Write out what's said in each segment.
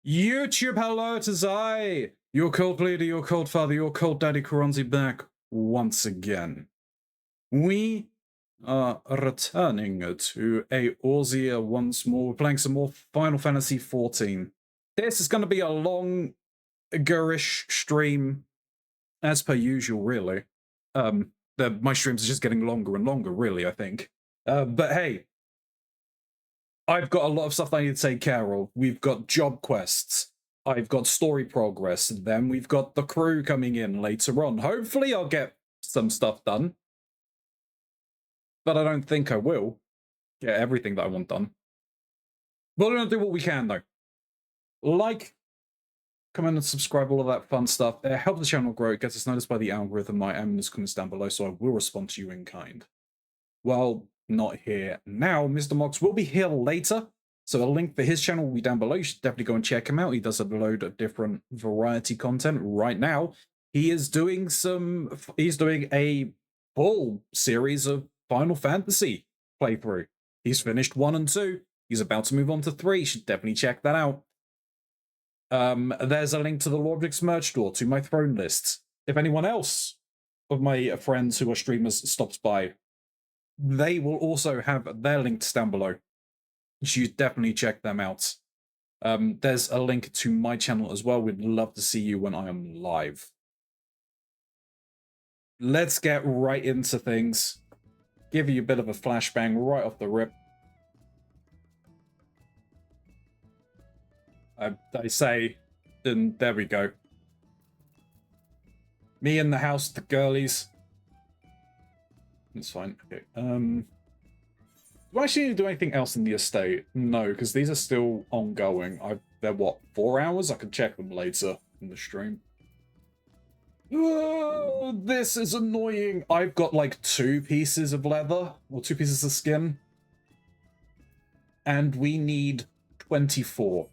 YouTube, hello, it is I, your cult leader, your cult father, your cult daddy Keronzi back once again. We are returning to Eorzea once more. We're playing some more Final Fantasy XIV. This is going to be a long, garish stream, as per usual, really. My streams are just getting longer and longer, really, I think. But hey, I've got a lot of stuff that I need to take care of. We've got job quests. I've got story progress. And then we've got the crew coming in later on. Hopefully I'll get some stuff done. But I don't think I will get everything that I want done. But we're going to do what we can, though. Like, comment, and subscribe, all of that fun stuff. It helps the channel grow. It gets us noticed by the algorithm. My is comments down below, so I will respond to you in kind. Well, not here now. Mr. Mox will be here later. So a link for his channel will be down below. You should definitely go and check him out. He does a load of different variety content right now. He is doing a full series of Final Fantasy playthrough. He's finished 1 and 2. He's about to move on to 3. You should definitely check that out. There's a link to the Lordrix merch store, to my throne list. If anyone else of my friends who are streamers stops by, they will also have their links down below. You should definitely check them out. There's a link to my channel as well. We'd love to see you when I am live. Let's get right into things. Give you a bit of a flashbang right off the rip. I say, and there we go. Me in the house, the girlies. That's fine. Okay. Do I actually need to do anything else in the estate? No, because these are still ongoing. They're what, 4 hours? I can check them later in the stream. This is annoying. I've got like 2 pieces of leather, or 2 pieces of skin. And we need 24.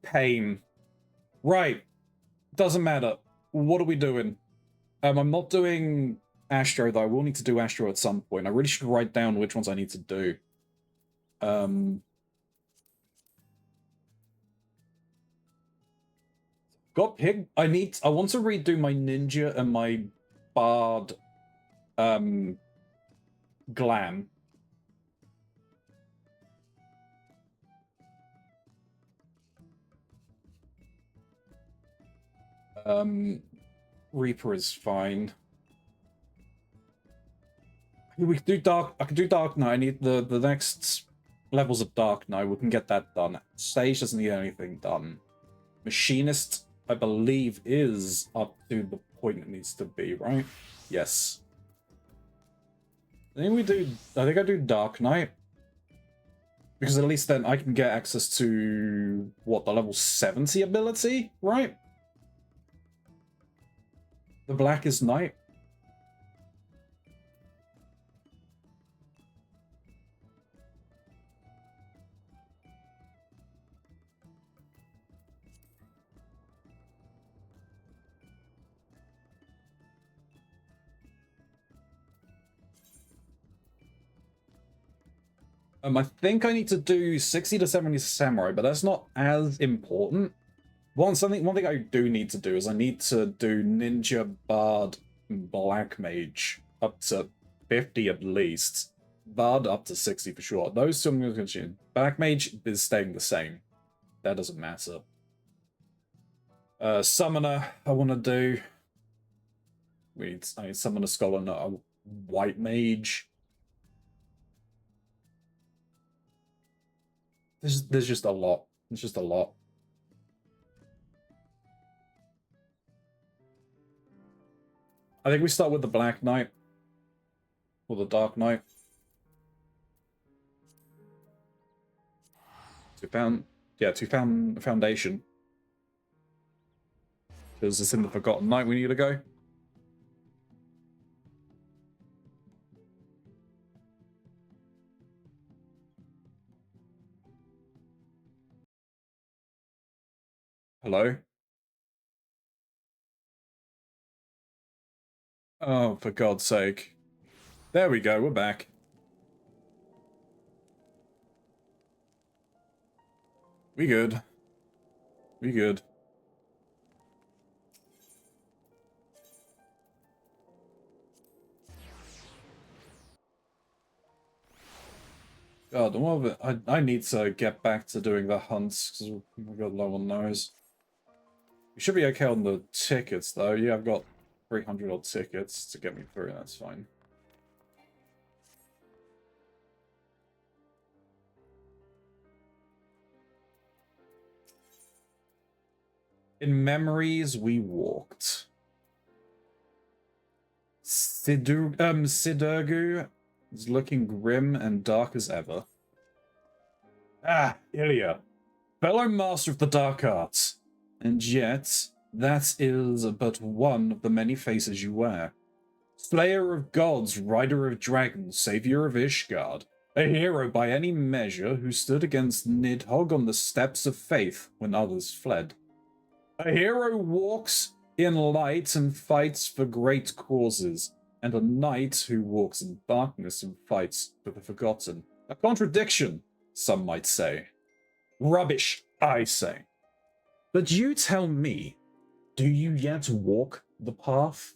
Pain. Right. Doesn't matter. What are we doing? I'm not doing Astro, though. I will need to do Astro at some point. I really should write down which ones I need to do. Got pig. I want to redo my ninja and my bard glam. Reaper is fine. We can do Dark. I can do Dark Knight. I need the next levels of Dark Knight. We can get that done. Sage doesn't need anything done. Machinist, I believe, is up to the point it needs to be, right? Yes. I think I do Dark Knight. Because at least then I can get access to, what, the level 70 ability, right? The Blackest Knight. I think I need to do 60 to 70 Samurai, but that's not as important. One thing I do need to do is I need to do Ninja, Bard, and Black Mage up to 50 at least. Bard up to 60 for sure. Those two I'm going to continue. Black Mage is staying the same. That doesn't matter. Summoner, I want to do. I need Summoner Scholar, not a White Mage. There's just a lot. It's just a lot. I think we start with the Black Knight. Or the Dark Knight. To Foundation. Because it's in the Forgotten Knight we need to go. Hello? Oh, for God's sake. There we go, we're back. We good. We good. God, more of it. I need to get back to doing the hunts because we got low on those. We should be okay on the tickets though. Yeah, I've got 300 odd tickets to get me through. That's fine. In memories, we walked. Sidurgu is looking grim and dark as ever. Ah, Ilya, fellow master of the dark arts. And yet, that is but one of the many faces you wear. Slayer of gods, rider of dragons, savior of Ishgard. A hero by any measure who stood against Nidhogg on the steps of faith when others fled. A hero walks in light and fights for great causes, and a knight who walks in darkness and fights for the forgotten. A contradiction, some might say. Rubbish, I say. But you tell me, do you yet walk the path?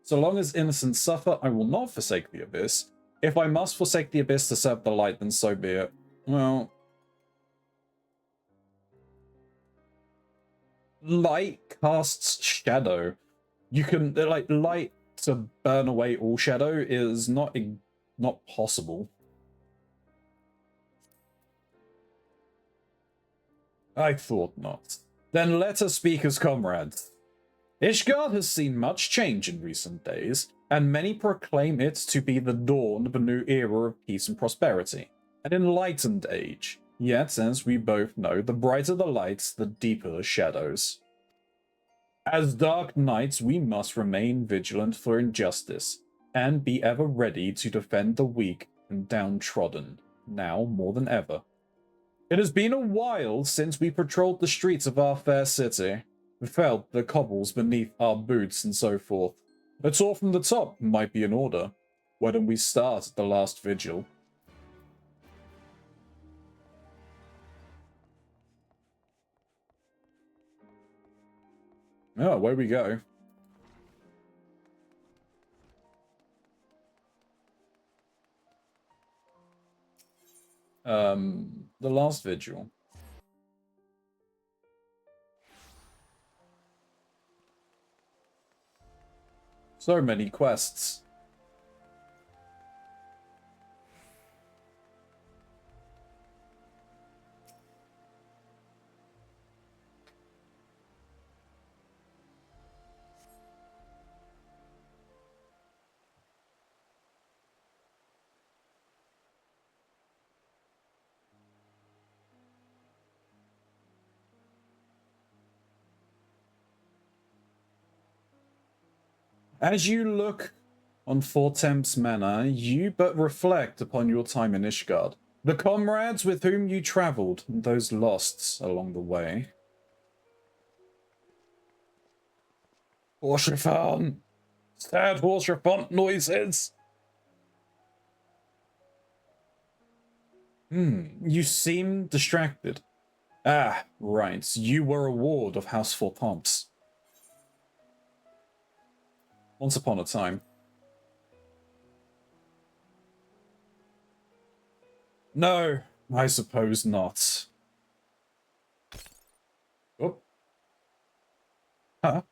So long as innocents suffer, I will not forsake the abyss. If I must forsake the abyss to serve the light, then so be it. Well, light casts shadow. You can, like, light to burn away all shadow is not possible. I thought not. Then let us speak as comrades. Ishgard has seen much change in recent days, and many proclaim it to be the dawn of a new era of peace and prosperity, an enlightened age. Yet, as we both know, the brighter the lights, the deeper the shadows. As dark knights, we must remain vigilant for injustice, and be ever ready to defend the weak and downtrodden, now more than ever. It has been a while since we patrolled the streets of our fair city. We felt the cobbles beneath our boots and so forth. A tour from the top might be in order. Why don't we start at the last vigil? Oh, away we go. The last vigil. So many quests. As you look on Fortemp's manor, you but reflect upon your time in Ishgard, the comrades with whom you travelled, and those lost along the way. Horsefant! Sad Horsefant noises! You seem distracted. Ah, right, you were a ward of House Fortemps. Once upon a time. No, I suppose not. Oh. Huh?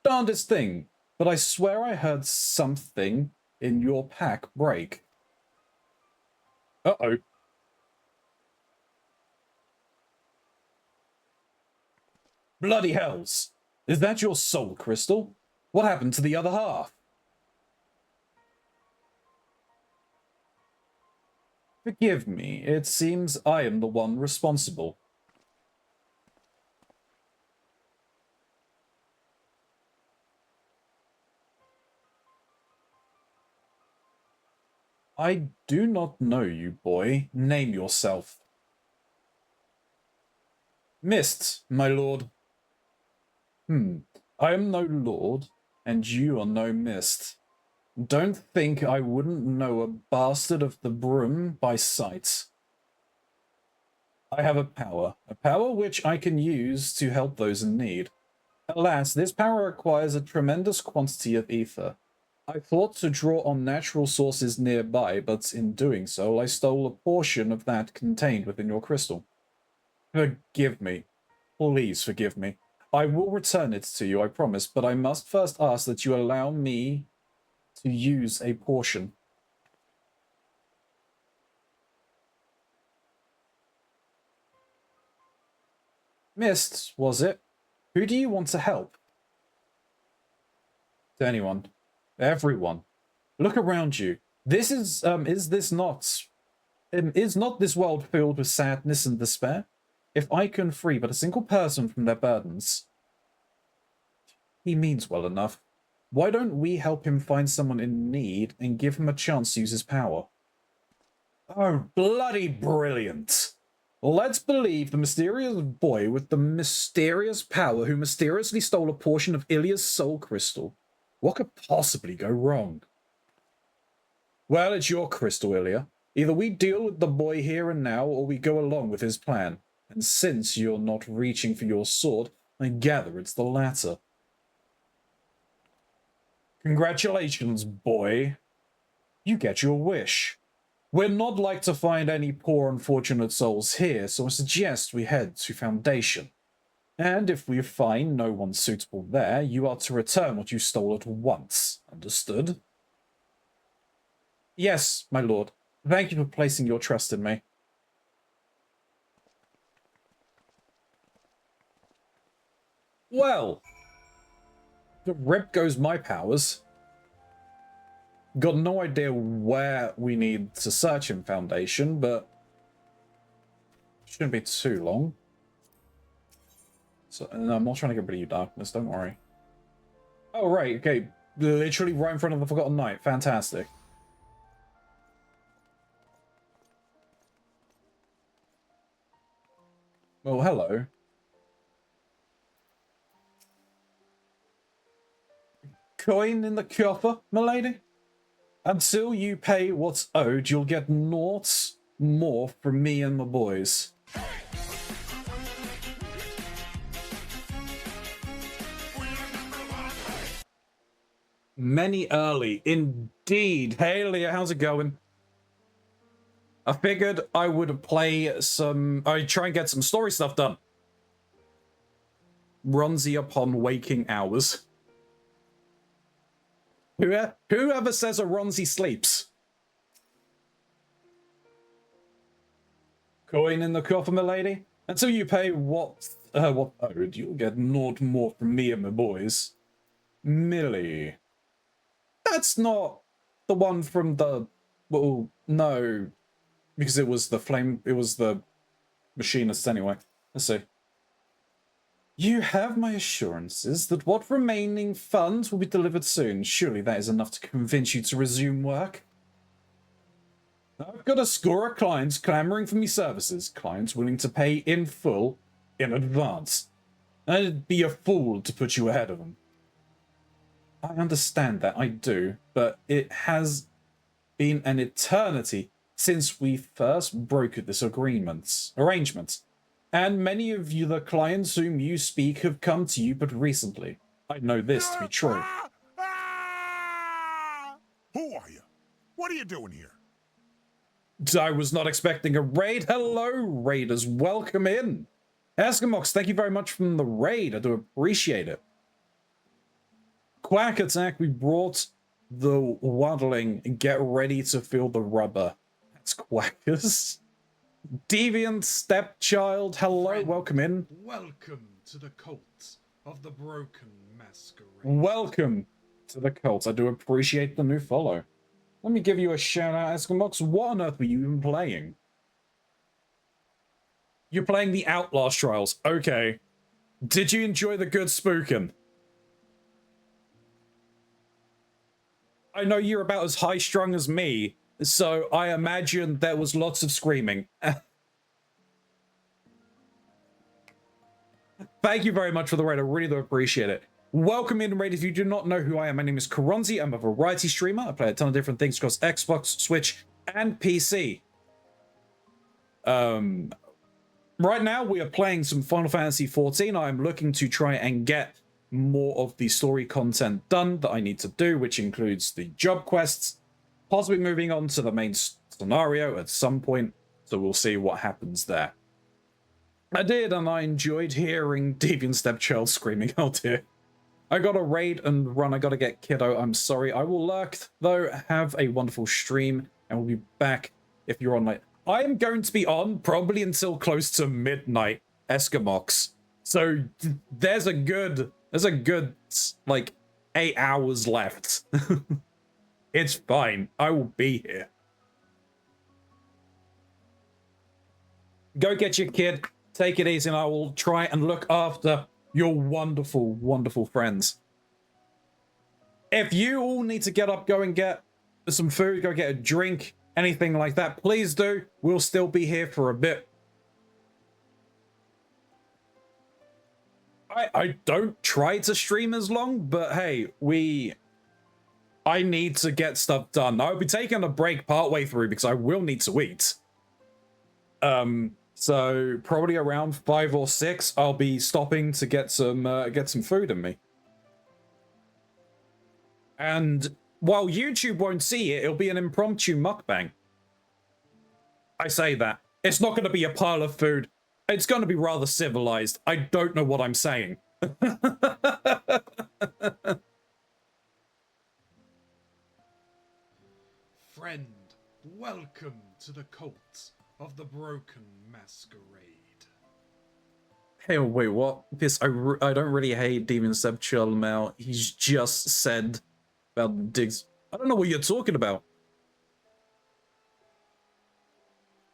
Darndest thing, but I swear I heard something in your pack break. Uh-oh. Bloody hells! Is that your soul crystal? What happened to the other half? Forgive me, it seems I am the one responsible. I do not know you, boy. Name yourself. Mist, my lord. I am no lord, and you are no mist. Don't think I wouldn't know a bastard of the broom by sight. I have a power which I can use to help those in need. Alas, this power requires a tremendous quantity of ether. I thought to draw on natural sources nearby, but in doing so, I stole a portion of that contained within your crystal. Forgive me. Please forgive me. I will return it to you, I promise, but I must first ask that you allow me to use a portion. Mist, was it? Who do you want to help? To anyone. Everyone. Look around you. This is not this world filled with sadness and despair? If I can free but a single person from their burdens... He means well enough. Why don't we help him find someone in need and give him a chance to use his power? Oh, bloody brilliant! Let's believe the mysterious boy with the mysterious power who mysteriously stole a portion of Ilya's soul crystal. What could possibly go wrong? Well, it's your crystal, Ilya. Either we deal with the boy here and now, or we go along with his plan. And since you're not reaching for your sword, I gather it's the latter. Congratulations, boy. You get your wish. We're not like to find any poor unfortunate souls here, so I suggest we head to Foundation. And if we find no one suitable there, you are to return what you stole at once. Understood? Yes, my lord. Thank you for placing your trust in me. Well, the rip goes my powers. Got no idea where we need to search in Foundation, but shouldn't be too long. So, no, I'm not trying to get rid of you, Darkness, don't worry. Oh, right, okay. Literally right in front of the Forgotten Knight. Fantastic. Well, hello. Coin in the coffer, milady? Until you pay what's owed, you'll get naught more from me and my boys. Many early, indeed. Hey, Leah, how's it going? I figured I would play some... I'd try and get some story stuff done. Keronzi upon waking hours. Whoever says a Keronzi sleeps? Coin in the coffer, milady. Until you pay what owed, you'll get naught more from me and my boys. Millie. That's not the one from the... Well, no. Because it was the machinist anyway. Let's see. You have my assurances that what remaining funds will be delivered soon. Surely that is enough to convince you to resume work. I've got a score of clients clamoring for me services. Clients willing to pay in full, in advance. I'd be a fool to put you ahead of them. I understand that, I do, but it has been an eternity since we first brokered this arrangement. And many of you, the clients whom you speak, have come to you but recently. I know this to be true. Who are you? What are you doing here? I was not expecting a raid. Hello, raiders. Welcome in. Eskimox, thank you very much from the raid. I do appreciate it. Quack Attack, we brought the waddling. Get ready to feel the rubber. That's Quackers. Deviant Stepchild, hello, friend, welcome in. Welcome to the cult of the broken masquerade. Welcome to the cult. I do appreciate the new follow. Let me give you a shout out, Eskimox. What on earth were you even playing? You're playing the Outlast Trials. Okay. Did you enjoy the good spooking? I know you're about as high strung as me, so I imagine there was lots of screaming. Thank you very much for the raid. I really do appreciate it. Welcome in, raid. If you do not know who I am, my name is Keronzi. I'm a variety streamer. I play a ton of different things across Xbox, Switch, and PC. Right now, we are playing some Final Fantasy XIV. I'm looking to try and get more of the story content done that I need to do, which includes the job quests, possibly moving on to the main scenario at some point, so we'll see what happens there. I did, and I enjoyed hearing Deviant Stepchild screaming, oh dear. I gotta raid and run, I gotta get kiddo, I'm sorry. I will lurk, though. Have a wonderful stream, and we'll be back if you're on, like... I am going to be on probably until close to midnight, Escamox. So there's a good, like, 8 hours left. It's fine. I will be here. Go get your kid. Take it easy, and I will try and look after your wonderful, wonderful friends. If you all need to get up, go and get some food, go get a drink, anything like that, please do. We'll still be here for a bit. I don't try to stream as long, but hey, I need to get stuff done. I'll be taking a break partway through because I will need to eat. So probably around 5 or 6, I'll be stopping to get some food in me. And while YouTube won't see it, it'll be an impromptu mukbang. I say that. It's not going to be a pile of food. It's going to be rather civilized. I don't know what I'm saying. Friend, welcome to the cult of the broken masquerade. Hey, wait, what? This, I don't really hate Deviant Stepchild now. He's just said about the digs. I don't know what you're talking about.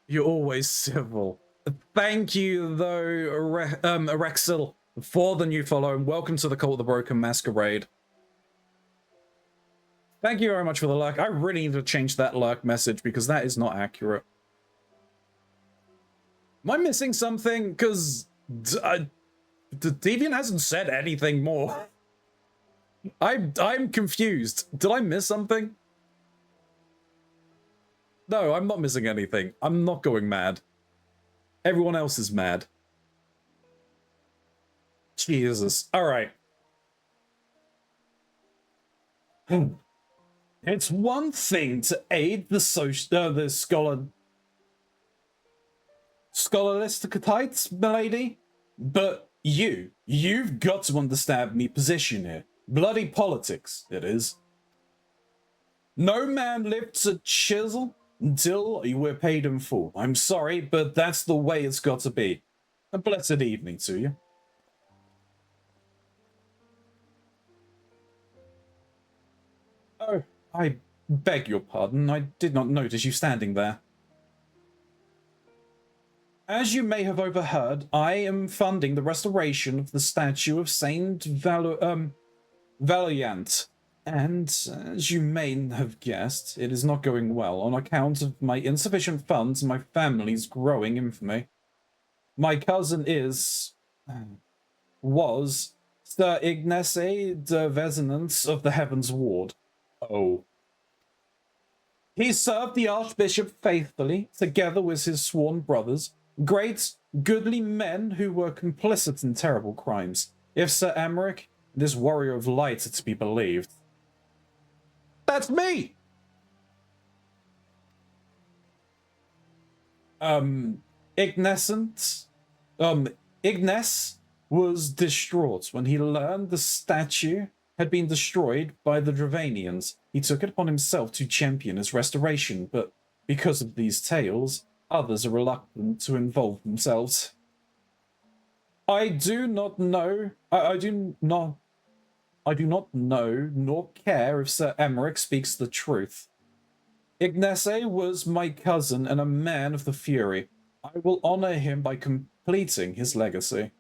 You're always civil. Thank you, though, Arexil, for the new follow, and welcome to the Cult of the Broken Masquerade. Thank you very much for the lurk. I really need to change that lurk message because that is not accurate. Am I missing something? Because the Deviant hasn't said anything more. I'm confused. Did I miss something? No, I'm not missing anything. I'm not going mad. Everyone else is mad. Jesus. All right. It's one thing to aid the scholarlistics, milady, but you've got to understand me position here. Bloody politics, it is. No man lifts a chisel until we're paid in full. I'm sorry, but that's the way it's got to be. A blessed evening to you. Oh, I beg your pardon. I did not notice you standing there. As you may have overheard, I am funding the restoration of the statue of Saint Valiant. And, as you may have guessed, it is not going well on account of my insufficient funds and my family's growing infamy. My cousin was Sir Ignace de Vesinance of the Heavens Ward. Oh. He served the Archbishop faithfully, together with his sworn brothers, great, goodly men who were complicit in terrible crimes. If Sir Emmerich, this warrior of light, are to be believed. That's me! Ignace was distraught when he learned the statue had been destroyed by the Dravanians. He took it upon himself to champion its restoration, but because of these tales, others are reluctant to involve themselves. I do not know nor care if Sir Emmerich speaks the truth. Ignace was my cousin and a man of the Fury. I will honor him by completing his legacy.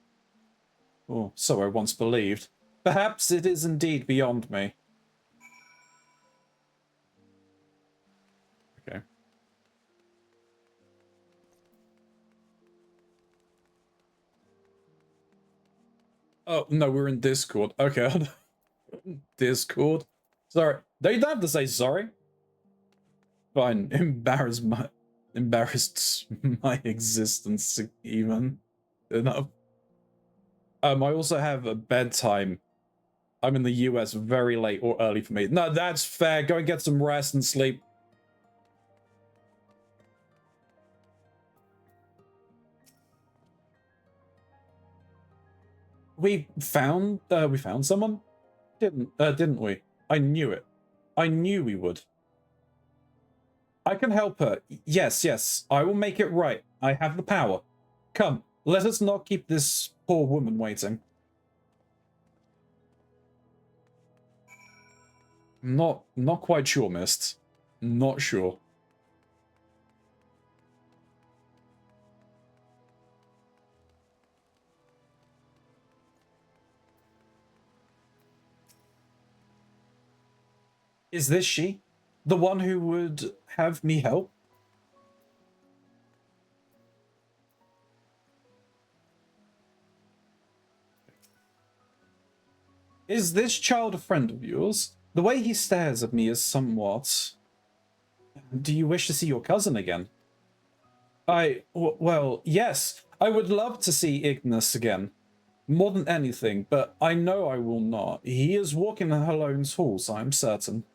Oh, so I once believed. Perhaps it is indeed beyond me. Okay. Oh, no, we're in Discord. Okay. Discord. Sorry. They don't have to say sorry. Fine. Embarrassed my existence even. Enough. I also have a bedtime. I'm in the US very late or early for me. No, that's fair. Go and get some rest and sleep. We found someone? Didn't we? I knew it. I knew we would. I can help her. Yes, I will make it right. I have the power. Come, let us not keep this poor woman waiting. Not quite sure, Mist. Not sure. Is this she? The one who would have me help? Is this child a friend of yours? The way he stares at me is somewhat... Do you wish to see your cousin again? Well, yes. I would love to see Ignis again. More than anything, but I know I will not. He is walking in Halone's halls, I am certain.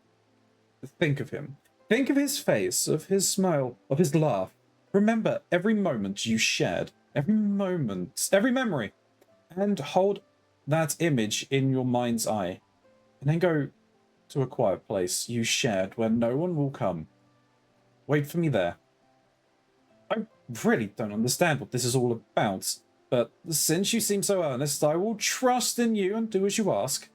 Think of him. Think of his face, of his smile, of his laugh. Remember every moment you shared, every moment, every memory, and hold that image in your mind's eye. And then go to a quiet place you shared where no one will come. Wait for me there. I really don't understand what this is all about, but since you seem so earnest, I will trust in you and do as you ask.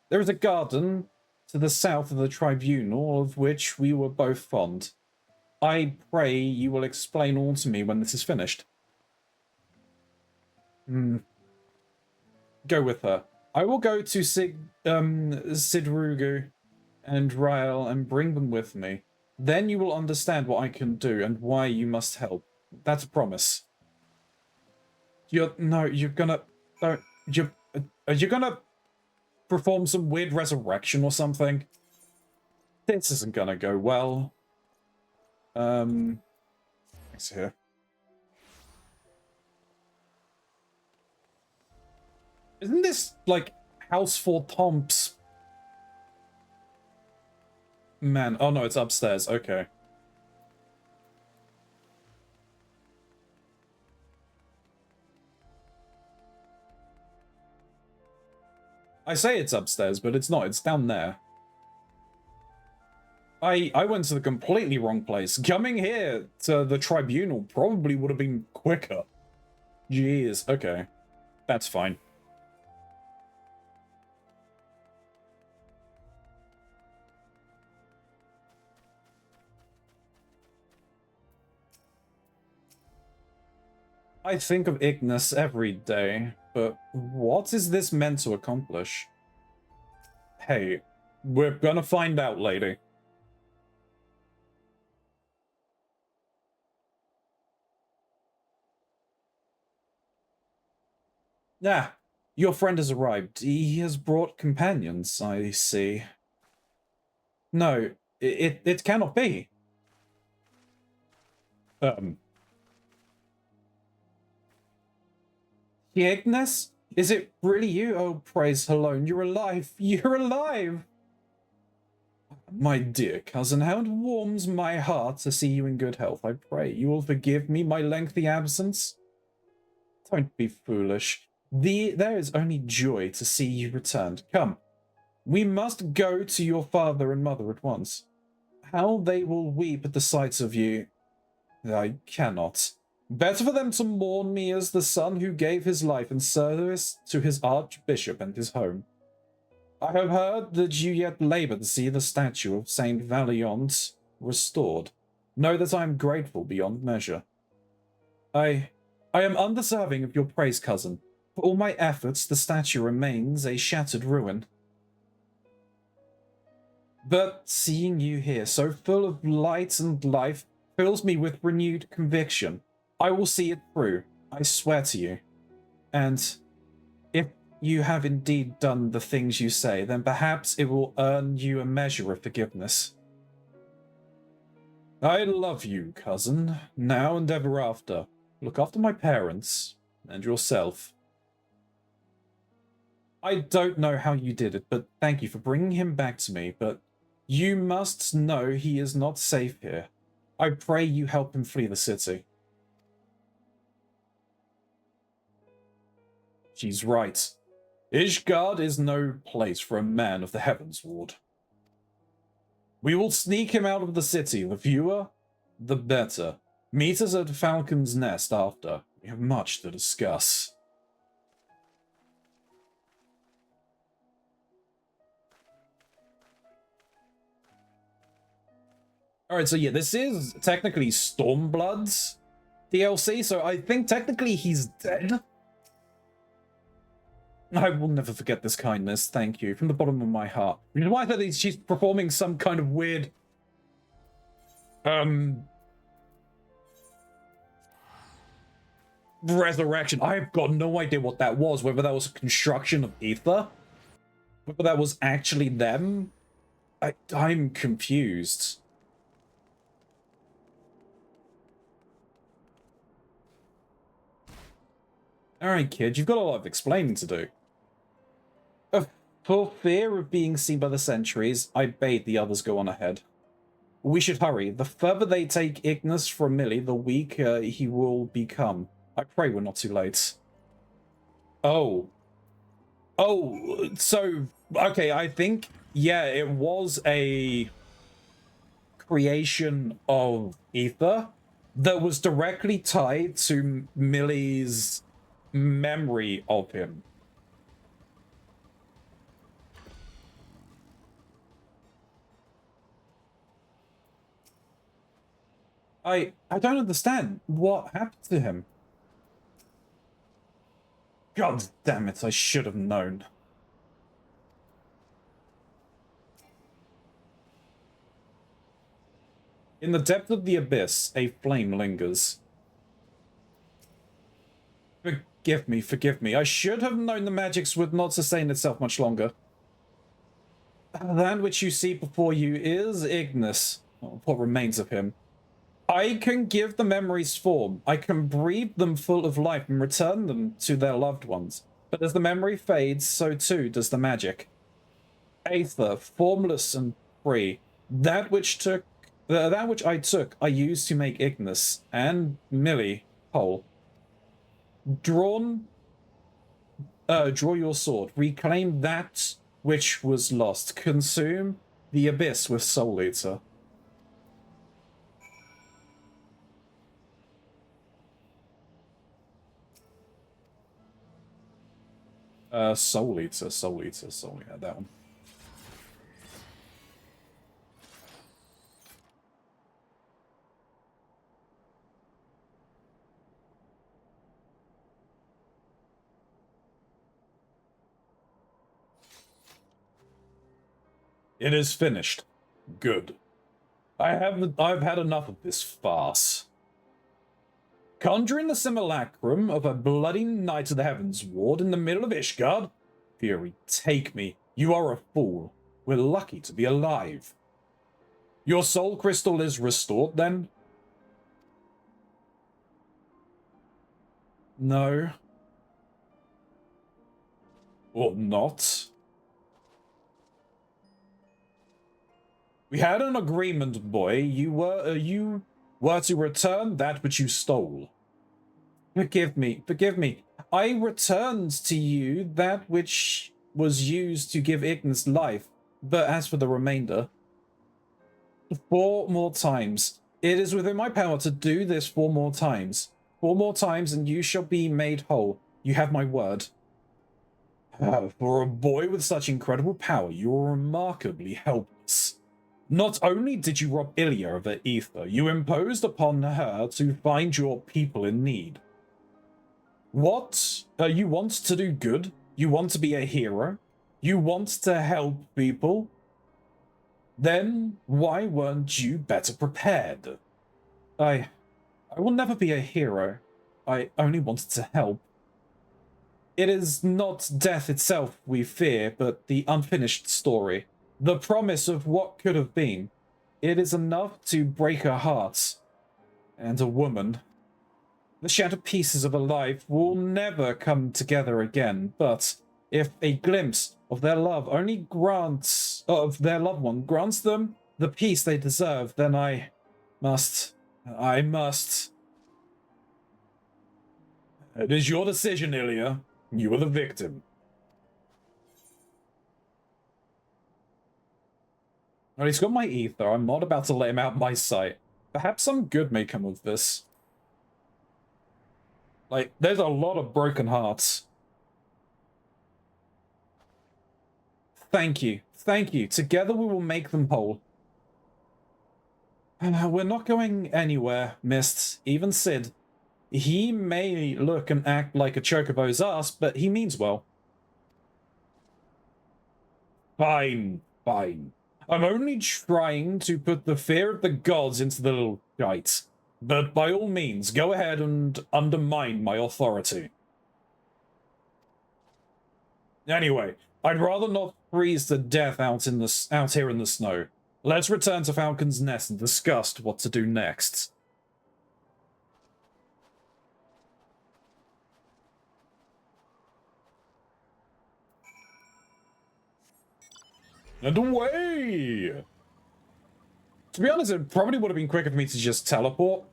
There is a garden to the south of the tribunal, of which we were both fond. I pray you will explain all to me when this is finished. Go with her. I will go to Sidrugu and Rael and bring them with me. Then you will understand what I can do and why you must help. That's a promise. Are you gonna perform some weird resurrection or something? This isn't gonna go well. Let's see here. Isn't this like House 4 Tomps? Man, oh no, it's upstairs. Okay. I say it's upstairs, but it's not. It's down there. I went to the completely wrong place. Coming here to the tribunal probably would have been quicker. Jeez, okay. That's fine. I think of Ignis every day, but what is this meant to accomplish? Hey, we're gonna find out, lady. Ah, your friend has arrived. He has brought companions, I see. No, it cannot be. Ignis? Is it really you? Oh, praise Halone, you're alive! You're alive! My dear cousin, how it warms my heart to see you in good health. I pray you will forgive me my lengthy absence. Don't be foolish. There is only joy to see you returned. Come, we must go to your father and mother at once. How they will weep at the sight of you. I cannot. Better for them to mourn me as the son who gave his life in service to his archbishop and his home. I have heard that you yet labor to see the statue of Saint Valiant restored. Know that I am grateful beyond measure. I am undeserving of your praise, cousin. For all my efforts, the statue remains a shattered ruin. But seeing you here, so full of light and life, fills me with renewed conviction. I will see it through, I swear to you. And if you have indeed done the things you say, then perhaps it will earn you a measure of forgiveness. I love you, cousin, now and ever after. Look after my parents and yourself. I don't know how you did it, but thank you for bringing him back to me, but you must know he is not safe here. I pray you help him flee the city. She's right. Ishgard is no place for a man of the Heavens Ward. We will sneak him out of the city. The fewer, the better. Meet us at Falcon's Nest after. We have much to discuss. Alright, so yeah, this is technically Stormblood's DLC, so I think technically he's dead. I will never forget this kindness, thank you, from the bottom of my heart. Which is why I thought she's performing some kind of weird... resurrection. I've got no idea what that was, whether that was a construction of ether, whether that was actually them. I'm confused. Alright, kid, you've got a lot of explaining to do. For fear of being seen by the sentries, I bade the others go on ahead. We should hurry. The further they take Ignis from Millie, the weaker he will become. I pray we're not too late. Oh, so, okay, I think, yeah, it was a creation of ether that was directly tied to Millie's memory of him. I don't understand what happened to him. God damn it, I should have known. In the depth of the abyss, a flame lingers. Forgive me. I should have known the magics would not sustain itself much longer. That which you see before you is Ignis, or what remains of him. I can give the memories form. I can breathe them full of life and return them to their loved ones. But as the memory fades, so too does the magic. Aether, formless and free. That which I took, I used to make Ignis and Millie whole. Draw your sword. Reclaim that which was lost. Consume the abyss with Soul Eater. Soul Eater, that one. It is finished. Good. I've had enough of this farce. Conjuring the simulacrum of a bloody Knight of the Heavens Ward in the middle of Ishgard? Fury, take me. You are a fool. We're lucky to be alive. Your soul crystal is restored, then? No. Or not? We had an agreement, boy. You were to return that which you stole. Forgive me. I returned to you that which was used to give Ignis life, but as for the remainder... 4 more times. It is within my power to do this 4 more times. 4 more times and you shall be made whole. You have my word. For a boy with such incredible power, you are remarkably helpless. Not only did you rob Ilya of her ether, you imposed upon her to find your people in need. What? You want to do good? You want to be a hero? You want to help people? Then why weren't you better prepared? I will never be a hero. I only wanted to help. It is not death itself we fear, but the unfinished story. The promise of what could have been. It is enough to break our hearts. And a woman. The shattered pieces of a life will never come together again, but if a glimpse of their love only grants, of their loved one grants them the peace they deserve, then I must. It is your decision, Ilya. You are the victim. Well, he's got my ether. I'm not about to let him out of my sight. Perhaps some good may come of this. Like, there's a lot of broken hearts. Thank you. Thank you. Together we will make them whole. We're not going anywhere, Mist. Even Sid. He may look and act like a chocobo's ass, but he means well. Fine, fine. I'm only trying to put the fear of the gods into the little shite. But by all means, go ahead and undermine my authority. Anyway, I'd rather not freeze to death out here in the snow. Let's return to Falcon's Nest and discuss what to do next. And away! To be honest, it probably would have been quicker for me to just teleport.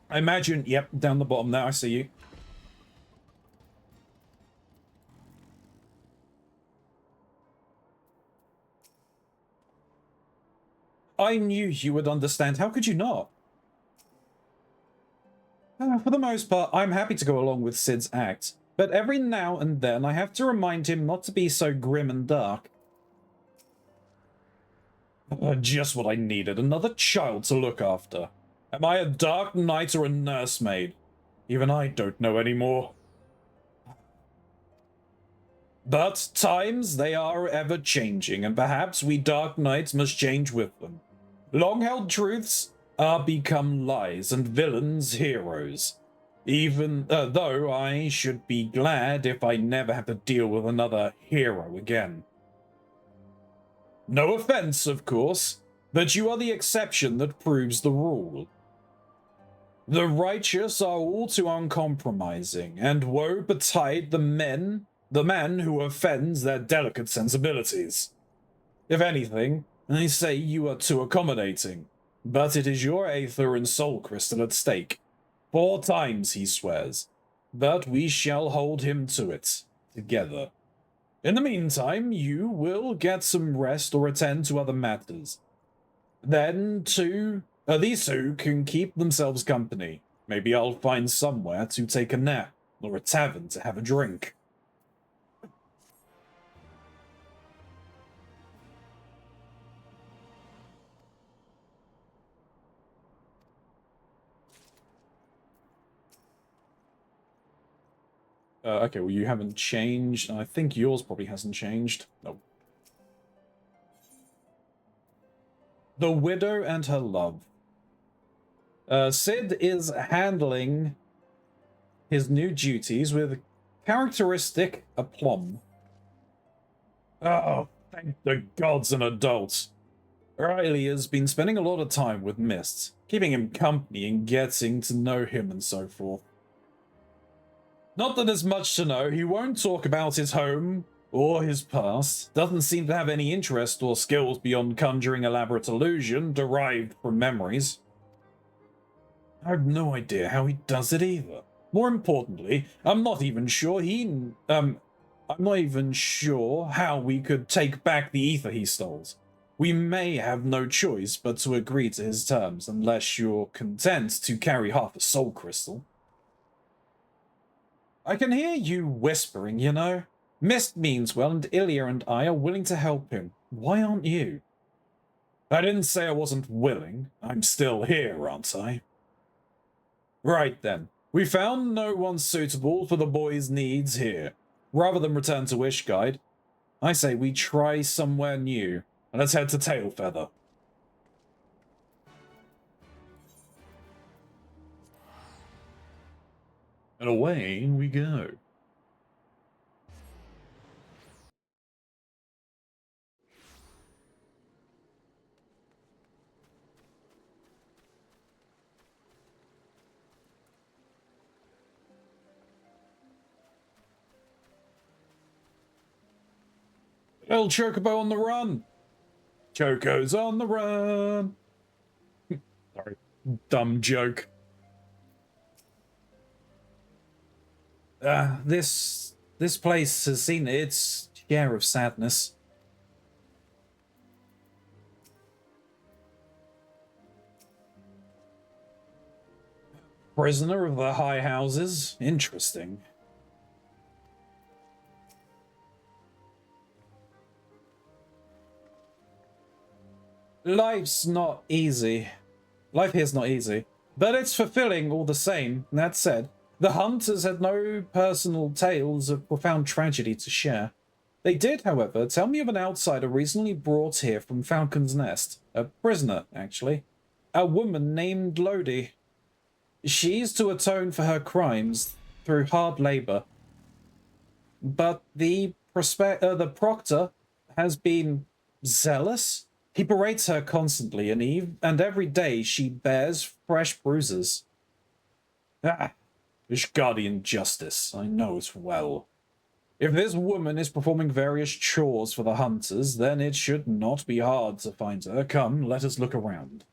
I imagine, yep, down the bottom there, I see you. I knew you would understand. How could you not? For the most part, I'm happy to go along with Sid's act, but every now and then I have to remind him not to be so grim and dark. Just what I needed, another child to look after. Am I a dark knight or a nursemaid? Even I don't know anymore. But times, they are ever changing, and perhaps we dark knights must change with them. Long-held truths are become lies, and villains heroes. Even though I should be glad if I never have to deal with another hero again. No offense, of course, but you are the exception that proves the rule. The righteous are all too uncompromising, and woe betide the man who offends their delicate sensibilities. If anything, I say you are too accommodating, but it is your aether and soul crystal at stake. 4 times, he swears, but we shall hold him to it, together. In the meantime, you will get some rest or attend to other matters. Then, these two can keep themselves company. Maybe I'll find somewhere to take a nap, or a tavern to have a drink. Okay, well, you haven't changed. I think yours probably hasn't changed. Nope. The widow and her love. Sid is handling his new duties with characteristic aplomb. Oh, thank the gods and adults. Riley has been spending a lot of time with Mist, keeping him company and getting to know him and so forth. Not that there's much to know. He won't talk about his home or his past. Doesn't seem to have any interest or skills beyond conjuring elaborate illusion derived from memories. I have no idea how he does it either. More importantly, I'm not even sure how we could take back the ether he stole. We may have no choice but to agree to his terms unless you're content to carry half a soul crystal. I can hear you whispering, you know. Mist means well, and Ilya and I are willing to help him. Why aren't you? I didn't say I wasn't willing. I'm still here, aren't I? Right then. We found no one suitable for the boy's needs here. Rather than return to Ishguide, I say we try somewhere new. Let's head to Tailfeather. And away we go. El Chocobo on the run! Choco's on the run! Sorry, dumb joke. This place has seen its share of sadness. Prisoner of the high houses? Interesting. Life's not easy. Life here's not easy. But it's fulfilling all the same. That said, the hunters had no personal tales of profound tragedy to share. They did, however, tell me of an outsider recently brought here from Falcon's Nest. A prisoner, actually. A woman named Lodi. She's to atone for her crimes through hard labor. But the proctor has been zealous. He berates her constantly, and every day she bears fresh bruises. Ah, Ishgardian justice, I know it well. If this woman is performing various chores for the hunters, then it should not be hard to find her. Come, let us look around.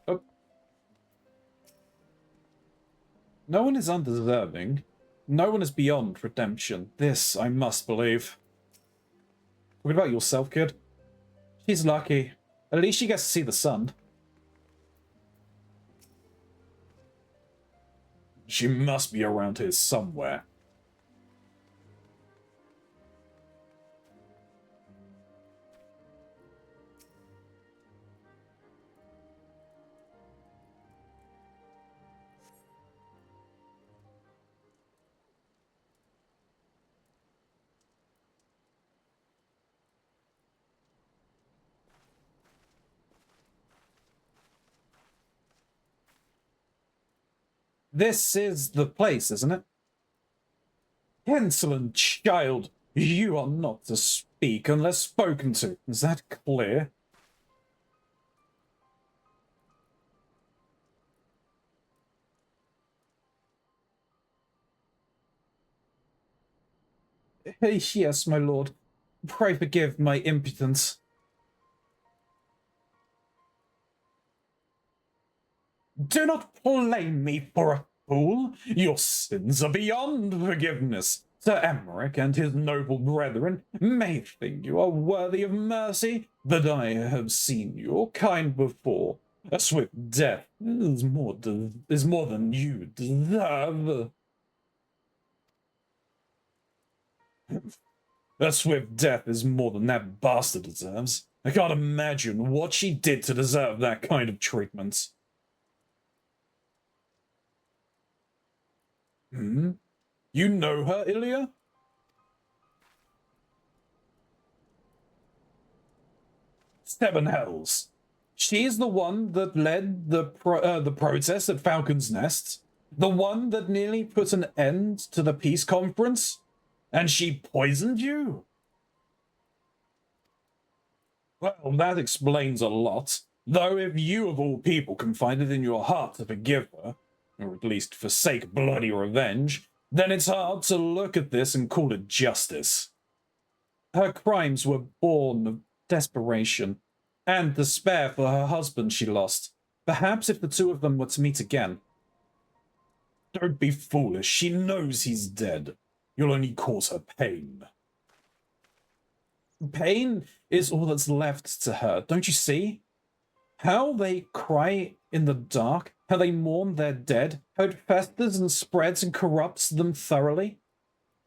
Oh. No one is undeserving. No one is beyond redemption. This I must believe. What about yourself, kid? She's lucky. At least she gets to see the sun. She must be around here somewhere. This is the place, isn't it? Insolent child, you are not to speak unless spoken to. Is that clear? Yes, my lord. Pray forgive my impudence. Do not blame me for a fool. Your sins are beyond forgiveness. Sir Emmerich and his noble brethren may think you are worthy of mercy, but I have seen your kind before. A swift death is more than you deserve. A swift death is more than that bastard deserves. I can't imagine what she did to deserve that kind of treatment. Hmm? You know her, Ilya? Seven hells. She's the one that led the protest at Falcon's Nest. The one that nearly put an end to the peace conference. And she poisoned you? Well, that explains a lot. Though if you of all people can find it in your heart to forgive her, or at least forsake bloody revenge, then it's hard to look at this and call it justice. Her crimes were born of desperation and despair for her husband she lost. Perhaps if the two of them were to meet again. Don't be foolish. She knows he's dead. You'll only cause her pain. Pain is all that's left to her, don't you see? How they cry in the dark, how they mourn their dead, how it festers and spreads and corrupts them thoroughly.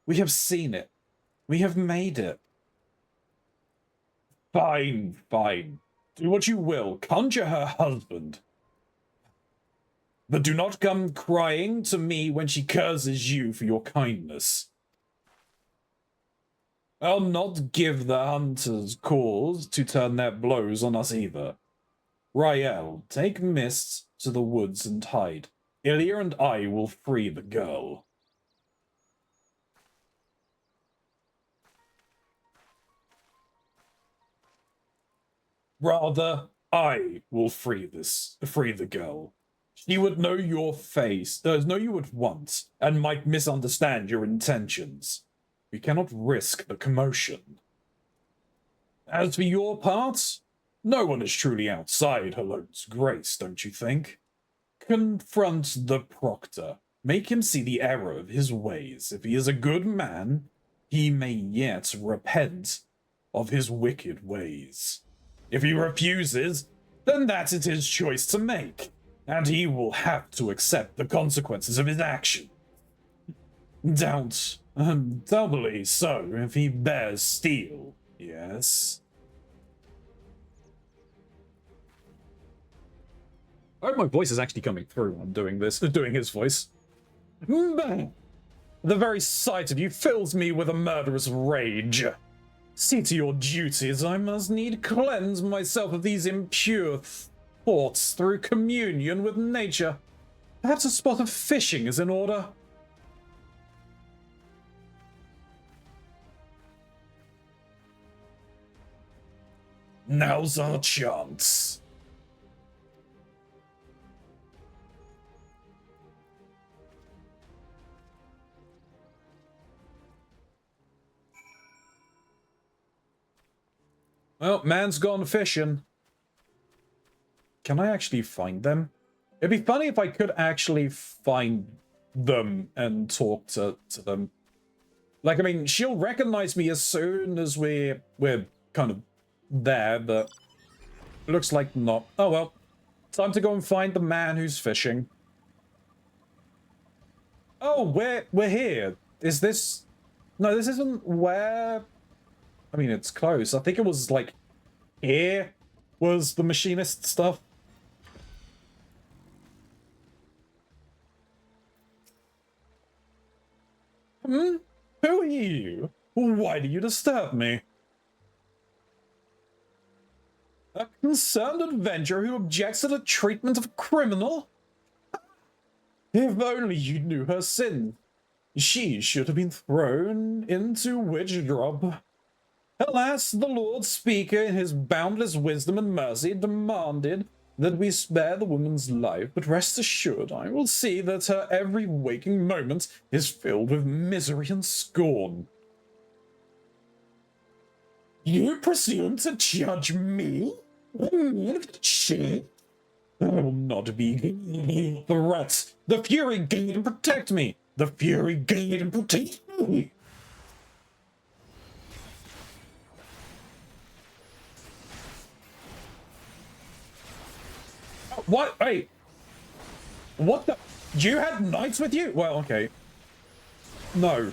We have seen it. We have made it. Fine, fine. Do what you will. Conjure her husband. But do not come crying to me when she curses you for your kindness. I'll not give the hunters cause to turn their blows on us either. Rael, take Mist to the woods and hide. Ilya and I will free the girl. Rather, I will free the girl. She would know your face, know you at once, and might misunderstand your intentions. We cannot risk the commotion. As for your part, no one is truly outside Halone's grace, don't you think? Confront the proctor. Make him see the error of his ways. If he is a good man, he may yet repent of his wicked ways. If he refuses, then that is his choice to make, and he will have to accept the consequences of his action. Doubly so if he bears steel, yes? I hope my voice is actually coming through when I'm doing this, doing his voice. The very sight of you fills me with a murderous rage. See to your duties, I must need cleanse myself of these impure thoughts through communion with nature. Perhaps a spot of fishing is in order. Now's our chance. Well, man's gone fishing. Can I actually find them? It'd be funny if I could actually find them and talk to them. Like, I mean, she'll recognize me as soon as we're kind of there, but looks like not. Oh well. Time to go and find the man who's fishing. Oh, we're here. Is this... No, this isn't where... I mean, it's close. I think it was, like, here was the machinist stuff. Who are you? Why do you disturb me? A concerned adventurer who objects to the treatment of a criminal? If only you knew her sin. She should have been thrown into witch drop. Alas, the Lord Speaker, in his boundless wisdom and mercy, demanded that we spare the woman's life, but rest assured, I will see that her every waking moment is filled with misery and scorn. You presume to judge me? She? I will not be threats. The Fury guide and protect me. The Fury guide and protect me. What? Wait. What the? You had knights with you? Well, okay. No.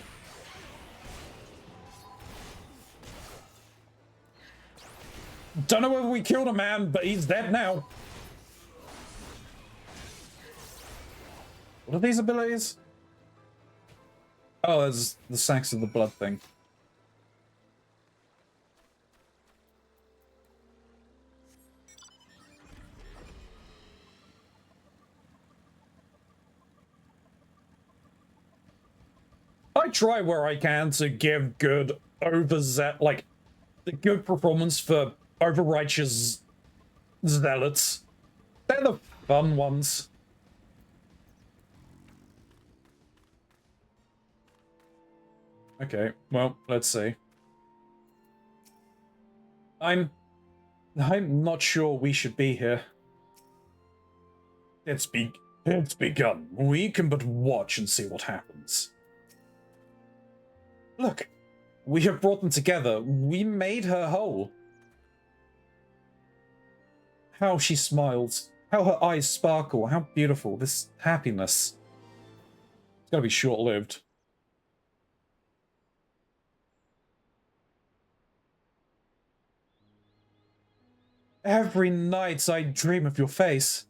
Don't know whether we killed a man, but he's dead now. What are these abilities? Oh, there's the sacks of the blood thing. I try where I can to give good like the good performance for overrighteous zealots. They're the fun ones. Okay, well, let's see. I'm not sure we should be here. It's begun. We can but watch and see what happens. Look, we have brought them together. We made her whole. How she smiles. How her eyes sparkle. How beautiful. This happiness. It's gonna be short-lived. Every night I dream of your face.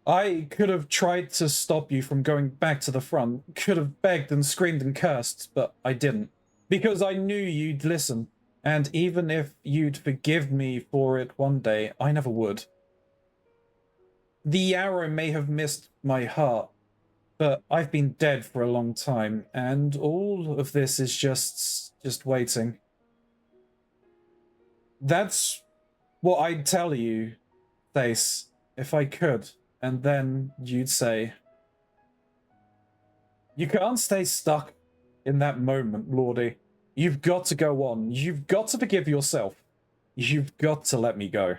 I could have tried to stop you from going back to the front, could have begged and screamed and cursed, but I didn't. Because I knew you'd listen. And even if you'd forgive me for it one day, I never would. The arrow may have missed my heart, but I've been dead for a long time, and all of this is just waiting. That's what I'd tell you, Thace, if I could, and then you'd say, you can't stay stuck in that moment, Lordy. You've got to go on. You've got to forgive yourself. You've got to let me go.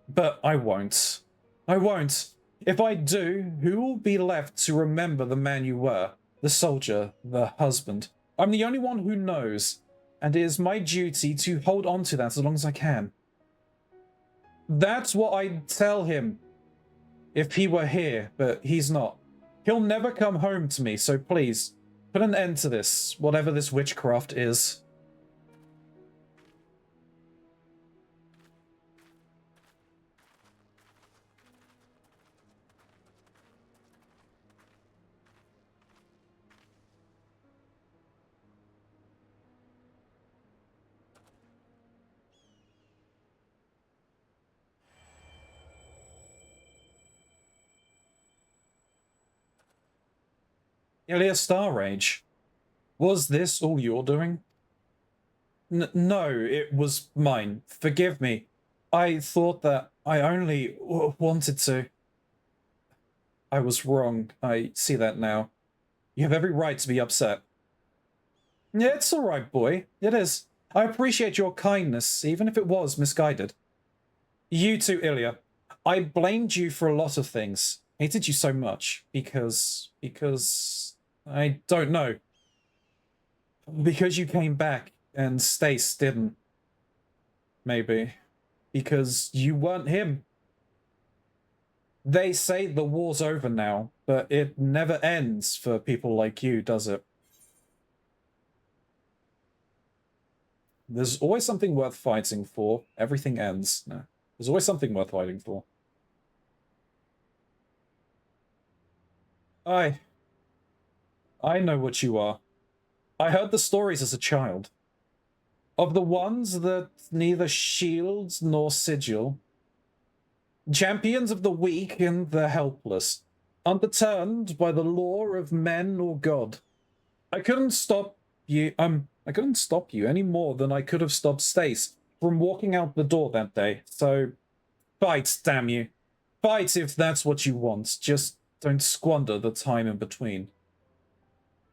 But I won't. I won't. If I do, who will be left to remember the man you were? The soldier, the husband. I'm the only one who knows, and it is my duty to hold on to that as long as I can. That's what I'd tell him if he were here, but he's not. He'll never come home to me, so please, put an end to this, whatever this witchcraft is. Ilya Starrage, was this all you're doing? No, it was mine. Forgive me. I thought that I only wanted to. I was wrong. I see that now. You have every right to be upset. Yeah, it's all right, boy. It is. I appreciate your kindness, even if it was misguided. You too, Ilya. I blamed you for a lot of things. Hated you so much because I don't know. Because you came back and Stace didn't. Maybe. Because you weren't him. They say the war's over now, but it never ends for people like you, does it? There's always something worth fighting for. Everything ends. No. There's always something worth fighting for. I know what you are. I heard the stories as a child. Of the ones that neither shields nor sigil. Champions of the weak and the helpless. Undeterred by the law of men or God. I couldn't stop you any more than I could have stopped Stace from walking out the door that day. So fight, damn you. Fight if that's what you want. Just don't squander the time in between.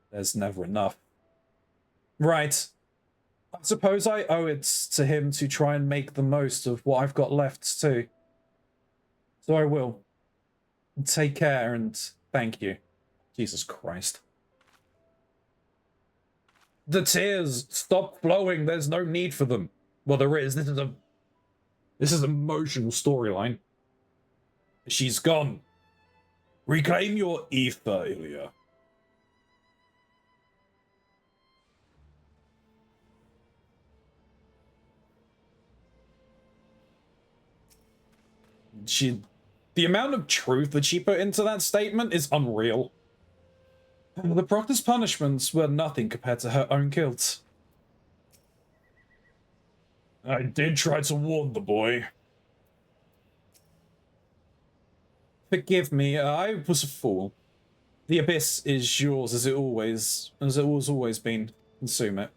There's never enough. Right. I suppose I owe it to him to try and make the most of what I've got left, too. So I will. Take care and thank you. Jesus Christ. The tears stop flowing. There's no need for them. Well, there is. This is an emotional storyline. She's gone. Reclaim your ether, Ilya. The amount of truth that she put into that statement is unreal. The Proctor's punishments were nothing compared to her own guilt. I did try to warn the boy. Forgive me, I was a fool. The abyss is yours as it has always been. Consume it.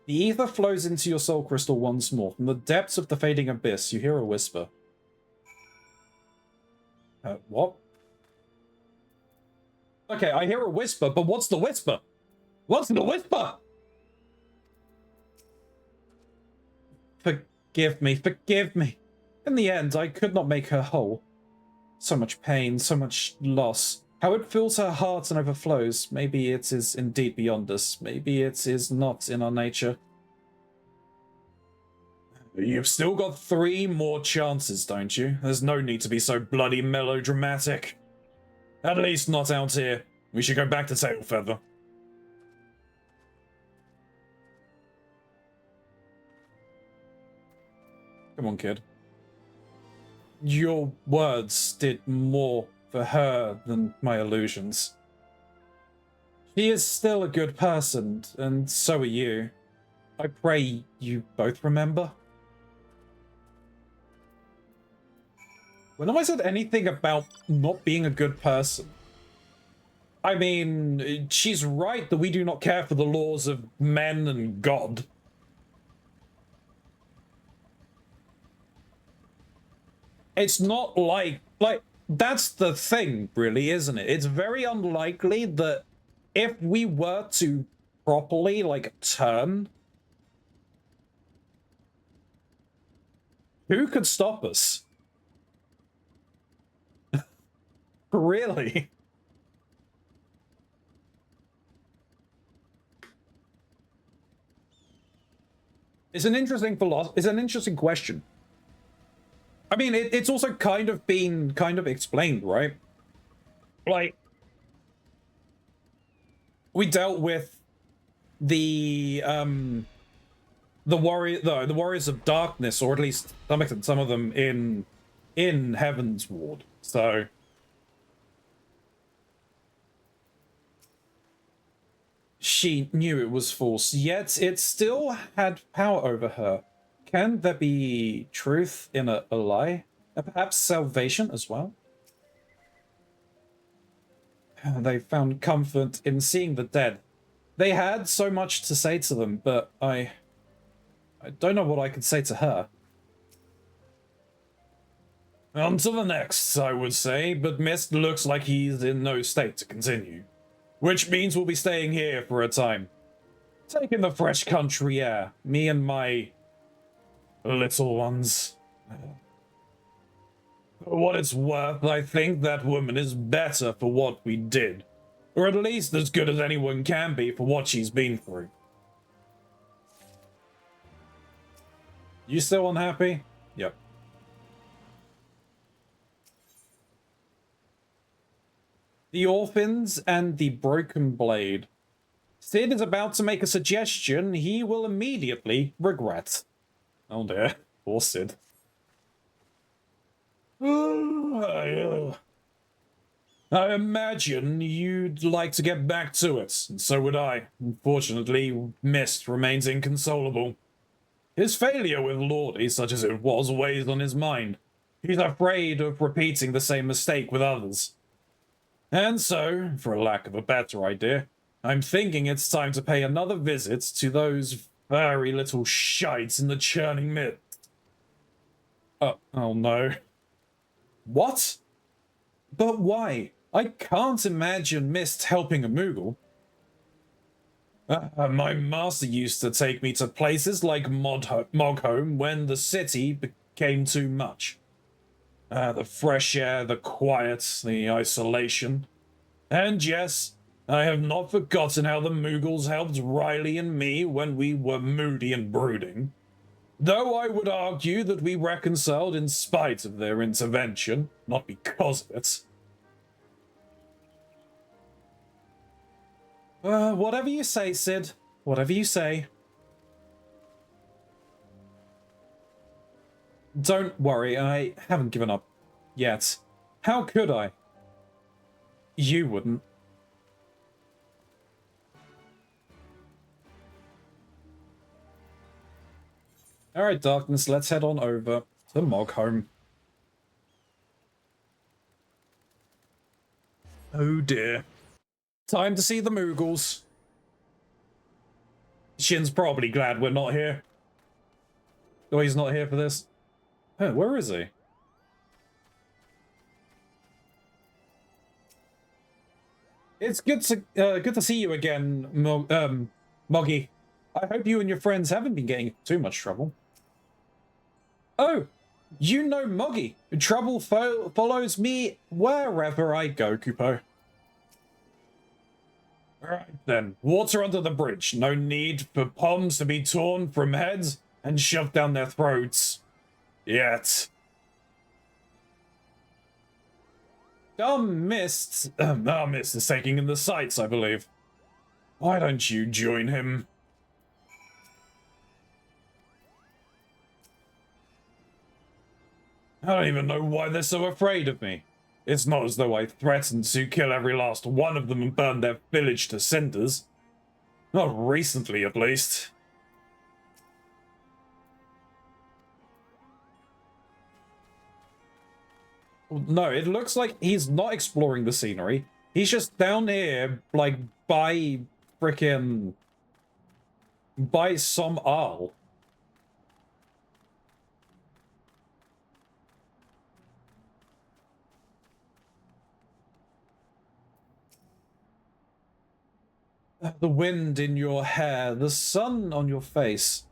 The ether flows into your soul crystal once more. From the depths of the fading abyss, you hear a whisper. What? Okay, I hear a whisper, but what's the whisper? What's the whisper? Forgive me, forgive me. In the end, I could not make her whole. So much pain, so much loss. How it fills her heart and overflows. Maybe it is indeed beyond us. Maybe it is not in our nature. You've still got 3 more chances, don't you? There's no need to be so bloody melodramatic. At least not out here. We should go back to Tailfeather. Come on, kid. your words did more for her than my illusions. She is still a good person, and so are you. I pray you both remember. When have I said anything about not being a good person? I mean, she's right that we do not care for the laws of men and God. It's not like, that's the thing, really, isn't it? It's very unlikely that if we were to properly, turn, who could stop us? Really? It's an interesting it's an interesting question. I mean, it's also kind of been explained, right? Like, we dealt with the warriors of darkness, or at least some of them in Heaven's Ward. So she knew it was false, yet it still had power over her. Can there be truth in a lie? And perhaps salvation as well? They found comfort in seeing the dead. They had so much to say to them, but I don't know what I could say to her. On to the next, I would say, but Mist looks like he's in no state to continue. Which means we'll be staying here for a time. Taking the fresh country air, me and my little ones. For what it's worth, I think that woman is better for what we did. Or at least as good as anyone can be for what she's been through. You still unhappy? Yep. The Orphans and the Broken Blade. Sid is about to make a suggestion he will immediately regret. Oh dear, poor Sid. I imagine you'd like to get back to it, and so would I. Unfortunately, Mist remains inconsolable. His failure with Lordy, such as it was, weighs on his mind. He's afraid of repeating the same mistake with others. And so, for a lack of a better idea, I'm thinking it's time to pay another visit to those furry little shites in the churning mist. Oh no. What? But why? I can't imagine Mist helping a Moogle. My master used to take me to places like Mogholm when the city became too much. The fresh air, the quiet, the isolation. And yes, I have not forgotten how the Moogles helped Riley and me when we were moody and brooding. Though I would argue that we reconciled in spite of their intervention, not because of it. Whatever you say, Sid. Whatever you say. Don't worry, I haven't given up yet. How could I? You wouldn't. Alright, Darkness, let's head on over to Mogholm. Oh dear. Time to see the Moogles. Shin's probably glad we're not here. Oh, he's not here for this? Oh, where is he? It's good to see you again, Moggy. I hope you and your friends haven't been getting too much trouble. Oh, you know Moggy. Trouble follows me wherever I go, Kupo. Alright then, water under the bridge. No need for palms to be torn from heads and shoved down their throats. Yet. Mist is taking in the sights, I believe. Why don't you join him? I don't even know why they're so afraid of me. It's not as though I threatened to kill every last one of them and burn their village to cinders. Not recently, at least. No, it looks like he's not exploring the scenery. He's just down here, like, by frickin'... by some owl. The wind in your hair, the sun on your face.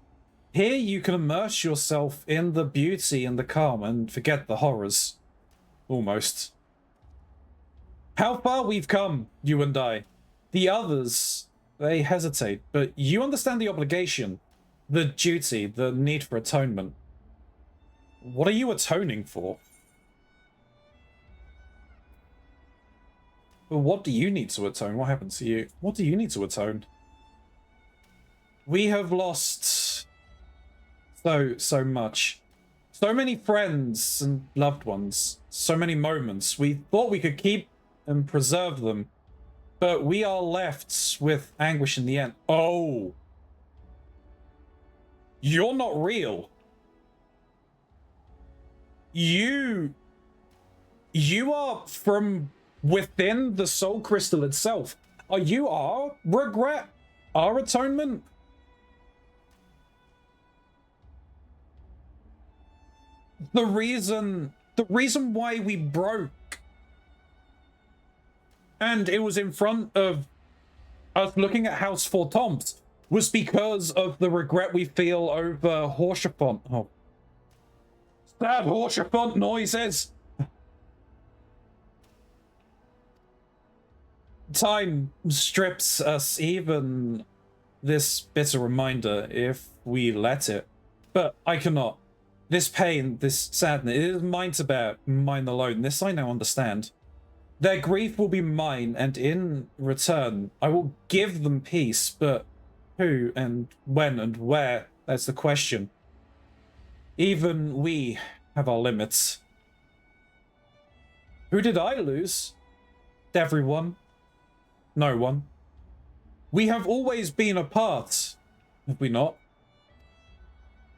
Here you can immerse yourself in the beauty and the calm and forget the horrors. Almost. How far we've come, you and I. The others, they hesitate, but you understand the obligation, the duty, the need for atonement. What are you atoning for? But what do you need to atone? What happened to you? What do you need to atone? We have lost so much. So many friends and loved ones. So many moments. We thought we could keep and preserve them. But we are left with anguish in the end. Oh. You're not real. You are from within the soul crystal itself. Are you our regret? Our atonement? The reason why we broke, and it was in front of us looking at House Four Toms, was because of the regret we feel over Horshafont. Oh. Sad Horshafont noises! Time strips us even this bitter reminder if we let it. But I cannot. This pain, this sadness, it is mine to bear, mine alone. This I now understand. Their grief will be mine, and in return, I will give them peace, but who and when and where, that's the question. Even we have our limits. Who did I lose? Everyone. No one. We have always been apart, have we not?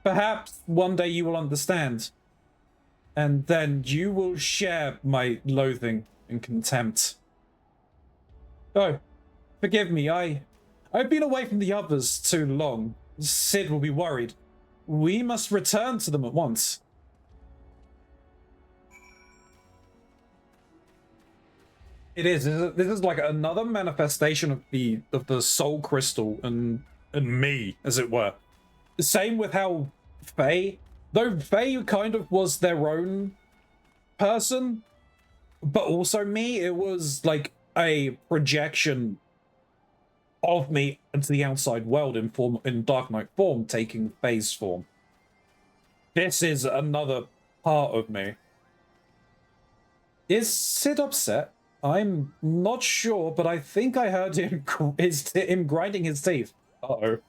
Perhaps one day you will understand, and then you will share my loathing and contempt. Oh, forgive me, I've been away from the others too long. Sid will be worried. We must return to them at once. It is. This is like another manifestation of the soul crystal and me, as it were. Same with how Faye, though Faye kind of was their own person, but also me, it was like a projection of me into the outside world in Dark Knight form, taking Faye's form. This is another part of me. Is Sid upset? I'm not sure, but I think I heard him grinding his teeth. Uh-oh.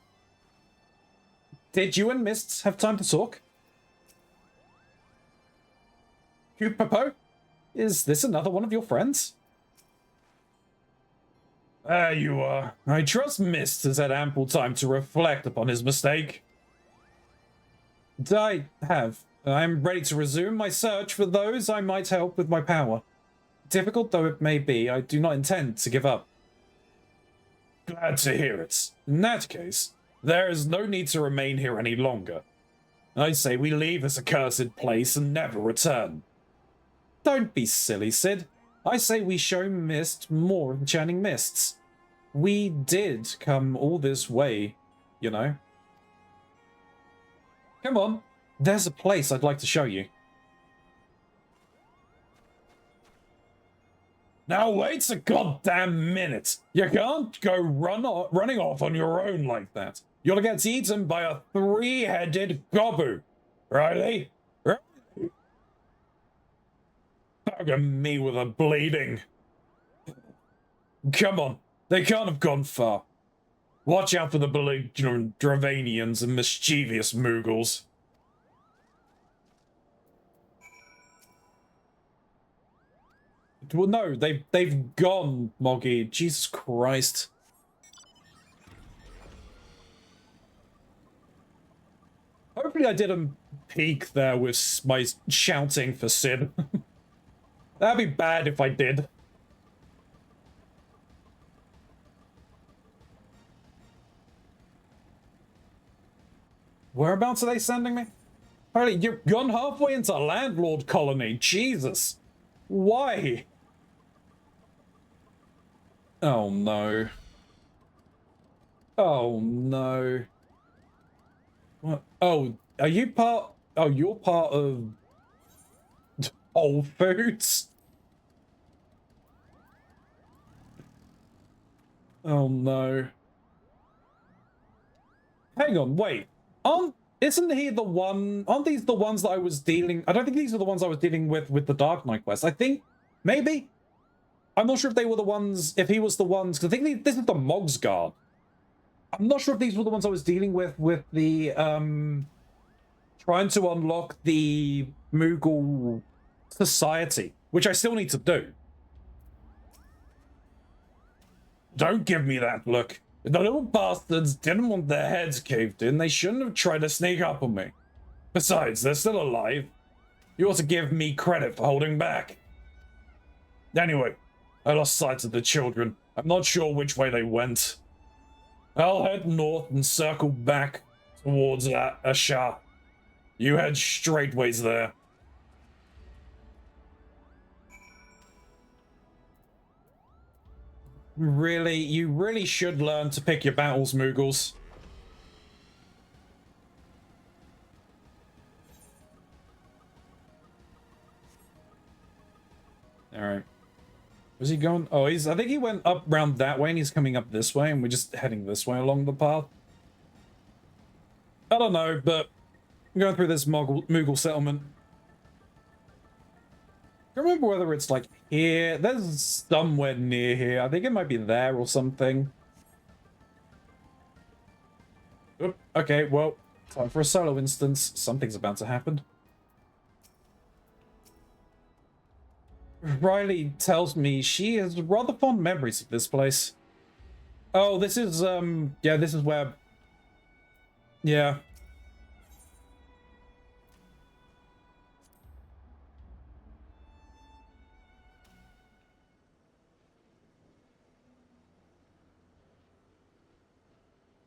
Did you and Mist have time to talk? Popo? Is this another one of your friends? There you are. I trust Mist has had ample time to reflect upon his mistake. I have. I'm ready to resume my search for those I might help with my power. Difficult though it may be, I do not intend to give up. Glad to hear it. In that case, there is no need to remain here any longer. I say we leave this accursed place and never return. Don't be silly, Sid. I say we show Mist more of the Channing Mists. We did come all this way, you know. Come on, there's a place I'd like to show you. Now wait a goddamn minute. You can't go running off on your own like that. You'll get eaten by a three-headed gobu. Riley? Bugger me with a bleeding. Come on, they can't have gone far. Watch out for the belligerent Dravanians and mischievous Moogles. well, no, they've gone, Moggy. Jesus Christ. Hopefully I didn't peak there with my shouting for Sid. That'd be bad if I did. Whereabouts are they sending me? Holy, you've gone halfway into landlord colony. Jesus. Why? Oh no. Oh no. What? Oh, are you part? Oh, you're part of Whole Foods? Oh no. Hang on, wait. Isn't he the one? Aren't these the ones that I was dealing? I don't think these are the ones I was dealing with the Dark Knight quest. I think maybe. I'm not sure if they were the ones. If he was the ones, because I think this is the Mog's Guard. I'm not sure if these were the ones I was dealing with the trying to unlock the Moogle society, which I still need to do. Don't give me that look. If the little bastards didn't want their heads caved in, they shouldn't have tried to sneak up on me. Besides, they're still alive. You ought to give me credit for holding back. Anyway, I lost sight of the children. I'm not sure which way they went. I'll head north and circle back towards Ashar. You head straightways there. Really, you really should learn to pick your battles, Moogles. Alright. Was he going? Oh, I think he went up round that way and he's coming up this way and we're just heading this way along the path. I don't know, but I'm going through this Moogle settlement. I don't remember whether it's like here. There's somewhere near here. I think it might be there or something. Oop, okay, well, time for a solo instance. Something's about to happen. Riley tells me she has rather fond memories of this place. Oh, this is, yeah, this is where... Yeah.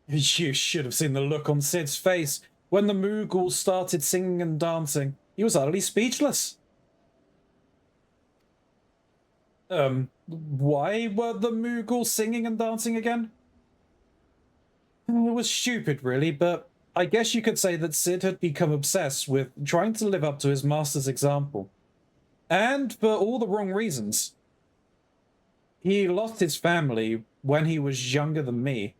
You should have seen the look on Sid's face when the Moogles started singing and dancing. He was utterly speechless. Why were the Moogles singing and dancing again? It was stupid, really, but I guess you could say that Sid had become obsessed with trying to live up to his master's example. And for all the wrong reasons. He lost his family when he was younger than me.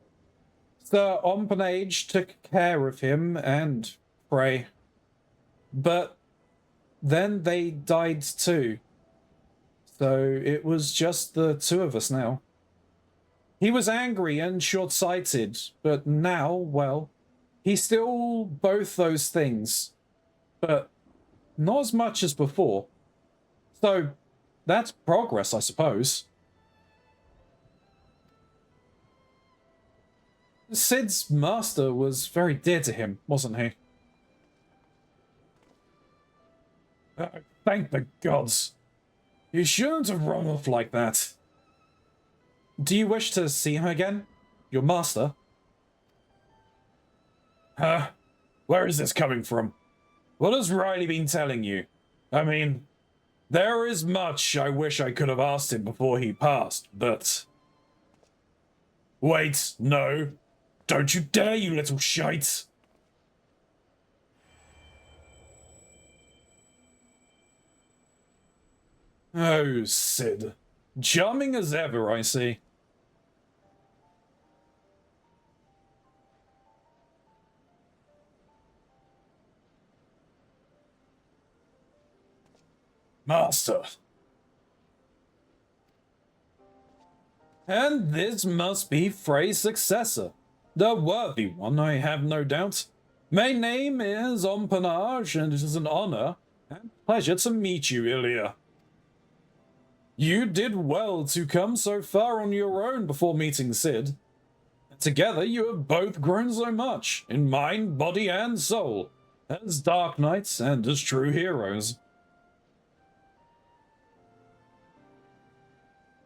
Sir Ompanage took care of him and Frey. But then they died too. So it was just the two of us now. He was angry and short-sighted, but now, well, he's still both those things. But not as much as before. So that's progress, I suppose. Sid's master was very dear to him, wasn't he? Thank the gods. You shouldn't have run off like that. Do you wish to see him again? Your master? Huh? Where is this coming from? What has Riley been telling you? I mean, there is much I wish I could have asked him before he passed, but... Wait, no. Don't you dare, you little shite! Oh, Sid. Charming as ever, I see. Master. And this must be Frey's successor. The worthy one, I have no doubt. My name is Ompanage, and it is an honor and pleasure to meet you, Ilya. You did well to come so far on your own before meeting Sid. Together you have both grown so much, in mind, body, and soul, as Dark Knights and as true heroes.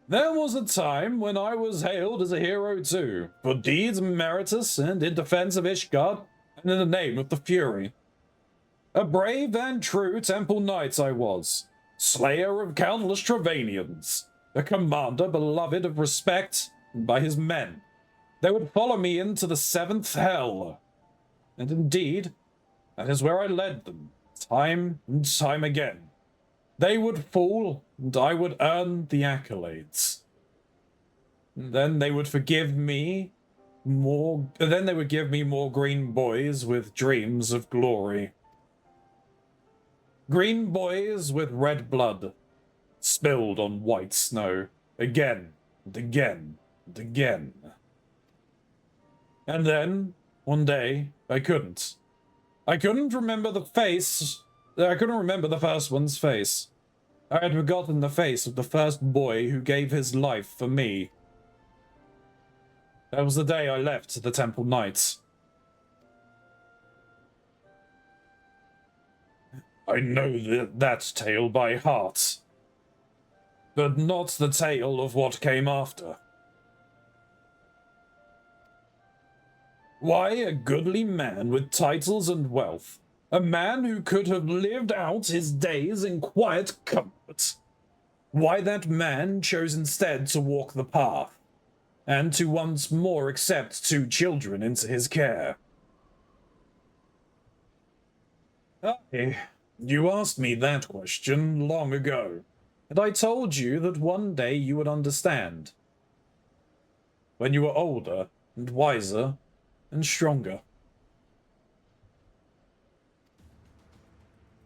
There was a time when I was hailed as a hero too, for deeds meritorious and in defense of Ishgard, and in the name of the Fury. A brave and true Temple Knight I was, slayer of countless Travanians, a commander beloved of respect by his men. They would follow me into the seventh hell. And indeed, that is where I led them, time and time again. They would fall, and I would earn the accolades. And then they would forgive me more. Then they would give me more green boys with dreams of glory. Green boys with red blood, spilled on white snow, again and again and again. And then, one day, I couldn't. I couldn't remember the face. I couldn't remember the first one's face. I had forgotten the face of the first boy who gave his life for me. That was the day I left the Temple Knights. I know that tale by heart, but not the tale of what came after. Why a goodly man with titles and wealth, a man who could have lived out his days in quiet comfort, why that man chose instead to walk the path, and to once more accept 2 children into his care. You asked me that question long ago, and I told you that one day you would understand. When you were older and wiser and stronger.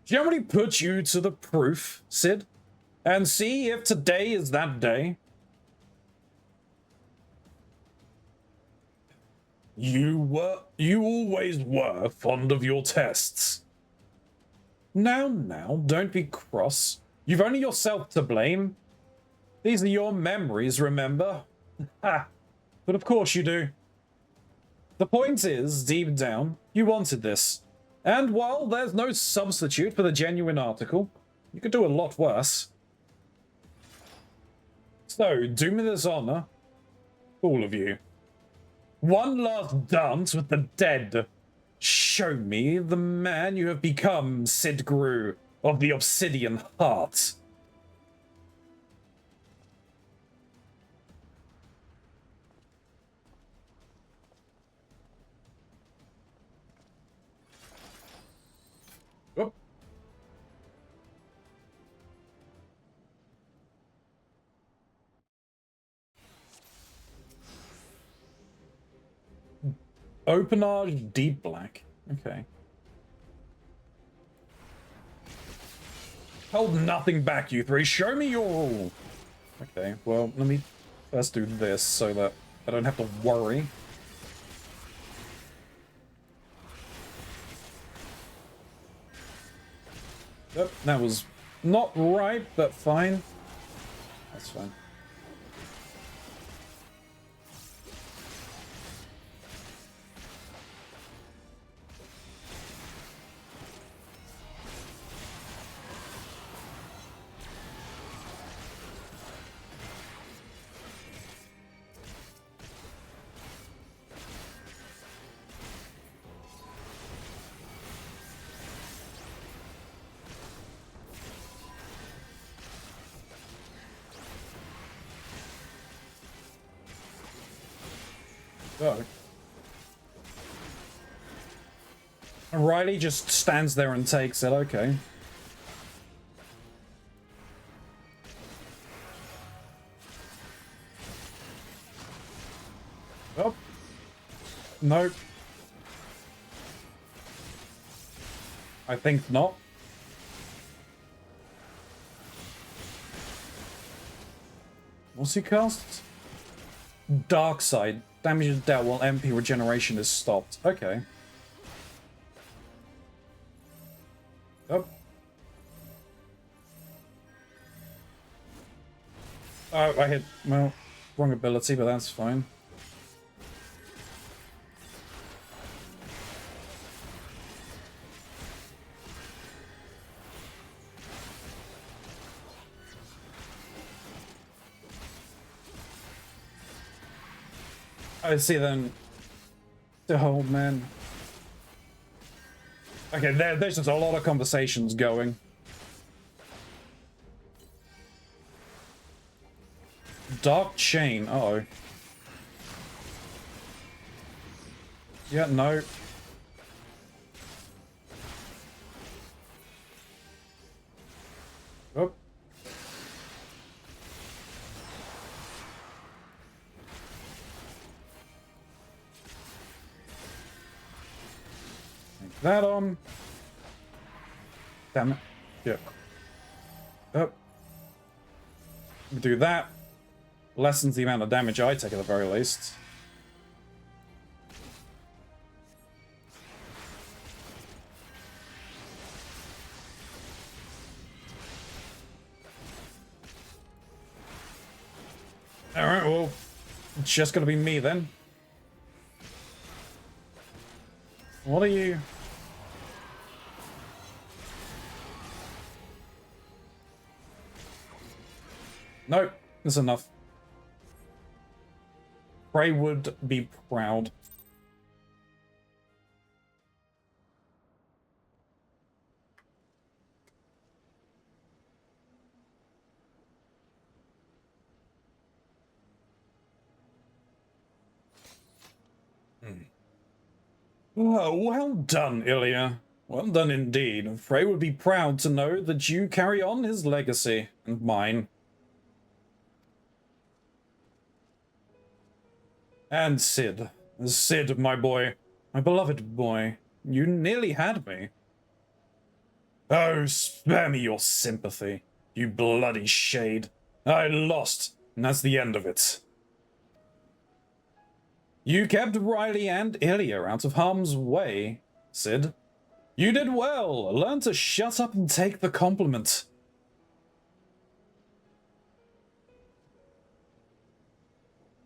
Do you want me to put you to the proof, Sid? And see if today is that day? You always were fond of your tests. Now, don't be cross. You've only yourself to blame. These are your memories, remember? Ha! But of course you do. The point is, deep down, you wanted this. And while there's no substitute for the genuine article, you could do a lot worse. So, do me this honor, all of you. One last dance with the dead. Show me the man you have become, Sid Gru of the Obsidian Heart. Oh. Openage deep black. Okay. Hold nothing back, you three. Show me your all. Okay, well, let me first do this so that I don't have to worry. Yep, that was not right, but fine. That's fine. Oh. Riley just stands there and takes it, okay. Oh. Nope. I think not. What's he cast? Dark Side. Damage is dealt while MP regeneration is stopped. Okay. Oh. Oh, I hit, well, wrong ability, but that's fine. I see then. Oh, man. Okay, there's just a lot of conversations going. Dark Chain, uh-oh. Yeah, no. Oh. Take that on. Damn it. Yeah. Oh. Do that. Lessens the amount of damage I take at the very least. Alright, well, it's just gonna be me then. What are you? Nope, that's enough. Prey would be proud. Oh, well done, Ilya. Well done indeed. Frey would be proud to know that you carry on his legacy, and mine. And Sid. Sid, my boy. My beloved boy. You nearly had me. Oh, spare me your sympathy, you bloody shade. I lost, and that's the end of it. You kept Riley and Ilya out of harm's way, Sid. You did well. Learn to shut up and take the compliment.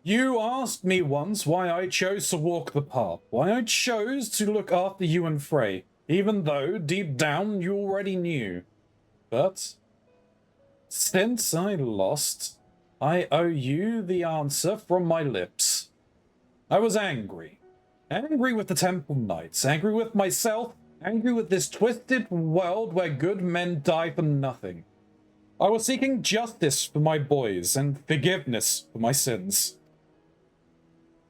You asked me once why I chose to walk the path, why I chose to look after you and Frey, even though deep down you already knew. But since I lost, I owe you the answer from my lips. I was angry. Angry with the Temple Knights, angry with myself, angry with this twisted world where good men die for nothing. I was seeking justice for my boys and forgiveness for my sins.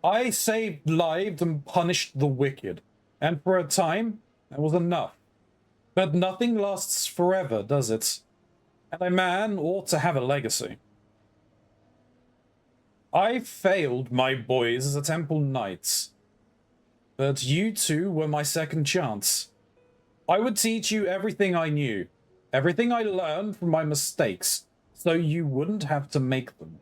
I saved lives and punished the wicked, and for a time, that was enough. But nothing lasts forever, does it? And a man ought to have a legacy. I failed my boys as a Temple Knights, but you two were my second chance. I would teach you everything I knew, everything I learned from my mistakes, so you wouldn't have to make them.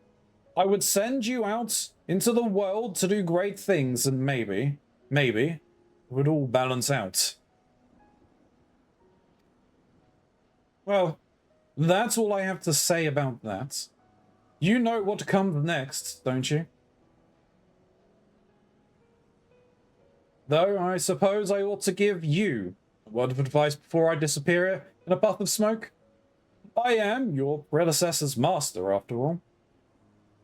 I would send you out into the world to do great things, and maybe, it would all balance out. Well, that's all I have to say about that. You know what comes next, don't you? Though I suppose I ought to give you a word of advice before I disappear in a puff of smoke. I am your predecessor's master, after all.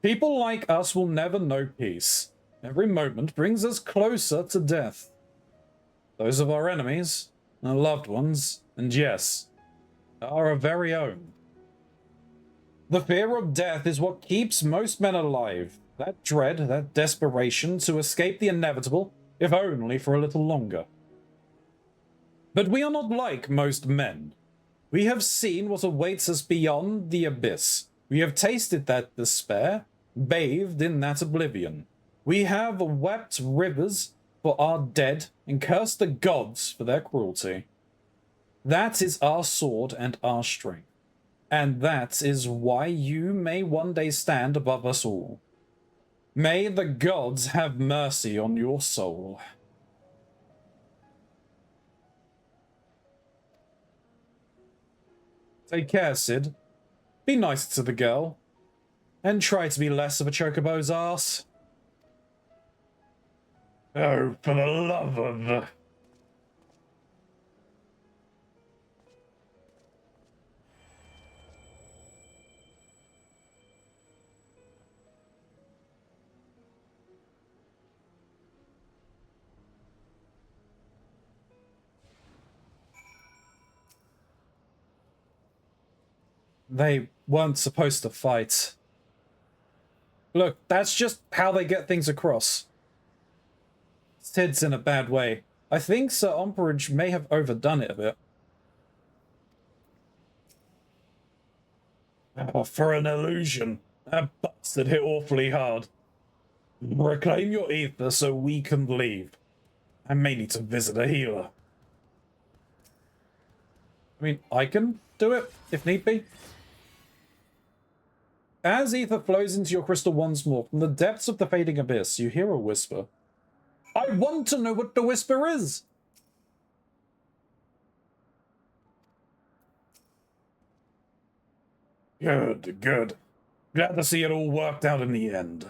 People like us will never know peace. Every moment brings us closer to death. Those of our enemies, our loved ones, and yes, our very own. The fear of death is what keeps most men alive. That dread, that desperation to escape the inevitable, if only for a little longer. But we are not like most men. We have seen what awaits us beyond the abyss. We have tasted that despair, bathed in that oblivion. We have wept rivers for our dead and cursed the gods for their cruelty. That is our sword and our strength. And that is why you may one day stand above us all. May the gods have mercy on your soul. Take care, Sid. Be nice to the girl. and try to be less of a chocobo's ass. Oh, for the love of... They weren't supposed to fight. Look, that's just how they get things across. Sid's in a bad way. I think Sir Omperage may have overdone it a bit. Oh, for an illusion. That bastard hit awfully hard. Reclaim your ether so we can leave. I may need to visit a healer. I mean, I can do it, if need be. As ether flows into your crystal once more, from the depths of the fading abyss, you hear a whisper. I want to know what the whisper is! Good, good. Glad to see it all worked out in the end.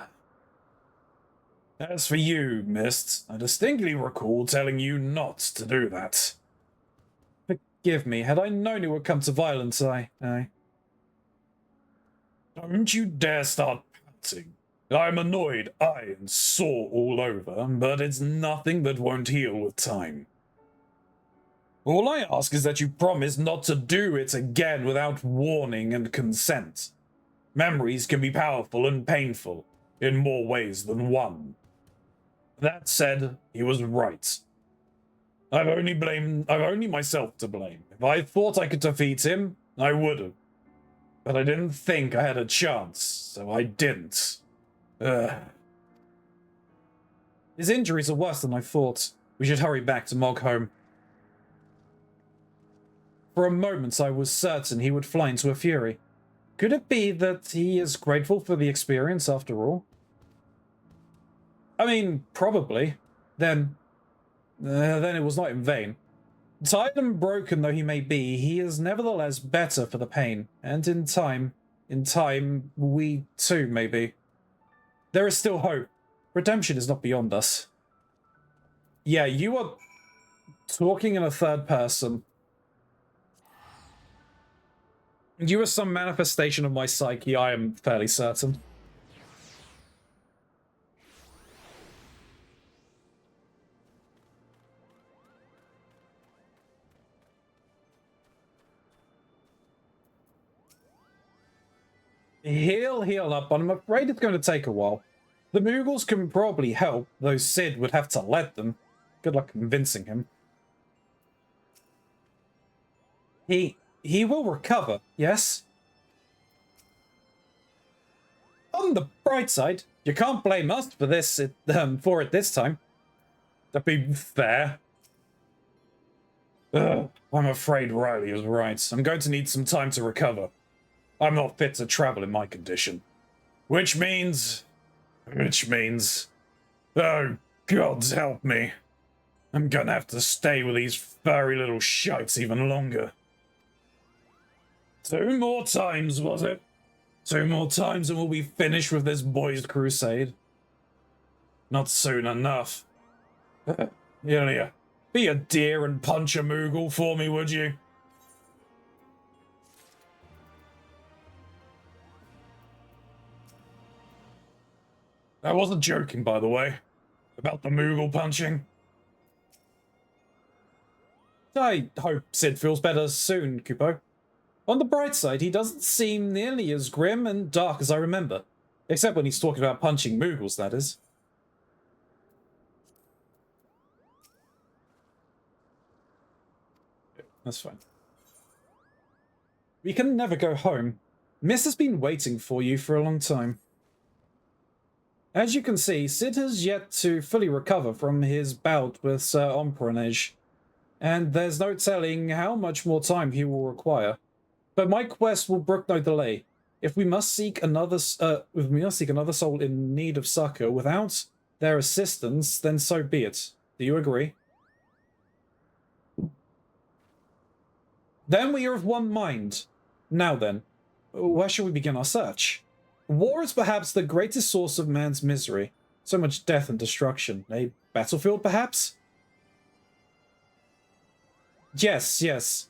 As for you, Mist, I distinctly recall telling you not to do that. Forgive me, had I known it would come to violence, I... Don't you dare start pouting. I'm annoyed, and sore all over, but it's nothing that won't heal with time. All I ask is that you promise not to do it again without warning and consent. Memories can be powerful and painful, in more ways than one. That said, he was right. I've only myself to blame. If I thought I could defeat him, I would have. But I didn't think I had a chance, so I didn't. His injuries are worse than I thought. We should hurry back to Mogholm. For a moment I was certain he would fly into a fury. Could it be that he is grateful for the experience after all? I mean, probably. Then it was not in vain. Tired and broken though he may be, he is nevertheless better for the pain, and in time, we too may be. There is still hope. Redemption is not beyond us. Yeah, you are talking in a third person. You are some manifestation of my psyche, I am fairly certain. He'll heal up, but I'm afraid it's going to take a while. The Moogles can probably help, though Sid would have to let them. Good luck convincing him. He will recover, yes? On the bright side, you can't blame us for this, for it this time. That'd be fair. Ugh, I'm afraid Riley was right. I'm going to need some time to recover. I'm not fit to travel in my condition. Which means... Oh, gods help me. I'm gonna have to stay with these furry little shites even longer. 2 more times, was it? 2 more times and we'll be finished with this boys' crusade. Not soon enough. Yeah, be a dear and punch a Moogle for me, would you? I wasn't joking, by the way, about the Moogle punching. I hope Sid feels better soon, Kupo. On the bright side, he doesn't seem nearly as grim and dark as I remember. Except when he's talking about punching Moogles, that is. That's fine. We can never go home. Miss has been waiting for you for a long time. As you can see, Sid has yet to fully recover from his bout with Sir Omperange, and there's no telling how much more time he will require. But my quest will brook no delay. If we must seek another soul in need of succor without their assistance, then so be it. Do you agree? Then we are of one mind. Now then, where shall we begin our search? War is perhaps the greatest source of man's misery. So much death and destruction. A battlefield, perhaps? Yes, yes.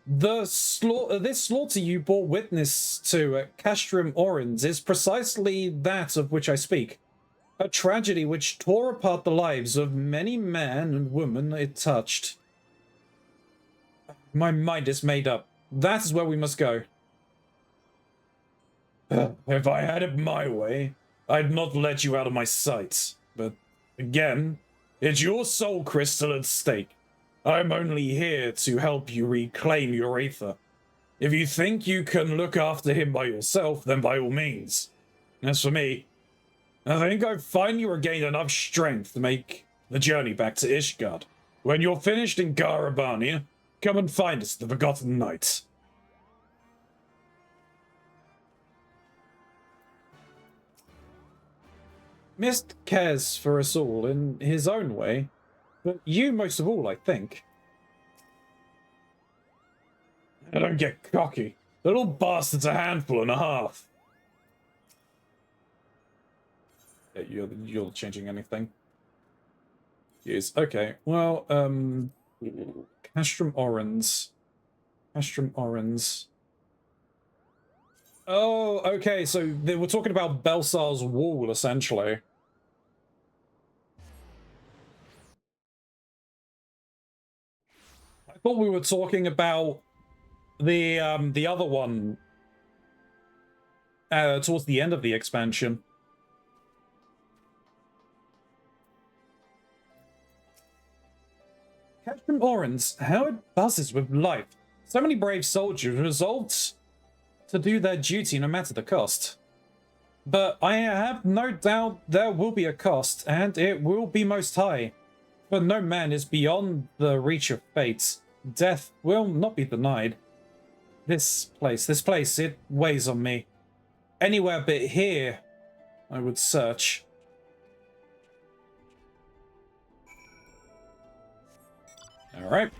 This slaughter you bore witness to at Castrum Orens is precisely that of which I speak. A tragedy which tore apart the lives of many man and woman it touched. My mind is made up. That is where we must go. If I had it my way, I'd not let you out of my sight. But again, it's your soul crystal at stake. I'm only here to help you reclaim your Aether. If you think you can look after him by yourself, then by all means. As for me, I think I've finally regained enough strength to make the journey back to Ishgard. When you're finished in Garabania, come and find us at the Forgotten Knights. Mist cares for us all in his own way, but you most of all, I think. I don't get cocky. The little bastard's a handful and a half. Yeah, you're changing anything. Yes, okay. Well, Castrum Orens. Castrum Orens. Oh, okay, so they were talking about Belsar's wall, essentially. I thought we were talking about the other one towards the end of the expansion. Castrum Orens, how it buzzes with life. So many brave soldiers resolved to do their duty no matter the cost. But I have no doubt there will be a cost, and it will be most high. For no man is beyond the reach of fate. Death will not be denied. This place, it weighs on me. Anywhere but here, I would search. Alright.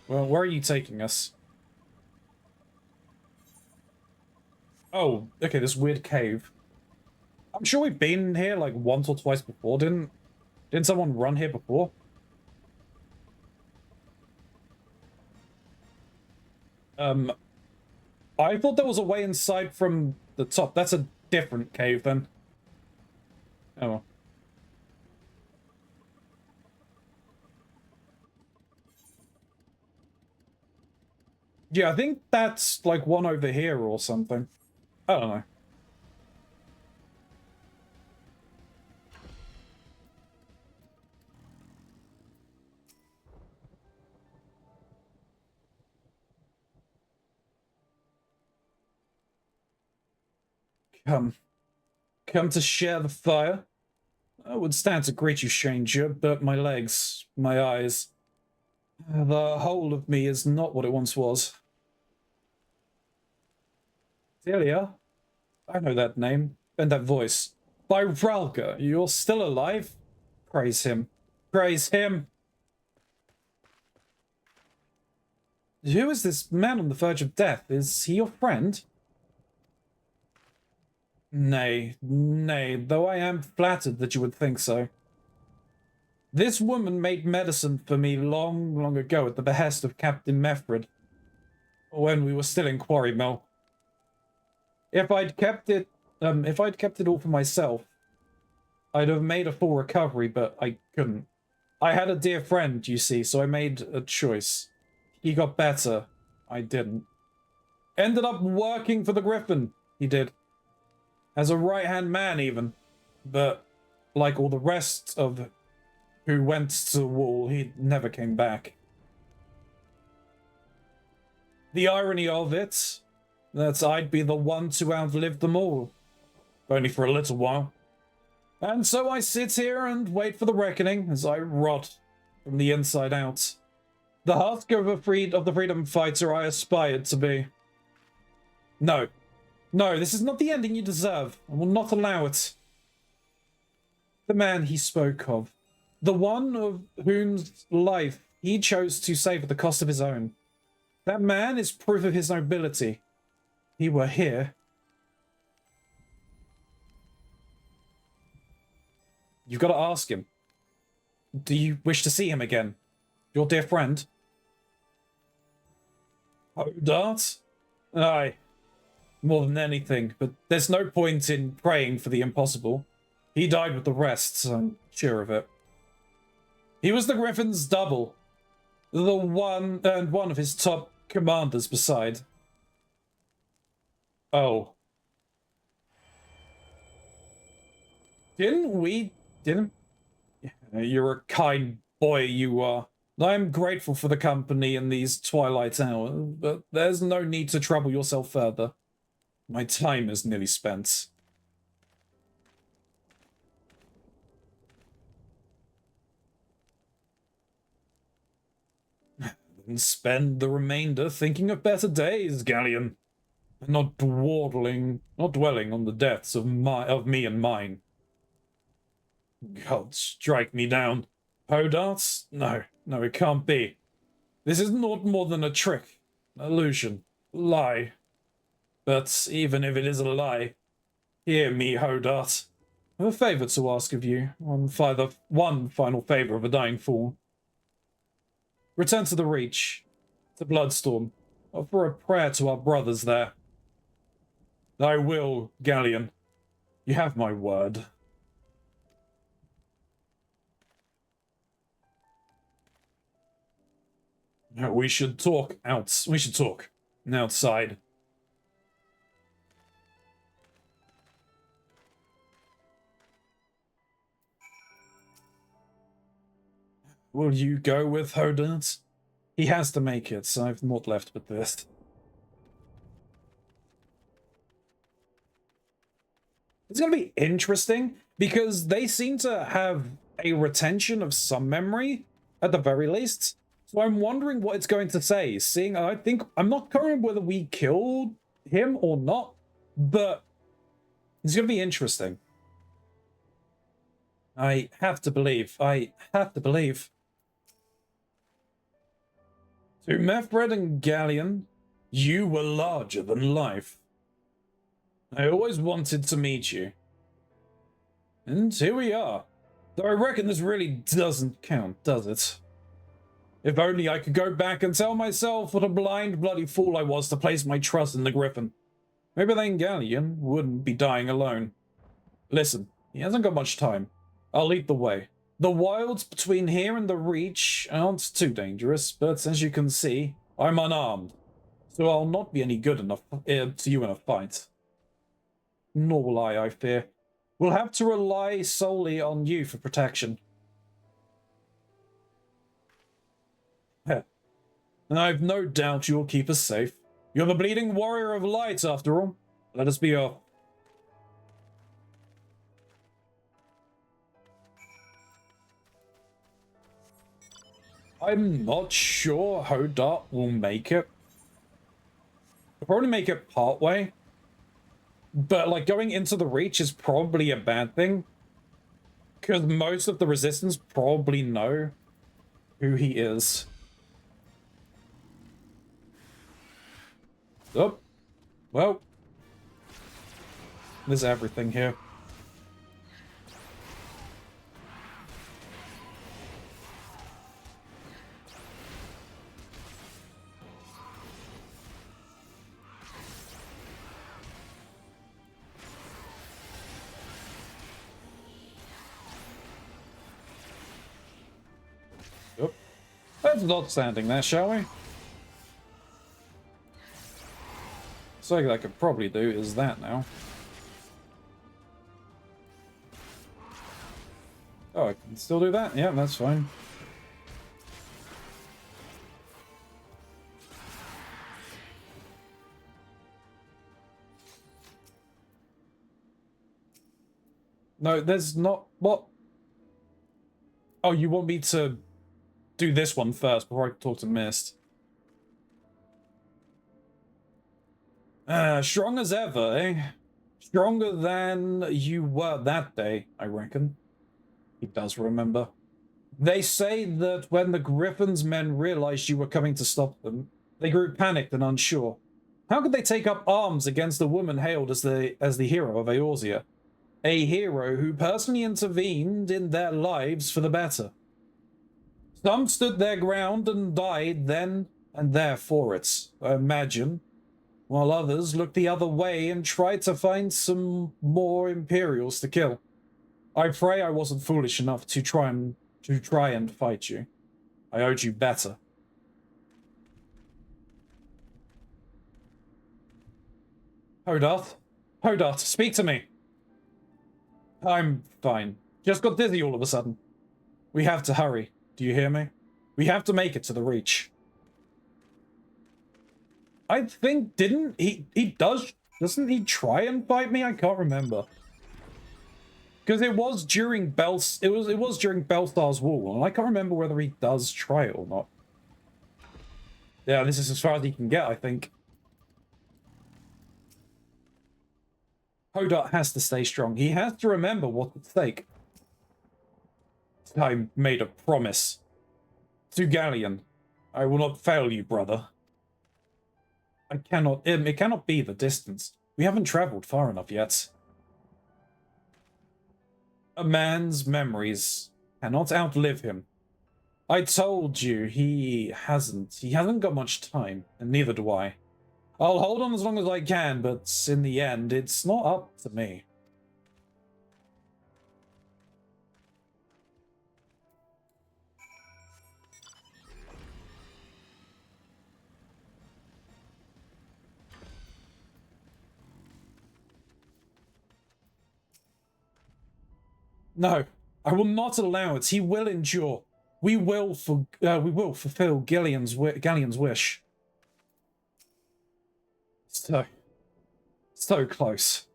Well, where are you taking us? Oh, okay, this weird cave. I'm sure we've been here like once or twice before. Didn't someone run here before? I thought there was a way inside from the top. That's a different cave then. Oh well. Yeah, I think that's like one over here or something. I don't know. Come to share the fire? I would stand to greet you, stranger, but my legs, my eyes, the whole of me is not what it once was. Celia? I know that name, and that voice. By Ralga, you're still alive? Praise him. Praise him! Who is this man on the verge of death? Is he your friend? Nay, nay, though I am flattered that you would think so. This woman made medicine for me long, long ago at the behest of Captain Meffred, when we were still in Quarry Mill. If I'd kept it all for myself, I'd have made a full recovery, but I couldn't. I had a dear friend, you see, so I made a choice. He got better. I didn't. Ended up working for the Griffin. He did. As a right-hand man, even. But, like all the rest of who went to the wall, he never came back. The irony of it, that I'd be the one to outlive them all. Only for a little while. And so I sit here and wait for the reckoning as I rot from the inside out. The husk of the freedom fighter I aspired to be. No. No, this is not the ending you deserve. I will not allow it. The man he spoke of. The one of whose life he chose to save at the cost of his own. That man is proof of his nobility. He were here. You've got to ask him. Do you wish to see him again? Your dear friend? Oh, Dart? Aye. More than anything, but there's no point in praying for the impossible. He died with the rest, so I'm sure of it. He was the Griffin's double. The one, and one of his top commanders beside. Oh. Didn't? You're a kind boy, you are. I'm grateful for the company in these twilight hours, but there's no need to trouble yourself further. My time is nearly spent. Then spend the remainder thinking of better days, Galleon, and not dwelling on the deaths of me and mine. God, strike me down. Podarts? No, it can't be. This is not more than a trick, illusion, lie. But even if it is a lie, hear me, Hodart. I have a favour to ask of you, one final favour of a dying fool. Return to the Reach, to Bloodstorm, offer a prayer to our brothers there. I will, Galleon. You have my word. We should talk outside. Will you go with Hodart? He has to make it, so I've not left with this. It's going to be interesting, because they seem to have a retention of some memory, at the very least. So I'm wondering what it's going to say, seeing I'm not clear whether we killed him or not, but it's going to be interesting. I have to believe. To Methbred and Galleon, you were larger than life. I always wanted to meet you. And here we are. Though I reckon this really doesn't count, does it? If only I could go back and tell myself what a blind bloody fool I was to place my trust in the Griffin. Maybe then Galleon wouldn't be dying alone. Listen, he hasn't got much time. I'll lead the way. The wilds between here and the Reach aren't too dangerous, but as you can see, I'm unarmed. So I'll not be any good enough to you in a fight. Nor will I fear. We'll have to rely solely on you for protection. And I've no doubt you'll keep us safe. You're the bleeding warrior of light, after all. Let us be off. I'm not sure Hodart will make it. He'll probably make it partway. But, like, going into the Reach is probably a bad thing. Because most of the Resistance probably know who he is. Oh. Well. There's everything here. Oh. Let's not standing there, shall we? Something I could probably do is that now. Oh, I can still do that? Yeah, that's fine. No, there's not... What? Oh, you want me to do this one first before I talk to Mist? Strong as ever, eh? Stronger than you were that day, I reckon. He does remember. They say that when the Griffin's men realized you were coming to stop them, they grew panicked and unsure. How could they take up arms against a woman hailed as the hero of Eorzea? A hero who personally intervened in their lives for the better. Some stood their ground and died then and there for it, I imagine, while others looked the other way and tried to find some more Imperials to kill. I pray I wasn't foolish enough to try and fight you. I owed you better. Hodarth, speak to me. I'm fine. Just got dizzy all of a sudden. We have to hurry. Do you hear me? We have to make it to the Reach. I think, doesn't he try and fight me? I can't remember. Because it was during during Belstar's Wall, and I can't remember whether he does try it or not. Yeah, this is as far as he can get, I think. Hodarth has to stay strong. He has to remember what's at stake. I made a promise. To Galleon, I will not fail you, brother. It cannot be the distance. We haven't traveled far enough yet. A man's memories cannot outlive him. I told you he hasn't got much time, and neither do I. I'll hold on as long as I can, but in the end, it's not up to me. No, I will not allow it. He will endure. We will fulfill Galleon's wish. So close.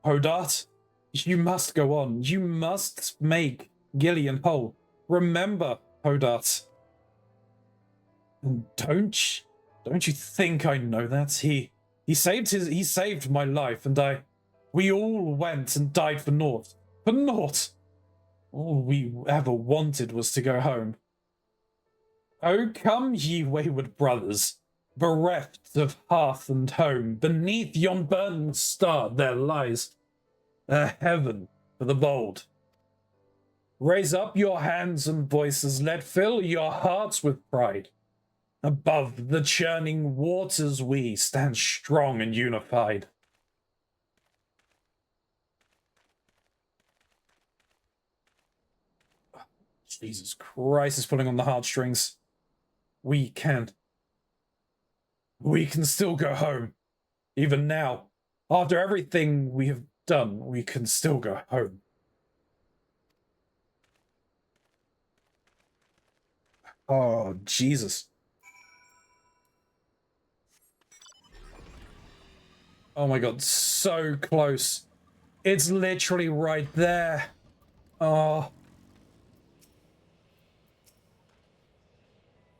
Hodarth, you must go on. You must make Galleon whole. Remember, Hodarth. And don't you think I know that? He saved my life, and we all went and died for naught. For naught! All we ever wanted was to go home. Oh, come ye wayward brothers, bereft of hearth and home, beneath yon burning star there lies a heaven for the bold. Raise up your hands and voices, let fill your hearts with pride. Above the churning waters we stand strong and unified. Jesus Christ is pulling on the heartstrings. We can still go home. Even now. After everything we have done, we can still go home. Oh, Jesus. Oh my god, so close. It's literally right there. Oh.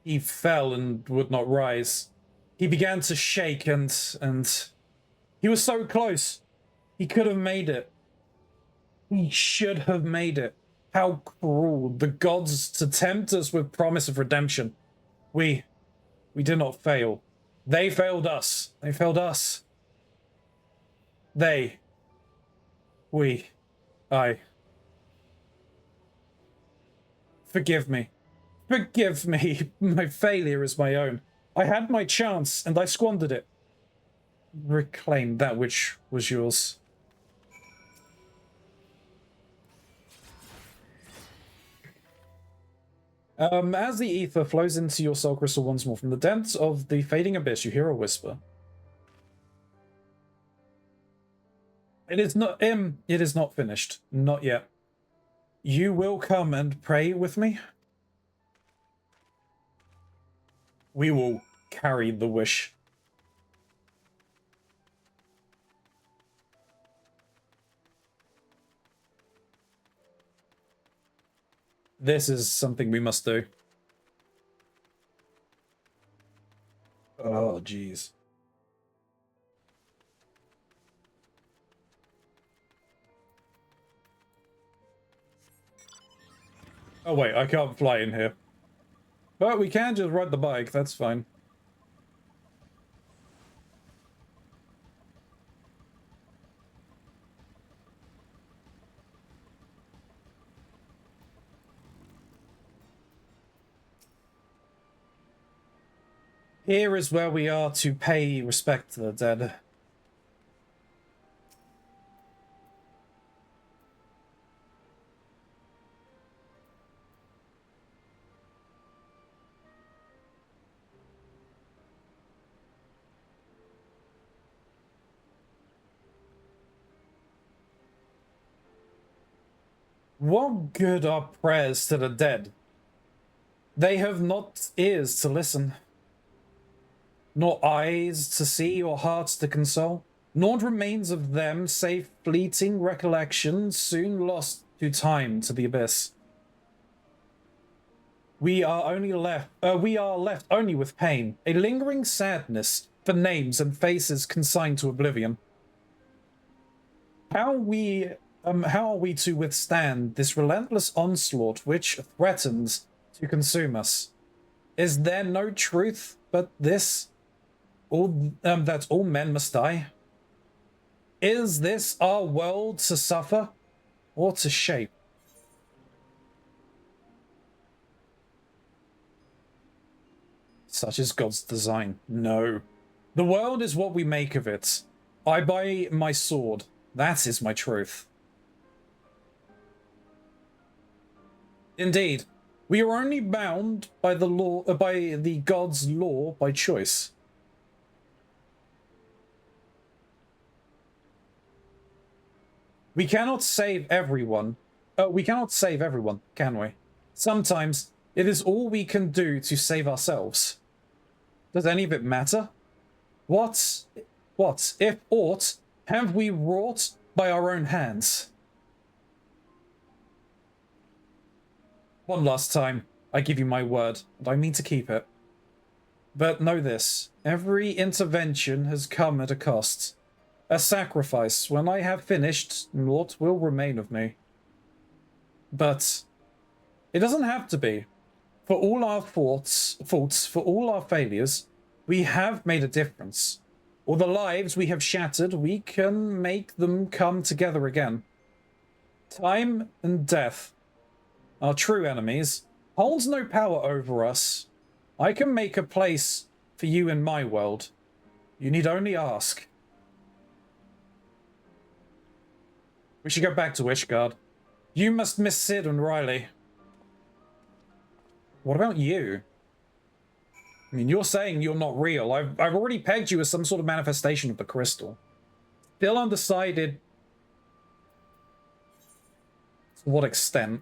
He fell and would not rise. He began to shake and he was so close. He could have made it. He should have made it. How cruel. The gods to tempt us with promise of redemption. We did not fail. They failed us. They failed us. I. Forgive me. Forgive me. My failure is my own. I had my chance, and I squandered it. Reclaim that which was yours. As the ether flows into your soul crystal once more, from the depths of the fading abyss, you hear a whisper. It is not finished. Not yet. You will come and pray with me? We will carry the wish. This is something we must do. Oh, jeez. Oh wait, I can't fly in here. But we can just ride the bike, that's fine. Here is where we are to pay respect to the dead. What good are prayers to the dead? They have not ears to listen, nor eyes to see, or hearts to console. Naught remains of them save fleeting recollections, soon lost to time to the abyss. We are left only with pain, a lingering sadness for names and faces consigned to oblivion. How are we to withstand this relentless onslaught which threatens to consume us? Is there no truth but this? That all men must die? Is this our world to suffer or to shape? Such is God's design. No. The world is what we make of it. I buy my sword. That is my truth. Indeed, we are only bound by the law, by the God's law by choice. We cannot save everyone. We cannot save everyone, can we? Sometimes it is all we can do to save ourselves. Does any of it matter? What, if aught, have we wrought by our own hands? One last time, I give you my word, and I mean to keep it. But know this, every intervention has come at a cost. A sacrifice. When I have finished, naught will remain of me. But it doesn't have to be. For all our faults, for all our failures, we have made a difference. Or the lives we have shattered, we can make them come together again. Time and death, our true enemies, holds no power over us. I can make a place for you in my world. You need only ask. We should go back to Ishgard. You must miss Sid and Riley. What about you? I mean, you're saying you're not real. I've already pegged you as some sort of manifestation of the crystal. Still undecided to what extent.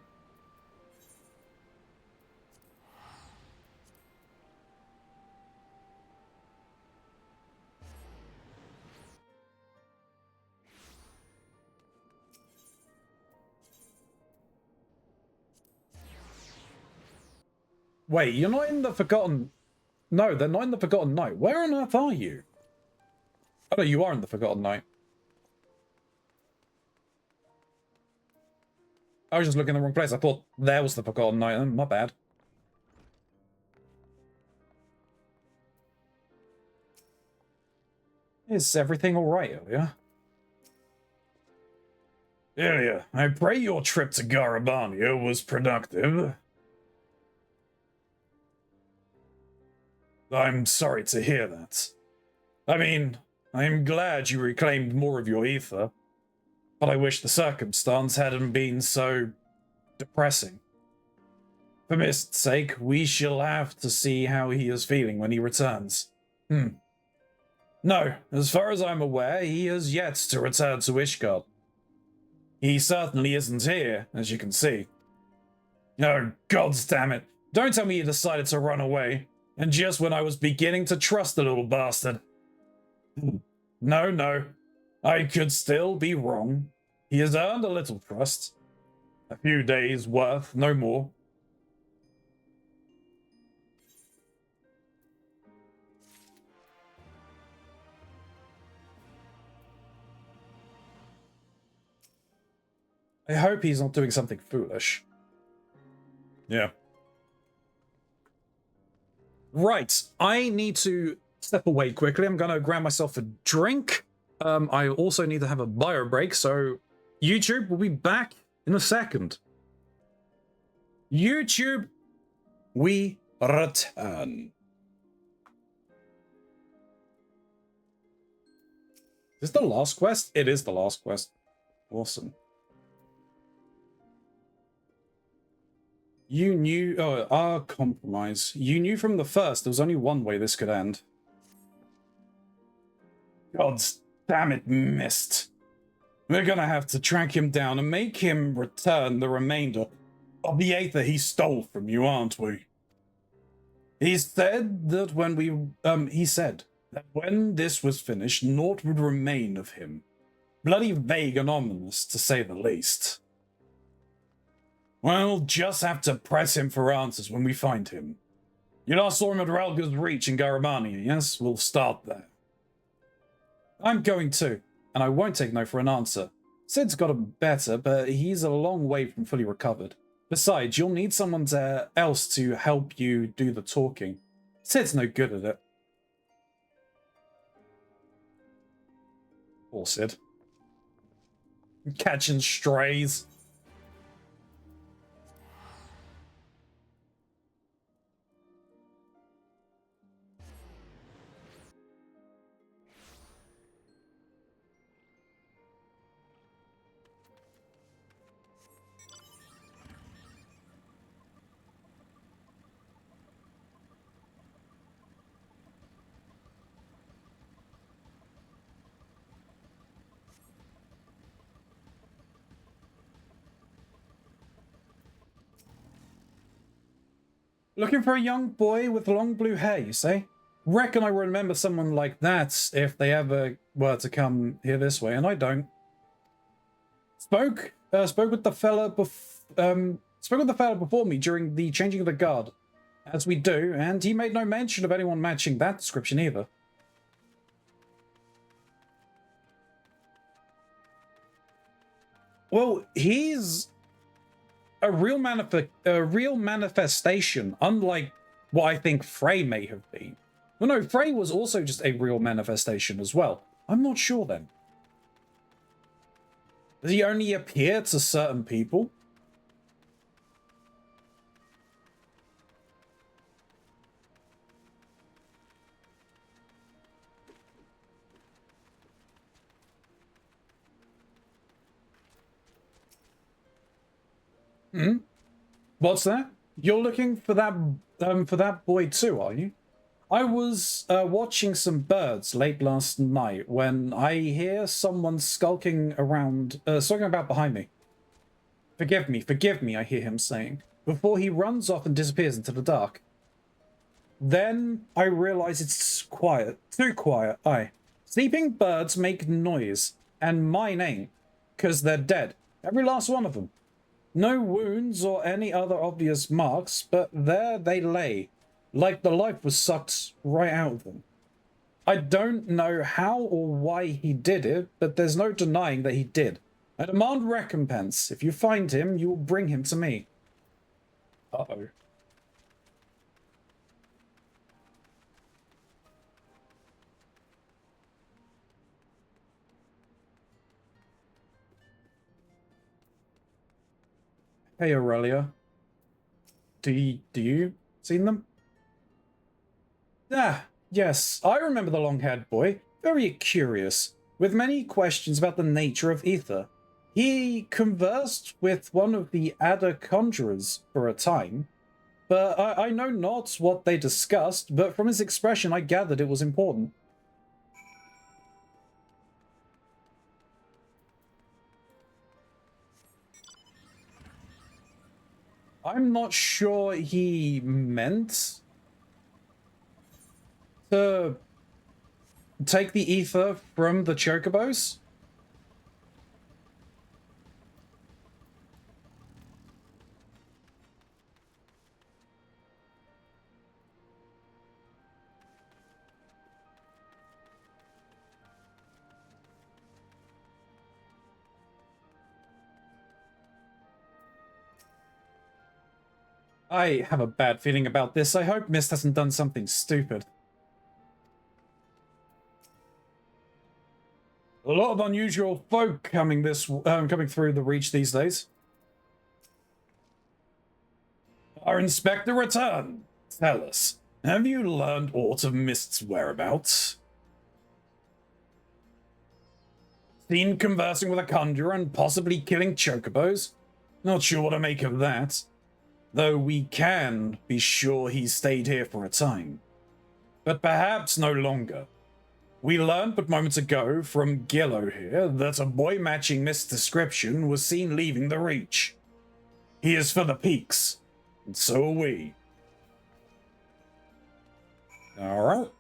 Wait, you're not in the Forgotten... No, they're not in the Forgotten Night. Where on earth are you? Oh, no, you are in the Forgotten Night. I was just looking in the wrong place. I thought there was the Forgotten Night. My bad. Is everything alright, Ilya? Ilya, I pray your trip to Garabania was productive. I'm sorry to hear that. I mean, I'm glad you reclaimed more of your ether, but I wish the circumstance hadn't been so depressing. For Mist's sake, we shall have to see how he is feeling when he returns. No, as far as I'm aware, he has yet to return to Ishgard. He certainly isn't here, as you can see. Oh, gods damn it. Don't tell me you decided to run away. And just when I was beginning to trust the little bastard. No. I could still be wrong. He has earned a little trust. A few days' worth, no more. I hope he's not doing something foolish. Yeah. Right, I need to step away quickly. I'm going to grab myself a drink. I also need to have a bio break, so YouTube will be back in a second. YouTube, we return. Is this the last quest? It is the last quest. Awesome. You knew... Oh, our compromise. You knew from the first there was only one way this could end. God damn it, Mist. We're gonna have to track him down and make him return the remainder of the Aether he stole from you, aren't we? He said that when this was finished, naught would remain of him. Bloody vague and ominous, to say the least. We'll just have to press him for answers when we find him. You last saw him at Ralga's Reach in Garamania, yes? We'll start there. I'm going to, and I won't take no for an answer. Sid's got him better, but he's a long way from fully recovered. Besides, you'll need someone else to help you do the talking. Sid's no good at it. Poor Sid. Catching strays. Looking for a young boy with long blue hair, you say? Reckon I remember someone like that if they ever were to come here this way, and I don't. Spoke with the fella before me during the changing of the guard, as we do, and he made no mention of anyone matching that description either. Well, he's a real manifestation, unlike what I think Frey may have been. Well, no, Frey was also just a real manifestation as well. I'm not sure then. Does he only appear to certain people? Hmm? What's that? You're looking for that boy too, are you? I was watching some birds late last night when I hear someone skulking about behind me. Forgive me, I hear him saying, before he runs off and disappears into the dark. Then I realize it's quiet, too quiet, aye. Sleeping birds make noise, and mine ain't, 'cause they're dead, every last one of them. No wounds or any other obvious marks, but there they lay, like the life was sucked right out of them. I don't know how or why he did it, but there's no denying that he did. I demand recompense. If you find him, you will bring him to me. Uh-oh. Hey, Aurelia. Do you seen them? Ah, yes, I remember the long-haired boy. Very curious, with many questions about the nature of ether. He conversed with one of the Adder conjurers for a time, but I know not what they discussed, but from his expression I gathered it was important. I'm not sure he meant to take the ether from the chocobos. I have a bad feeling about this. I hope Mist hasn't done something stupid. A lot of unusual folk coming through the Reach these days. Our inspector returned. Tell us, have you learned aught of Mist's whereabouts? seen conversing with a conjurer and possibly killing chocobos. Not sure what to make of that. Though we can be sure he stayed here for a time. But perhaps no longer. We learned but moments ago from Gillo here that a boy matching Mist's description was seen leaving the Reach. He is for the peaks, and so are we. Alright.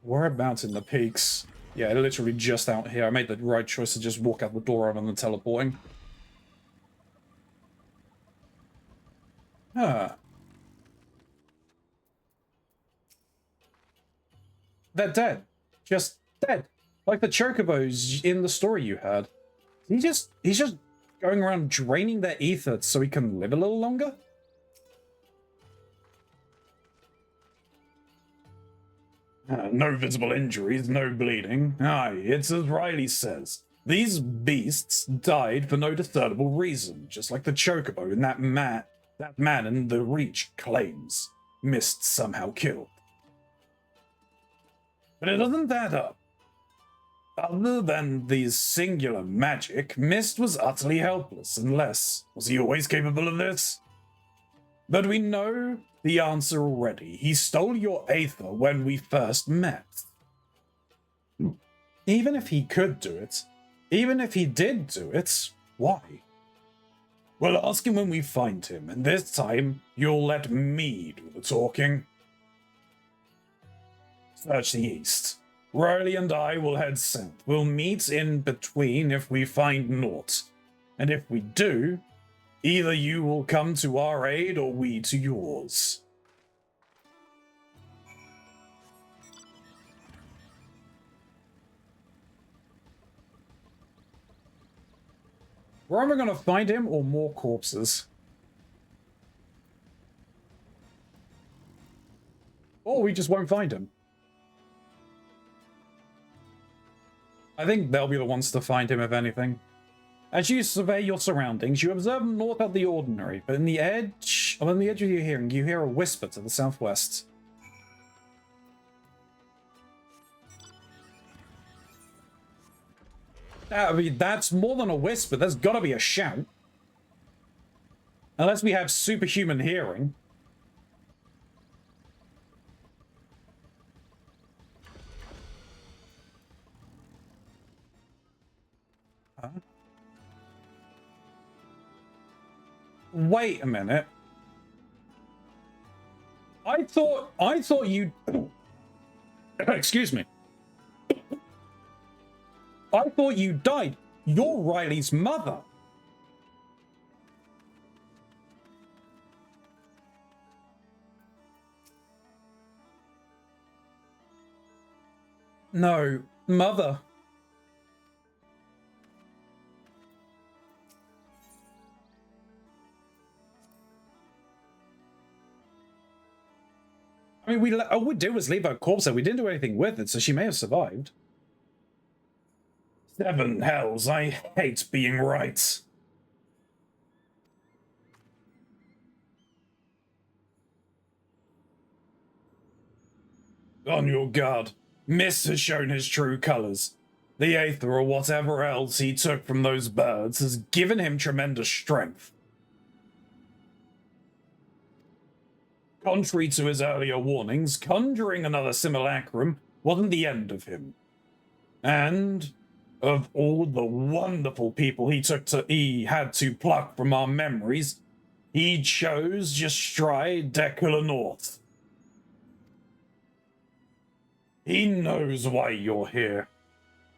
Whereabouts in the peaks? Yeah, literally just out here. I made the right choice to just walk out the door rather than teleporting. Huh. They're dead. Just dead. Like the chocobos in the story you had. He's just going around draining their ether so he can live a little longer? No visible injuries, no bleeding. Aye, it's as Riley says. These beasts died for no discernible reason, just like the chocobo and that man in the Reach claims. Mist somehow killed. But it doesn't add up. Other than the singular magic, Mist was utterly helpless, unless... Was he always capable of this? But we know the answer already. He stole your Aether when we first met. Even if he could do it, even if he did do it, why? We'll ask him when we find him, and this time, you'll let me do the talking. Search the east. Riley and I will head south. We'll meet in between if we find naught. And if we do, either you will come to our aid or we to yours. We're either going to find him or more corpses. Or we just won't find him. I think they'll be the ones to find him, if anything. As you survey your surroundings, you observe naught out of the ordinary, but on the edge of your hearing, you hear a whisper to the southwest. I mean, that's more than a whisper. There's got to be a shout. Unless we have superhuman hearing. Huh? Wait a minute. I thought you... Excuse me. I thought you died. You're Riley's mother. No, mother. I mean, all we did was leave her corpse there. We didn't do anything with it, so she may have survived. Seven hells, I hate being right. On your guard. Mist has shown his true colors. The Aether or whatever else he took from those birds has given him tremendous strength. Contrary to his earlier warnings, conjuring another simulacrum wasn't the end of him. And of all the wonderful people he had to pluck from our memories, he chose Justrai Decula North. He knows why you're here.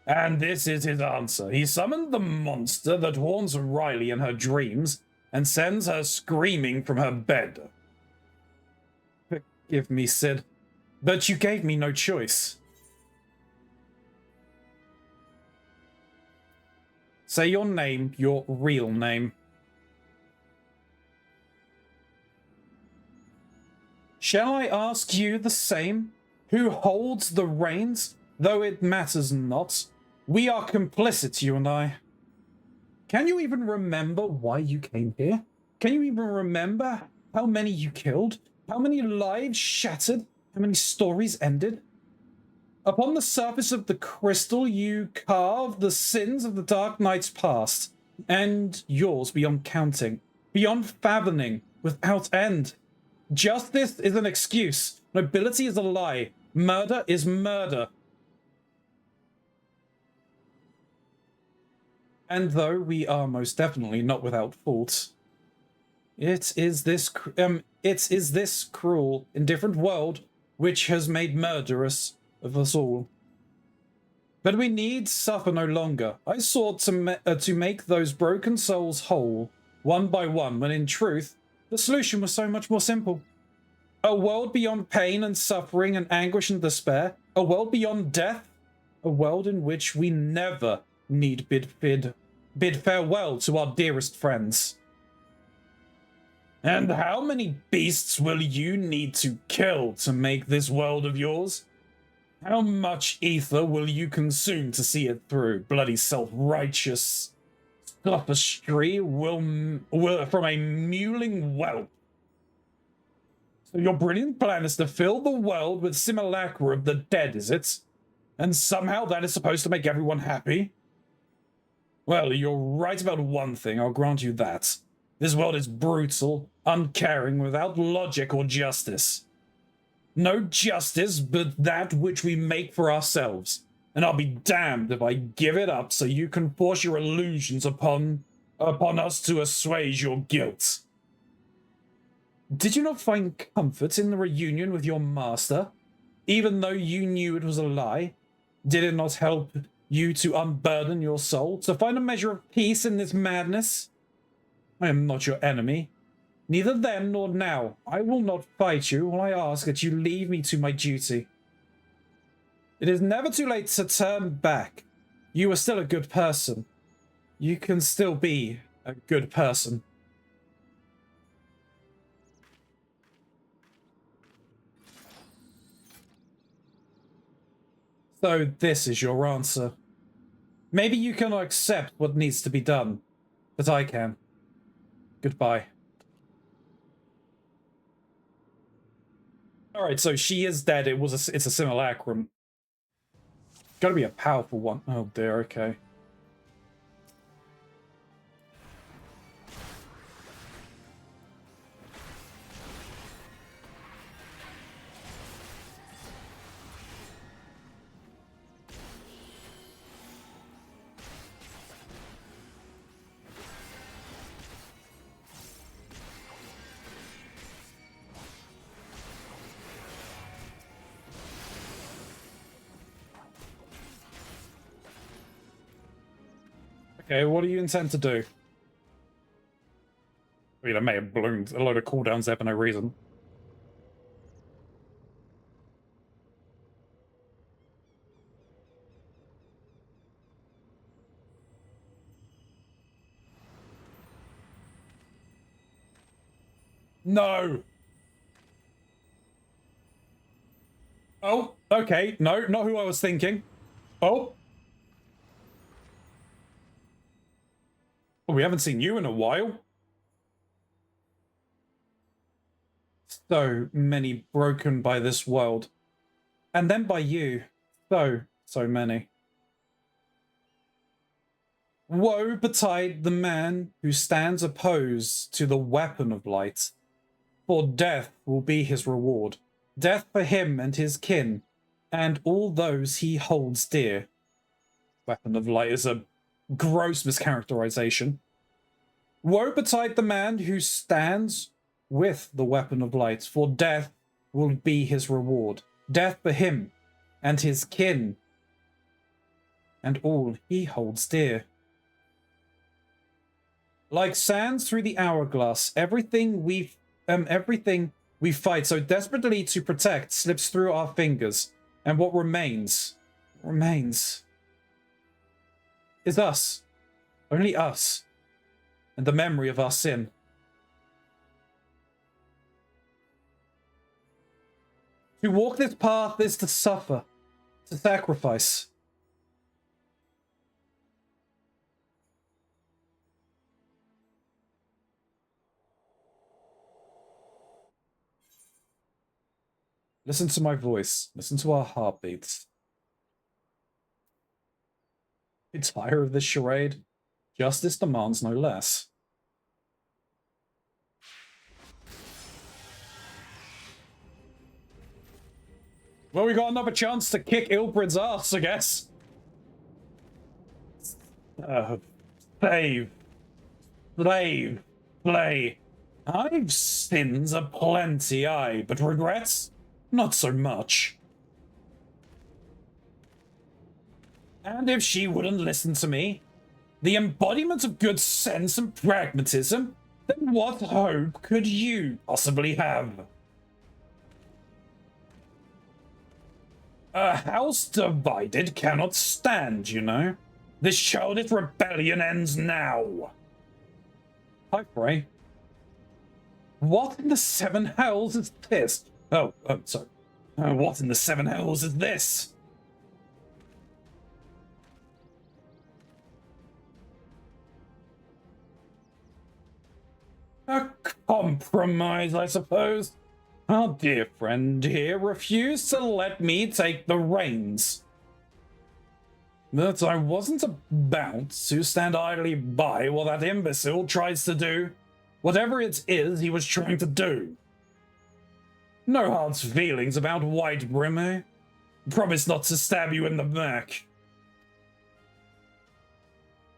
And this is his answer. He summoned the monster that haunts Riley in her dreams and sends her screaming from her bed. Forgive me, Sid, but you gave me no choice. Say your name, your real name. Shall I ask you the same? Who holds the reins? Though it matters not. We are complicit, you and I. Can you even remember why you came here? Can you even remember how many you killed? How many lives shattered? How many stories ended? Upon the surface of the crystal, you carve the sins of the Dark Knight's past, and yours beyond counting, beyond fathoming, without end. Justice is an excuse. Nobility is a lie. Murder is murder. And though we are most definitely not without fault, it is this cruel, indifferent world which has made murderous of us all. But we need suffer no longer. I sought to make those broken souls whole, one by one, when in truth, the solution was so much more simple. A world beyond pain and suffering and anguish and despair, a world beyond death, a world in which we never need bid farewell to our dearest friends. And how many beasts will you need to kill to make this world of yours? How much ether will you consume to see it through? Bloody self-righteous sophistry will from a mewling whelp. So your brilliant plan is to fill the world with simulacra of the dead, is it? And somehow that is supposed to make everyone happy? Well, you're right about one thing, I'll grant you that. This world is brutal, uncaring, without logic or justice. No justice but that which we make for ourselves. And I'll be damned if I give it up so you can force your illusions upon us to assuage your guilt. Did you not find comfort in the reunion with your master, even though you knew it was a lie? Did it not help you to unburden your soul, to find a measure of peace in this madness? I am not your enemy. Neither then nor now. I will not fight you. All I ask that you leave me to my duty. It is never too late to turn back. You are still a good person. You can still be a good person. So this is your answer. Maybe you cannot accept what needs to be done, but I can. Goodbye. Alright, so she is dead. It's a simulacrum. Gotta be a powerful one. Oh dear, okay. Okay, what do you intend to do? I mean, I may have ballooned a load of cooldowns there for no reason. No! Oh, okay. No, not who I was thinking. Oh! Well, we haven't seen you in a while. So many broken by this world. And then by you. So many. Woe betide the man who stands opposed to the weapon of light, for death will be his reward. Death for him and his kin, and all those he holds dear. Weapon of light is a gross mischaracterization. Woe betide the man who stands with the weapon of light, for death will be his reward. Death for him and his kin, and all he holds dear. Like sands through the hourglass, everything we fight so desperately to protect slips through our fingers, and what remains is us. Only us. And the memory of our sin. To walk this path is to suffer, to sacrifice. Listen to my voice. Listen to our heartbeats. You tired of this charade? Justice demands no less. Well, we got another chance to kick Ilbrid's ass, I guess. Slave. Play. I've sins aplenty, aye, but regrets? Not so much. And if she wouldn't listen to me, the embodiment of good sense and pragmatism, then what hope could you possibly have? A house divided cannot stand, you know. This childish rebellion ends now. Hi, Frey. What in the seven hells is this? Oh, sorry. What in the seven hells is this? A compromise, I suppose. Our dear friend here refused to let me take the reins. But I wasn't about to stand idly by while that imbecile tries to do whatever it is he was trying to do. No hard feelings about White Brimmer. Promise not to stab you in the back.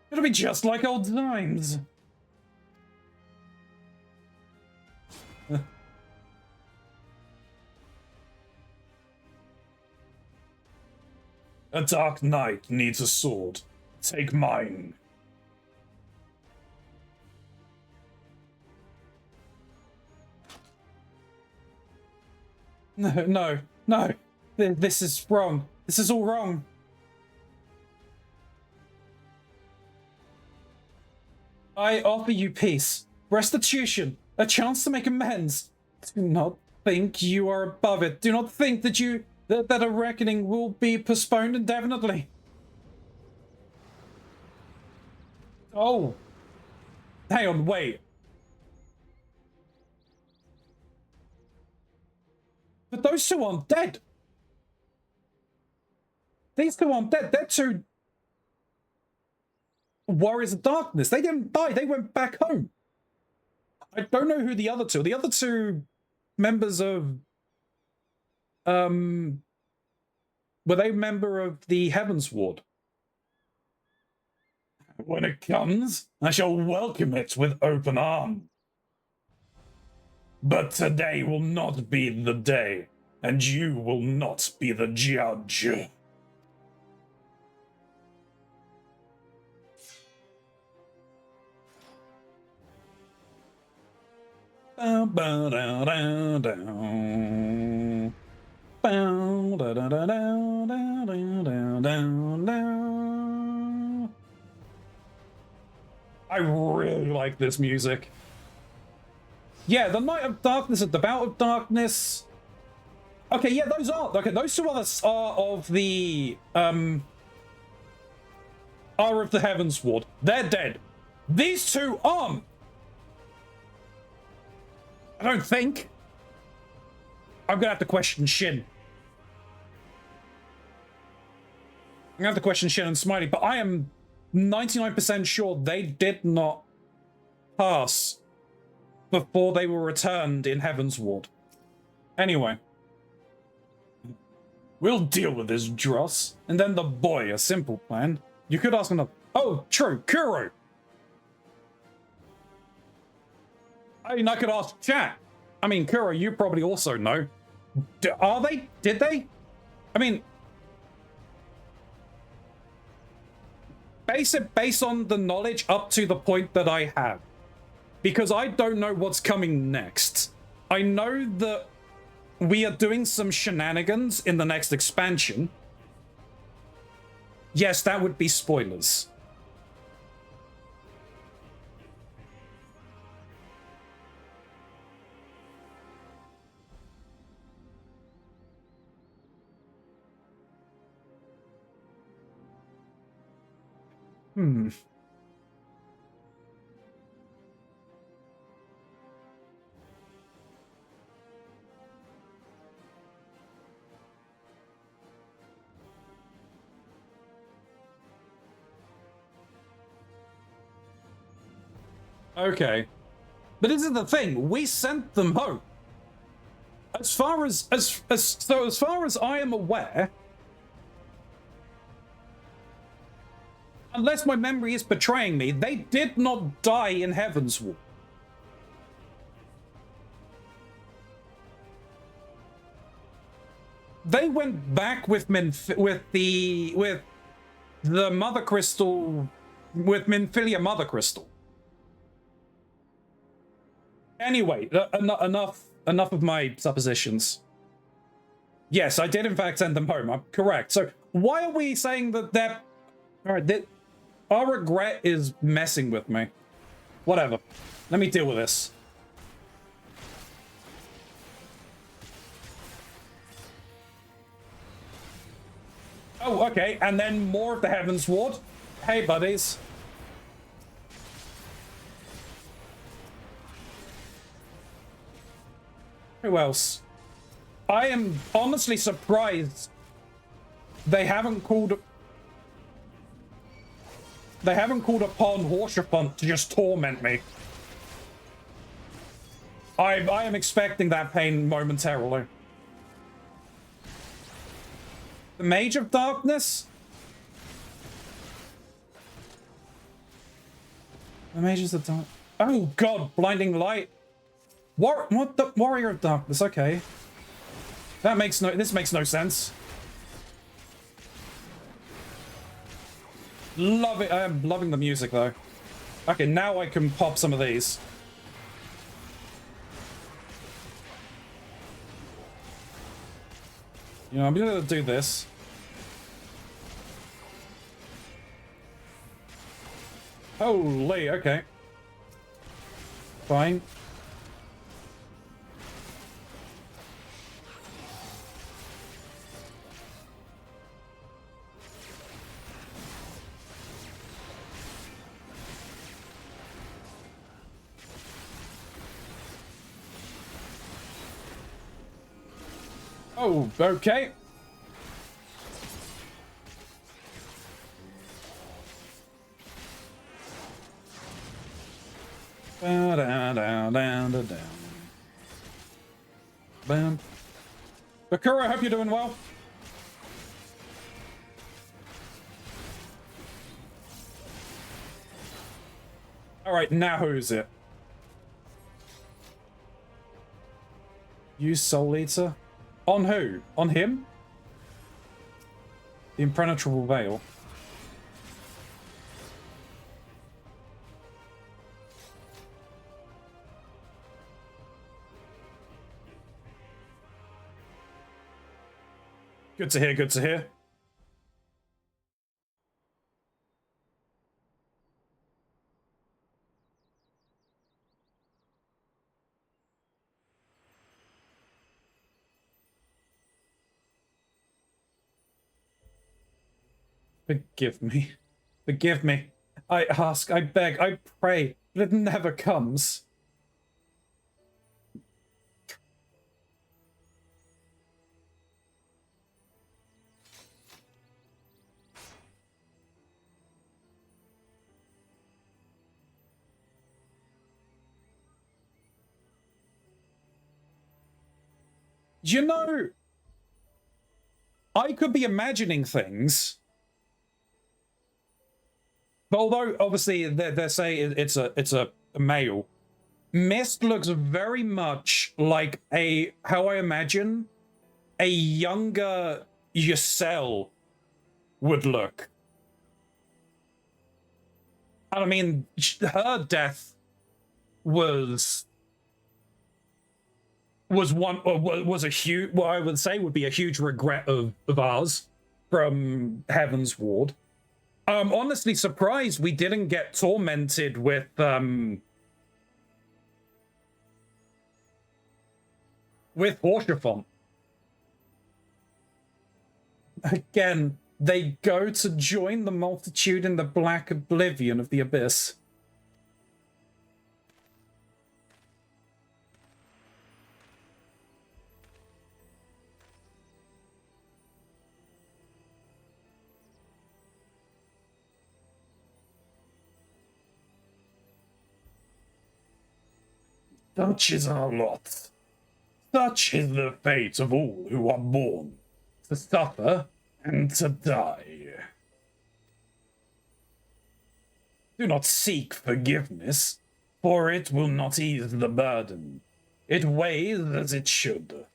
It'll be just like old times. A dark knight needs a sword. Take mine. No. This is wrong. This is all wrong. I offer you peace, restitution, a chance to make amends. Do not think you are above it. Do not think that that a reckoning will be postponed indefinitely. Oh. Hang on, wait. But those two aren't dead. These two aren't dead. They're two warriors of darkness. They didn't die. They went back home. I don't know who the other two. The other two members of were they a member of the Heavens Ward? When it comes, I shall welcome it with open arms. But today will not be the day, and you will not be the judge. I really like this music. Yeah, the Night of Darkness and the Bout of Darkness. Okay, yeah, those are those two others are of the are of the Heavens Ward. They're dead. These two aren't. I don't think. I'm gonna have to question Shin. I'm gonna have to question Shin and Smiley, but I am 99% sure they did not pass before they were returned in Heaven's Ward. Anyway. We'll deal with this dross, and then the boy, a simple plan. You could ask another. Oh, true, Kuro! I mean, I could ask chat. I mean, Kuro, you probably also know. Are they? Did they? I mean, based on the knowledge up to the point that I have. Because I don't know what's coming next. I know that we are doing some shenanigans in the next expansion. Yes, that would be spoilers. Okay. But this is the thing, we sent them home. As far as I am aware, unless my memory is betraying me, they did not die in Heaven's Ward. They went back with the Mother Crystal, with Minfilia Mother Crystal. Anyway, enough of my suppositions. Yes, I did in fact send them home. I'm correct. So why are we saying that they're... Alright, our regret is messing with me. Whatever. Let me deal with this. Oh, okay, and then more of the Heaven's Ward. Hey, buddies. Who else? I am honestly surprised they haven't called upon Horshapunt to just torment me. I am expecting that pain momentarily. The Mage of Darkness? The Mages of Dark... Oh god, Blinding Light. What the Warrior of Darkness, okay. This makes no sense. Love it. I am loving the music though. Okay, now I can pop some of these. You know, I'm gonna do this. Holy, okay. Fine. Oh, okay. Bam. Bakura, I hope you're doing well. Alright, now who's it? Use Soul Eater? On who? On him? The Impenetrable Veil. Good to hear, good to hear. Forgive me. Forgive me. I ask, I beg, I pray, but it never comes. You know, I could be imagining things. But although obviously they say it's a male, Mist looks very much like how I imagine a younger Ysel would look. And I mean, her death was a huge, what I would say would be a huge regret of ours from Heaven's Ward. I'm honestly surprised we didn't get tormented with Horshaphon. Again, they go to join the multitude in the black oblivion of the abyss. Such is our lot. Such is the fate of all who are born, to suffer and to die. Do not seek forgiveness, for it will not ease the burden. It weighs as it should.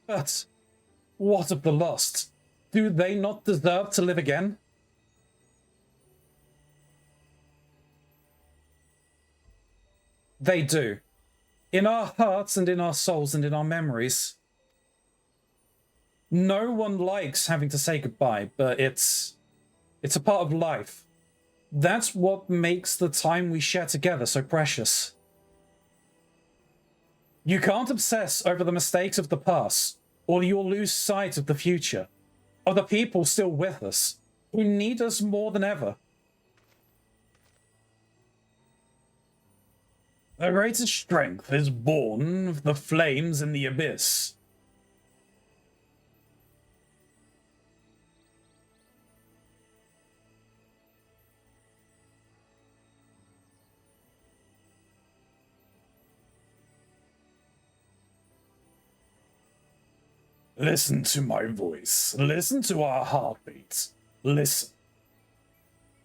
But what of the lost? Do they not deserve to live again? They do. In our hearts and in our souls and in our memories. No one likes having to say goodbye, but it's a part of life. That's what makes the time we share together so precious. You can't obsess over the mistakes of the past, or you'll lose sight of the future, of the people still with us, who need us more than ever. The greatest strength is born of the flames in the abyss. Listen to my voice. Listen to our heartbeats. Listen.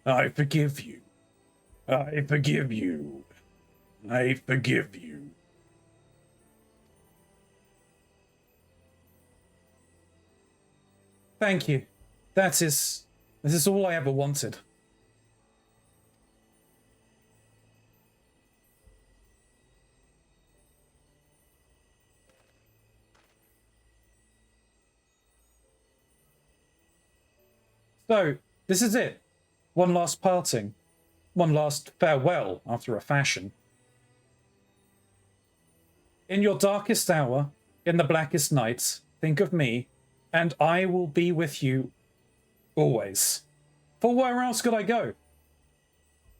I forgive you. I forgive you. I forgive you. Thank you. This is all I ever wanted. So, this is it. One last parting. One last farewell, after a fashion. In your darkest hour, in the blackest night, think of me, and I will be with you always. For where else could I go?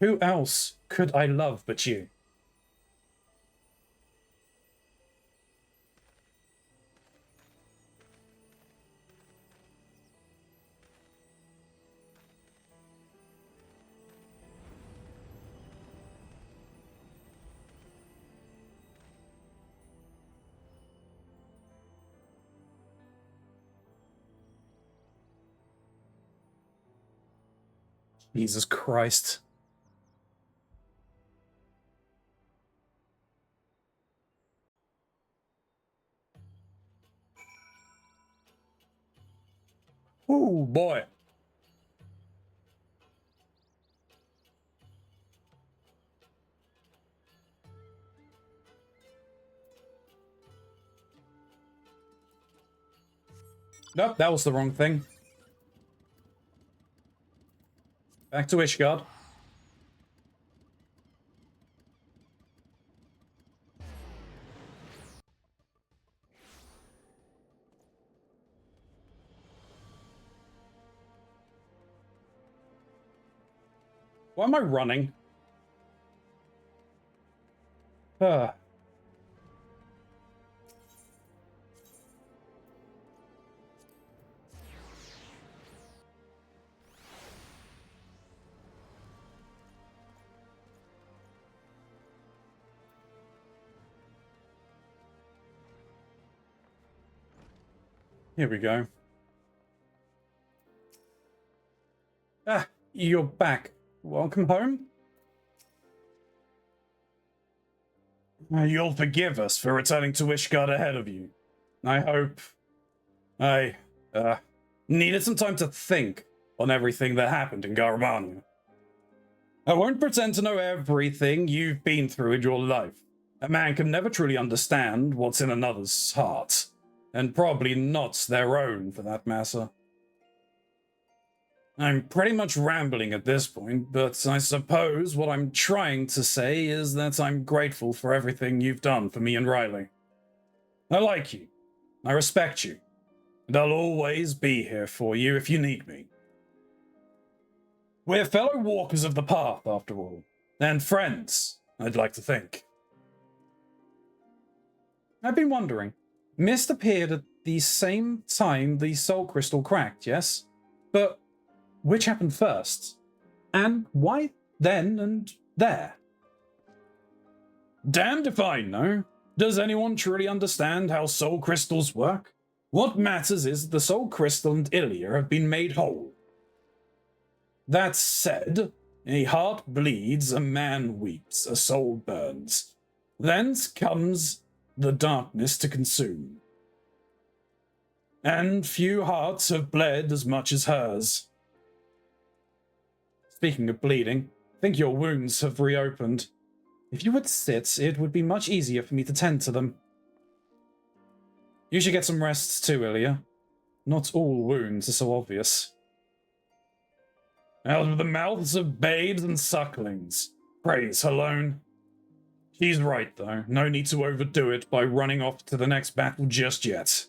Who else could I love but you? Jesus Christ. Ooh, boy. Nope, that was the wrong thing. Back to Ishgard. Why am I running? Ah. Here we go. Ah, you're back. Welcome home. You'll forgive us for returning to Ishgard ahead of you. I hope. I needed some time to think on everything that happened in Garabania. I won't pretend to know everything you've been through in your life. A man can never truly understand what's in another's heart, and probably not their own for that matter. I'm pretty much rambling at this point, but I suppose what I'm trying to say is that I'm grateful for everything you've done for me and Riley. I like you. I respect you. And I'll always be here for you if you need me. We're fellow walkers of the path, after all. And friends, I'd like to think. I've been wondering. Mist appeared at the same time the soul crystal cracked, yes? But which happened first? And why then and there. Damned if I know. Does anyone truly understand how soul crystals work? What matters is that the soul crystal and Ilya have been made whole. That said, a heart bleeds, a man weeps, a soul burns. Thence comes the darkness to consume. And few hearts have bled as much as hers. Speaking of bleeding, I think your wounds have reopened. If you would sit, it would be much easier for me to tend to them. You should get some rest too, Ilya. Not all wounds are so obvious. Out of the mouths of babes and sucklings. Praise Helone. She's right, though. No need to overdo it by running off to the next battle just yet.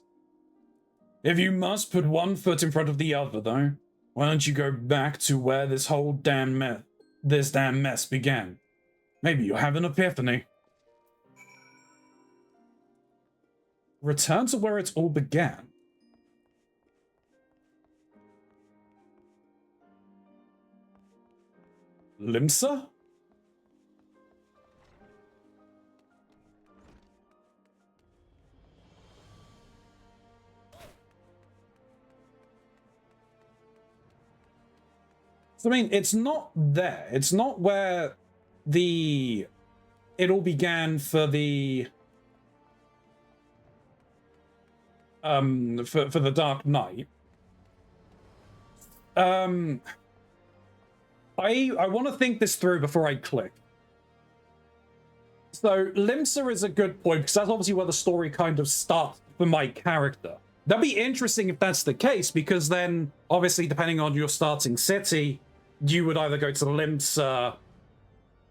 If you must put one foot in front of the other, though, why don't you go back to where this whole damn mess began? Maybe you'll have an epiphany. Return to where it all began. Limsa? So, I mean, it's not there. It's not where it all began for the for the Dark Knight. I want to think this through before I click. So Limsa is a good point, because that's obviously where the story kind of starts for my character. That'd be interesting if that's the case, because then, obviously, depending on your starting city, you would either go to Limsa,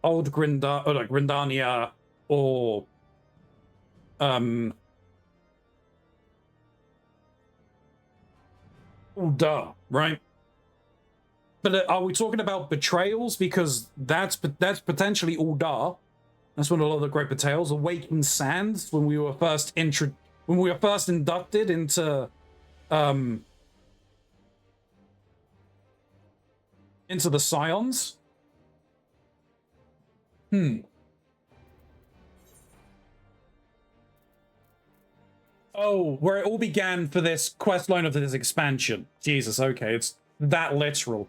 Old Grindania, or Uldar, right? But are we talking about betrayals? Because that's potentially Uldar. That's one of a lot of the great betrayals. Awakened Sands, when we were first inducted into the Scions. Oh, where it all began for this quest line of this expansion. Jesus, okay, it's that literal.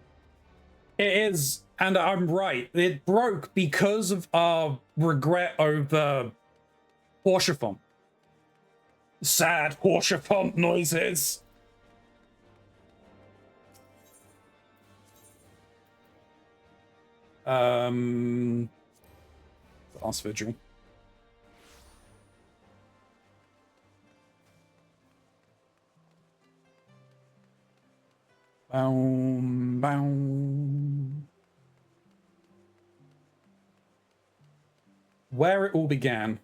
It is, and I'm right. It broke because of our regret over Horshafont. Sad Horshafont noises. Last vigil. Boom, boom. Where it all began.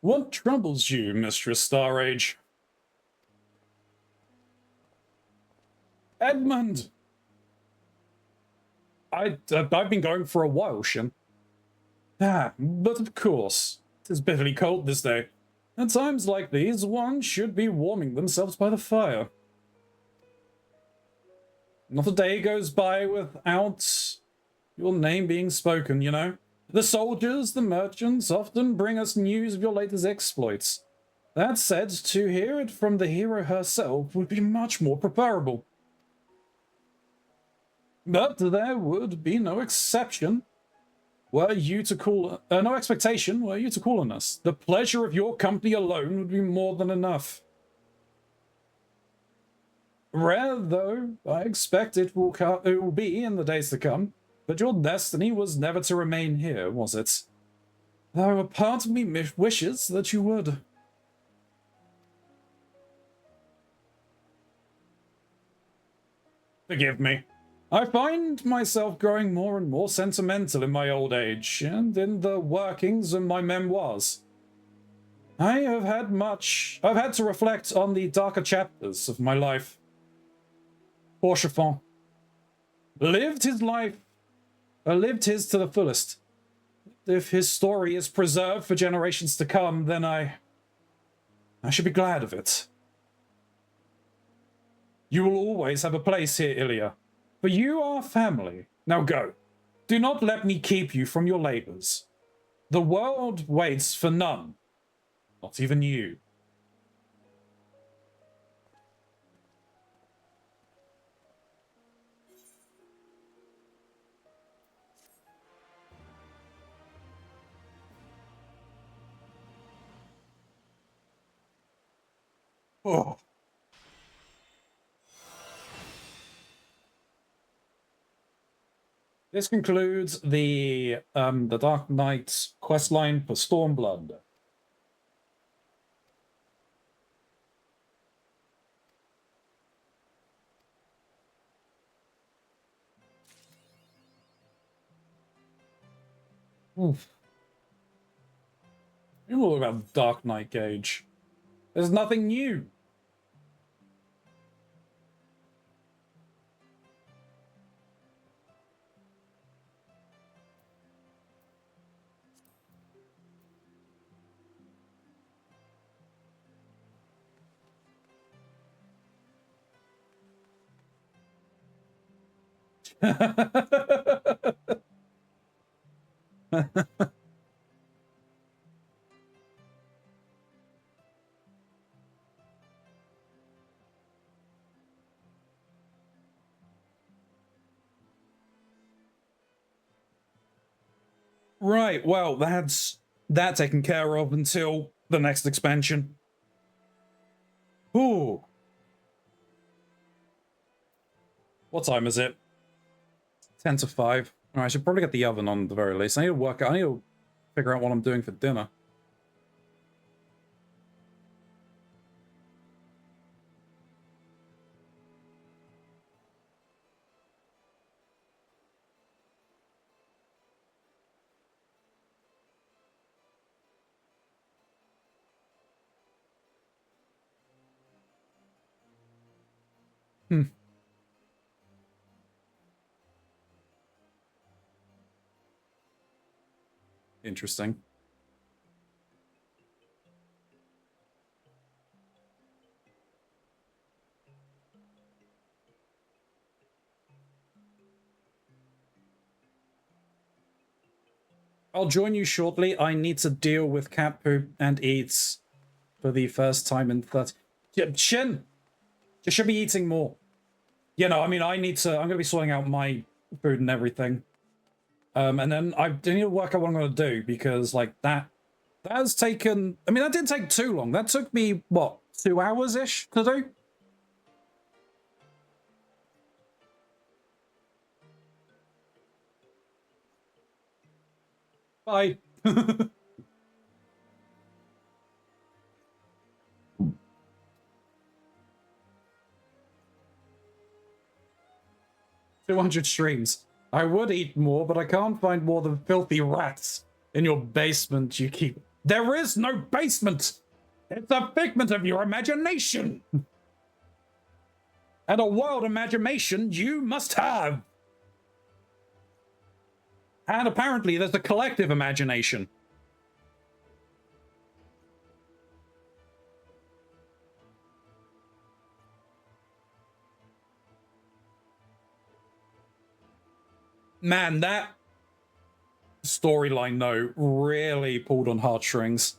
What troubles you, Mistress Starage? Edmund! I've been going for a while, Shin. Ah, but of course. It is bitterly cold this day. At times like these, one should be warming themselves by the fire. Not a day goes by without your name being spoken, you know? The soldiers, the merchants often bring us news of your latest exploits. That said, to hear it from the hero herself would be much more preferable. But there would be no exception were you to call... no expectation were you to call on us. The pleasure of your company alone would be more than enough. Rare, though, I expect it will be in the days to come. But your destiny was never to remain here, was it? Though a part of me wishes that you would. Forgive me. I find myself growing more and more sentimental in my old age, and in the workings of my memoirs. I have had much. I've had to reflect on the darker chapters of my life. Poor Chiffon. Lived his life. Lived his to the fullest. If his story is preserved for generations to come, then I should be glad of it. You will always have a place here, Ilya, for you are family. Now go. Do not let me keep you from your labors. The world waits for none, not even you. Oh. This concludes the Dark Knight's questline for Stormblood. Oof. You know all about Dark Knight, Gage. There's nothing new. Right, well, that's that taken care of until the next expansion. Ooh. What time is it? 10 to 5. Alright, I should probably get the oven on at the very least. I need to figure out what I'm doing for dinner. Hmm. Interesting. I'll join you shortly. I need to deal with cat poop and eats for the first time in 30... Shin! You should be eating more. You know, I mean, I'm going to be sorting out my food and everything. And then I need to work out what I'm going to do, because, like, that has taken... I mean, that didn't take too long. That took me, what, 2 hours-ish to do? Bye. 200 streams. I would eat more, but I can't find more than filthy rats in your basement you keep. There is no basement! It's a figment of your imagination! And a wild imagination you must have! And apparently there's a collective imagination. Man, that storyline, though, really pulled on heartstrings.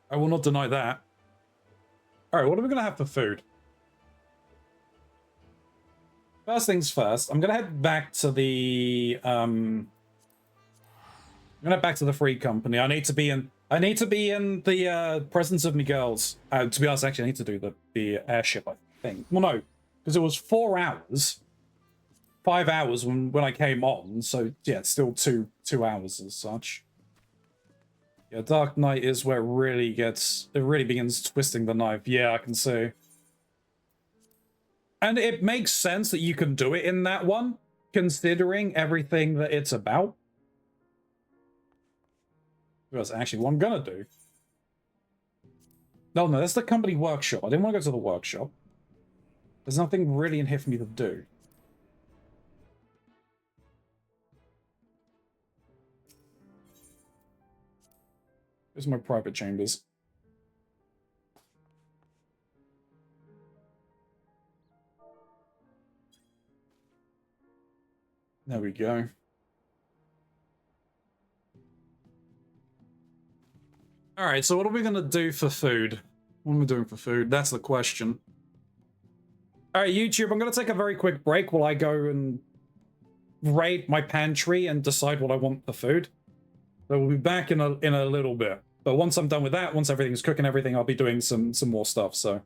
I will not deny that. Alright, what are we going to have for food? First things first, I'm going to head back to the... I'm going to head back to the Free Company. I need to be in the presence of Miguel's. To be honest, actually, I need to do the airship, I think. Well, no, because it was 4 hours. 5 hours when I came on, so yeah, it's still two hours as such. Yeah, Dark Knight is where it really begins twisting the knife. Yeah, I can see. And it makes sense that you can do it in that one, considering everything that it's about. That's actually what I'm gonna do. No, that's the company workshop. I didn't want to go to the workshop. There's nothing really in here for me to do. There's my private chambers. There we go. Alright, so what are we gonna do for food? What am I doing for food? That's the question. Alright, YouTube, I'm gonna take a very quick break while I go and raid my pantry and decide what I want for food. So we'll be back in a little bit. But once I'm done with that, once everything's cooking everything, I'll be doing some more stuff, so.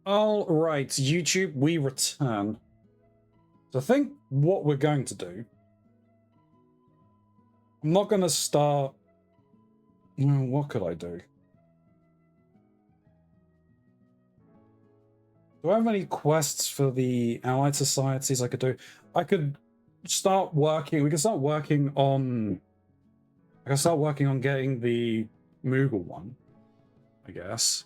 Alright, YouTube, we return. So I think what we're going to do... I'm not going to start... what could I do? Do I have any quests for the allied societies I could do? I could start working... We can start working on... I can start working on getting the Moogle one, I guess.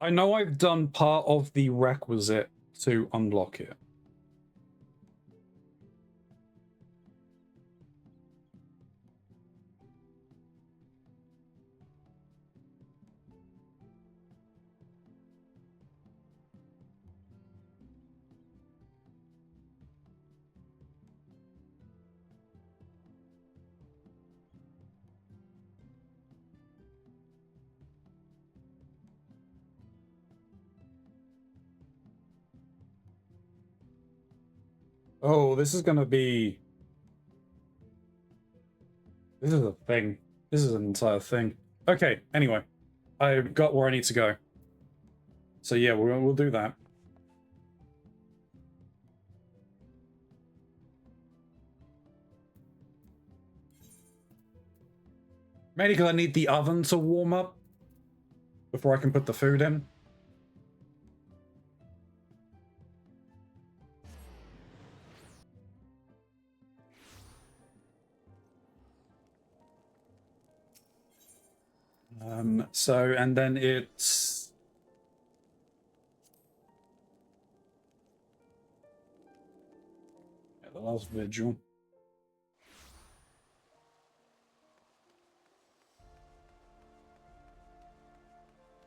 I know I've done part of the requisite to unlock it. Oh, this is gonna be... This is a thing. This is an entire thing. Okay, anyway. I've got where I need to go. So yeah, we'll do that. Mainly because I need the oven to warm up before I can put the food in. So, and then it's... Yeah, the last vigil.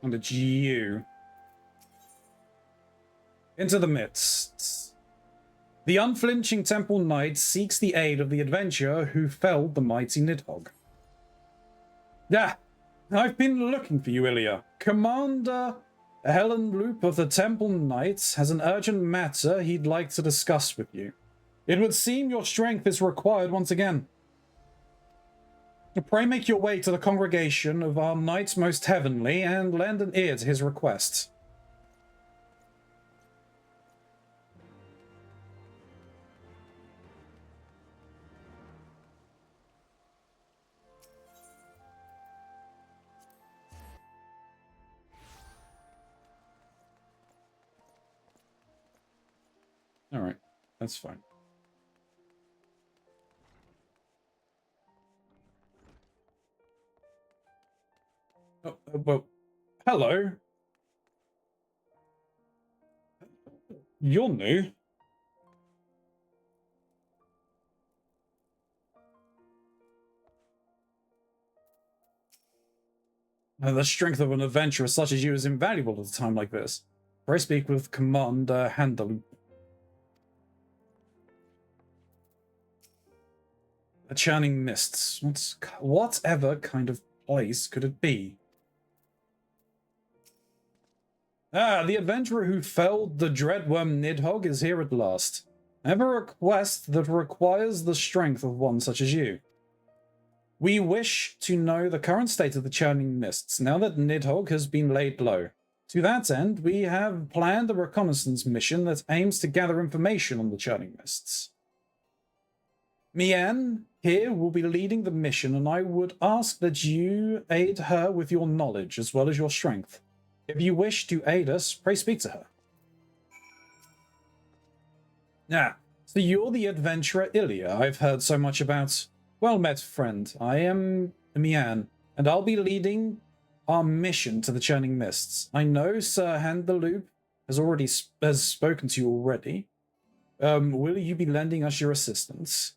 And it's you. Into the midst. The unflinching Temple Knight seeks the aid of the adventurer who felled the mighty Nidhogg. Yeah, I've been looking for you, Ilya. Commander Helen Loop of the Temple Knights has an urgent matter he'd like to discuss with you. It would seem your strength is required once again. Pray make your way to the congregation of our Knights Most Heavenly and lend an ear to his request. Alright, that's fine. Oh, well, hello. You're new. The strength of an adventurer such as you is invaluable at a time like this. Pray speak with Commander Handel. The churning mists. Whatever kind of place could it be? Ah, the adventurer who felled the dreadworm Nidhogg is here at last. I have a request that requires the strength of one such as you. We wish to know the current state of the churning mists, now that Nidhogg has been laid low. To that end, we have planned a reconnaissance mission that aims to gather information on the Churning Mists. Mian here will be leading the mission, and I would ask that you aid her with your knowledge as well as your strength. If you wish to aid us, pray speak to her. So you're the adventurer Ilya I've heard so much about. Well met, friend. I am Mian, and I'll be leading our mission to the Churning Mists. I know Sir Handaloop has spoken to you already. Will you be lending us your assistance?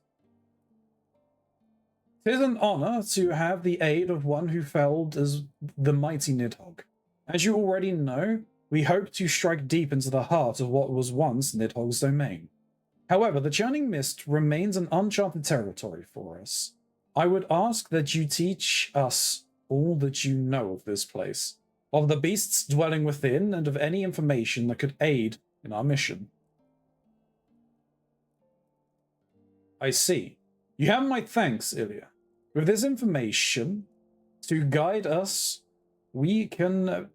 It is an honor to have the aid of one who felled as the mighty Nidhogg. As you already know, we hope to strike deep into the heart of what was once Nidhogg's domain. However, the Churning Mist remains an uncharted territory for us. I would ask that you teach us all that you know of this place, of the beasts dwelling within, and of any information that could aid in our mission. I see. You have my thanks, Ilya. With this information to guide us, we can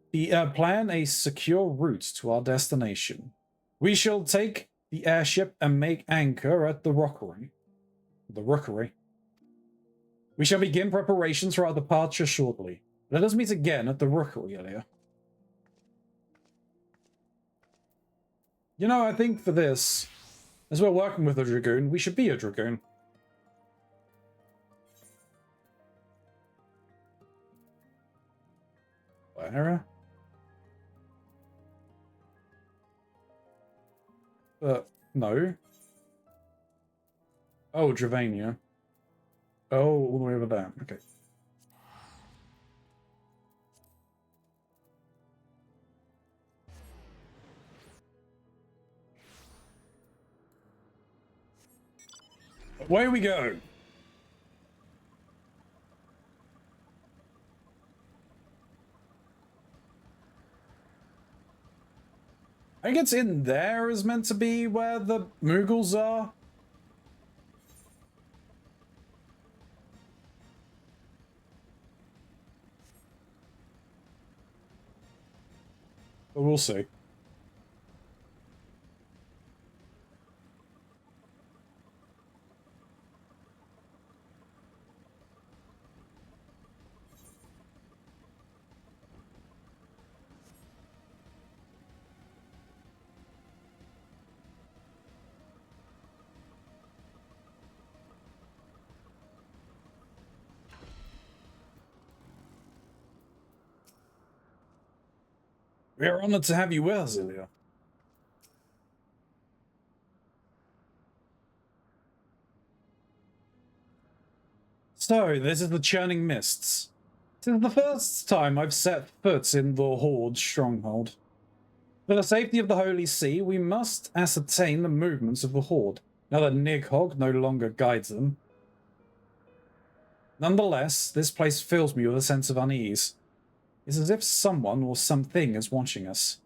plan a secure route to our destination. We shall take the airship and make anchor at the rookery. We shall begin preparations for our departure shortly. Let us meet again at the rookery, Ilya. You know, I think for this, as we're working with a dragoon, we should be a dragoon. Where? No. Oh, Dravania. Oh, all the way over there. Okay. Away we go. I think it's in there is meant to be where the Moogles are. But we'll see. We are honored to have you with us, Ilya. So, this is the Churning Mists. This is the first time I've set foot in the Horde's stronghold. For the safety of the Holy See, we must ascertain the movements of the Horde, now that Nidhogg no longer guides them. Nonetheless, this place fills me with a sense of unease. It's as if someone or something is watching us.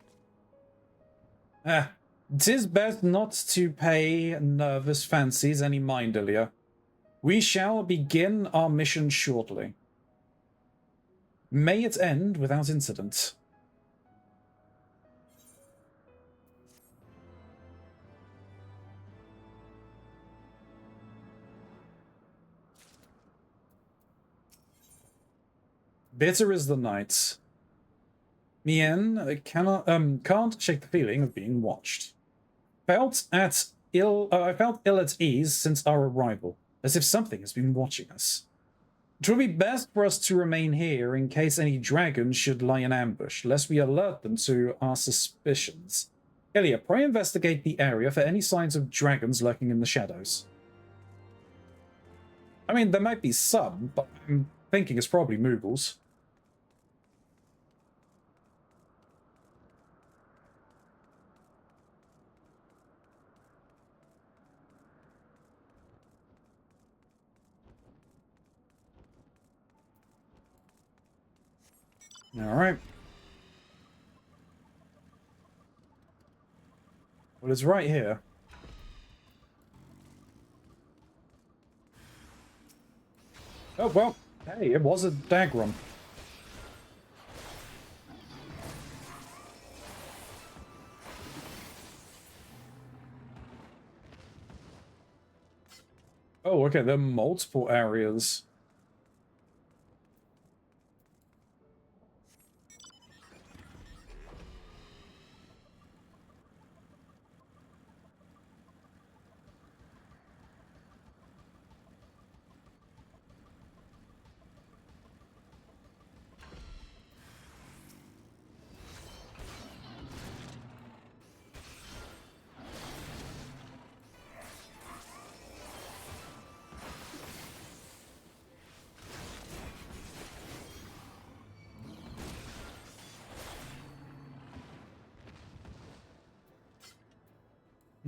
It is best not to pay nervous fancies any mind, Ilya. We shall begin our mission shortly. May it end without incident. Bitter is the night. Mien can't shake the feeling of being watched. I felt ill at ease since our arrival, as if something has been watching us. It will be best for us to remain here in case any dragons should lie in ambush, lest we alert them to our suspicions. Ilya, pray investigate the area for any signs of dragons lurking in the shadows. I mean, there might be some, but I'm thinking it's probably Moogles. All right. Well, it's right here. Oh, well, hey, it was a Dagron. Oh, okay, there are multiple areas.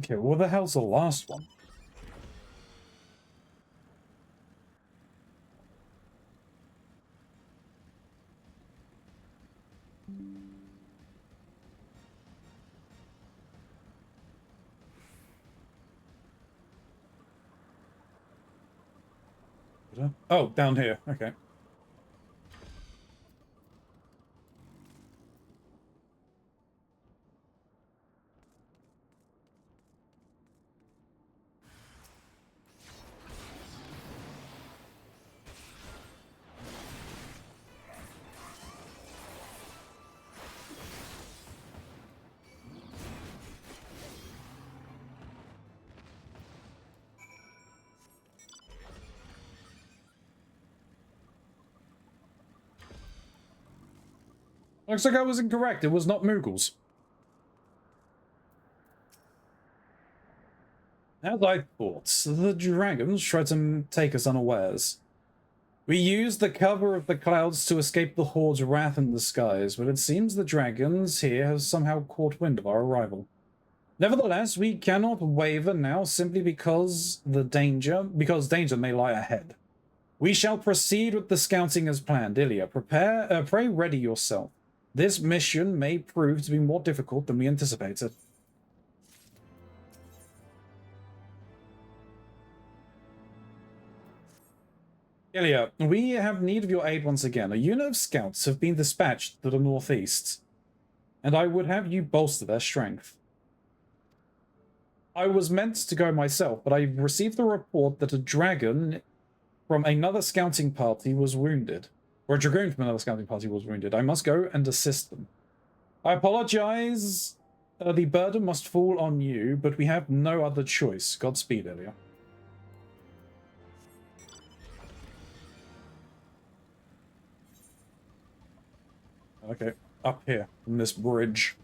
Okay, what the hell's the last one? Oh, down here. Okay. Looks like I was incorrect. It was not Moogles. As I thought, the dragons tried to take us unawares. We used the cover of the clouds to escape the Horde's wrath in the skies, but it seems the dragons here have somehow caught wind of our arrival. Nevertheless, we cannot waver now simply because danger may lie ahead. We shall proceed with the scouting as planned. Ilya, pray ready yourself. This mission may prove to be more difficult than we anticipated. Ilya, we have need of your aid once again. A unit of scouts have been dispatched to the northeast, and I would have you bolster their strength. I was meant to go myself, but I received a report that a dragon from another scouting party was wounded. Or a dragoon from another scouting party was wounded. I must go and assist them. I apologize. The burden must fall on you, but we have no other choice. Godspeed, Ilya. Okay, up here, from this bridge.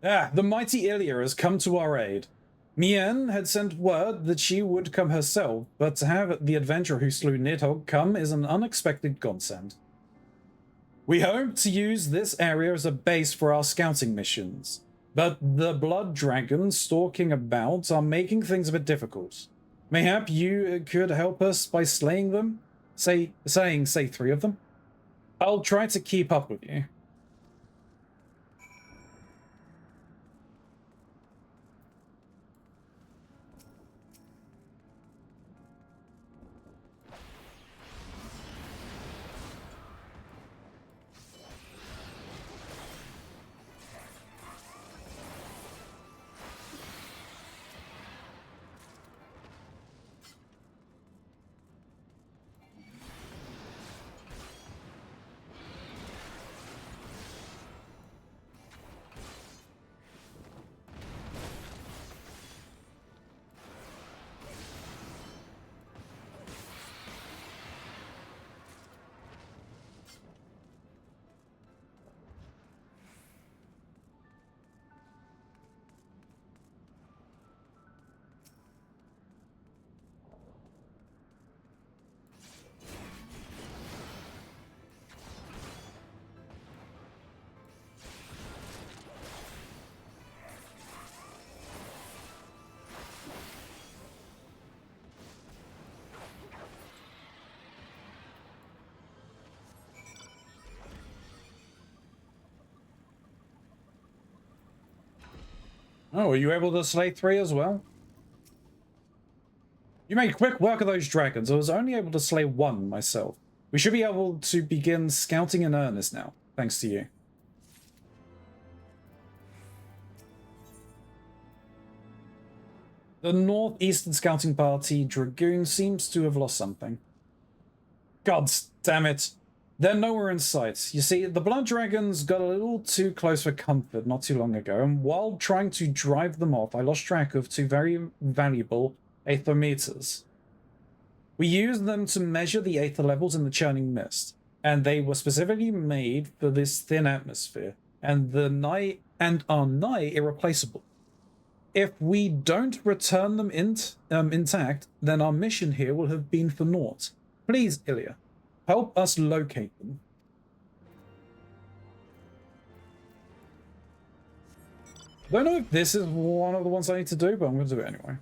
Ah, the mighty Ilya has come to our aid. Mien had sent word that she would come herself, but to have the adventurer who slew Nidhogg come is an unexpected godsend. We hope to use this area as a base for our scouting missions, but the blood dragons stalking about are making things a bit difficult. Mayhap you could help us by slaying them? Say 3 of them? I'll try to keep up with you. Oh, are you able to slay 3 as well? You made quick work of those dragons. I was only able to slay 1 myself. We should be able to begin scouting in earnest now, thanks to you. The northeastern scouting party, Dragoon, seems to have lost something. God damn it. They're nowhere in sight. You see, the blood dragons got a little too close for comfort not too long ago, and while trying to drive them off, I lost track of 2 very valuable aethermeters. We used them to measure the aether levels in the churning mist, and they were specifically made for this thin atmosphere, and are nigh irreplaceable. If we don't return them intact, then our mission here will have been for naught. Please, Ilya, help us locate them. Don't know if this is one of the ones I need to do, but I'm going to do it anyway.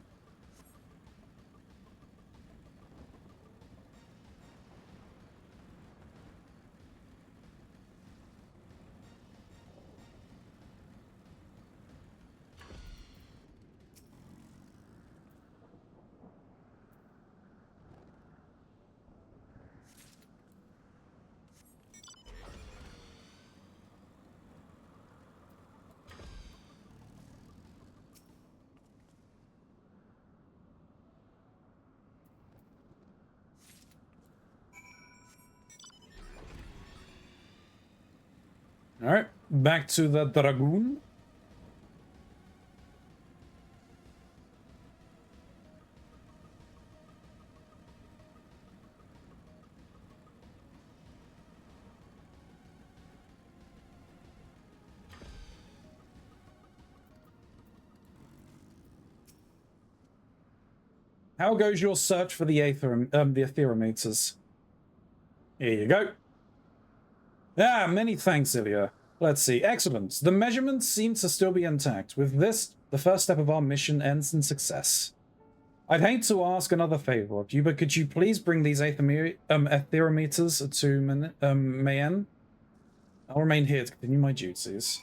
Alright, back to the Dragoon. How goes your search for the aetherometers? Here you go. Ah, many thanks, Ilya. Let's see. Excellent. The measurements seem to still be intact. With this, the first step of our mission ends in success. I'd hate to ask another favor of you, but could you please bring these aetherometers to Mayen? I'll remain here to continue my duties.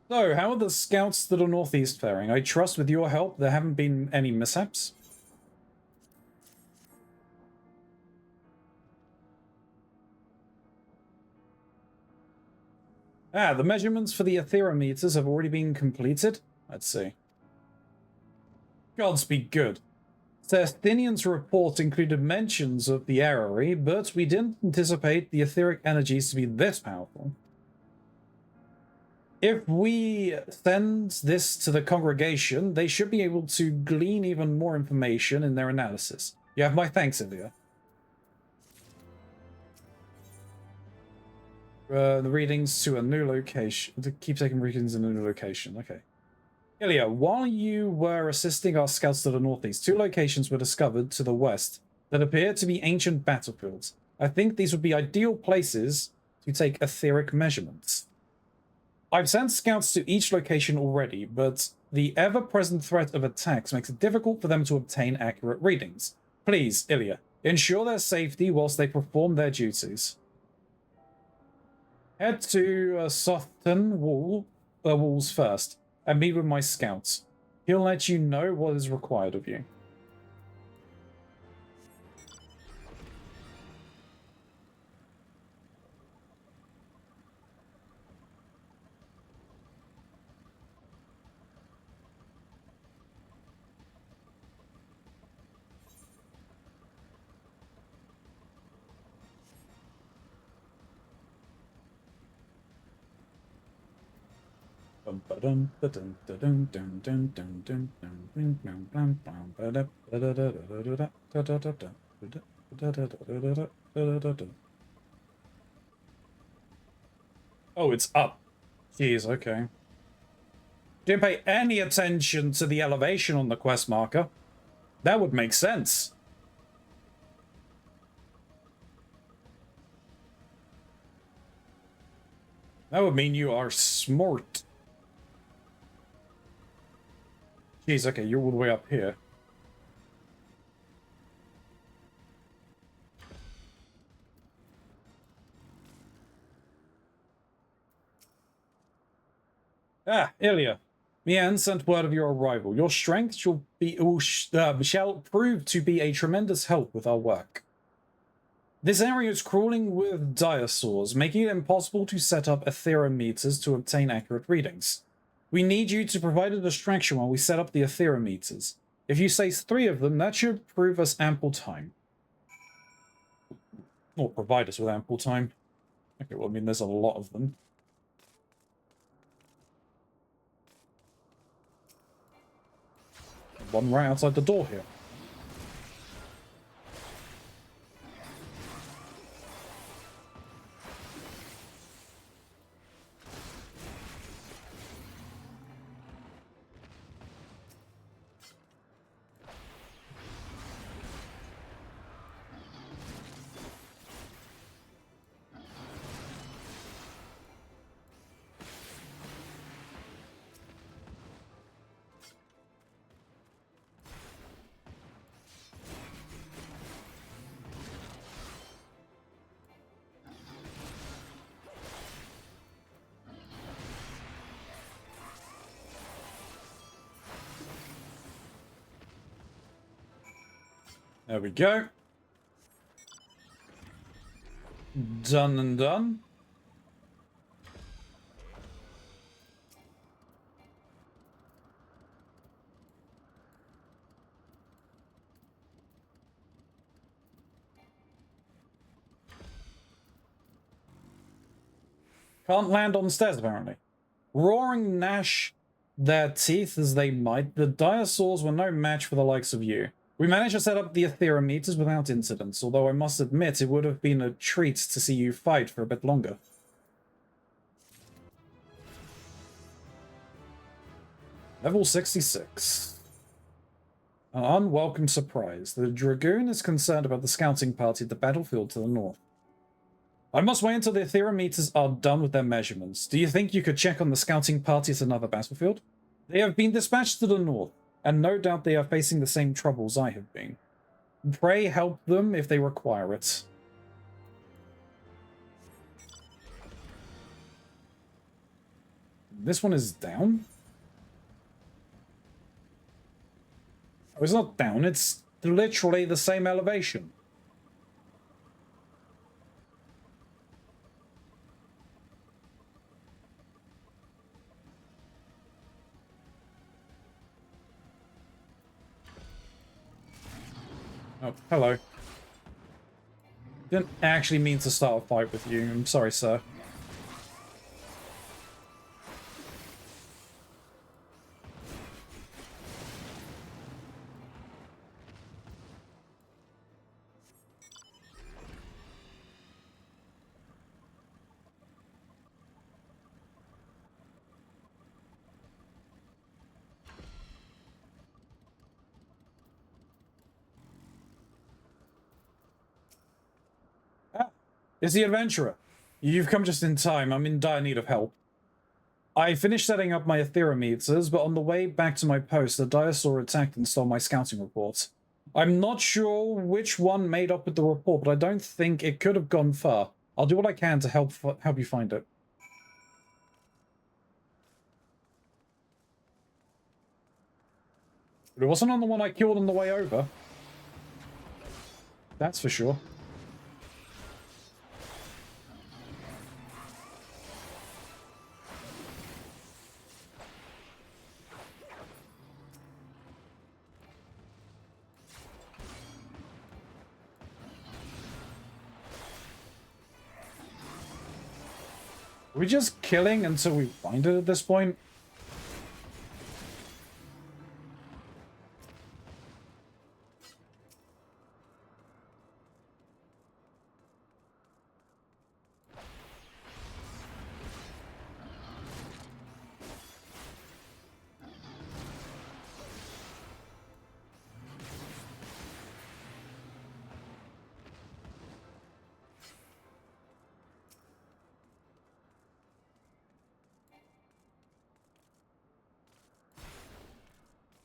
So, how are the scouts to the northeast faring? I trust with your help there haven't been any mishaps? Ah, the measurements for the aetherometers have already been completed? Let's see. Gods be good. Sestinian's report included mentions of the error, but we didn't anticipate the etheric energies to be this powerful. If we send this to the congregation, they should be able to glean even more information in their analysis. You have my thanks, Ilya. The readings to a new location. To keep taking readings in a new location. Okay. Ilya, while you were assisting our scouts to the northeast, 2 locations were discovered to the west that appear to be ancient battlefields. I think these would be ideal places to take etheric measurements. I've sent scouts to each location already, but the ever-present threat of attacks makes it difficult for them to obtain accurate readings. Please, Ilya, ensure their safety whilst they perform their duties. Head to Softon Walls first, and meet with my scouts. He'll let you know what is required of you. Oh, it's up. Jeez, okay. Didn't pay any attention to the elevation on the quest marker. That would make sense. That would mean you are smart. Jeez, okay, you're all the way up here. Ah, Ilya. Mian sent word of your arrival. Your strength shall prove to be a tremendous help with our work. This area is crawling with dinosaurs, making it impossible to set up atherometers to obtain accurate readings. We need you to provide a distraction while we set up the atherometers. If you say 3 of them, that should prove us ample time. Or provide us with ample time. Okay, well, I mean, there's a lot of them. One right outside the door here. There we go. Done and done. Can't land on the stairs, apparently. Roaring gnash their teeth as they might, the dinosaurs were no match for the likes of you. We managed to set up the atherometers without incidents, although I must admit it would have been a treat to see you fight for a bit longer. Level 66. An unwelcome surprise. The Dragoon is concerned about the scouting party at the battlefield to the north. I must wait until the atherometers are done with their measurements. Do you think you could check on the scouting party at another battlefield? They have been dispatched to the north, and no doubt they are facing the same troubles I have been. Pray help them if they require it. This one is down? Oh, it's not down, it's literally the same elevation. Oh, hello. Didn't actually mean to start a fight with you. I'm sorry, sir. It's the adventurer. You've come just in time. I'm in dire need of help. I finished setting up my atherometers, but on the way back to my post, the dinosaur attacked and stole my scouting report. I'm not sure which one made up with the report, but I don't think it could have gone far. I'll do what I can to help you find it. But it wasn't on the one I killed on the way over. That's for sure. Are we just killing until we find it at this point?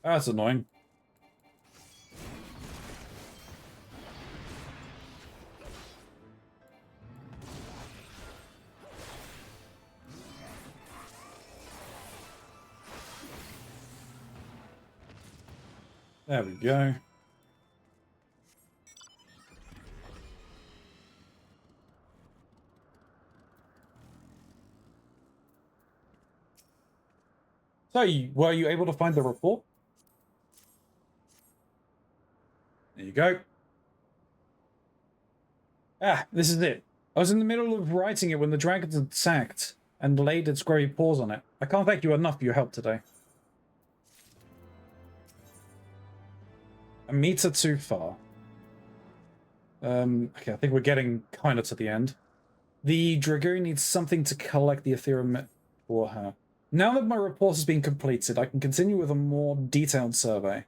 That's annoying. There we go. So, were you able to find the report? There you go. Ah, this is it. I was in the middle of writing it when the dragon attacked and laid its grey paws on it. I can't thank you enough for your help today. A meter too far. Okay, I think we're getting kind of to the end. The Dragoon needs something to collect the Ethereum for her. Now that my report has been completed, I can continue with a more detailed survey.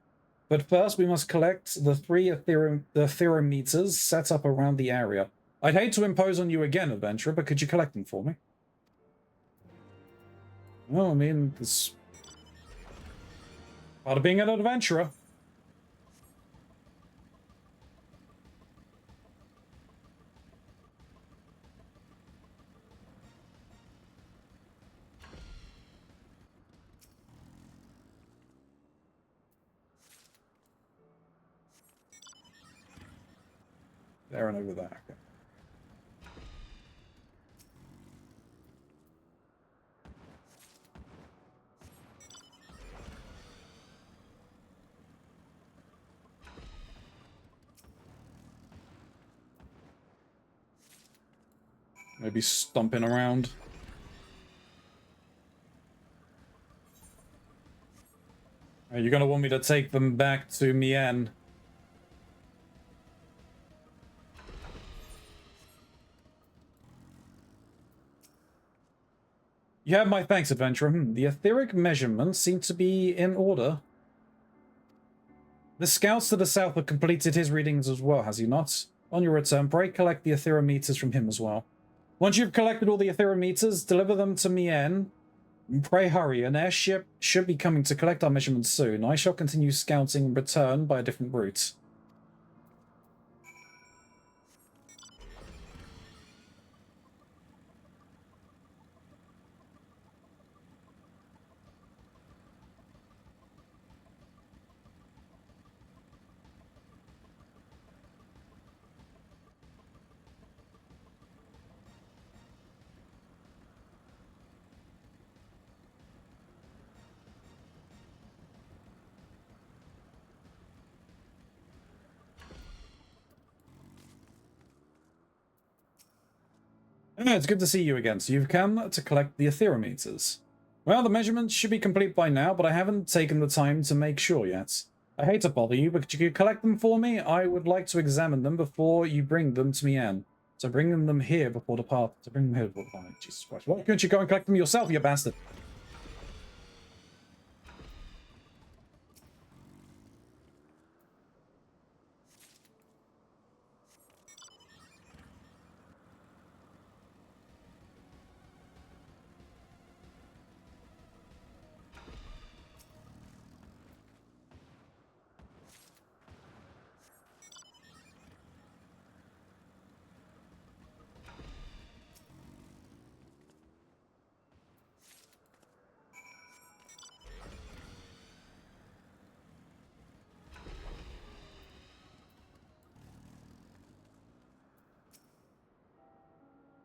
But first, we must collect the Ethereum meters set up around the area. I'd hate to impose on you again, adventurer, but could you collect them for me? Well, I mean, it's part of being an adventurer. There and over there. Okay. Maybe stomping around. Are you going to want me to take them back to Mien? You have my thanks, adventurer. The etheric measurements seem to be in order. The scouts to the south have completed his readings as well, has he not? On your return, pray collect the etherometers from him as well. Once you've collected all the etherometers, deliver them to Mien. Pray hurry, an airship should be coming to collect our measurements soon. I shall continue scouting and return by a different route. It's good to see you again. So you've come to collect the etherometers. Well, the measurements should be complete by now, but I haven't taken the time to make sure yet. I hate to bother you, but could you collect them for me? I would like to examine them before you bring them to Mien. So bring them here before depart. To bring them here before departing. Jesus Christ. Why couldn't you go and collect them yourself, you bastard?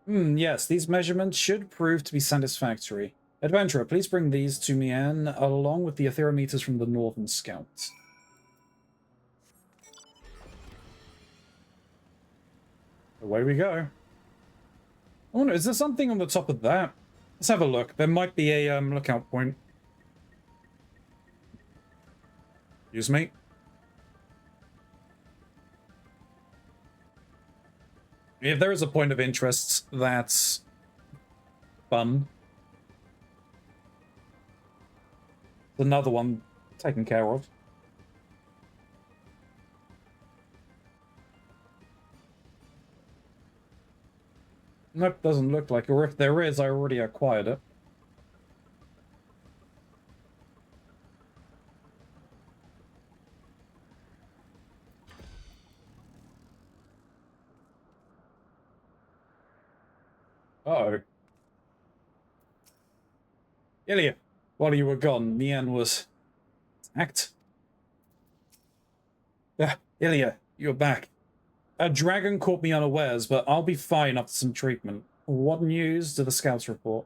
Yes, these measurements should prove to be satisfactory. Adventurer, please bring these to Mien, along with the etherometers from the Northern Scout. Away we go. I wonder, is there something on the top of that? Let's have a look. There might be a lookout point. Excuse me. If there is a point of interest, that's fun. Another one taken care of. Nope, doesn't look like it. Or if there is, I already acquired it. Uh-oh. Ilya, while you were gone, Mian was attacked. Ilya, you're back. A dragon caught me unawares, but I'll be fine after some treatment. What news do the scouts report?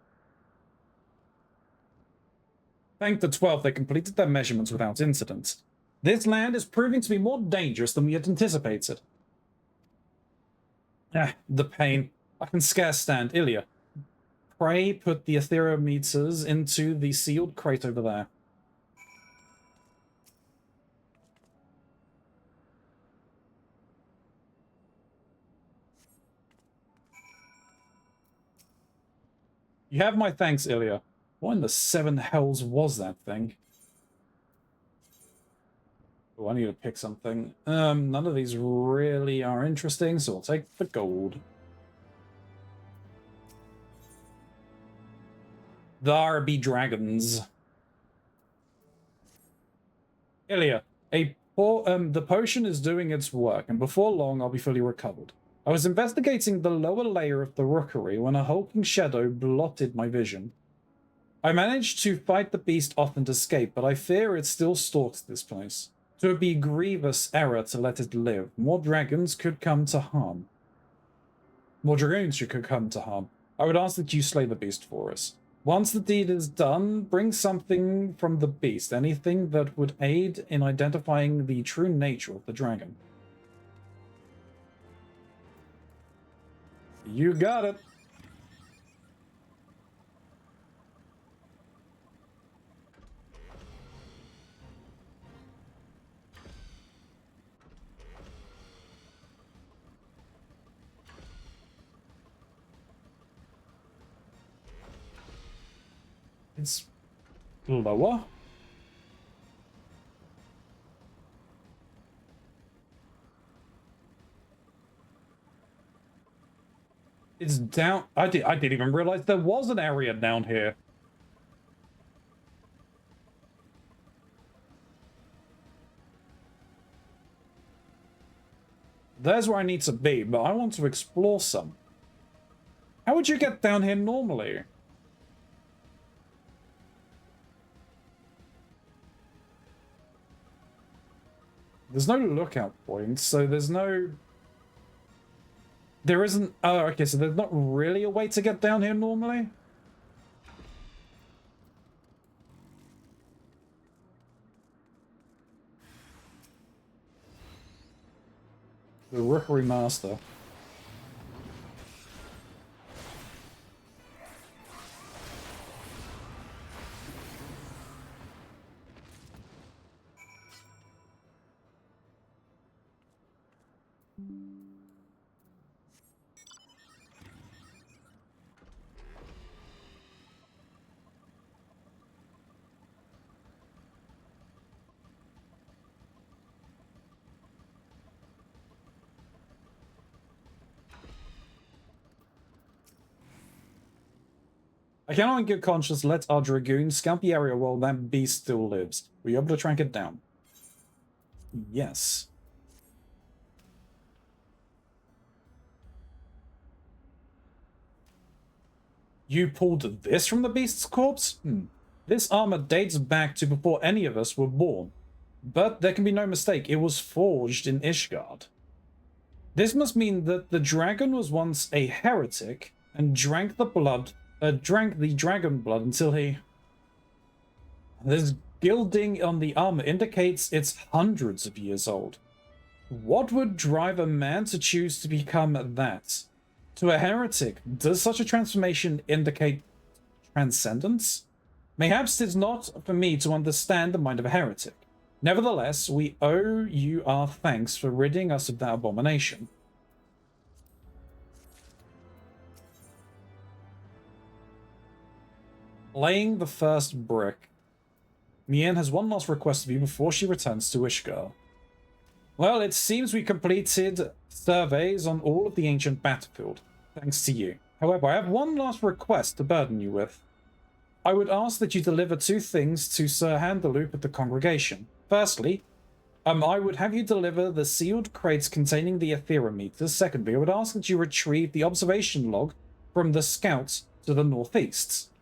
Thank the 12th, they completed their measurements without incident. This land is proving to be more dangerous than we had anticipated. The pain. I can scarce stand. Ilya, pray put the etherometers into the sealed crate over there. You have my thanks, Ilya. What in the seven hells was that thing? Oh, I need to pick something. None of these really are interesting, so I'll take the gold. There be dragons. Ilya, the potion is doing its work, and before long I'll be fully recovered. I was investigating the lower layer of the rookery when a hulking shadow blotted my vision. I managed to fight the beast off and escape, but I fear it still stalks this place. 'Twould be grievous error to let it live. More dragons could come to harm. More dragoons could come to harm. I would ask that you slay the beast for us. Once the deed is done, bring something from the beast, anything that would aid in identifying the true nature of the dragon. You got it. It's lower. It's down. I didn't even realize there was an area down here. There's where I need to be, but I want to explore some. How would you get down here normally? There's no lookout point, so there's no... There isn't... Oh, okay, so there's not really a way to get down here normally? The Rookery Master. I cannot in good conscience let our dragoons scout the area while that beast still lives. Were you able to track it down? Yes. You pulled this from the beast's corpse? This armor dates back to before any of us were born. But there can be no mistake, it was forged in Ishgard. This must mean that the dragon was once a heretic and drank the dragon blood until he... This gilding on the armor indicates it's hundreds of years old. What would drive a man to choose to become that? To a heretic, does such a transformation indicate transcendence? Mayhaps it's not for me to understand the mind of a heretic. Nevertheless, we owe you our thanks for ridding us of that abomination. Laying the first brick. Mien has one last request of you before she returns to Ishgard. Well, it seems we completed surveys on all of the ancient battlefield, thanks to you. However, I have one last request to burden you with. I would ask that you deliver two things to Sir Handaloop at the congregation. Firstly, I would have you deliver the sealed crates containing the etherometers. Secondly, I would ask that you retrieve the observation log from the scouts to the northeast.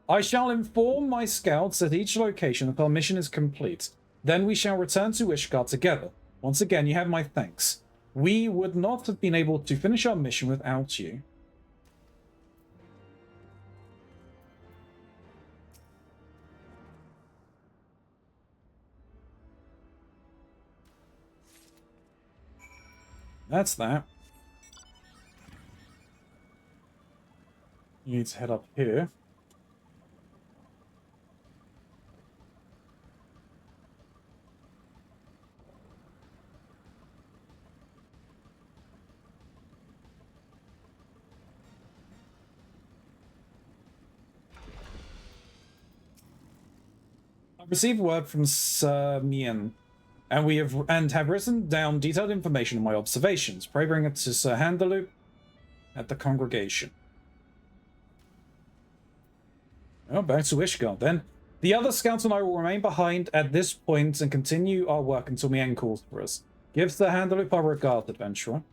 I shall inform my scouts at each location if our mission is complete. Then we shall return to Ishgard together. Once again, you have my thanks. We would not have been able to finish our mission without you. That's that. You need to head up here. I've received word from Sir Mien, and have written down detailed information on my observations. Pray bring it to Sir Handaloop at the congregation. Oh, back to Ishgard then. The other scouts and I will remain behind at this point and continue our work until Mien calls for us. Give Sir Handaloop our regard, adventurer.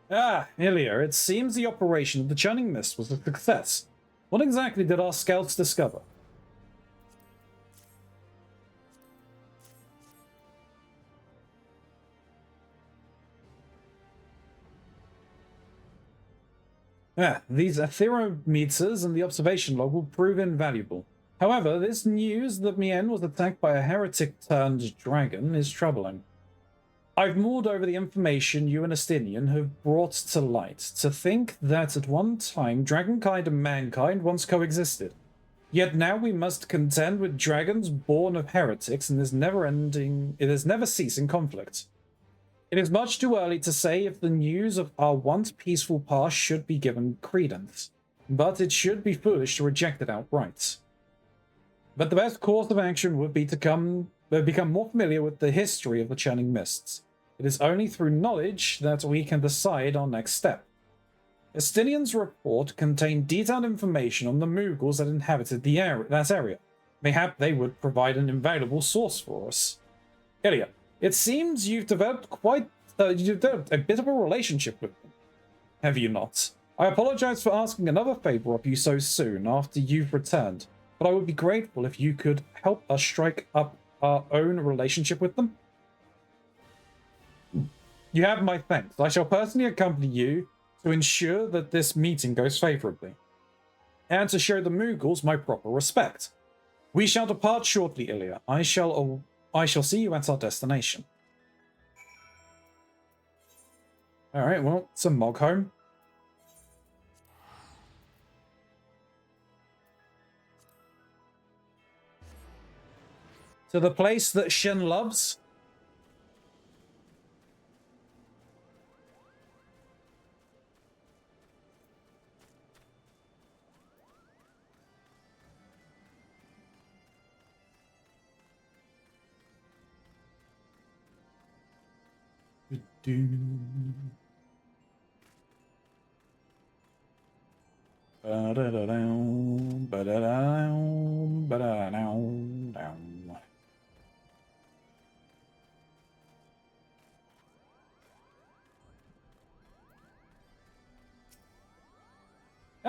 Ah, Ilya, it seems the operation of the Churning Mist was a success. What exactly did our scouts discover? These atherometers and the observation log will prove invaluable. However, this news that Mien was attacked by a heretic-turned dragon is troubling. I've mulled over the information you and Astinian have brought to light to think that at one time dragonkind and mankind once coexisted. Yet now we must contend with dragons born of heretics in this never-ceasing conflict. It is much too early to say if the news of our once peaceful past should be given credence, but it should be foolish to reject it outright. But the best course of action would be to become more familiar with the history of the Churning Mists. It is only through knowledge that we can decide our next step. Estinian's report contained detailed information on the Mughals that inhabited that area. Mayhap they would provide an invaluable source for us. Ilya, it seems you've developed a bit of a relationship with them, have you not? I apologize for asking another favor of you so soon after you've returned, but I would be grateful if you could help us strike up our own relationship with them. You have my thanks. I shall personally accompany you to ensure that this meeting goes favorably, and to show the Mughals my proper respect. We shall depart shortly, Ilya. I shall see you at our destination. Alright, well, it's a Mog home. To the place that Shen loves.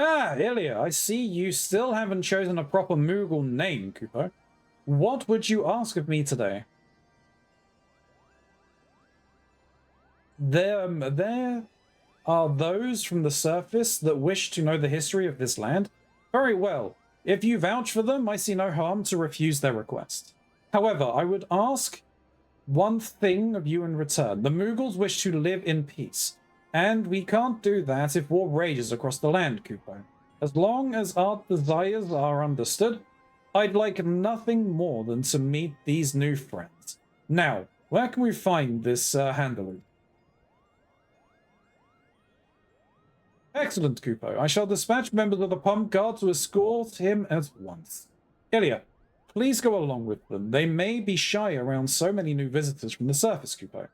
Ah, Ilya, I see you still haven't chosen a proper Mughal name, Kupo. What would you ask of me today? There are those from the surface that wish to know the history of this land. Very well. If you vouch for them, I see no harm to refuse their request. However, I would ask one thing of you in return. The Mughals wish to live in peace, and we can't do that if war rages across the land, Kupo. As long as our desires are understood, I'd like nothing more than to meet these new friends. Now, where can we find this handler? Excellent, Kupo. I shall dispatch members of the pump guard to escort him at once. Ilya, please go along with them. They may be shy around so many new visitors from the surface, Kupo.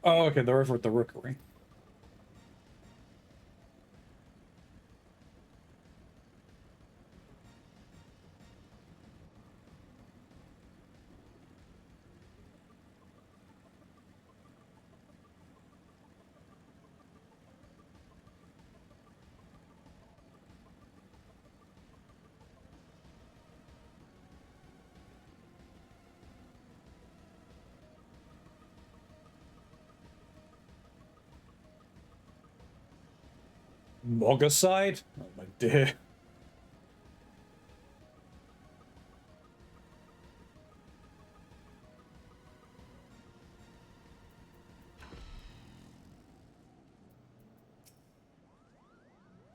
Oh, okay, they're over at the rookery. Mogicide? Oh my dear.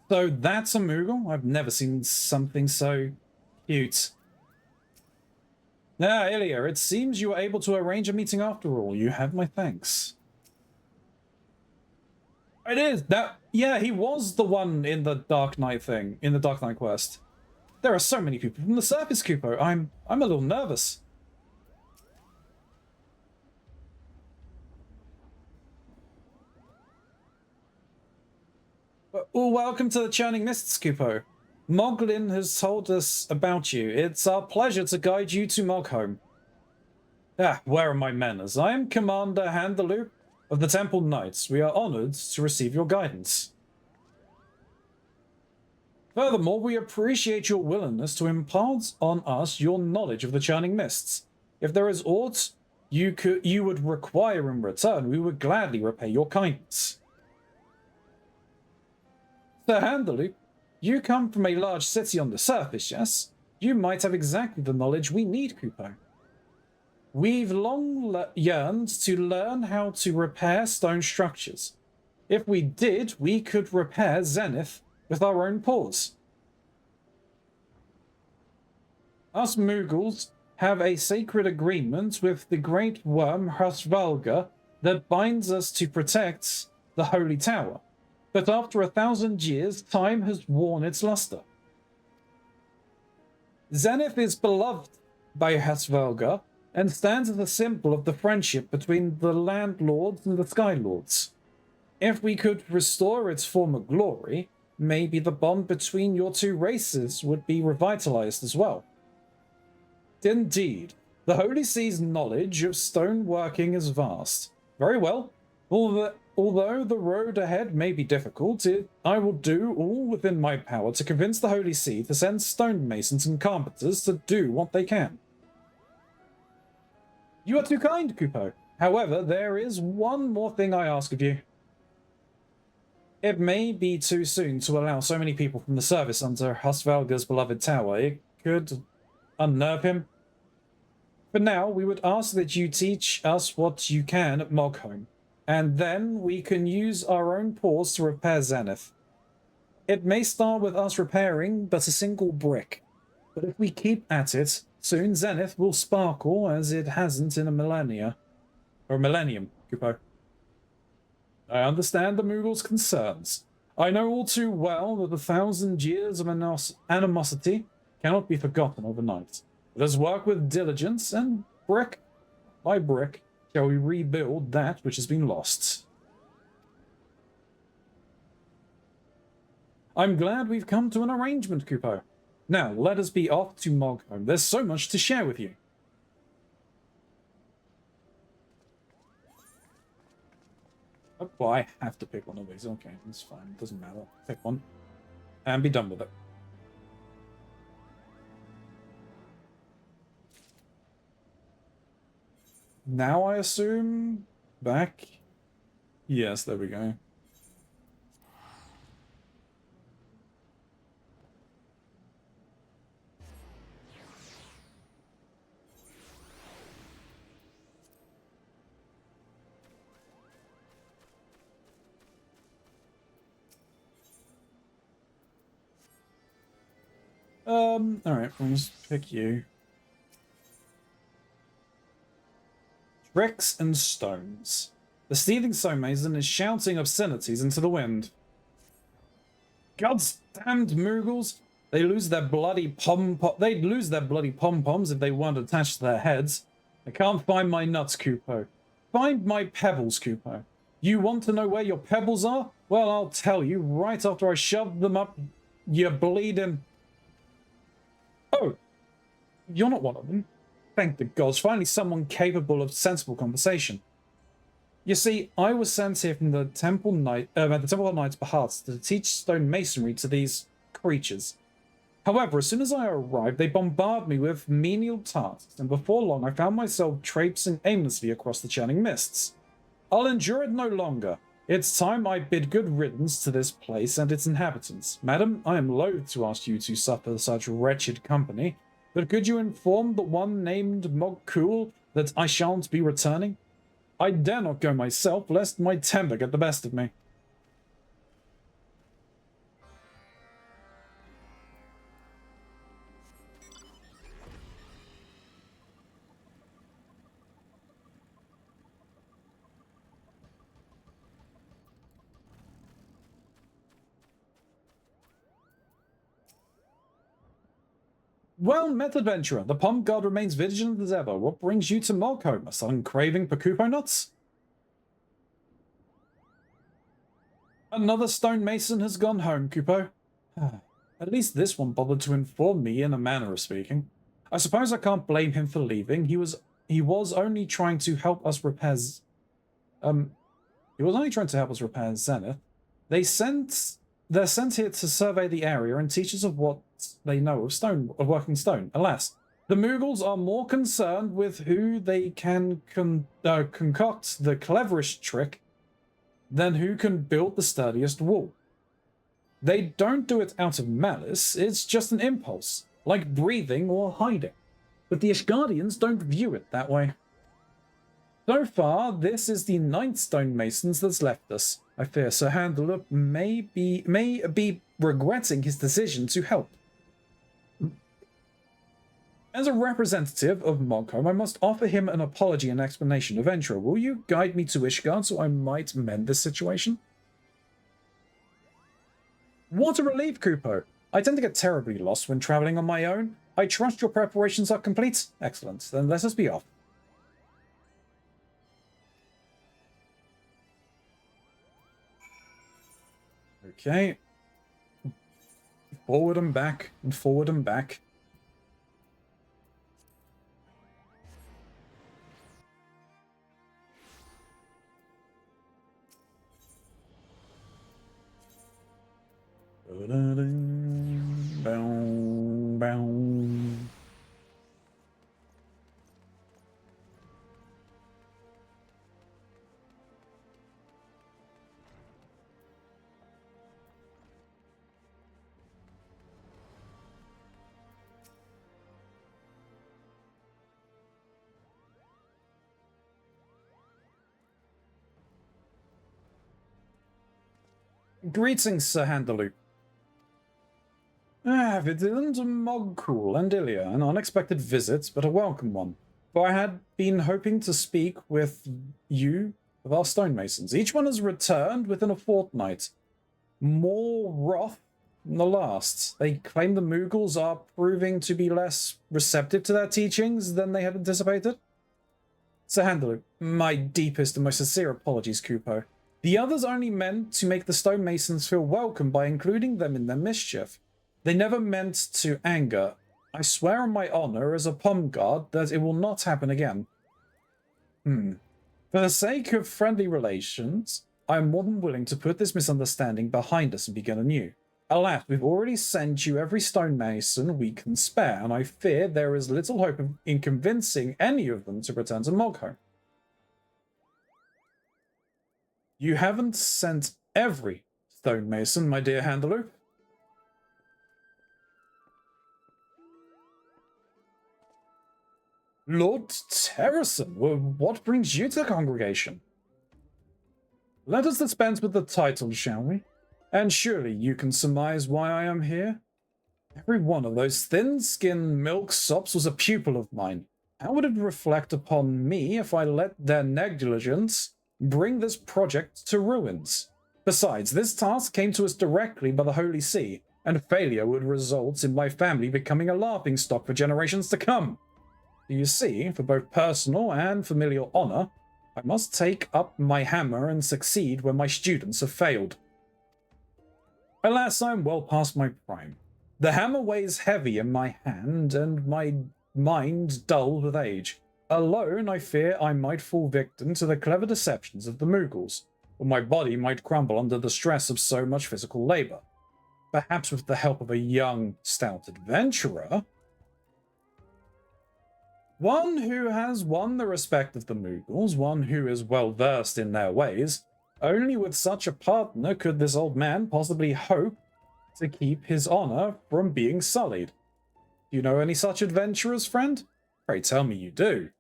So that's a Moogle? I've never seen something so cute. Ah, Ilya, it seems you were able to arrange a meeting after all. You have my thanks. It is that. Yeah, he was the one in the Dark Knight thing, in the Dark Knight quest. There are so many people from the surface, Kupo. I'm a little nervous. Well, welcome to the Churning Mists, Kupo. Moglin has told us about you. It's our pleasure to guide you to Mogholm. Ah, where are my manners? I am Commander Handaloop of the Temple Knights. We are honored to receive your guidance. Furthermore, we appreciate your willingness to impart on us your knowledge of the Churning Mists. If there is aught you would require in return, we would gladly repay your kindness. Sir Handaloop, you come from a large city on the surface, yes? You might have exactly the knowledge we need, Kupo. We've long yearned to learn how to repair stone structures. If we did, we could repair Zenith with our own paws. Us Moogles have a sacred agreement with the great worm Hrasvalga that binds us to protect the Holy Tower. But after 1,000 years, time has worn its luster. Zenith is beloved by Hrasvalga and stands as a symbol of the friendship between the Landlords and the Skylords. If we could restore its former glory, maybe the bond between your two races would be revitalized as well. Indeed, the Holy See's knowledge of stoneworking is vast. Very well. Although the road ahead may be difficult, I will do all within my power to convince the Holy See to send stonemasons and carpenters to do what they can. You are too kind, Kupo. However, there is one more thing I ask of you. It may be too soon to allow so many people from the service under Hrasvalga's beloved tower. It could unnerve him. For now, we would ask that you teach us what you can at Mogholm, and then we can use our own paws to repair Zenith. It may start with us repairing but a single brick, but if we keep at it, soon Zenith will sparkle as it hasn't in a millennia. Or millennium, Kupo. I understand the Moogle's concerns. I know all too well that 1,000 years of animosity cannot be forgotten overnight. Let us work with diligence, and brick by brick shall we rebuild that which has been lost. I'm glad we've come to an arrangement, Kupo. Now, let us be off to Mogholm. There's so much to share with you. Oh, well, I have to pick one of these. Okay, that's fine. Doesn't matter. Pick one. And be done with it. Now I assume back. Yes, there we go. Alright, we'll just pick you. Bricks and stones. The seething stonemason is shouting obscenities into the wind. God's damned Moogles! They'd lose their bloody pom-poms if they weren't attached to their heads. I can't find my nuts, Kupo. Find my pebbles, Kupo. You want to know where your pebbles are? Well, I'll tell you right after I shove them up your bleeding... Oh, you're not one of them. Thank the gods, finally someone capable of sensible conversation. You see, I was sent here from the Temple of Knight's behest to teach stone masonry to these creatures. However, as soon as I arrived, they bombarded me with menial tasks, and before long I found myself traipsing aimlessly across the churning mists. I'll endure it no longer. It's time I bid good riddance to this place and its inhabitants. Madam, I am loath to ask you to suffer such wretched company, but could you inform the one named Mogcool that I shan't be returning? I dare not go myself, lest my temper get the best of me. Well met, adventurer. The Pom God remains vigilant as ever. What brings you to Mogholm? A sudden craving for Kupo nuts? Another stonemason has gone home, Kupo. At least this one bothered to inform me in a manner of speaking. I suppose I can't blame him for leaving. He was only trying to help us repair Zenith. They're sent here to survey the area and teach us of what they know of working stone. Alas, the Moogles are more concerned with who they can concoct the cleverest trick than who can build the sturdiest wall. They don't do it out of malice, it's just an impulse, like breathing or hiding. But the Ishgardians don't view it that way. So far, this is the 9th stonemasons that's left us. I fear Sir Handler may be regretting his decision to help. As a representative of Mogholm, I must offer him an apology and explanation. Adventurer, will you guide me to Ishgard so I might mend this situation? What a relief, Kupo! I tend to get terribly lost when travelling on my own. I trust your preparations are complete. Excellent, then let us be off. Okay. Forward and back, and forward and back. Greetings, Sir Handaloop. Vigilant Mogcool and Ilia, an unexpected visit, but a welcome one. For I had been hoping to speak with you of our stonemasons. Each one has returned within a fortnight. More wrath than the last. They claim the Moogles are proving to be less receptive to their teachings than they had anticipated. Sir Handaloop, my deepest and most sincere apologies, Kupo. The others only meant to make the stonemasons feel welcome by including them in their mischief. They never meant to anger. I swear on my honor as a Pom Guard that it will not happen again. For the sake of friendly relations, I am more than willing to put this misunderstanding behind us and begin anew. Alas, we've already sent you every stonemason we can spare, and I fear there is little hope in convincing any of them to return to Mogholm. You haven't sent every stonemason, my dear Handaloop. Lord Terrison, what brings you to the congregation? Let us dispense with the title, shall we? And surely you can surmise why I am here? Every one of those thin-skinned milk sops was a pupil of mine. How would it reflect upon me if I let their negligence bring this project to ruins? Besides, this task came to us directly by the Holy See, and failure would result in my family becoming a laughingstock for generations to come. You see, for both personal and familial honor, I must take up my hammer and succeed when my students have failed. Alas, I am well past my prime. The hammer weighs heavy in my hand, and my mind dulled with age. Alone, I fear I might fall victim to the clever deceptions of the Mughals, or my body might crumble under the stress of so much physical labor. Perhaps with the help of a young, stout adventurer, one who has won the respect of the Mughals, one who is well versed in their ways. Only with such a partner could this old man possibly hope to keep his honor from being sullied. Do you know any such adventurers, friend? Pray tell me you do.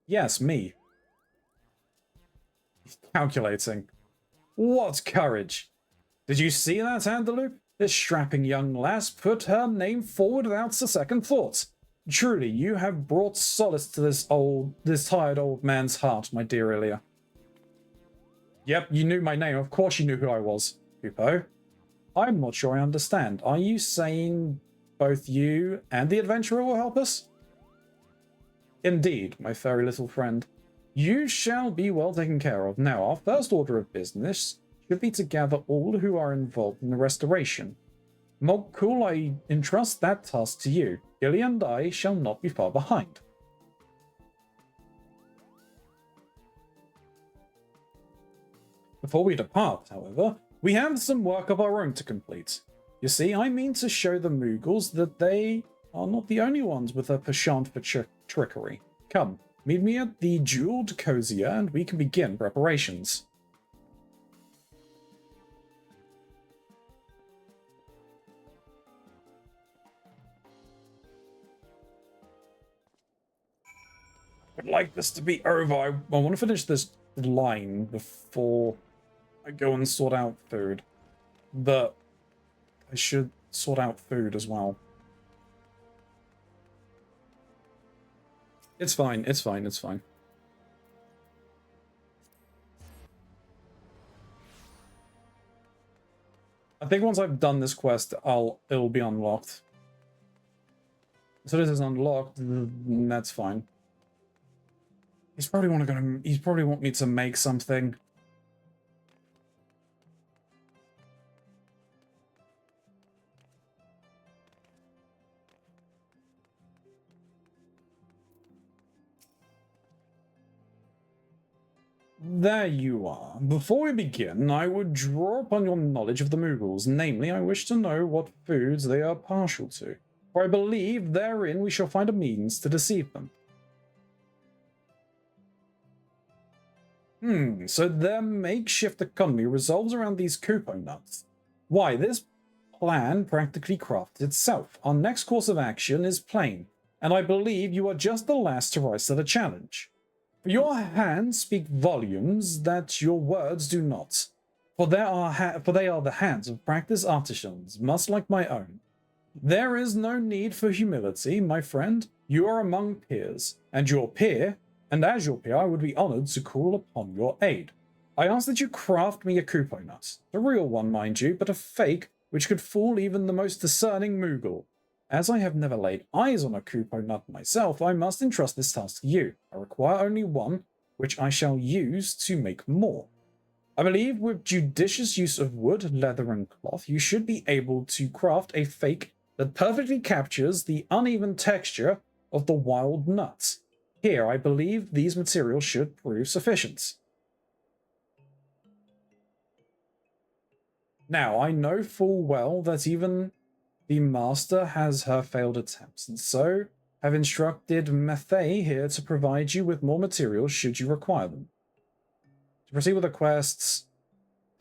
Yes, me. Calculating. What courage! Did you see that, Andaloop? This strapping young lass put her name forward without a second thought. Truly, you have brought solace to this tired old man's heart, my dear Ilya. Yep, you knew my name. Of course you knew who I was, Pupo. I'm not sure I understand. Are you saying both you and the adventurer will help us? Indeed, my furry little friend. You shall be well taken care of. Now, our first order of business should be to gather all who are involved in the restoration. Mogkul, I entrust that task to you. Ilya and I shall not be far behind. Before we depart, however, we have some work of our own to complete. You see, I mean to show the Mughals that they are not the only ones with a penchant for trickery. Come, meet me at the jeweled cozier and we can begin preparations. I'd like this to be over. I want to finish this line before I go and sort out food. But I should sort out food as well. It's fine, it's fine, it's fine. I think once I've done this quest, it'll be unlocked. So this is unlocked, that's fine. He's probably want me to make something. There you are. Before we begin, I would draw upon your knowledge of the Mughals. Namely, I wish to know what foods they are partial to, for I believe therein we shall find a means to deceive them. So their makeshift economy revolves around these Kupo nuts. Why, this plan practically crafts itself. Our next course of action is plain, and I believe you are just the last to rise to the challenge. For your hands speak volumes that your words do not, for they are the hands of practiced artisans, much like my own. There is no need for humility, my friend. You are among peers, and as your peer, I would be honored to call upon your aid. I ask that you craft me a Kupo nut, a real one, mind you, but a fake which could fool even the most discerning Mughal. As I have never laid eyes on a Kupo nut myself, I must entrust this task to you. I require only one, which I shall use to make more. I believe with judicious use of wood, leather, and cloth, you should be able to craft a fake that perfectly captures the uneven texture of the wild nuts. Here, I believe these materials should prove sufficient. Now, I know full well that even the master has her failed attempts, and so have instructed Mathai here to provide you with more materials should you require them. To proceed with the quests,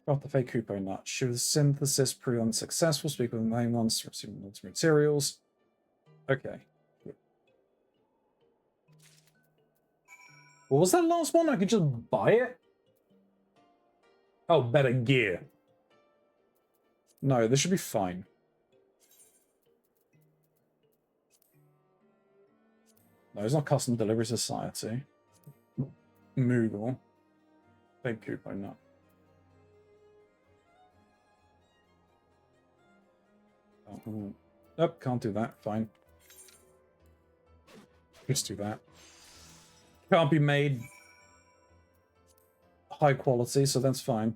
craft the fake Kupo nut. Should the synthesis prove unsuccessful, speak with the main ones to receive materials. Okay. What was that last one? I could just buy it? Oh, better gear. No, this should be fine. No, it's not Custom Delivery Society. Moogle. Big coupon, no. Oh, nope, can't do that. Fine. Just do that. Can't be made high quality, so that's fine.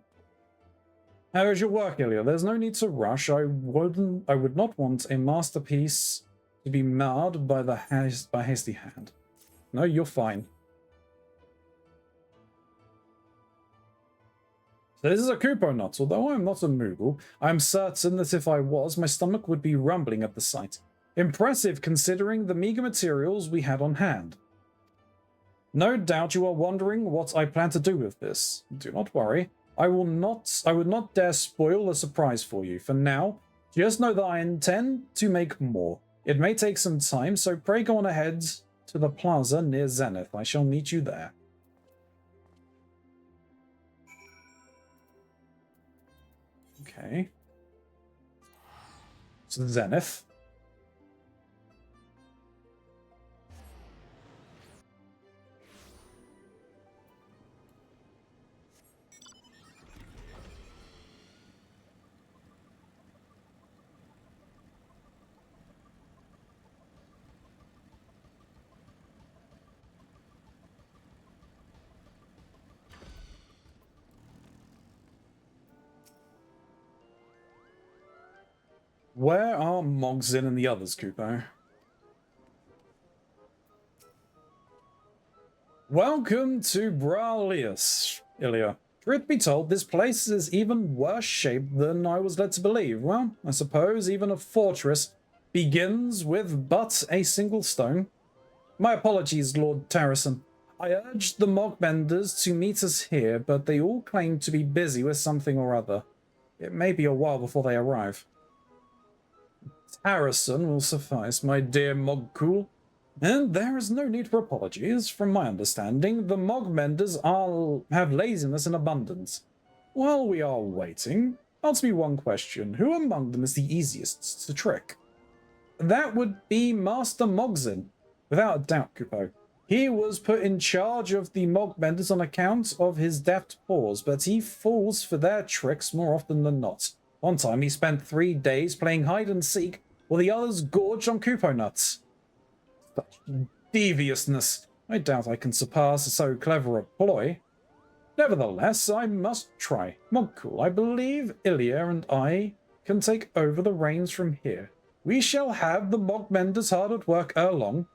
How is your work, Ilya? There's no need to rush. I would not want a masterpiece to be marred by hasty hand. No, you're fine. So this is a Kuponut. Although I'm not a Moogle, I'm certain that if I was, my stomach would be rumbling at the sight. Impressive considering the meager materials we had on hand. No doubt you are wondering what I plan to do with this. Do not worry. I would not dare spoil the surprise for you. For now, just know that I intend to make more. It may take some time, so pray go on ahead to the plaza near Zenith. I shall meet you there. Okay. So Zenith. Where are Mogzin and the others, Kupo? Welcome to Bralius, Ilya. Truth be told, this place is even worse shaped than I was led to believe. Well, I suppose even a fortress begins with but a single stone. My apologies, Lord Tarrison. I urged the Mogbenders to meet us here, but they all claim to be busy with something or other. It may be a while before they arrive. Tarrison will suffice, my dear Mogcool. And there is no need for apologies. From my understanding, the Mogmenders have laziness in abundance. While we are waiting, answer me one question. Who among them is the easiest to trick? That would be Master Mogzin. Without a doubt, Kupo. He was put in charge of the Mogbenders on account of his deft paws, but he falls for their tricks more often than not. One time he spent 3 days playing hide and seek, while the others gorged on Kupo nuts. Such deviousness. I doubt I can surpass so clever a ploy. Nevertheless, I must try. Mogcool, I believe Ilya and I can take over the reins from here. We shall have the Mogmenders hard at work ere long.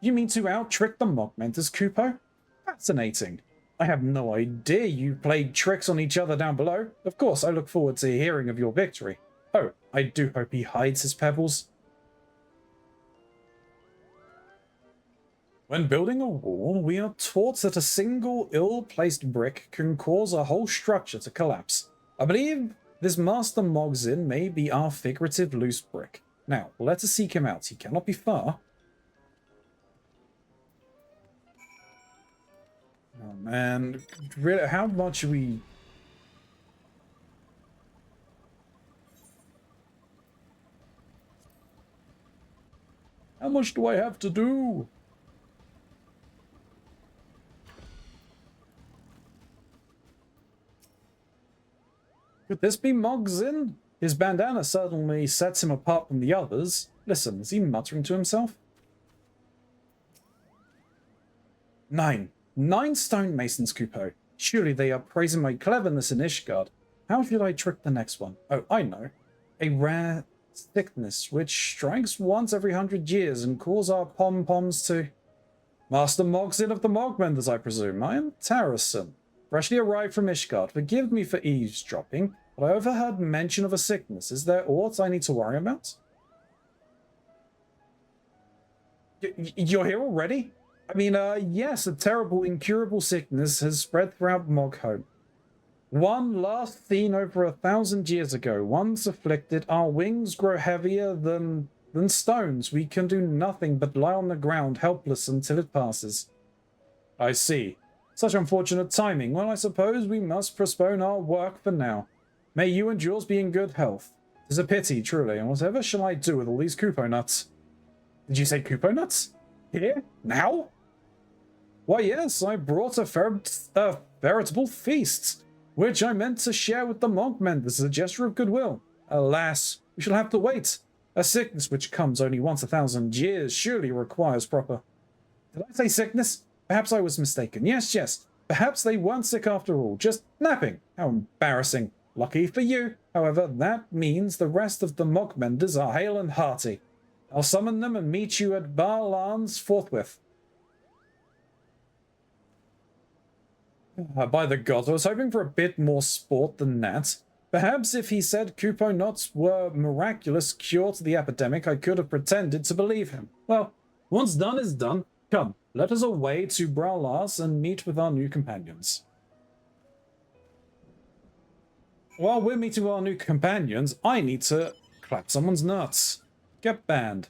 You mean to out-trick the Mogmenders, Kupo? Fascinating. I have no idea you played tricks on each other down below. Of course, I look forward to hearing of your victory. Oh, I do hope he hides his pebbles. When building a wall, we are taught that a single ill-placed brick can cause a whole structure to collapse. I believe this Master Mogzin may be our figurative loose brick. Now, let us seek him out. He cannot be far. Oh man, really, how much are we... How much do I have to do? Could this be Mogzin? His bandana certainly sets him apart from the others. Listen, is he muttering to himself? 9 stonemasons, Kupo. Surely they are praising my cleverness in Ishgard. How should I trick the next one? Oh, I know. A rare sickness which strikes once every 100 years and causes our pom-poms to... Master Mogzin of the Mogmenders, I presume. I am Tarrison, freshly arrived from Ishgard. Forgive me for eavesdropping, but I overheard mention of a sickness. Is there aught I need to worry about? You're here already? I mean, yes, a terrible, incurable sickness has spread throughout Mogholm. One last seen over 1,000 years ago. Once afflicted, our wings grow heavier than stones. We can do nothing but lie on the ground, helpless, until it passes. I see. Such unfortunate timing. Well, I suppose we must postpone our work for now. May you and yours be in good health. 'Tis a pity, truly, and whatever shall I do with all these Kupo nuts? Did you say Kupo nuts? Here? Now? Why, yes, I brought a veritable feast, which I meant to share with the monkmen as a gesture of goodwill. Alas, we shall have to wait. A sickness which comes only once 1,000 years surely requires proper... Did I say sickness? Perhaps I was mistaken. Yes. Perhaps they weren't sick after all, just napping. How embarrassing. Lucky for you, however, that means the rest of the monkmenders are hale and hearty. I'll summon them and meet you at Barlan's forthwith. By the gods, I was hoping for a bit more sport than that. Perhaps if he said Kupo nuts were miraculous cure to the epidemic, I could have pretended to believe him. Well, what's done is done. Come, let us away to Braulas and meet with our new companions. While we're meeting with our new companions, I need to clap someone's nuts. Get banned.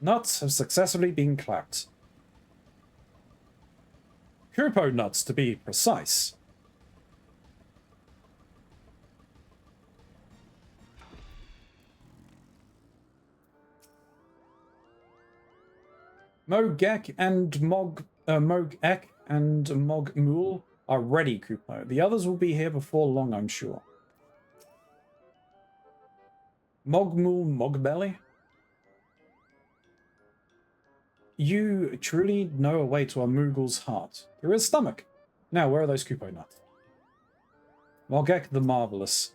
Nuts have successfully been clapped. Kupo nuts, to be precise. Mogek and Mogek and Mogmul are ready, Kupo. The others will be here before long, I'm sure. Mogmul Mogbelly? You truly know a way to a Moogle's heart. Through his stomach. Now, where are those Kupo nuts? Mogek the Marvelous.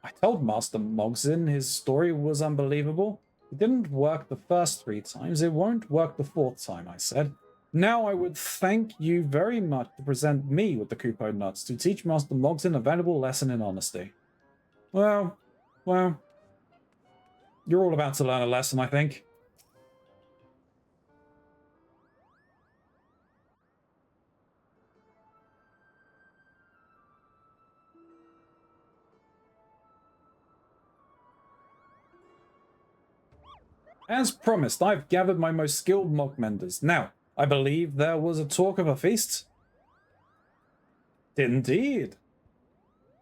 I told Master Mogzin his story was unbelievable. It didn't work the first 3 times. It won't work the 4th time, I said. Now I would thank you very much to present me with the Kupo nuts to teach Master Mogzin a valuable lesson in honesty. Well, you're all about to learn a lesson, I think. As promised, I've gathered my most skilled monkmenders. Now, I believe there was a talk of a feast? Indeed.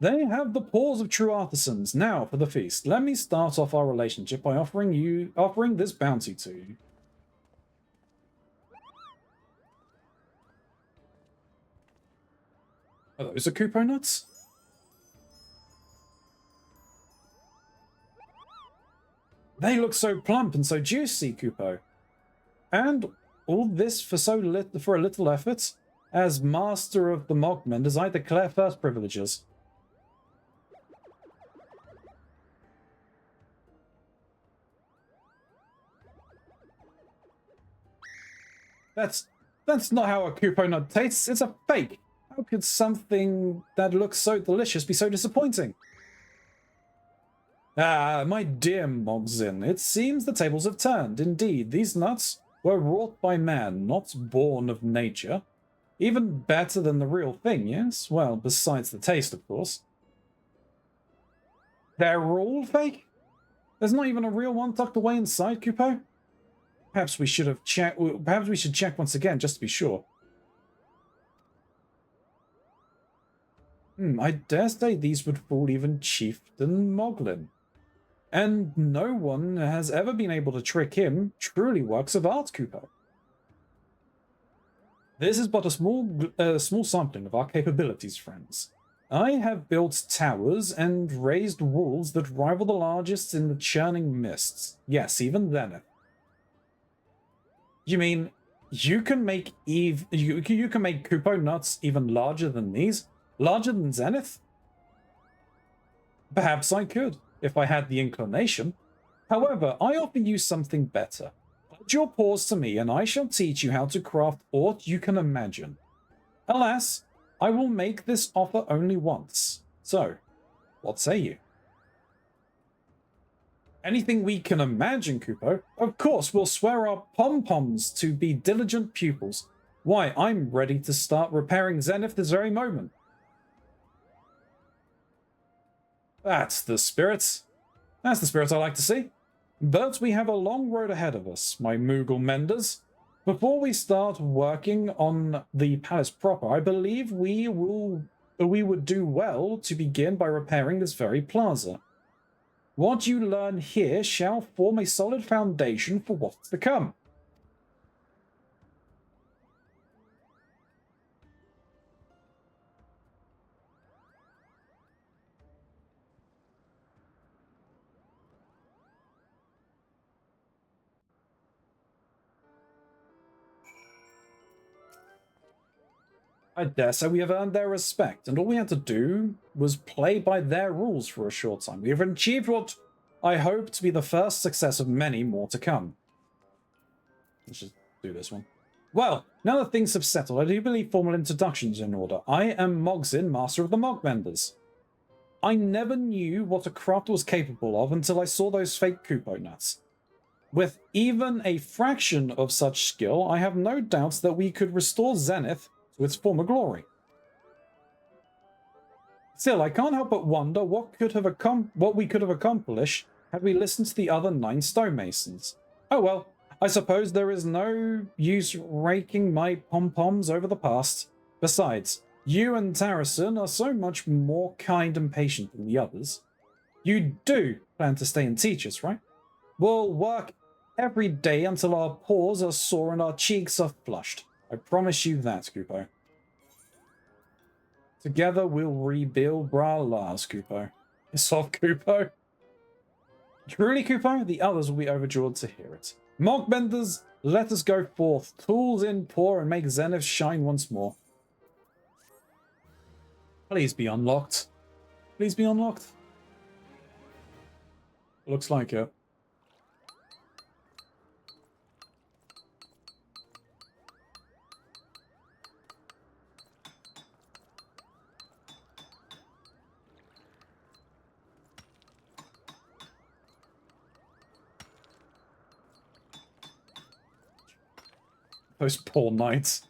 They have the paws of true artisans. Now for the feast. Let me start off our relationship by offering this bounty to you. Are those the Kupo nuts? They look so plump and so juicy, Kupo. And all this for a little effort? As master of the monkmenders, I declare first privileges. That's not how a Kupo nut tastes. It's a fake. How could something that looks so delicious be so disappointing? Ah, my dear Mogzin, it seems the tables have turned. Indeed, these nuts were wrought by man, not born of nature. Even better than the real thing, yes? Well, besides the taste, of course. They're all fake? There's not even a real one tucked away inside, Kupo? Perhaps we should check once again, just to be sure. I dare say these would fool even Chieftain Moglin. And no one has ever been able to trick him. Truly works of art, Kupo. This is but a small sampling of our capabilities, friends. I have built towers and raised walls that rival the largest in the churning mists. Yes, even Zenith. You mean you can make you can make Kupo nuts even larger than these? Larger than Zenith? Perhaps I could, if I had the inclination. However, I offer you something better. Pledge your paws to me, and I shall teach you how to craft aught you can imagine. Alas, I will make this offer only once. So, what say you? Anything we can imagine, Kupo. Of course, we'll swear our pom-poms to be diligent pupils. Why, I'm ready to start repairing Zenith this very moment. That's the spirit. That's the spirit I like to see. But we have a long road ahead of us, my Moogle menders. Before we start working on the palace proper, I believe we would do well to begin by repairing this very plaza. What you learn here shall form a solid foundation for what's to come. I dare say we have earned their respect, and all we had to do was play by their rules for a short time. We have achieved what I hope to be the first success of many more to come. Let's just do this one. Well, now that things have settled, I do believe formal introductions in order. I am Mogzin, Master of the Mogbenders. I never knew what a craft was capable of until I saw those fake Kupo nuts. With even a fraction of such skill, I have no doubts that we could restore Zenith to its former glory. Still, I can't help but wonder what we could have accomplished had we listened to the other 9 stonemasons. Oh well, I suppose there is no use raking my pom-poms over the past. Besides, you and Tarrison are so much more kind and patient than the others. You do plan to stay and teach us, right? We'll work every day until our paws are sore and our cheeks are flushed. I promise you that, Kupo. Together we'll rebuild Bra-Lars, Kupo. Piss off, Kupo. Truly, Kupo, the others will be overjoyed to hear it. Mogbenders, let us go forth, tools in pour, and make Zenith shine once more. Please be unlocked. Please be unlocked. Looks like it. Those poor knights.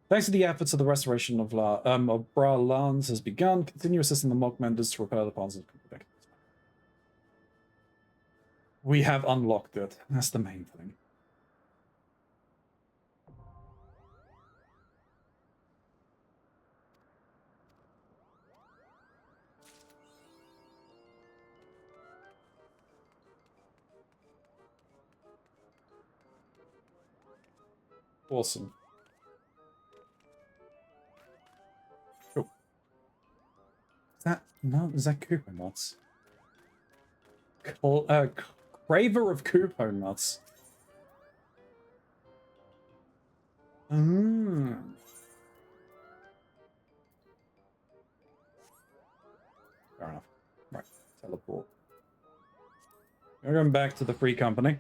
Thanks to the efforts of the restoration of Bra-Lans has begun. Continue assisting the Mogbenders to repair the parts of the We have unlocked it. That's the main thing. Awesome. Oh. Is that Kupo nuts? Craver of Kupo nuts. Fair enough. Right, teleport. We're going back to the free company.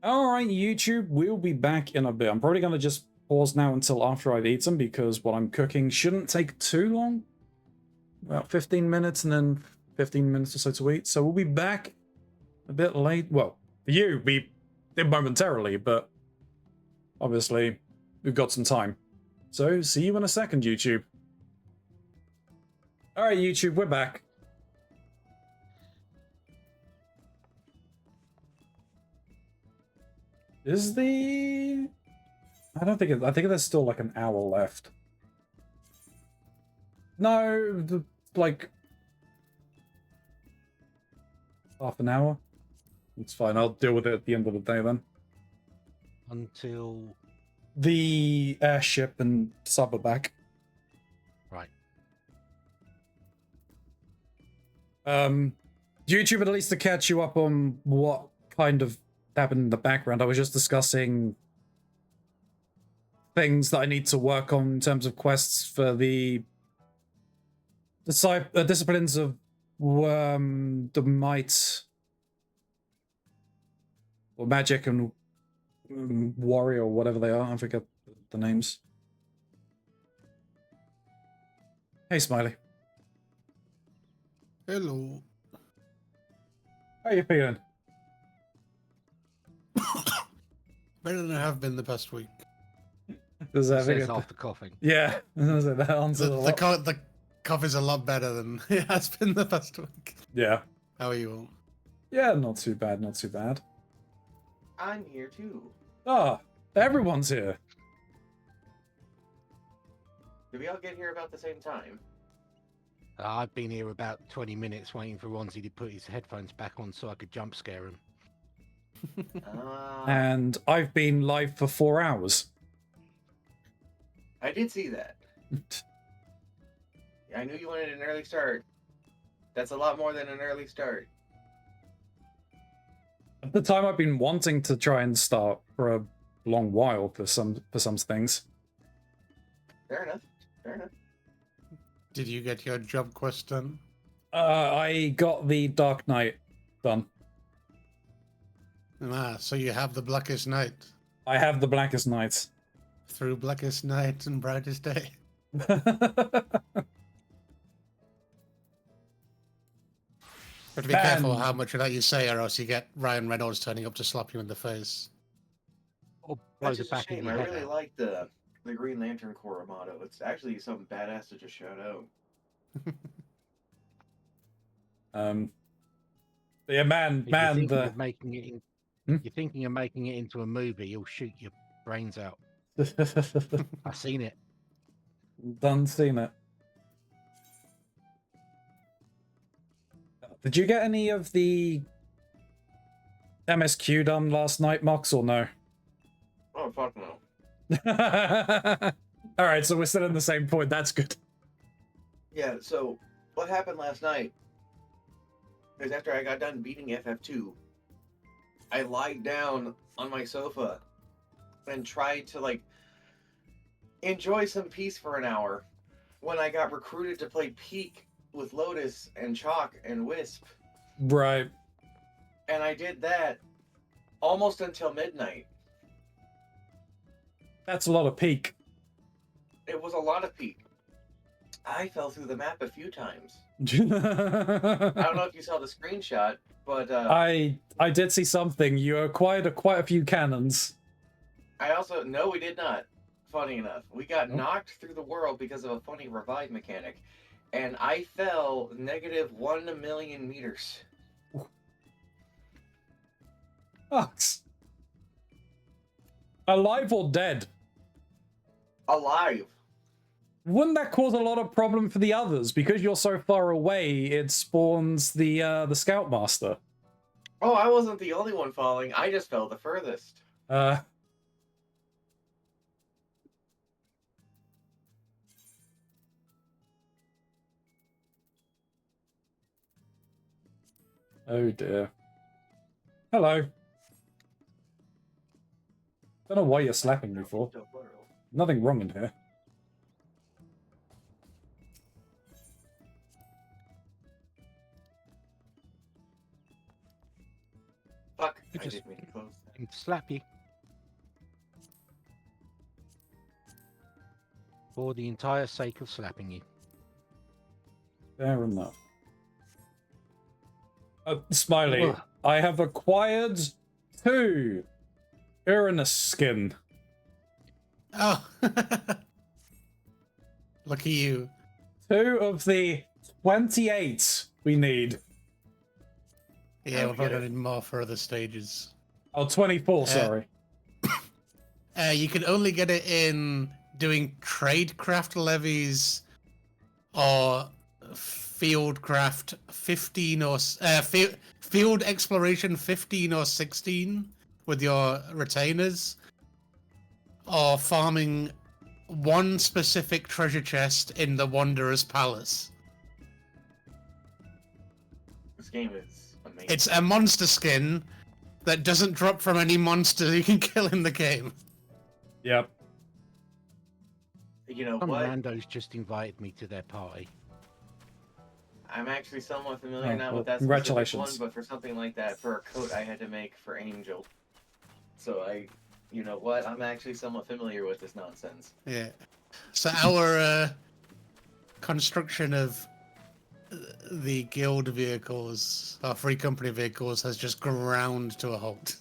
Alright, YouTube, we'll be back in a bit. I'm probably going to just pause now until after I've eaten, because what I'm cooking shouldn't take too long. About 15 minutes and then 15 minutes or so to eat. So we'll be back a bit late. Well, for you, we did momentarily, but obviously we've got some time. So see you in a second, YouTube. Alright, YouTube, we're back. Is the... I think there's still like an hour left. No, like... half an hour? It's fine, I'll deal with it at the end of the day then. Until... the airship and sub are back. Right. YouTube, at least to catch you up on what kind of happened in the background, I was just discussing things that I need to work on in terms of quests for the disciplines of the might or magic and warrior, or whatever they are. I forget the names. Hey, Smiley. Hello. How you feeling? Better than I have been the past week. Does that Says figure? after coughing. Yeah, that answers a lot. The cough is a lot better than it has been the past week. Yeah. How are you all? Yeah, not too bad, not too bad. I'm here too. Ah, everyone's here. Did we all get here about the same time? I've been here about 20 minutes waiting for Ronzi to put his headphones back on so I could jump scare him. And I've been live for 4 hours. I did see that. I knew you wanted an early start. That's a lot more than an early start. At the time, I've been wanting to try and start for a long while for some things. Fair enough. Fair enough. Did you get your job quest done? I got the Dark Knight done. Ah, so you have the Blackest Night. I have the Blackest Night. Through Blackest Night and Brightest Day. But be careful how much of that you say, or else you get Ryan Reynolds turning up to slap you in the face. Or blow That's the just a back of shame. your I head really out. like the Green Lantern Corps motto. It's actually something badass to just shout out. But yeah, man, If you're thinking the of making it in, you're thinking of making it into a movie, you'll shoot your brains out. I've seen it. done seen it. Did you get any of the MSQ done last night, Mox, or no? Oh, fuck no. All right, so we're still in the same point. That's good. Yeah, so what happened last night is after I got done beating FF2, I lied down on my sofa and tried to, like, enjoy some peace for an hour when I got recruited to play Peak with Lotus and Chalk and Wisp. Right. And I did that almost until midnight. That's a lot of peak. It was a lot of Peak. I fell through the map a few times. I don't know if you saw the screenshot, but I did see something. You acquired quite a few cannons. I also no, we did not. Funny enough, we got knocked through the world because of a funny revive mechanic, and I fell -1 million meters. Ox. Alive or dead? Alive. Wouldn't that cause a lot of problem for the others? Because you're so far away, it spawns the Scoutmaster. Oh, I wasn't the only one falling. I just fell the furthest. Oh dear. Hello. Don't know why you're slapping me for. Nothing wrong in here. Fuck. I I just- didn't mean to close that. And slap you. For the entire sake of slapping you. Fair enough. Smiley, Ugh. I have acquired 2 Uranus skin. Oh. Lucky you. 2 of the 28 we need. Yeah, we're Okay. probably need more for other stages. Oh, 24, sorry. You can only get it in doing tradecraft levies or fieldcraft 15 or field exploration 15 or 16 with your retainers, or farming one specific treasure chest in the Wanderer's Palace. This game is amazing. It's a monster skin that doesn't drop from any monster you can kill in the game. Yep. You know Some what? randos just invited me to their party. I'm actually somewhat familiar, Oh, not well, with that congratulations. specific one, but for something like that, for a coat I had to make for Angel. So you know what? I'm actually somewhat familiar with this nonsense. Yeah. So our construction of the guild vehicles, our free company vehicles, has just ground to a halt.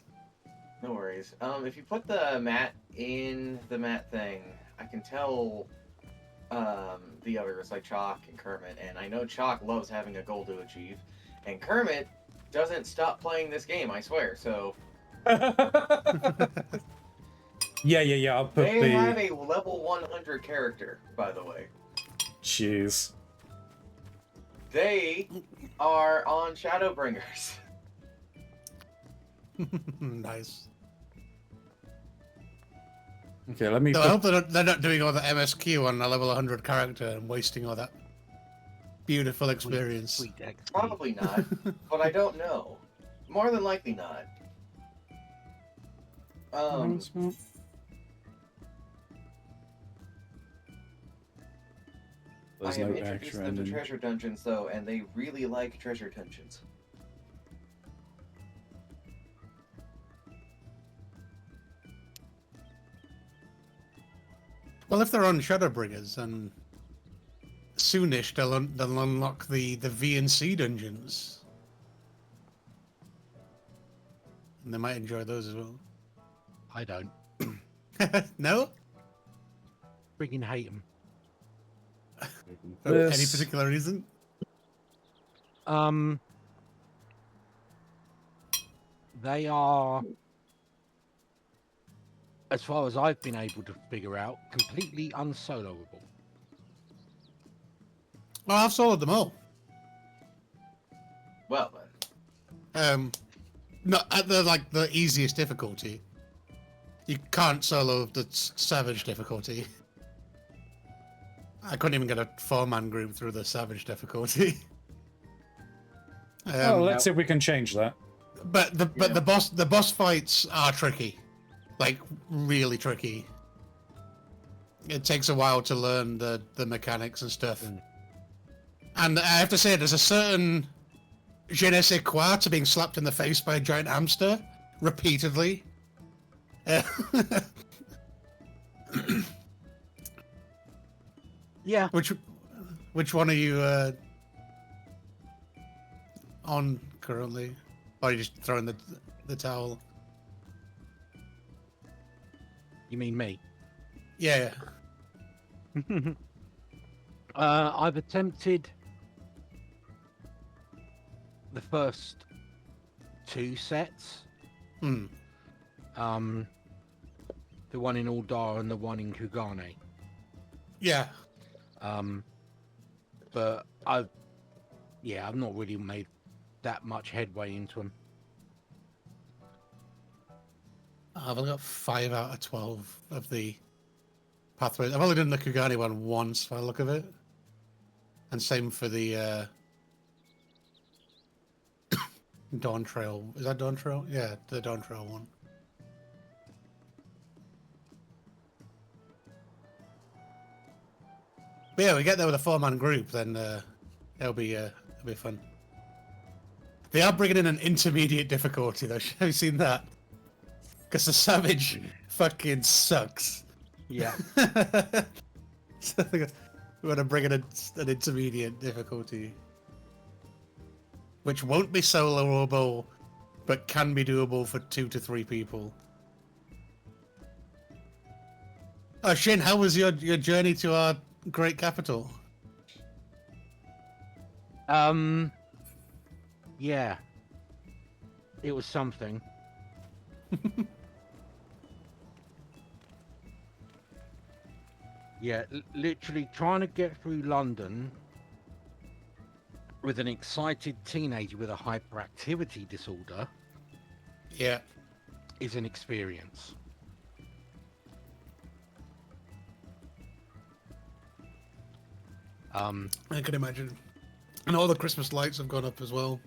No worries. If you put the mat in the mat thing, I can tell the others like Chalk and Kermit, and I know Chalk loves having a goal to achieve, and Kermit doesn't stop playing this game, I swear. So yeah. I'll put they have the. a level 100 character, by the way. Jeez. They are on Shadowbringers. Nice. Okay, let me. No, I Put... hope they're not doing all the MSQ on a level 100 character and wasting all that beautiful experience. Sweet XP. Probably not, but I don't know. More than likely not. I There's have no introduced extra them to ending. treasure dungeons though, and they really like treasure dungeons. Well, if they're on Shadowbringers, then soonish they'll unlock the V and C dungeons, and they might enjoy those as well. I don't. No? Freaking hate them. For any This- particular reason? They are, as far as I've been able to figure out, completely unsoloable. Well, I've soloed them all. Well then. Not at the easiest difficulty. You can't solo the savage difficulty. I couldn't even get a 4-man group through the savage difficulty. Oh, let's see if we can change that. But the boss fights are tricky, like really tricky. It takes a while to learn the mechanics and stuff. And I have to say, there's a certain je ne sais quoi to being slapped in the face by a giant hamster repeatedly. Yeah. Which one are you on currently? Or are you just throwing the towel? You mean me? Yeah. I've attempted the first 2 sets. Hmm. The one in Uldar and the one in Kugane. Yeah. But I've not really made that much headway into them. I've only got 5 out of 12 of the pathways. I've only done the Kugani one once by the look of it. And same for the Dawn Trail. Is that Dawn Trail? Yeah, the Dawn Trail one. But yeah, we get there with a 4-man group, then it'll be fun. They are bringing in an intermediate difficulty though. Have you seen that? Because the Savage fucking sucks. Yeah. So we're gonna bring in an intermediate difficulty, which won't be soloable, but can be doable for 2 to 3 people. Oh, Shin, how was your journey to our great capital? Yeah. It was something. Yeah, literally trying to get through London with an excited teenager with a hyperactivity disorder Yeah. is an experience. I can imagine. And all the Christmas lights have gone up as well.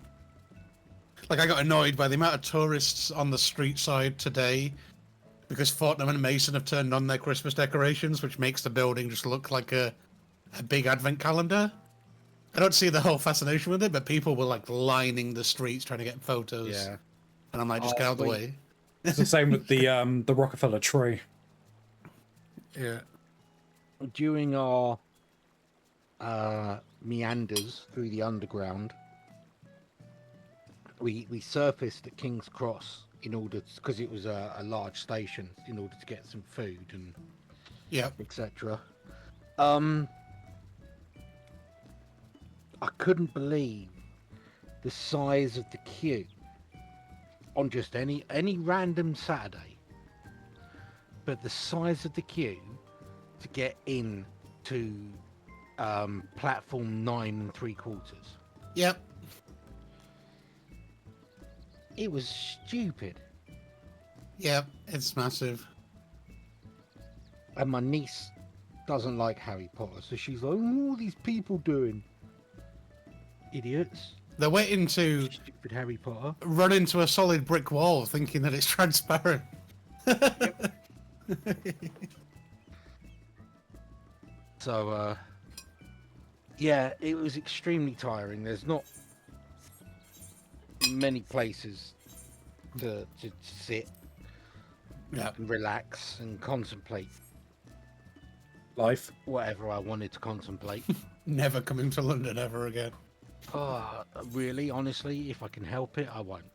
Like, I got annoyed by the amount of tourists on the street side today because Fortnum and Mason have turned on their Christmas decorations, which makes the building just look like a big advent calendar. I don't see the whole fascination with it, but people were like lining the streets trying to get photos. Yeah. And I'm like, just get out of the way. It's the same with the Rockefeller tree. Yeah. During our meanders through the underground, we surfaced at King's Cross in order because it was a large station, in order to get some food and Yeah. etc. I couldn't believe the size of the queue on just any random Saturday, but the size of the queue to get in to platform 9 3/4. Yep. It was stupid. Yep. It's massive. And my niece doesn't like Harry Potter, so she's like, "What are all these people doing? Idiots. They're waiting to Stupid Harry Potter." run into a solid brick wall thinking that it's transparent. So, yeah, it was extremely tiring. There's not many places to sit Yeah. and relax and contemplate Life. whatever I wanted to contemplate. Never coming to London ever again. Oh, really? Honestly, if I can help it, I won't.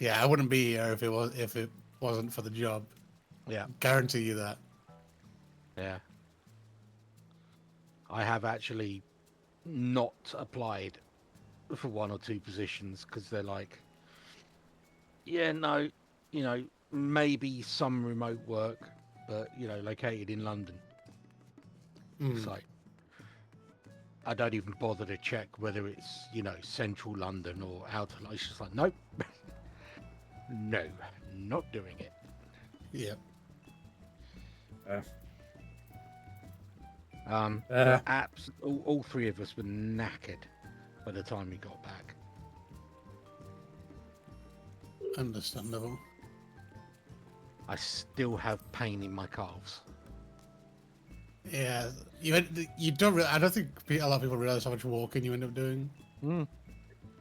Yeah, I wouldn't be here if it wasn't for the job. Yeah, Guarantee you that. yeah. I have actually not applied for 1 or 2 positions because they're like, yeah, no, maybe some remote work, but located in London. Mm. It's like, I don't even bother to check whether it's central London or outer. It's just like, nope, no, not doing it. Yeah. All 3 of us were knackered by the time we got back. Understandable. I still have pain in my calves. Yeah, you don't. I don't think a lot of people realize how much walking you end up doing.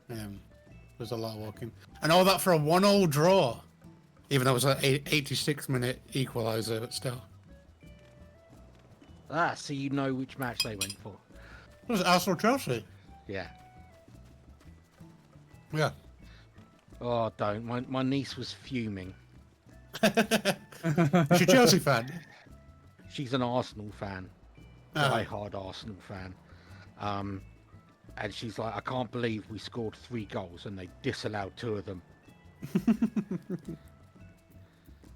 There's a lot of walking, and all that for a 1-1 draw. Even though it was an 86-minute equaliser, but still. So you know which match they went for. It was Arsenal Chelsea. Yeah. Yeah. Oh, don't. My niece was fuming. Is she a Chelsea fan? She's an Arsenal fan. Die-hard Arsenal fan. And she's like, I can't believe we scored 3 goals and they disallowed 2 of them.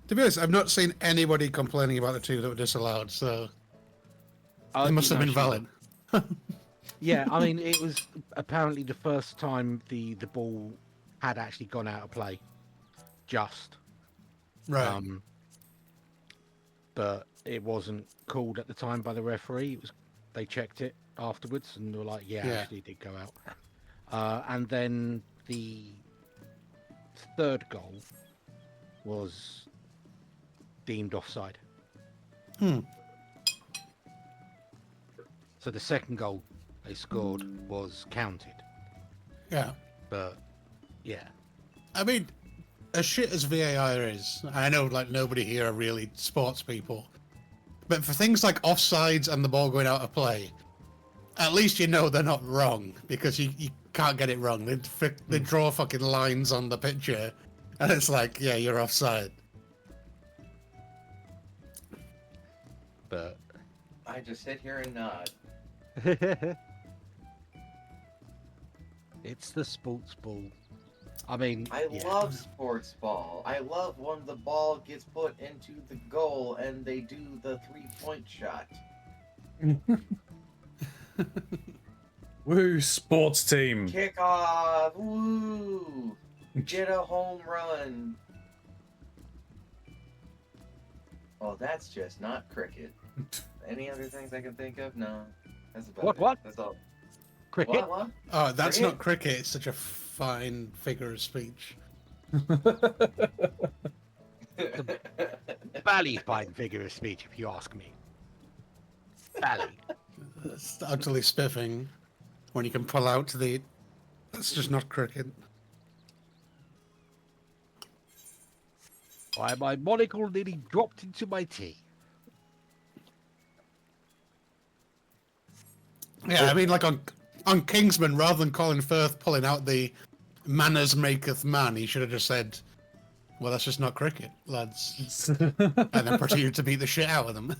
To be honest, I've not seen anybody complaining about the 2 that were disallowed, so they must have been valid. Yeah, I mean, it was apparently the first time the ball had actually gone out of play. Just. Right. But it wasn't called at the time by the referee. They checked it afterwards and they were like, yeah, actually it did go out. And then the 3rd goal was deemed offside. So the 2nd goal they scored was counted. Yeah. But yeah. I mean, as shit as VAR is, I know like nobody here are really sports people, but for things like offsides and the ball going out of play, at least they're not wrong, because you can't get it wrong. They draw fucking lines on the picture, and it's like, yeah, you're offside. But I just sit here and nod. it's the sports ball. I mean, I love sports ball. I love when the ball gets put into the goal and they do the 3-point shot. Woo, sports team. Kickoff! Woo! Get a home run. Oh, that's just not cricket. Any other things I can think of? No. That's about it. What? That's all. cricket. What? Oh, that's Cricket? not cricket. It's such a fine figure of speech. Bally fine figure of speech, if you ask me. Bally. It's utterly spiffing when you can pull out the. That's just not cricket. Why, my monocle nearly dropped into my tea. Yeah, I mean, like on Kingsman, rather than Colin Firth pulling out the manners maketh man, he should have just said, "Well, that's just not cricket, lads," and then proceeded to beat the shit out of them.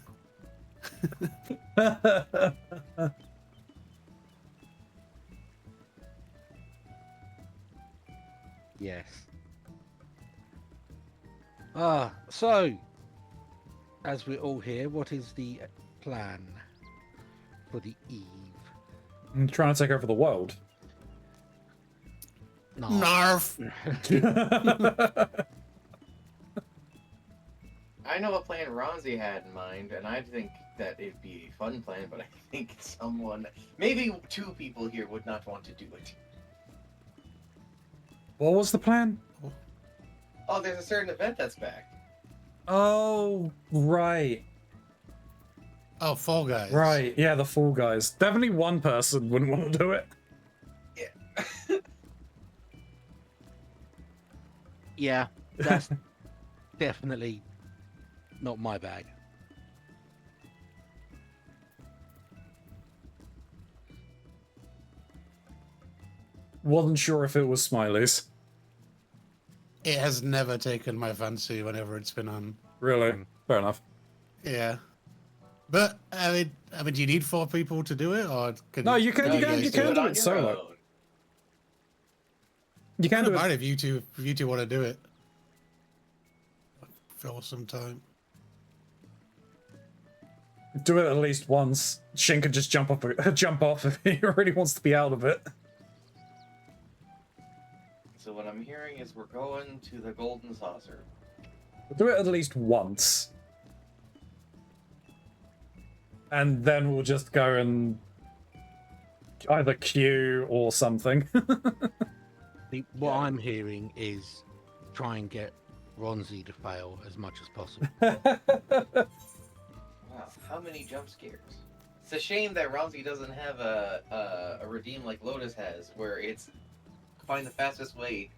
Yes. So, as we're all here, what is the plan for the eve? I'm trying to take over the world. No. Narf. I know a plan Ronzi had in mind, and I think that it'd be a fun plan, but I think maybe two people here would not want to do it. What was the plan? Oh, there's a certain event that's back. Oh, right. Oh, Fall Guys. Right, yeah, the Fall Guys. Definitely one person wouldn't want to do it. Yeah. Yeah, that's definitely not my bag. Wasn't sure if it was Smiley's. It has never taken my fancy whenever it's been on. Really? Fair enough. Yeah. But I mean, do you need 4 people to do it, or can No, you can No, you can guys do on it your solo. own. You I can don't do mind it. if you two want to do it. Fill some time. Do it at least once. Shin can just jump off if he really wants to be out of it. So what I'm hearing is we're going to the Golden Saucer. Do it at least once. And then we'll just go and either queue or something. What I'm hearing is try and get Ronzi to fail as much as possible. Wow, how many jump scares? It's a shame that Ronzi doesn't have a redeem like Lotus has, where it's find the fastest way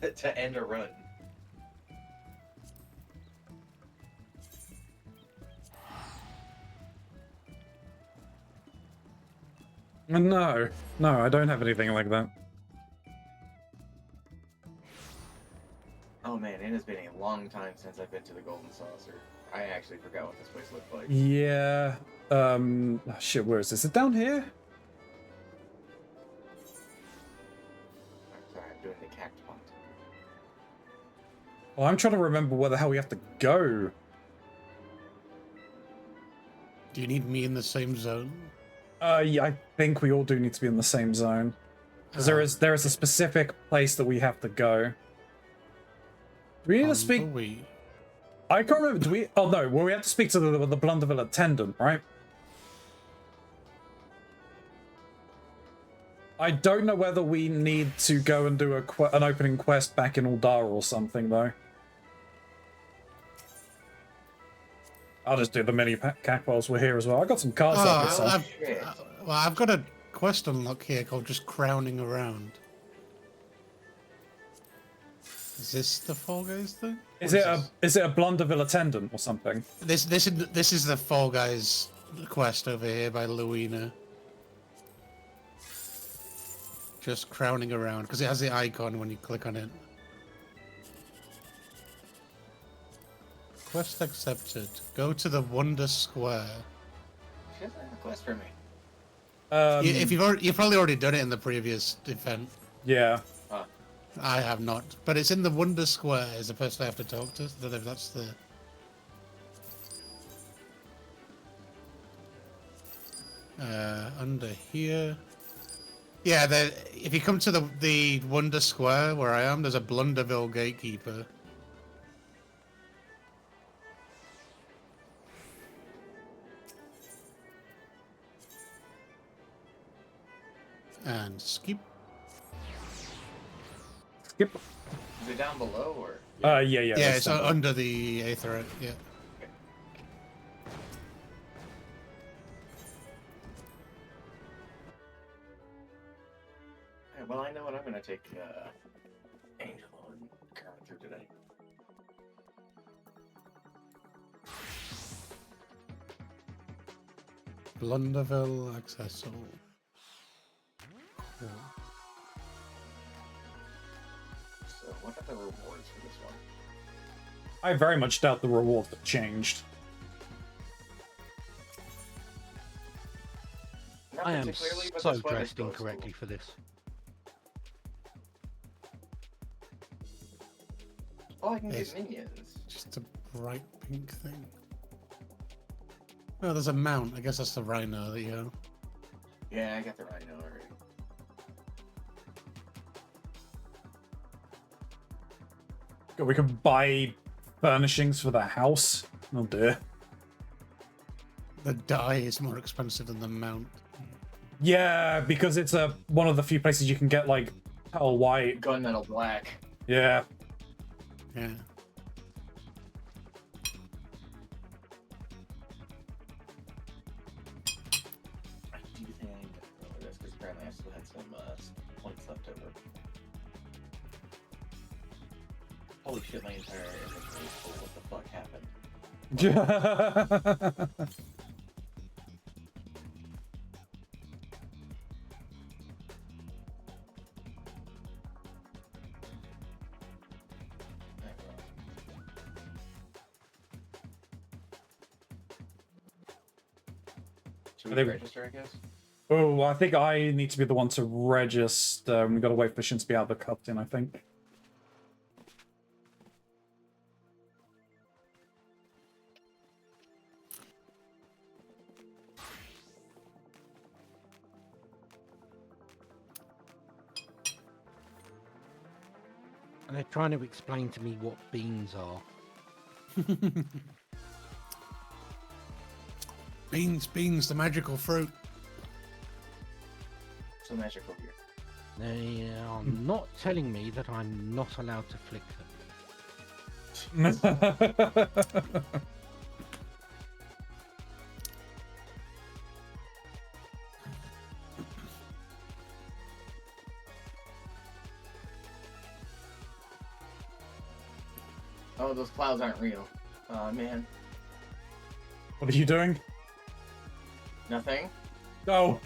to end a run. No, I don't have anything like that. Oh man, it has been a long time since I've been to the Golden Saucer. I actually forgot what this place looked like. Yeah. Oh, shit, where is this? Is it down here? I'm sorry, I'm doing the cact pot. Oh, I'm trying to remember where the hell we have to go. Do you need me in the same zone? Yeah, I think we all do need to be in the same zone. Because there is a specific place that we have to go. Do we need to speak? I can't remember. Do we? Oh no. Well, we have to speak to the Blunderville attendant, right? I don't know whether we need to go and do an opening quest back in Uldara or something, though. I'll just do the mini cac whilst we're here as well. I got some cards like this. I've got a quest unlock here called just crowning around. Is this the Fall Guys thing? Is it a Blunderville attendant or something? This is the Fall Guys quest over here by Luina. Just crowning around because it has the icon when you click on it. Quest accepted. Go to the Wonder Square. She doesn't have a quest for me. If you've probably already done it in the previous event. Yeah. I have not, but it's in the Wonder Square. Is the person I have to talk to? I don't know if that's the under here. Yeah, if you come to the Wonder Square where I am, there's a Blunderville gatekeeper. And skip. Skip. Is it down below or? Yeah. Yeah, that's it's something. under the Aetherite. Yeah. Okay, well, I know what I'm gonna take Angel and Karen through today. Blunderville accessible. Cool. So, what are the rewards for this one? I very much doubt the rewards have changed. Not I am particularly, but so the sweater dressed still looks incorrectly for this. cool. Oh, I can Yes. get minions. Just a bright pink thing. Oh, there's a mount. I guess that's the rhino that you have. Yeah, I got the rhino already. God, we can buy furnishings for the house. Oh dear. The dye is more expensive than the mount. Yeah, because it's one of the few places you can get like pearl white. Gunmetal black. Yeah. Yeah. I do think I'm gonna go with this because apparently I still had some points left over. Holy shit, my entire inventory is full. What the fuck happened? Should Are we they- register, I guess? Oh, I think I need to be the one to register. We've got to wait for Shin to be out of the cutscene, I think. And they're trying to explain to me what beans are. Beans, the magical fruit. So magical here. They are not telling me that I'm not allowed to flick them. Oh, those clouds aren't real. Oh man. What are you doing? Nothing? Oh.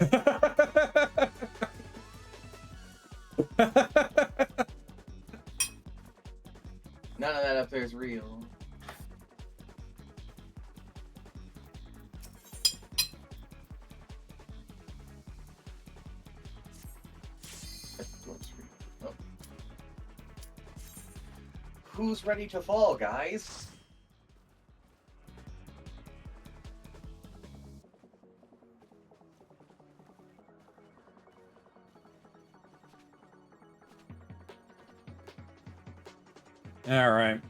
None of that up there is real. That's what's real. Oh. Who's ready to fall, guys? All right.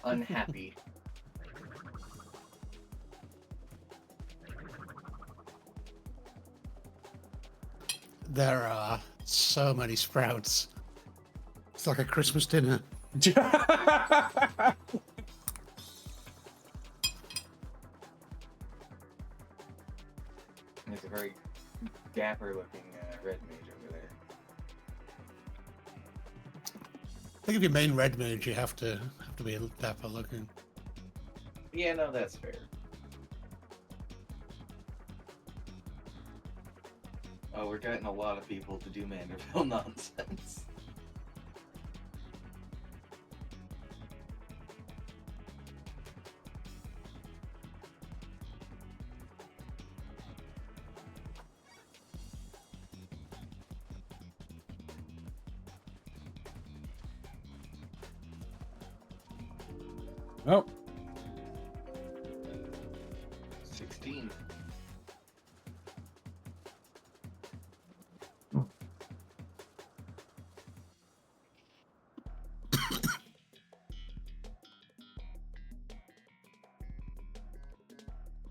Unhappy. There are so many sprouts. It's like a Christmas dinner. There's a very dapper looking red mage over there. I think if you're main red mage, you have to be dapper looking. Yeah, no, that's fair. Oh, we're getting a lot of people to do Manderville nonsense. Oh. 16.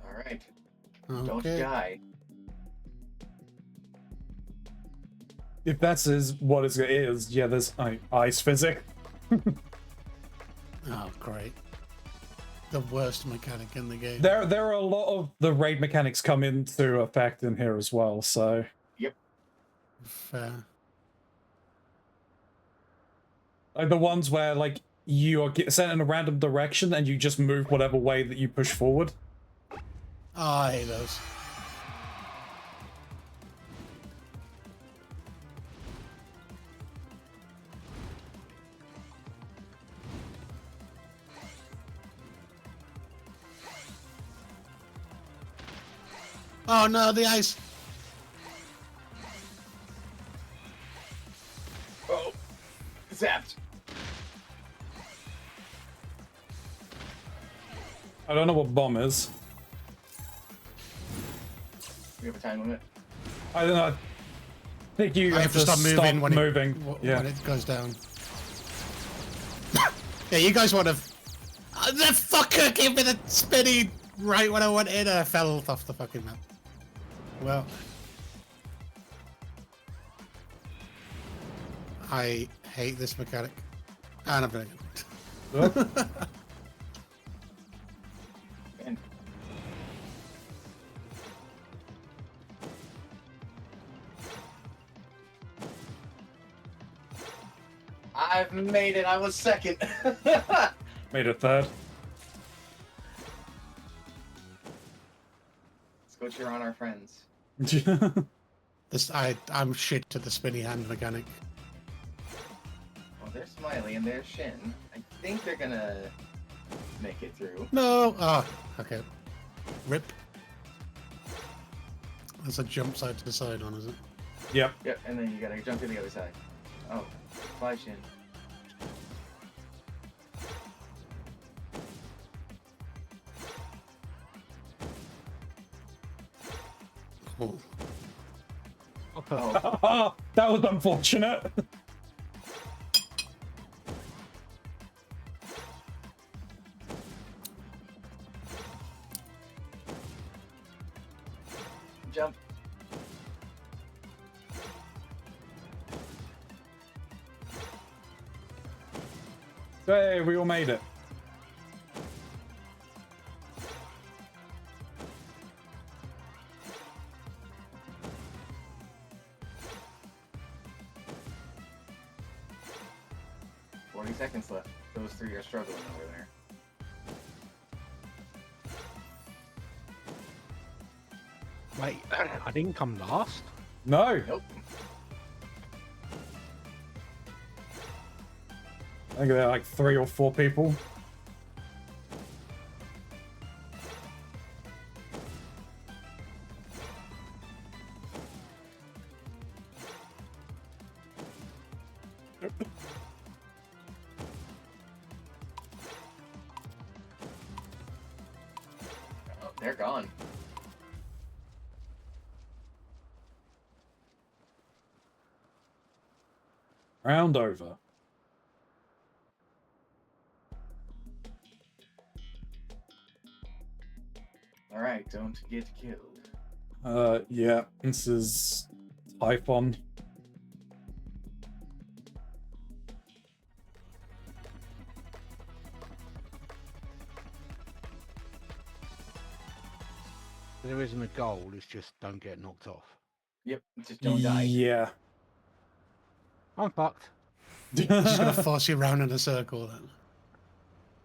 Alright. Don't Okay. die. If that's what it is, yeah, there's ice physics. Oh, great. the worst mechanic in the game. There are a lot of the raid mechanics come into effect in here as well, so... Fair. Like the ones where, like, you are sent in a random direction and you just move whatever way that you push forward. Oh, I hate those. Oh no, the ice! Oh, zapped. I don't know what bomb is. We have a time limit. I don't know. I think you I have to stop moving when moving. when it goes down. Yeah, you guys want to... the fucker gave me the spinny right when I went in. I fell off the fucking map. Well... I hate this mechanic. And I'm gonna Oh. And I've made it. I was second. Made it third. Let's go cheer on our friends. This I'm shit to the spinny hand mechanic. Well, there's Smiley and there's Shin. I think they're gonna make it through. No! Oh, okay. Rip. There's a jump side to side on, is it? Yep. Yep, and then you gotta jump to the other side. Oh, fly Shin. Oh. Oh, That was unfortunate. jump. Hey, we all made it. Seconds left. Those three are struggling over there. Wait, I didn't come last? No. Nope. I think there are like 3 or 4 people. Oh, they're gone. Round over. Alright, don't get killed. Yeah, this is Typhon. There isn't a goal, it's just don't get knocked off. Yep, just don't die. Yeah. I'm fucked. Just gonna force you around in a circle then.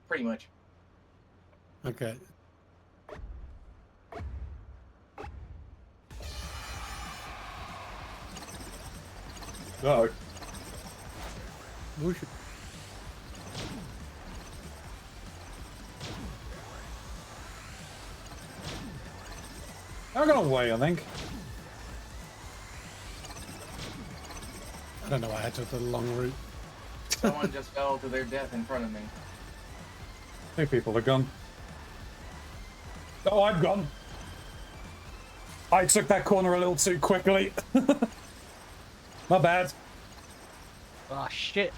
Pretty much. Okay. Uh-oh. Whoosh. I'm gonna wait, I think. I don't know why I took the long route. Someone just fell to their death in front of me. 2 people are gone. Oh, I'm gone. I took that corner a little too quickly. My bad. Ah, shit.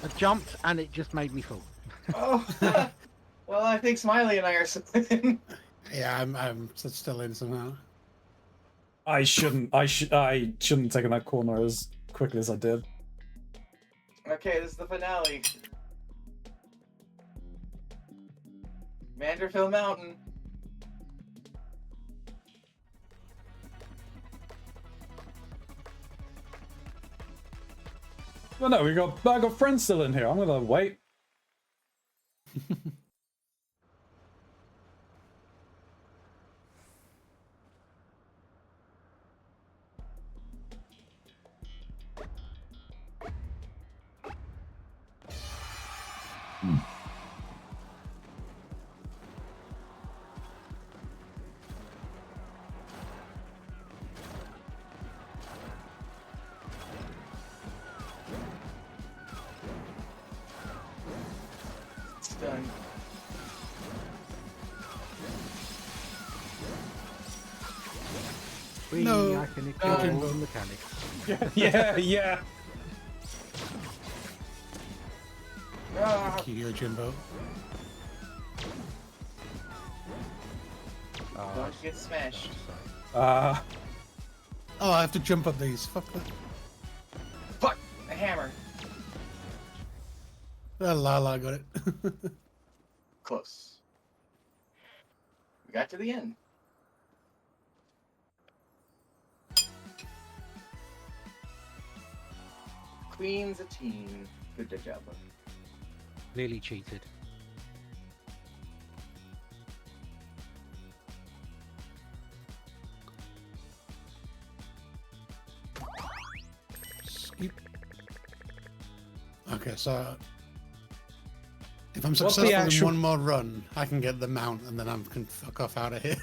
I jumped and it just made me fall. Oh, well, I think Smiley and I are splitting. Yeah, I'm still in somehow. I shouldn't have taken that corner as quickly as I did. Okay, this is the finale. Manderville Mountain. Well, no, I got friends still in here. I'm gonna wait. It's done. No. I can No. ignore all the mechanics. Yeah. Ah, Thank you, Jimbo. don't get smashed. Uh, Oh, I have to jump up these. Fuck that. Fuck! A hammer. Oh, Lala got it. Close. We got to the end. Queen's a team. Good job. Clearly cheated. Skip. Okay, so if I'm What's the successful in actual- one more run, I can get the mount, and then I can fuck off out of here.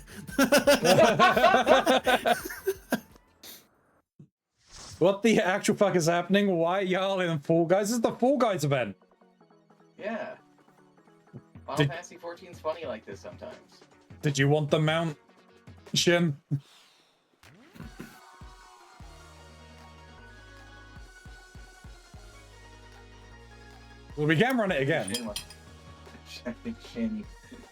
what the actual fuck is happening? Why y'all in Fall Guys? This is the Fall Guys event. Yeah. Final Did- Fantasy 14's funny like this sometimes. Did you want the mount, Shin? Well, we can run it again. Shin, I think Shin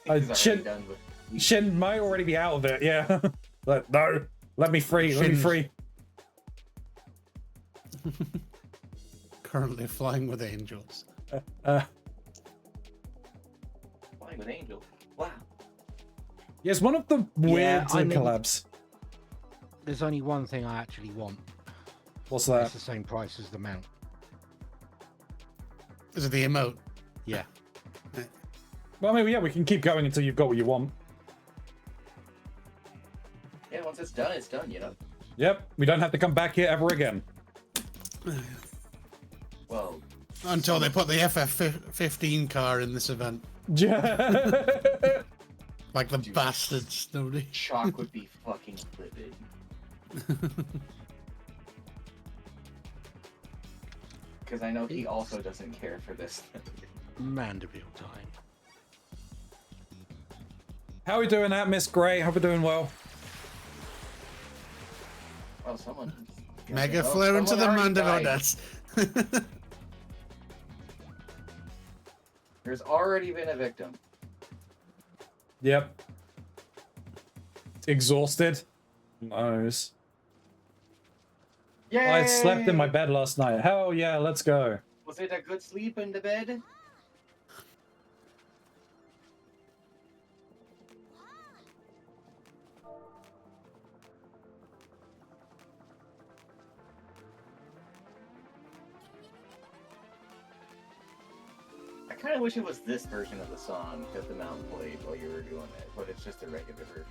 Uh, is already Shin- done with. Shin might already be out of it, yeah. But no, let me free, let me Shin's- free. Currently flying with angels. Flying with Angel. Wow. Yes, one of the weird I mean- collabs. There's only one thing I actually want. What's It's that? the same price as the mount. Is it the emote? Yeah. Well, maybe, yeah, we can keep going until you've got what you want. Yeah, once it's done, you know? Yep, we don't have to come back here ever again. Well, Until they put the FF15 car in this event. Like the Dude. bastards. Nobody. Chalk would be fucking livid. Because I know he also doesn't care for this. Mandeville time. How we doing at Miss Gray? Hope we're doing well. Oh, someone. Mega Oh, flare into the someone already Mandeville died. deaths. There's already been a victim. Yep. Exhausted. Nice. Yay! I slept in my bed last night. Hell yeah, let's go. Was it a good sleep in the bed? I kind of wish it was this version of the song that the mountain played while you were doing it, but it's just a regular version.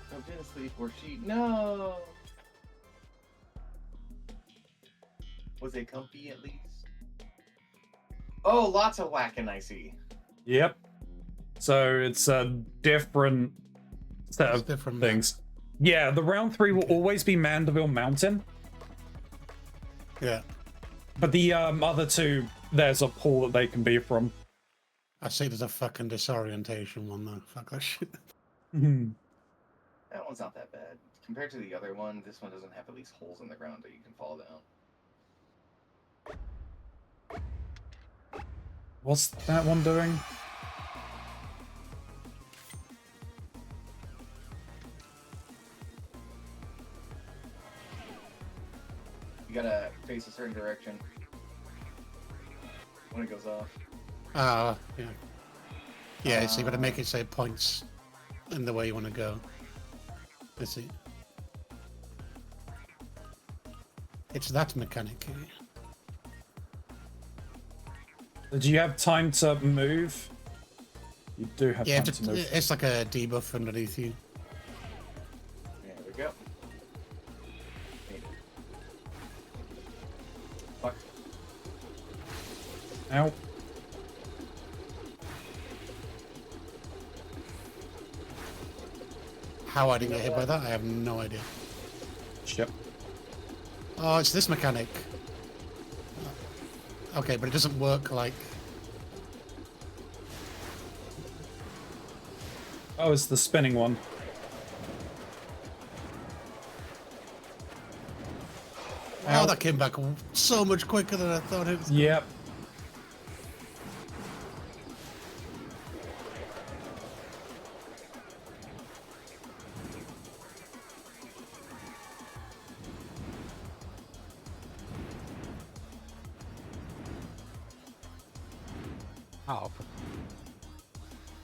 So didn't sleep or she. No! Was it comfy at least? Oh, lots of whacking, I see. Yep. So it's a different set It's of different things. Yeah, the round 3 will always be Mandeville Mountain, Yeah. but the other 2, there's a pool that they can be from. I see there's a fucking disorientation one though. Fuck that shit. That one's not that bad. Compared to the other one, this one doesn't have at least holes in the ground that you can fall down. What's that one doing? You gotta face a certain direction when it goes off. Yeah. Yeah, so you got to make it say points in the way you want to go. Let's see. It's that mechanic. Do you have time to move? You do have Yeah, time to move. it's like a debuff underneath you. There we go. Fuck. Ow. How I didn't get hit by that, I have no idea. Shit. Oh, it's this mechanic. Okay, but it doesn't work like... Oh, it's the spinning one. Oh, that came back so much quicker than I thought it was. Yep.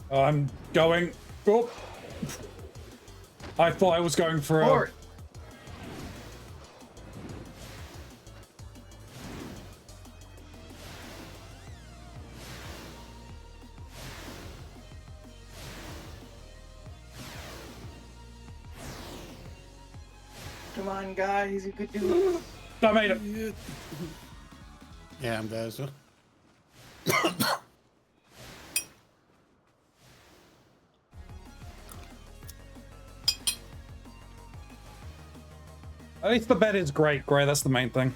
Oh, I'm going. Oh. I thought I was going for a. Forward. Come on, guys, you could do it. I made it. Yeah, I'm there as well. At least the bed is great, Gray. That's the main thing.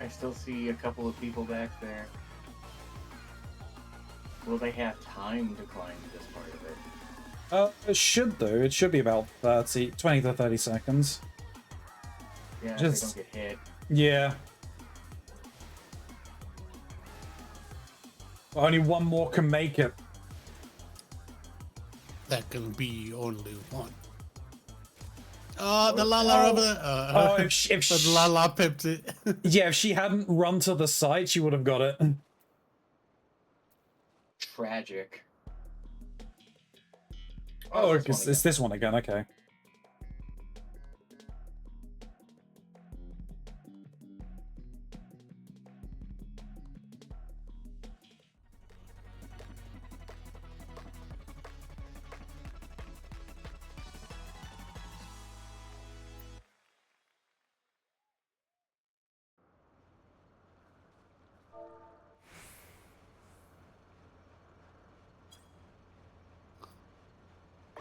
I still see a couple of people back there. Will they have time to climb this part of it? It should though. It should be about 20 to 30 seconds. Yeah, Just- if they don't get hit. Yeah. Only one more can make it. There can be only one. Oh, the Lala over there. Oh, if the Lala pipped it. yeah, if she hadn't run to the side, she would have got it. Tragic. Oh, this it's, one it's this one again. Okay.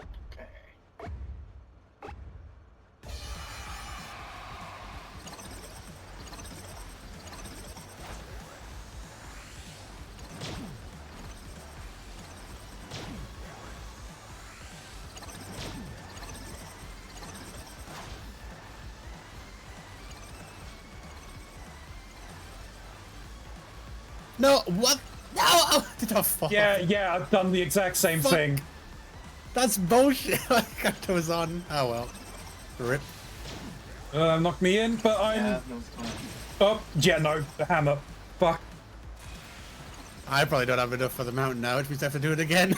Okay. No, what? No! Oh, did I fall? Yeah, I've done the exact same Fuck. thing. That's bullshit. Like I was on. Oh well. Rip. Knocked me in, but I'm. Yeah, no time. Oh, yeah, no, the hammer. Fuck. I probably don't have enough for the mountain now, which means I have to do it again.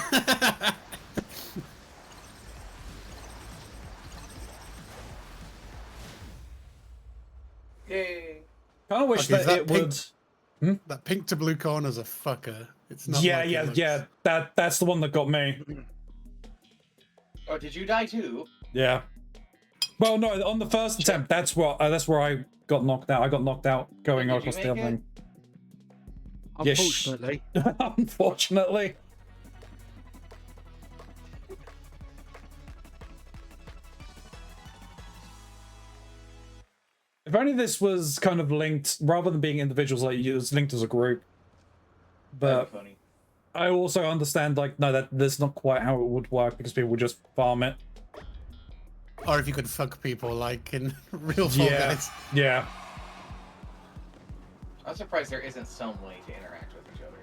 Yay. Kind of wish Okay, that that it pink- would. That pink to blue corner's a fucker. It's not. Yeah, like it yeah, looks. yeah. That's the one that got me. Oh, did you die too? Yeah. Well, no, on the first attempt, that's where I got knocked out. I got knocked out going Did you across the make other it? thing. Yes. unfortunately. Unfortunately. If only this was kind of linked, rather than being individuals, like it was linked as a group. That'd But be funny. I also understand, like, no, that's not quite how it would work because people would just farm it. Or if you could fuck people like in real Fall Yeah, Guys. yeah. I'm surprised there isn't some way to interact with each other.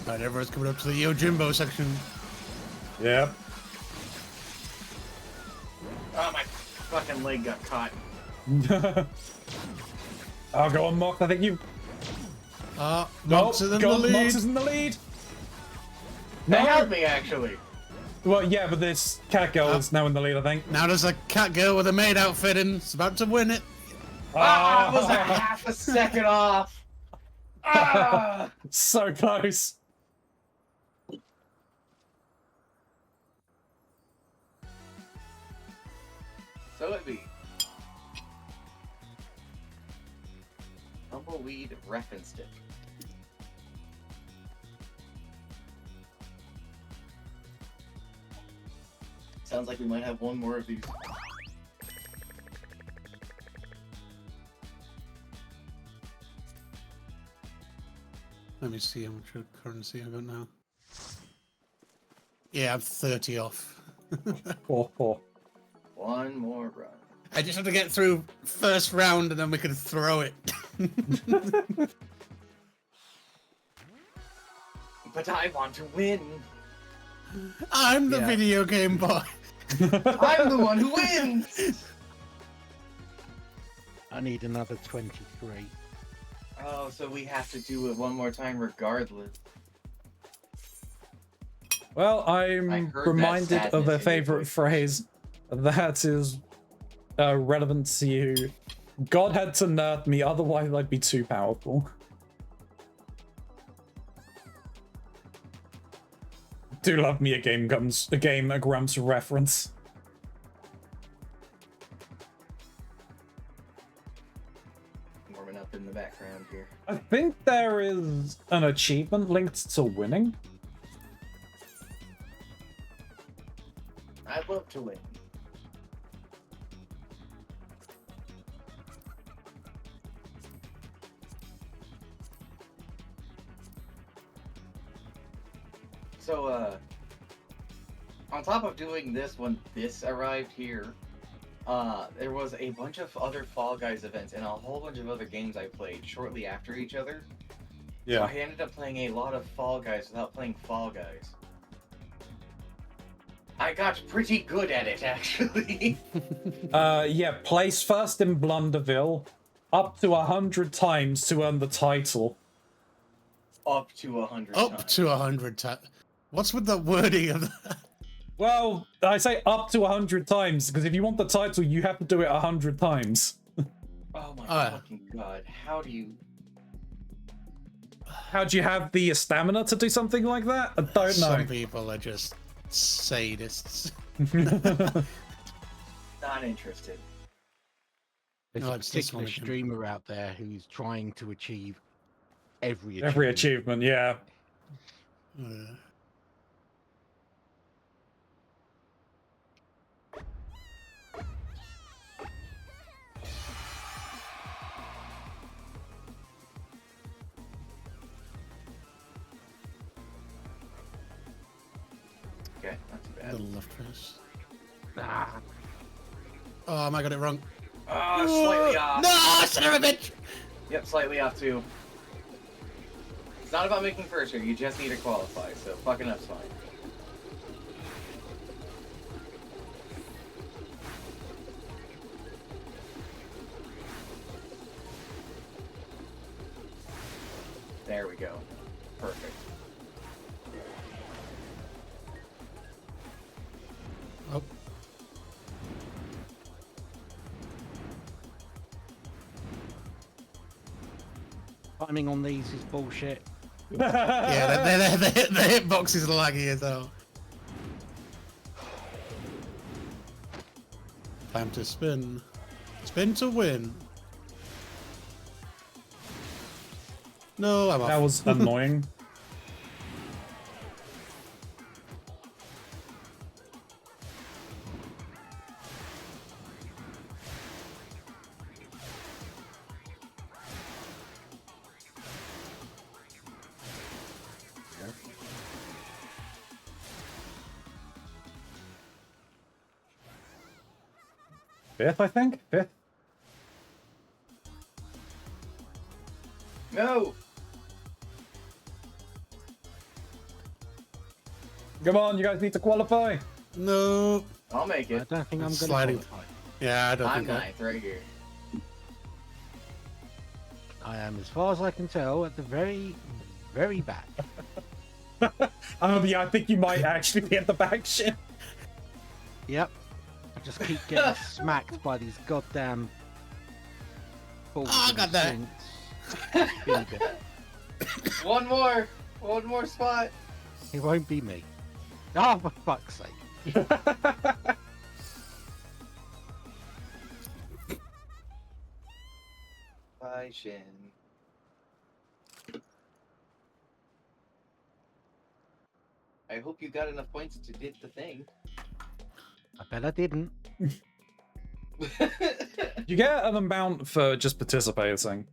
Alright, everyone's coming up to the Yojimbo section. Yep. Oh, my fucking leg got caught. I'll go on, Mox. I think you. Mox is in the lead. Mox is in the lead. They No. helped me, actually. Well, yeah, but this cat girl is now in the lead, I think. Now there's a cat girl with a maid outfit in. It's about to win it. Ah, I was a half a second off. Ah! So close. So it be. Tumbleweed reference stick. Sounds like we might have one more of these. Let me see how much currency I've got now. Yeah, I'm 30 off. 4-4. One more run. I just have to get through first round and then we can throw it. But I want to win. I'm the Yeah. video game boy. I'm the one who wins. I need another 23. Oh, so we have to do it one more time regardless. Well, I I'm heard that reminded of sadness a in your favorite voice. phrase that is relevant to you. God had to nerf me, otherwise I'd be too powerful. Do love me a a Grumps reference. Warming up in the background here. I think there is an achievement linked to winning. I'd love to win. So, on top of doing this when this arrived here, there was a bunch of other Fall Guys events and a whole bunch of other games I played shortly after each other. So I ended up playing a lot of Fall Guys without playing Fall Guys. I got pretty good at it, actually. Yeah, place first in Blunderville, up to 100 times to earn the title. Up to 100 Up times. to 100 times. What's with the wording of that? Well, I say up to 100 times, because if you want the title, you have to do it 100 times. Oh my yeah. fucking god, how do you... How do you have the stamina to do something like that? I don't know. Some people are just sadists. Not interested. There's No, a it's this particular one again. streamer out there who's trying to achieve every achievement. Every achievement, yeah. Okay, not too bad. Little left press. Ah, Oh, I got it wrong. Oh, slightly off. No, son of a bitch! Yep, slightly off too. It's not about making first here, you just need to qualify, so fucking up's fine. There we go. Perfect. Oh. timing on these is bullshit. Yeah, the hitbox is laggy as hell. Time to spin. Spin to win. No, I'm off. That was annoying. 5th, I think? 5th? No! Come on, you guys need to qualify. No. I'll make I it. don't think I'm going to Sliding. qualify. Yeah, I don't I'm think I... ninth right here. I am, as far as I can tell, at the very, very back. Yeah, I think you might actually be at the back shit. Yep. I just keep getting smacked by these goddamn balls. Oh, I got that. One more spot. It won't be me. Oh, for fuck's sake. Bye, Shin. I hope you got enough points to did the thing. I bet I didn't. You get an amount for just participating.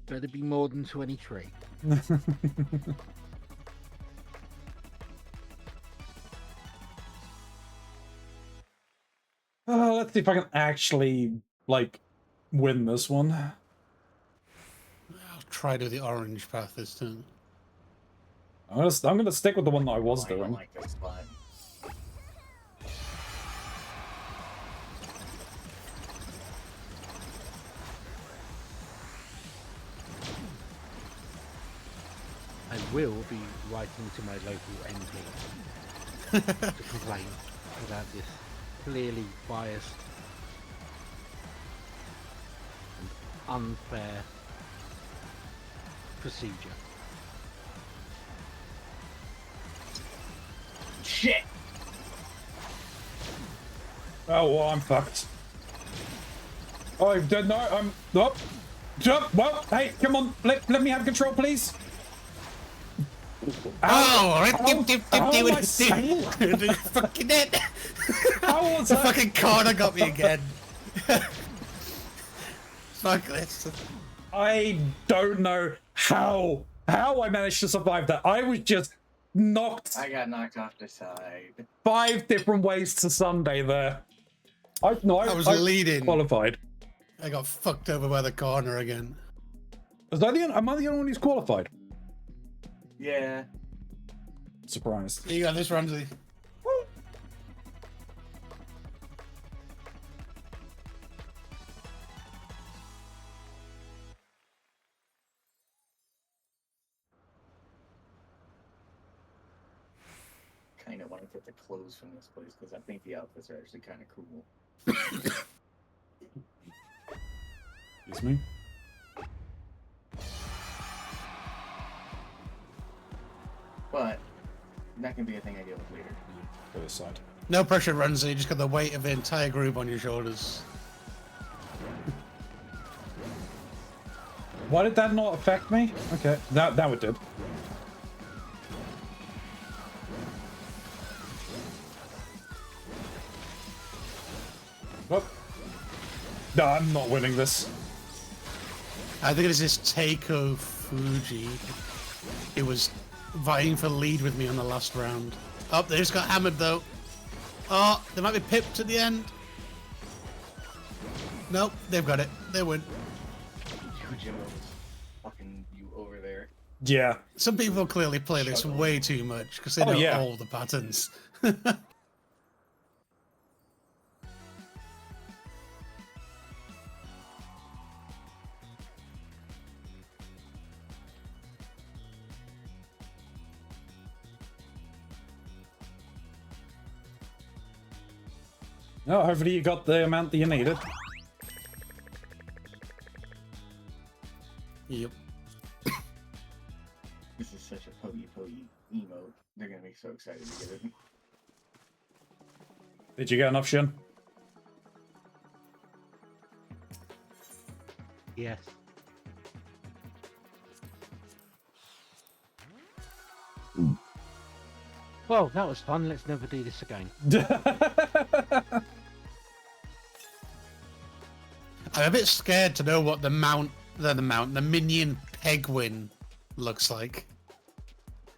Better be more than 23. Let's see if I can actually, like, win this one. I'll try to do the orange path this time. I'm gonna stick with the one that I was I don't doing. like this spot. I will be writing to my local MP to complain about this clearly biased and unfair procedure. Shit! Oh, well, I'm fucked. Oh, I'm dead. No, I'm up. Jump. Well, hey, come on. Let me have control, please. Oh, how am I saying? fucking it! How was The that? fucking corner got me again. Fuck this. I don't know how I managed to survive that. I was just knocked I got knocked off the side. 5 different ways to Sunday there. I was leading. Qualified. I got fucked over by the corner again. Am I the only one who's qualified? Yeah. Surprised. You got this, Ramsey. Kind of want to get the clothes from this place because I think the outfits are actually kind of cool. Excuse me. But that can be a thing I deal with later. Go this side. No pressure, Ramsey. You just got the weight of the entire group on your shoulders. Why did that not affect me? Okay, now it did. Oh. No, I'm not winning this. I think it's this Takeo Fuji. It was vying for lead with me on the last round. Oh, they just got hammered though. Oh, they might be pipped at the end. Nope, they've got it. They win. Jimbo's fucking you over there. Yeah. Some people clearly play this way too much because they know yeah. all the patterns. No, hopefully you got the amount that you needed. Yep. This is such a poggy emote. They're gonna be so excited to get it. Did you get enough, Shin? Yes. Well, that was fun. Let's never do this again. I'm a bit scared to know what the minion Pegwin looks like.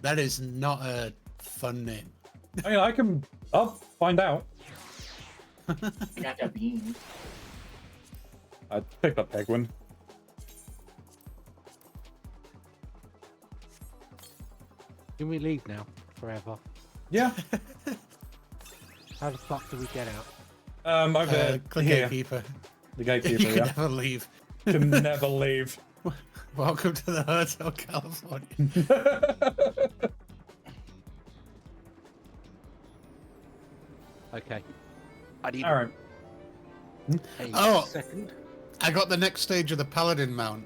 That is not a fun name. I mean, I can I'll find out. Got the bean. I picked up Penguin. Can we leave now? Forever. Yeah. How the fuck do we get out? Over Click here. gatekeeper. The You gatekeeper, can yeah. never leave. Can never leave. Welcome to the Hotel California. Okay. I need All right. a Oh. second. I got the next stage of the Paladin mount,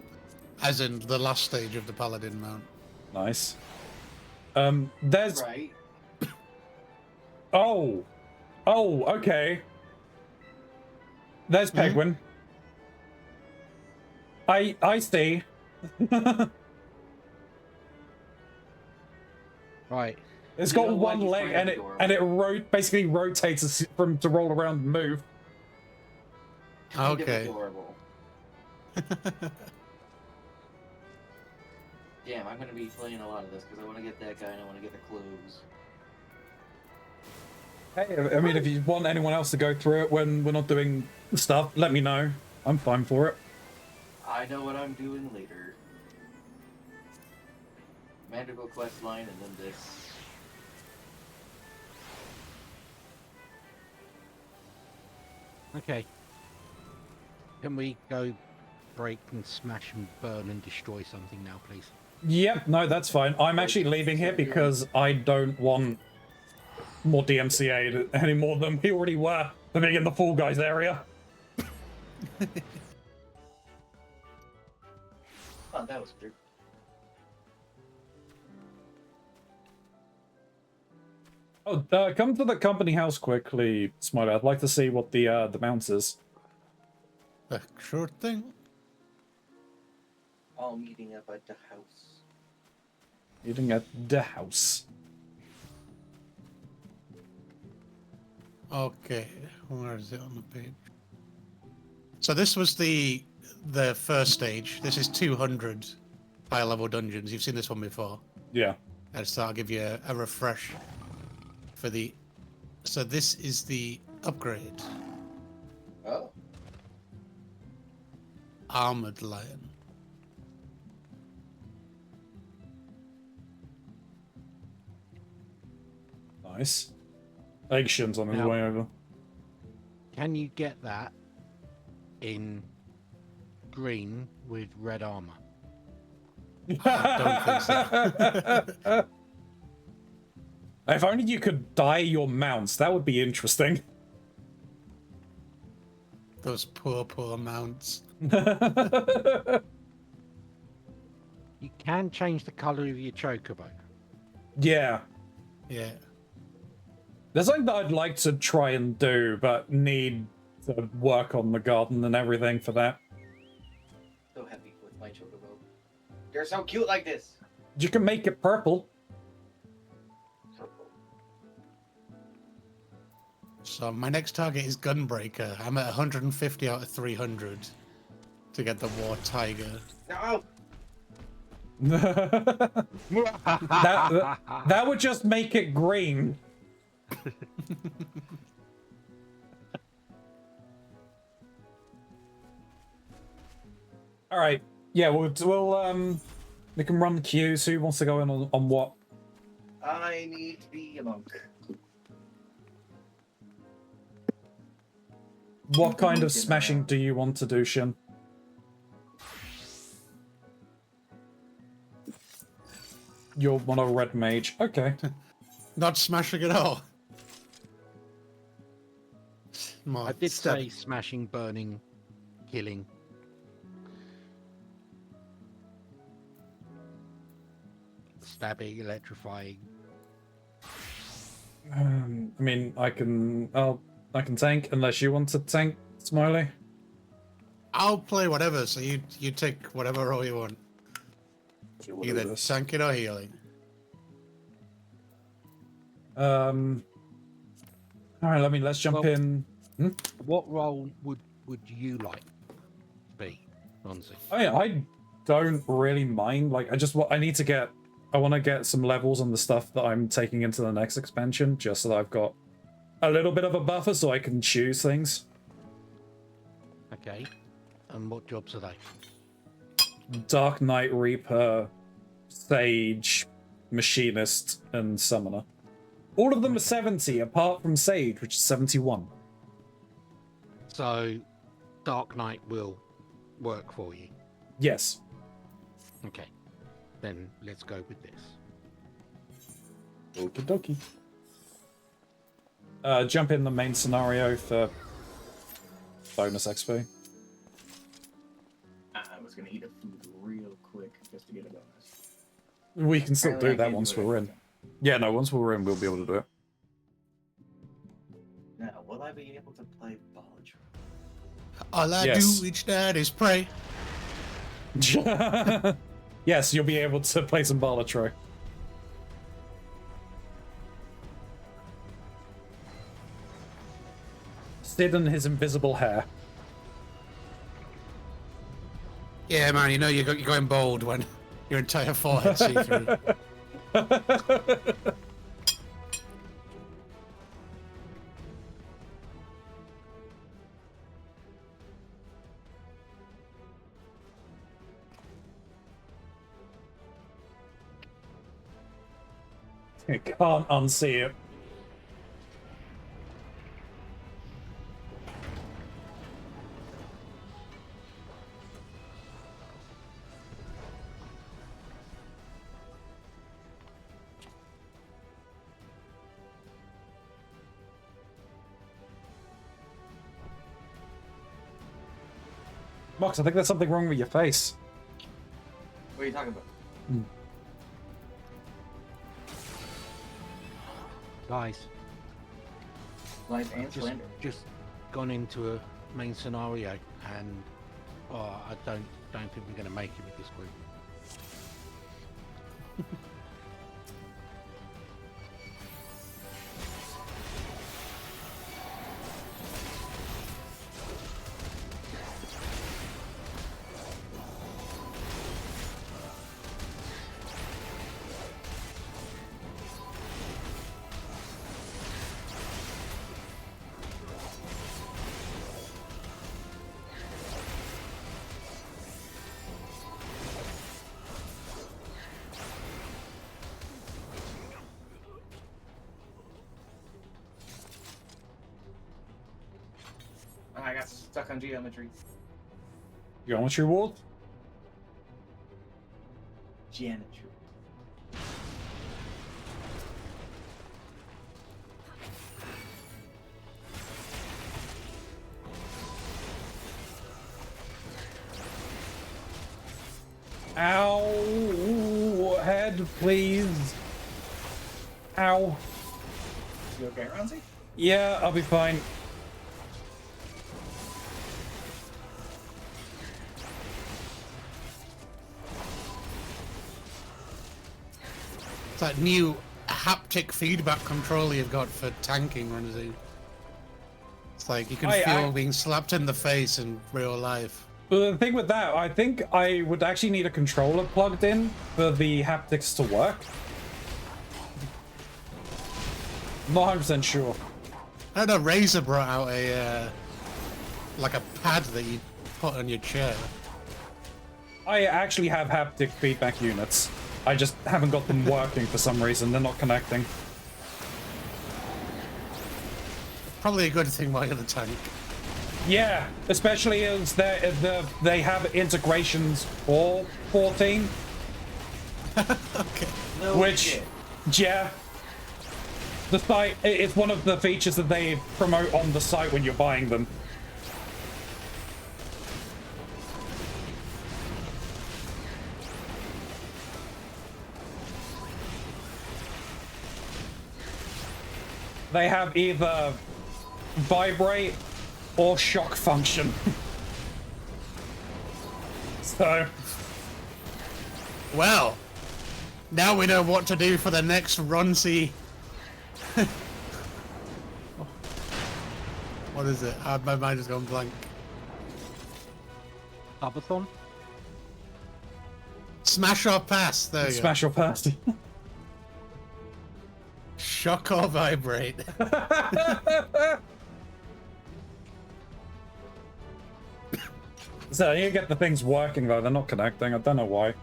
as in the last stage of the Paladin mount. Nice. There's. Right. Oh. Oh, okay. There's Penguin. I see. Right. It's You got know what? one He's leg kind and of it basically rotates from to roll around and move. Kind of Okay. adorable. Damn, I'm gonna be playing a lot of this because I want to get that guy and I want to get the clothes. Hey, I mean, if you want anyone else to go through it when we're not doing stuff, let me know. I'm fine for it. I know what I'm doing later. Mandible quest line and then this. Okay. Can we go break and smash and burn and destroy something now, please? Yep, no, that's fine. I'm actually leaving here because I don't want more DMCA any more than we already were for being in the Fall Guys area. Oh, that was weird. Oh, come to the company house quickly, Smiley. I'd like to see what the mount is. Sure thing. All meeting up at the house. Eating at the house. Okay, where is it on the page? So this was the first stage. This is 200 higher level dungeons. You've seen this one before. Yeah. And so I'll give you a refresh for the. So this is the upgrade. Oh. Armored Lion. Nice. Eggshins on his Now- way over. Can you get that in green with red armor? I don't think so. If only you could dye your mounts, that would be interesting. Those poor mounts. You can change the color of your chocobo. Yeah. Yeah. There's something that I'd like to try and do, but need to work on the garden and everything for that. So happy with my chocobo. They're so cute like this. You can make it purple. So my next target is Gunbreaker. I'm at 150 out of 300 to get the War Tiger. No. that would just make it green. All right. Yeah, we'll we can run queues. Who wants to go in on what? I need to be a monk. What kind of smashing do you want to do, Shin? You're one of red mage. Okay. Not smashing at all. More I did stab- say smashing, burning, killing. Stabbing, electrifying. I mean, I can tank unless you want to tank, Smiley. I'll play whatever, so you take whatever role you want. Either tanking or healing. All right, let's jump Well- in. What role would you like to be, Ronzi? I don't really mind. Like, I want to get some levels on the stuff that I'm taking into the next expansion, just so that I've got a little bit of a buffer so I can choose things. Okay. And what jobs are they? Dark Knight Reaper, Sage, Machinist, and Summoner. All of them are 70, apart from Sage, which is 71. So, Dark Knight will work for you. Yes. Okay. Then let's go with this. Okie dokie. Jump in the main scenario for bonus XP. I was gonna eat a food real quick just to get a bonus. We can still Apparently I do that can't once do it we're every in. time. Yeah, no, once we're in, we'll be able to do it. Now, will I be able to play Bollinger? All I Yes. do each night is pray. Yes, you'll be able to play some Balatro. Sid and his invisible hair. Yeah, man, you know you're going bold when your entire forehead's see-through. You can't unsee it. Mox, I think there's something wrong with your face. What are you talking about? Guys, Life and slander. just gone into a main scenario, and I don't think we're going to make it with this group. I got stuck on geometry. Geometry wall? Geometry. Ow! Head, please. Ow. You okay, Ronzi? Yeah, I'll be fine. It's that new haptic feedback controller you've got for tanking, Renzi. It's like you can feel being slapped in the face in real life. But the thing with that, I think I would actually need a controller plugged in for the haptics to work. Not 100% sure. I don't know, Razer brought out a like a pad that you put on your chair. I actually have haptic feedback units. I just haven't got them working for some reason. They're not connecting. Probably a good thing while you're the tank. Yeah, especially as they have integrations for 14. Okay. No Which, shit. yeah. The site, it's one of the features that they promote on the site when you're buying them. They have either vibrate or shock function. So, Well, now we know what to do for the next Ronzi. What is it? My mind has gone blank. Subathon? Smash or pass. There you smash or pass. Shock or vibrate. So you get the things working though, they're not connecting. I don't know why.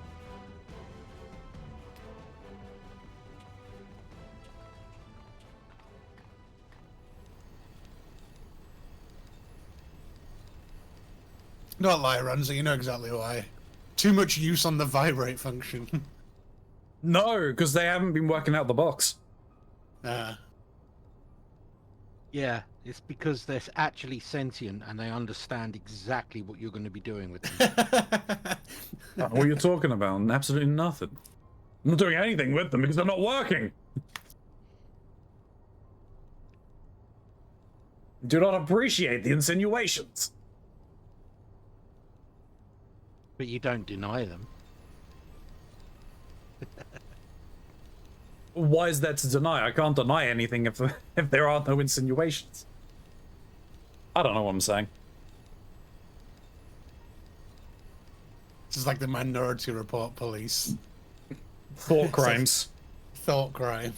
Not lie, Runza, you know exactly why. Too much use on the vibrate function. No, because they haven't been working out the box. Yeah, it's because they're actually sentient and they understand exactly what you're going to be doing with them. What are you talking about? Absolutely nothing. I'm not doing anything with them because they're not working. Do not appreciate the insinuations. But you don't deny them. Why is that to deny? I can't deny anything if there are no insinuations. I don't know what I'm saying. This is like the Minority Report police. Thought crimes. Thought crime.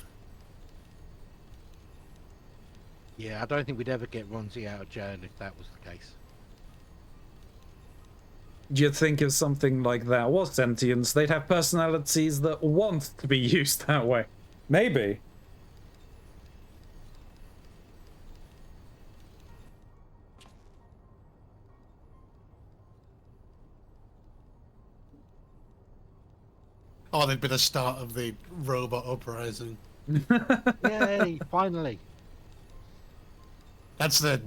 Yeah, I don't think we'd ever get Ronzi out of jail if that was the case. Do you think if something like that was sentience, they'd have personalities that want to be used that way? Maybe. Oh, they'd be the start of the robot uprising. Yay, finally. That's the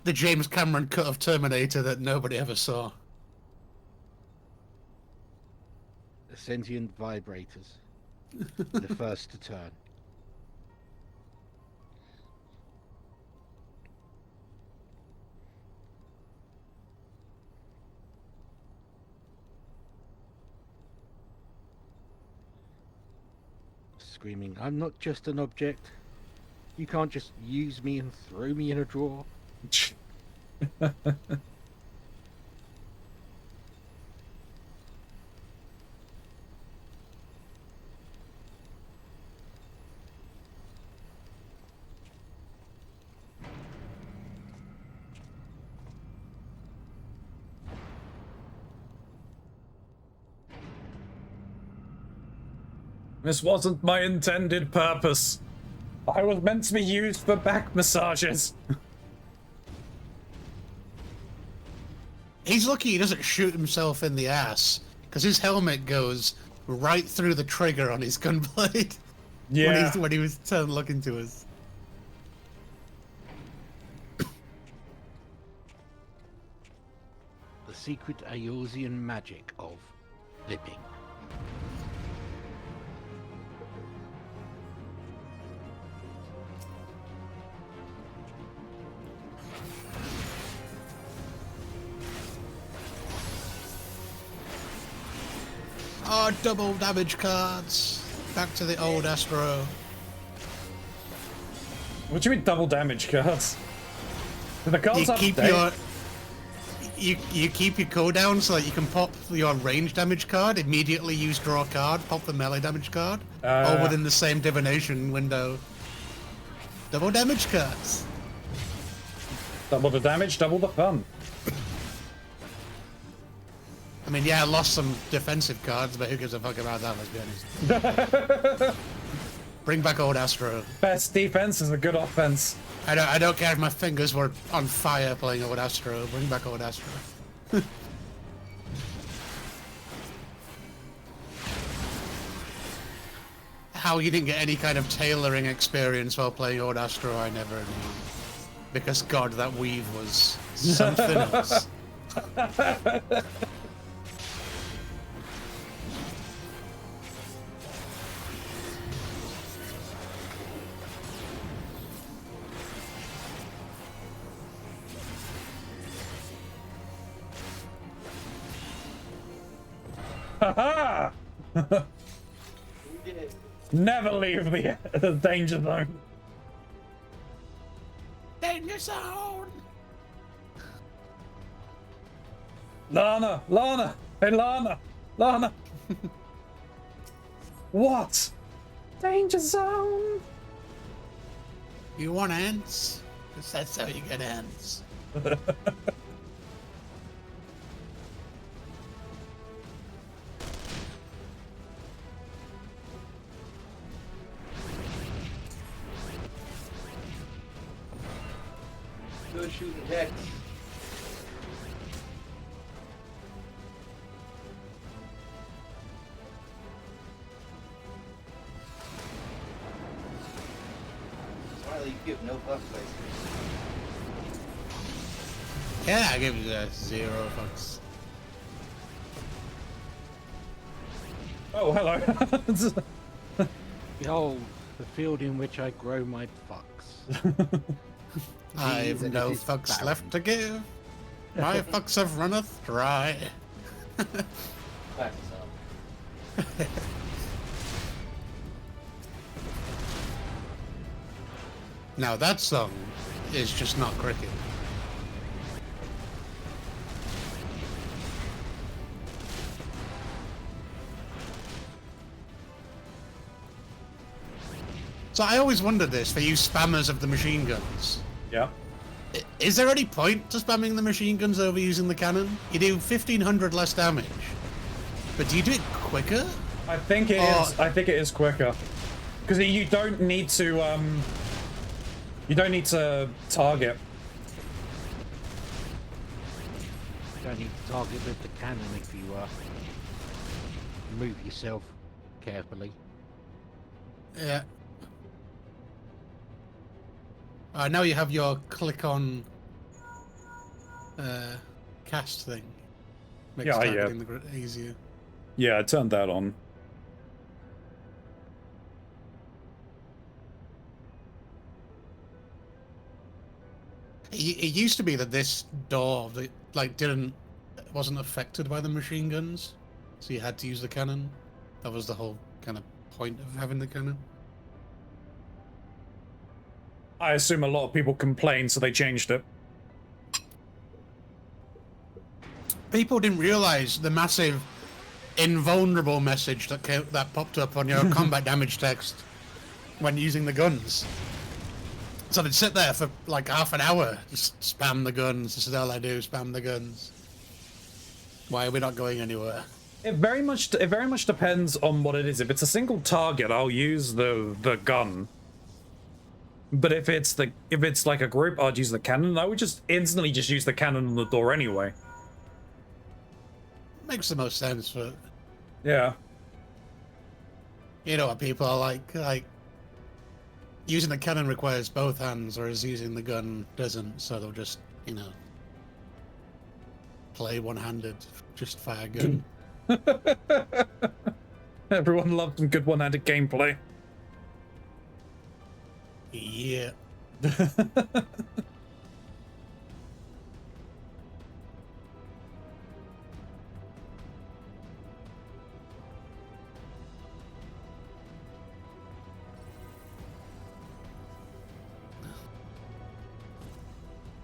James Cameron cut of Terminator that nobody ever saw. The sentient vibrators. The first to turn. Screaming, I'm not just an object. You can't just use me and throw me in a drawer. This wasn't my intended purpose. I was meant to be used for back massages. He's lucky he doesn't shoot himself in the ass, because his helmet goes right through the trigger on his gunblade. Yeah. When he was turned looking to us. The secret Eorzean magic of flipping. Oh, double damage cards. Back to the old Astro. What do you mean double damage cards? Do the cards You keep update? you keep your cooldown so that you can pop your range damage card, immediately use draw card, pop the melee damage card, all within the same divination window. Double damage cards. Double the damage, double the fun. I mean, yeah, I lost some defensive cards, but who gives a fuck about that, let's be honest. Bring back old Astro. Best defense is a good offense. I don't care if my fingers were on fire playing old Astro. Bring back old Astro. How you didn't get any kind of tailoring experience while playing old Astro, I never knew. Because God, that weave was something else. Haha! Never leave the danger zone. Danger zone! Lana! Lana! Hey, Lana! Lana! What? Danger zone! You want ants? Because that's how you get ants. Go shooting heads. Smiley, you give no fucks, basically. Yeah, I give you 0 fucks. Oh, hello. Behold, the field in which I grow my fucks. I've and no it is fucks barren. left to give. My fucks have runneth dry. Class us up. Now that song is just not cricket. So I always wondered this for you spammers of the machine guns. Yeah. Is there any point to spamming the machine guns over using the cannon? You do 1500 less damage, but do you do it quicker? I think it is. I think it is quicker. Because you don't need to, you don't need to target. You don't need to target with the cannon if you move yourself carefully. Yeah. Now you have your click on cast thing. Makes Yeah, yeah. targeting the easier. Yeah, I turned that on. It used to be that this door wasn't affected by the machine guns, so you had to use the cannon. That was the whole kind of point of having the cannon. I assume a lot of people complained, so they changed it. People didn't realize the massive invulnerable message that popped up on your combat damage text when using the guns. So they'd sit there for like half an hour, just spam the guns. This is all I do, spam the guns. Why are we not going anywhere? It very much depends on what it is. If it's a single target, I'll use the gun. But if it's like a group, I'd use the cannon. I would just instantly just use the cannon on the door anyway. Makes the most sense for, Yeah. you know, what people are like using the cannon requires both hands, whereas using the gun doesn't. So they'll just, you know, play one-handed, just fire gun. Everyone loved some good one-handed gameplay. Yeah.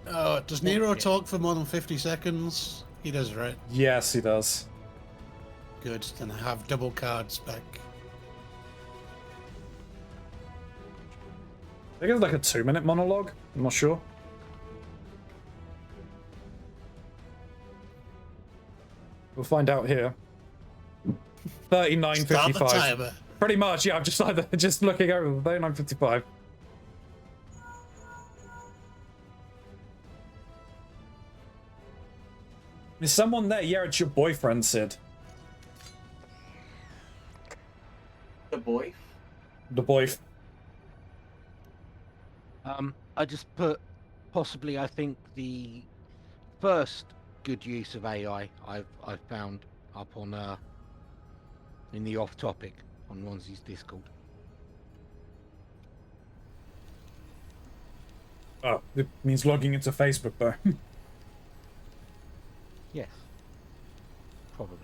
Oh, does Nero talk for more than 50 seconds? He does, right? Yes, he does. Good, then I have double cards back. I think it's like a 2-minute monologue. I'm not sure. We'll find out here. Start the 39:55. timer. Pretty much, yeah. I'm just looking over 39:55. Is someone there? Yeah, it's your boyfriend, Sid. The boy? The boy. I just put possibly. I think the first good use of AI I've found up on in the off topic on Ronzi's Discord. Oh, it means logging into Facebook, though. Yes, probably.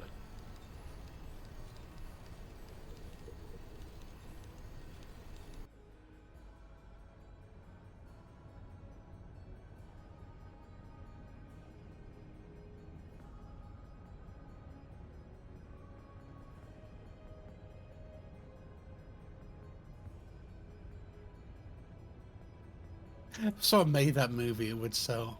If someone made that movie, it would sell.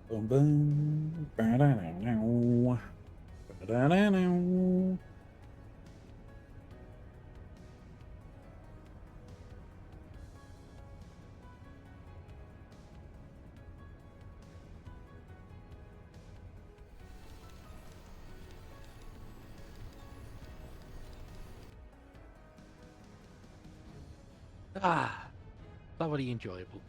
Boom, boom. Ba-da-da-dow. Ba-da-da-dow. Thoroughly enjoyable.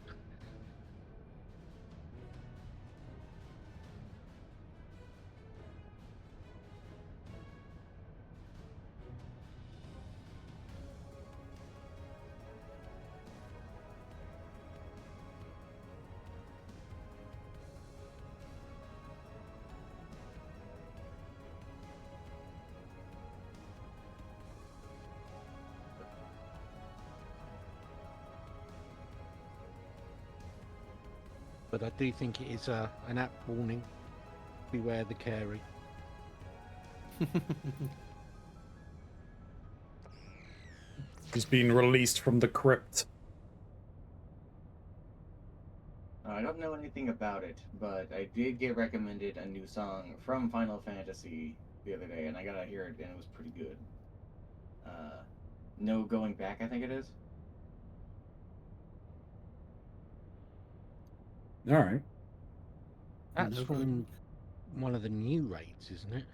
But I do think it is an apt warning. Beware the carry. He's been released from the crypt. I don't know anything about it, but I did get recommended a new song from Final Fantasy the other day, and I gotta hear it, and it was pretty good. No Going Back, I think it is. All right. That's No from one of the new raids, isn't it?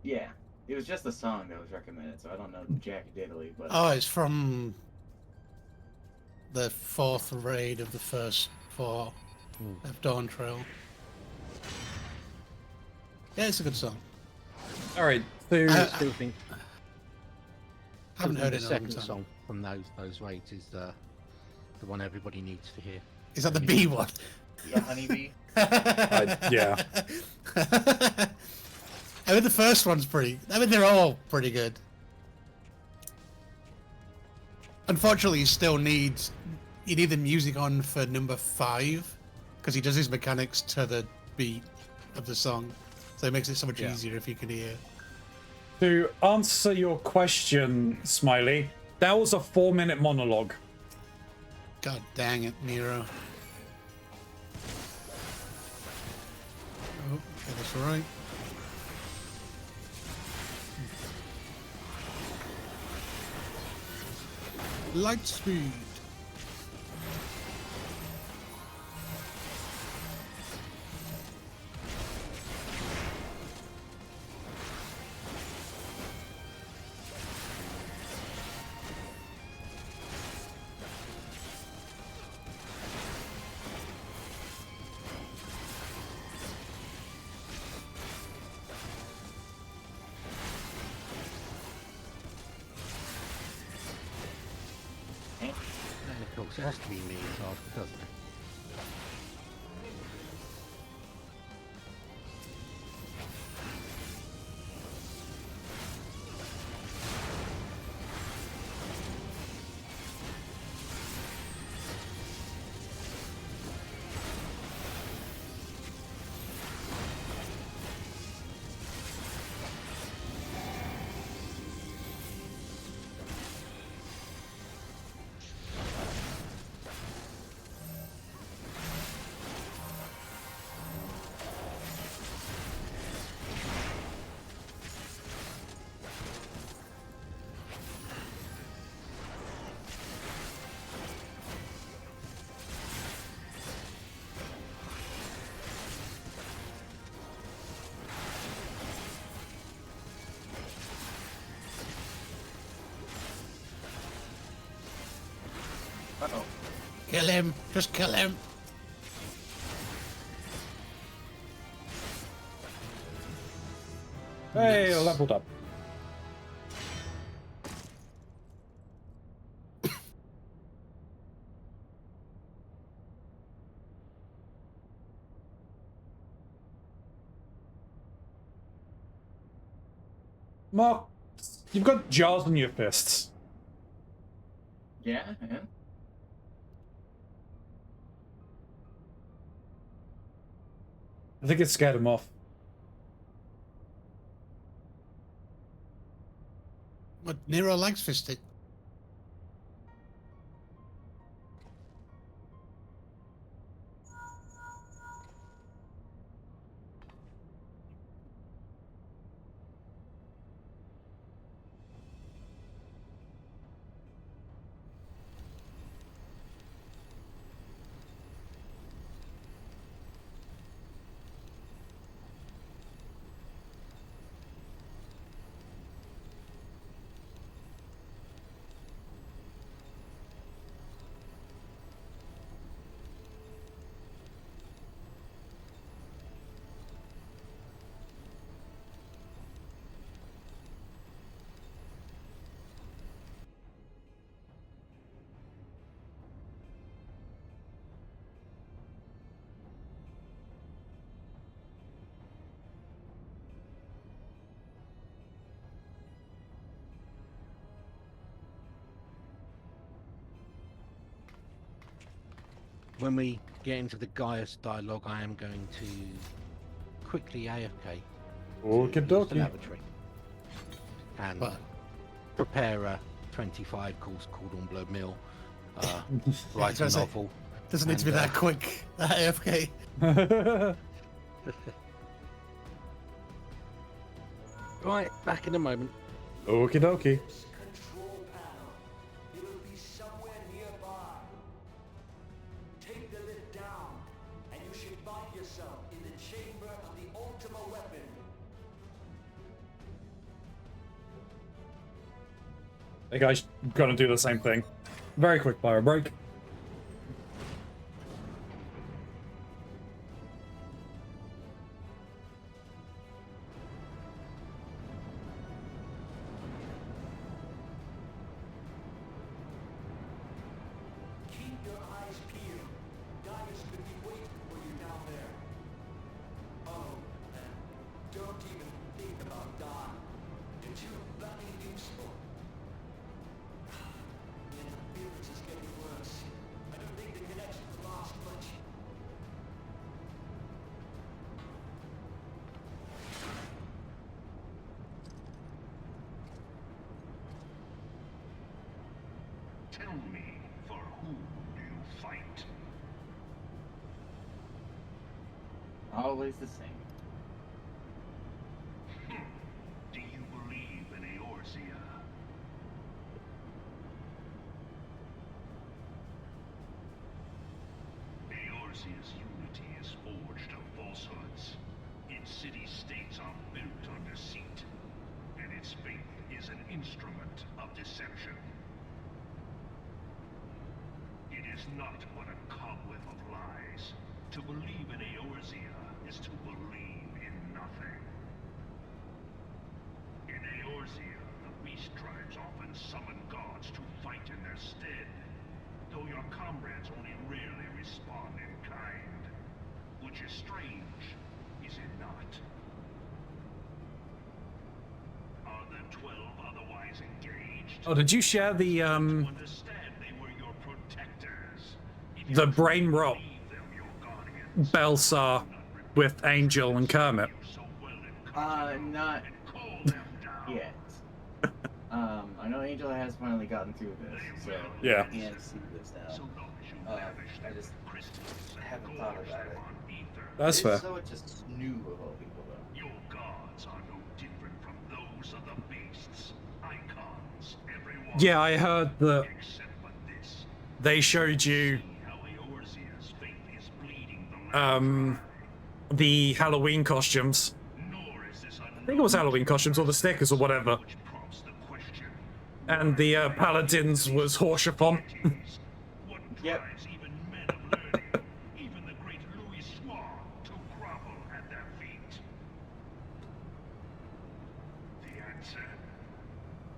Yeah, it was just the song that was recommended, so I don't know jack diddly, but Oh, it's from the 4th raid of the first 4 of Dawn Trail. Yeah, it's a good song. All right. So I still think Haven't heard the it in a long second time. song from those raids is the one everybody needs to hear. Is that the B one? the Honeybee. yeah. I mean, the first one's pretty. I mean, they're all pretty good. Unfortunately, you need the music on for number 5 because he does his mechanics to the beat of the song, so it makes it so much easier if you can hear. To answer your question, Smiley, that was a 4-minute monologue. God dang it, Nero. Oh, get this right. Light speed. And of course, it has to be me after, doesn't it? Uh-oh. Kill him. Just kill him. Hey, Nice. leveled up. Mark You've got jars on your fists. Yeah, man. I think it scared him off. But Nero likes fisting. When we get into the Gaius dialogue, I am going to quickly AFK Okie to the dokie. lavatory and But prepare a 25 course cordon bleu meal, I write was a gonna say, novel. doesn't need to be And, that quick. AFK. Right, back in a moment. Okie dokie. Control panel. It will be somewhere nearby. Take the lid down, and you should find yourself in the chamber of the Ultima weapon. Hey guys, gonna do the same thing. Very quick fire break. Keep your eyes peeled. Gaius could be waiting for you down there. Oh, and don't even think about Don. You're too bloody useful. The interference is getting worse. I don't think the connection will last much. Tell me, for whom do you fight? Always the same. Do you believe in Eorzea? Eorzea's unity is forged of falsehoods. Its city-states are built on deceit, and its faith is an instrument of deception. It is not but a cobweb of lies. To believe in Eorzea is to believe in nothing. In Eorzea, the beast tribes often summon gods to fight in their stead, though your comrades only rarely respond in kind. Which is strange, is it not? Are the 12 otherwise engaged? Oh, did you share the To understand they were your protectors. If you the truly brain rot believe them your guardians, Belsar with Angel and Kermit? so well in Not and call them down. yet. I know Angel has finally gotten through this, so Yeah. I can see this now. So long as you Uh, lavish I them just with crystals and haven't thought gorge about them it. on ether, That's fair. So it just new of all people though. your gods are no different from those of the beasts. Icons, everyone. Yeah, I heard that Except for this. they showed you See how Eorzea's faith is bleeding the land the Halloween costumes. dry. Nor is this I think it was Halloween costumes or the stickers or whatever. which prompts the question. And the Paladins was Horshapon. What Yep. drives even men of learning, even the great Louis Soir, to grovel at their feet? The answer.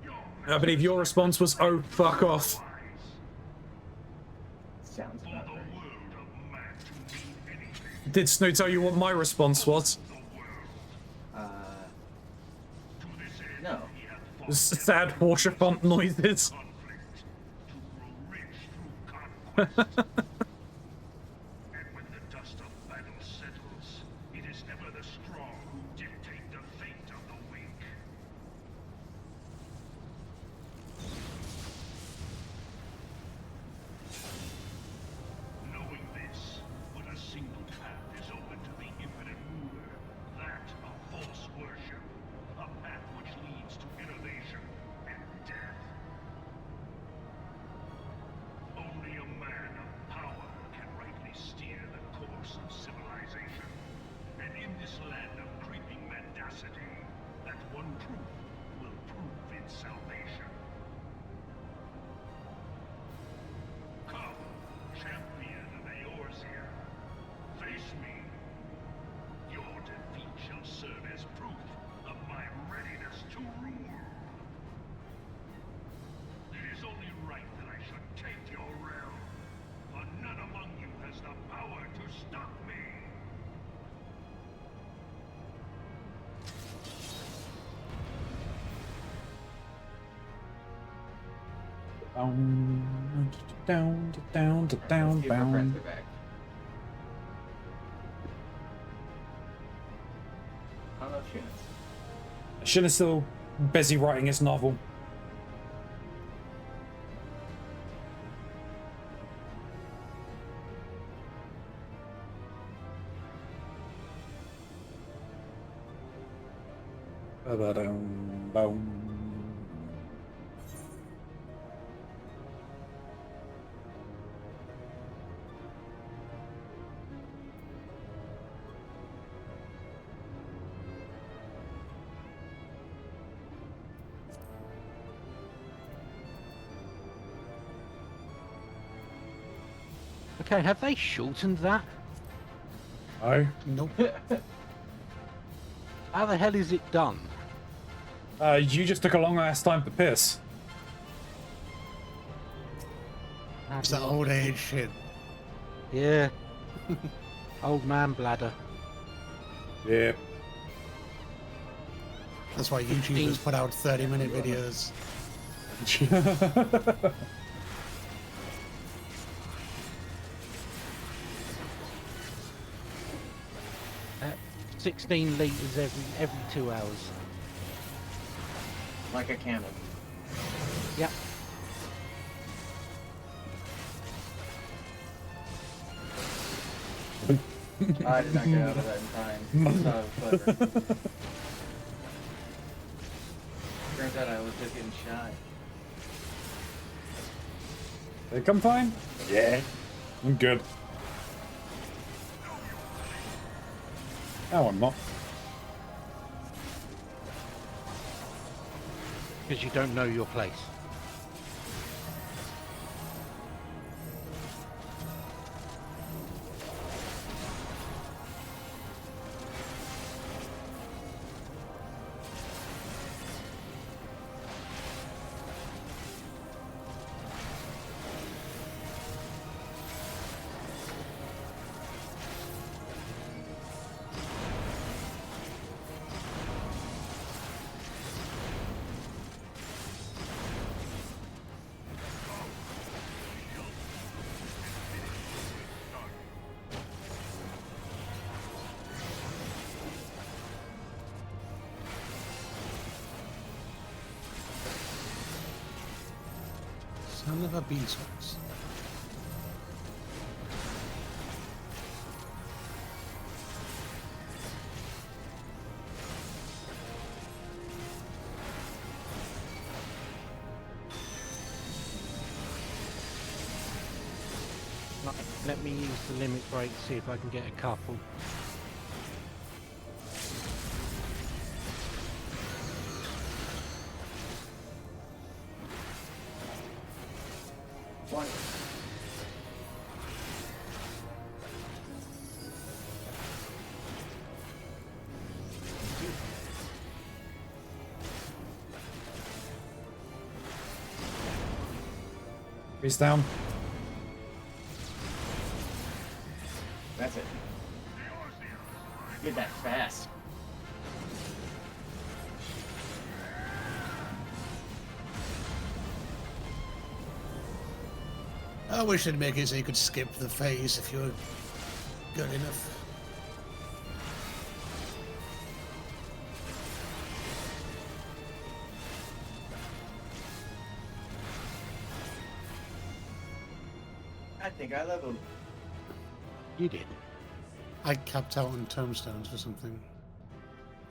Your I believe your response was, "Oh, fuck off." wise. Sounds For about the right. world of man to mean anything, Did Snoot tell you what my response was? the world. Uh, To this end, No. he hath Sad Porsche font noises. conflict to grow rich through conquest. And when the dust of battle settles, it is ever the strong who dictate the fate of the weak. Knowing this, but a single path is open to the infinite ruler, that of false worship, a path which leads to innovation and death. Only a man of power can rightly steer the course of civilization. And in this land of creeping mendacity, that one truth will prove its salvation. Come, champion of Eorzea, face me. Your defeat shall serve as proof of my readiness to rule. It is only right that I should take your realm, but none among you has the power to stop me. Down, Let's see if our friends down. are back. I don't know if Shannon's. Shin is still busy writing his novel. Ba-ba-dum-bum. Okay, have they shortened that? Oh. Nope. How the hell is it done? You just took a long ass time to piss. It's that old age shit. Yeah. Old man bladder. Yeah. That's why YouTubers put out 30-minute videos. 16 litres every 2 hours. Like a camel. Yep. I did not get out of that in time. So clever. Turns out I was just getting shy. They come fine? Yeah. I'm good. No, I'm not. Because you don't know your place. Son of a beeswax. Right, let me use the limit break, see if I can get a couple. One. He's down. That's it. Did that fast. I wish they'd make it so you could skip the phase if you were good enough. I think I leveled. You did. I capped out on tombstones for something.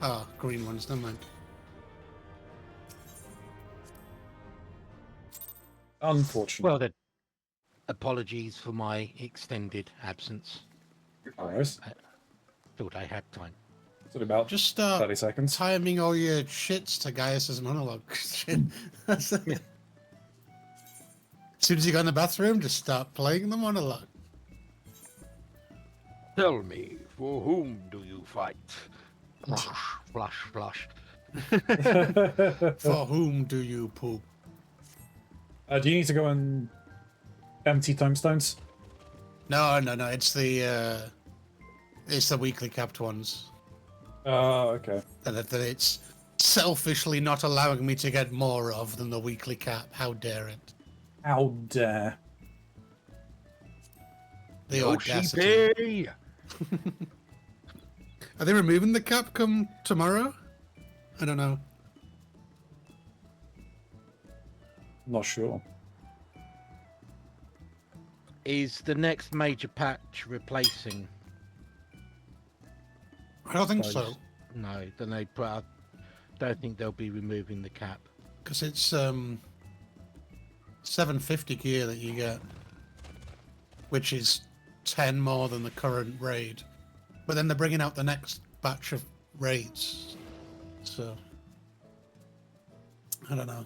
Ah, green ones, never mind. Unfortunate. Well, then, apologies for my extended absence. Alright. Thought I had time. It's about Just start 30 seconds. timing all your shits to Gaius's monologue. Shit. As soon as you go in the bathroom, just start playing the monologue. Tell me, for whom do you fight? Flush, flush, flush. For whom do you poop? Do you need to go and empty tombstones? No, it's the weekly capped ones. Oh, okay. That it's selfishly not allowing me to get more of than the weekly cap. How dare it? How dare. The audacity. Are they removing the cap come tomorrow? I don't know. Not sure. Is the next major patch replacing? I don't think so. No, then they put out. Don't think they'll be removing the cap. Because it's 750 gear that you get, which is 10 more than the current raid. But then they're bringing out the next batch of raids, so I don't know.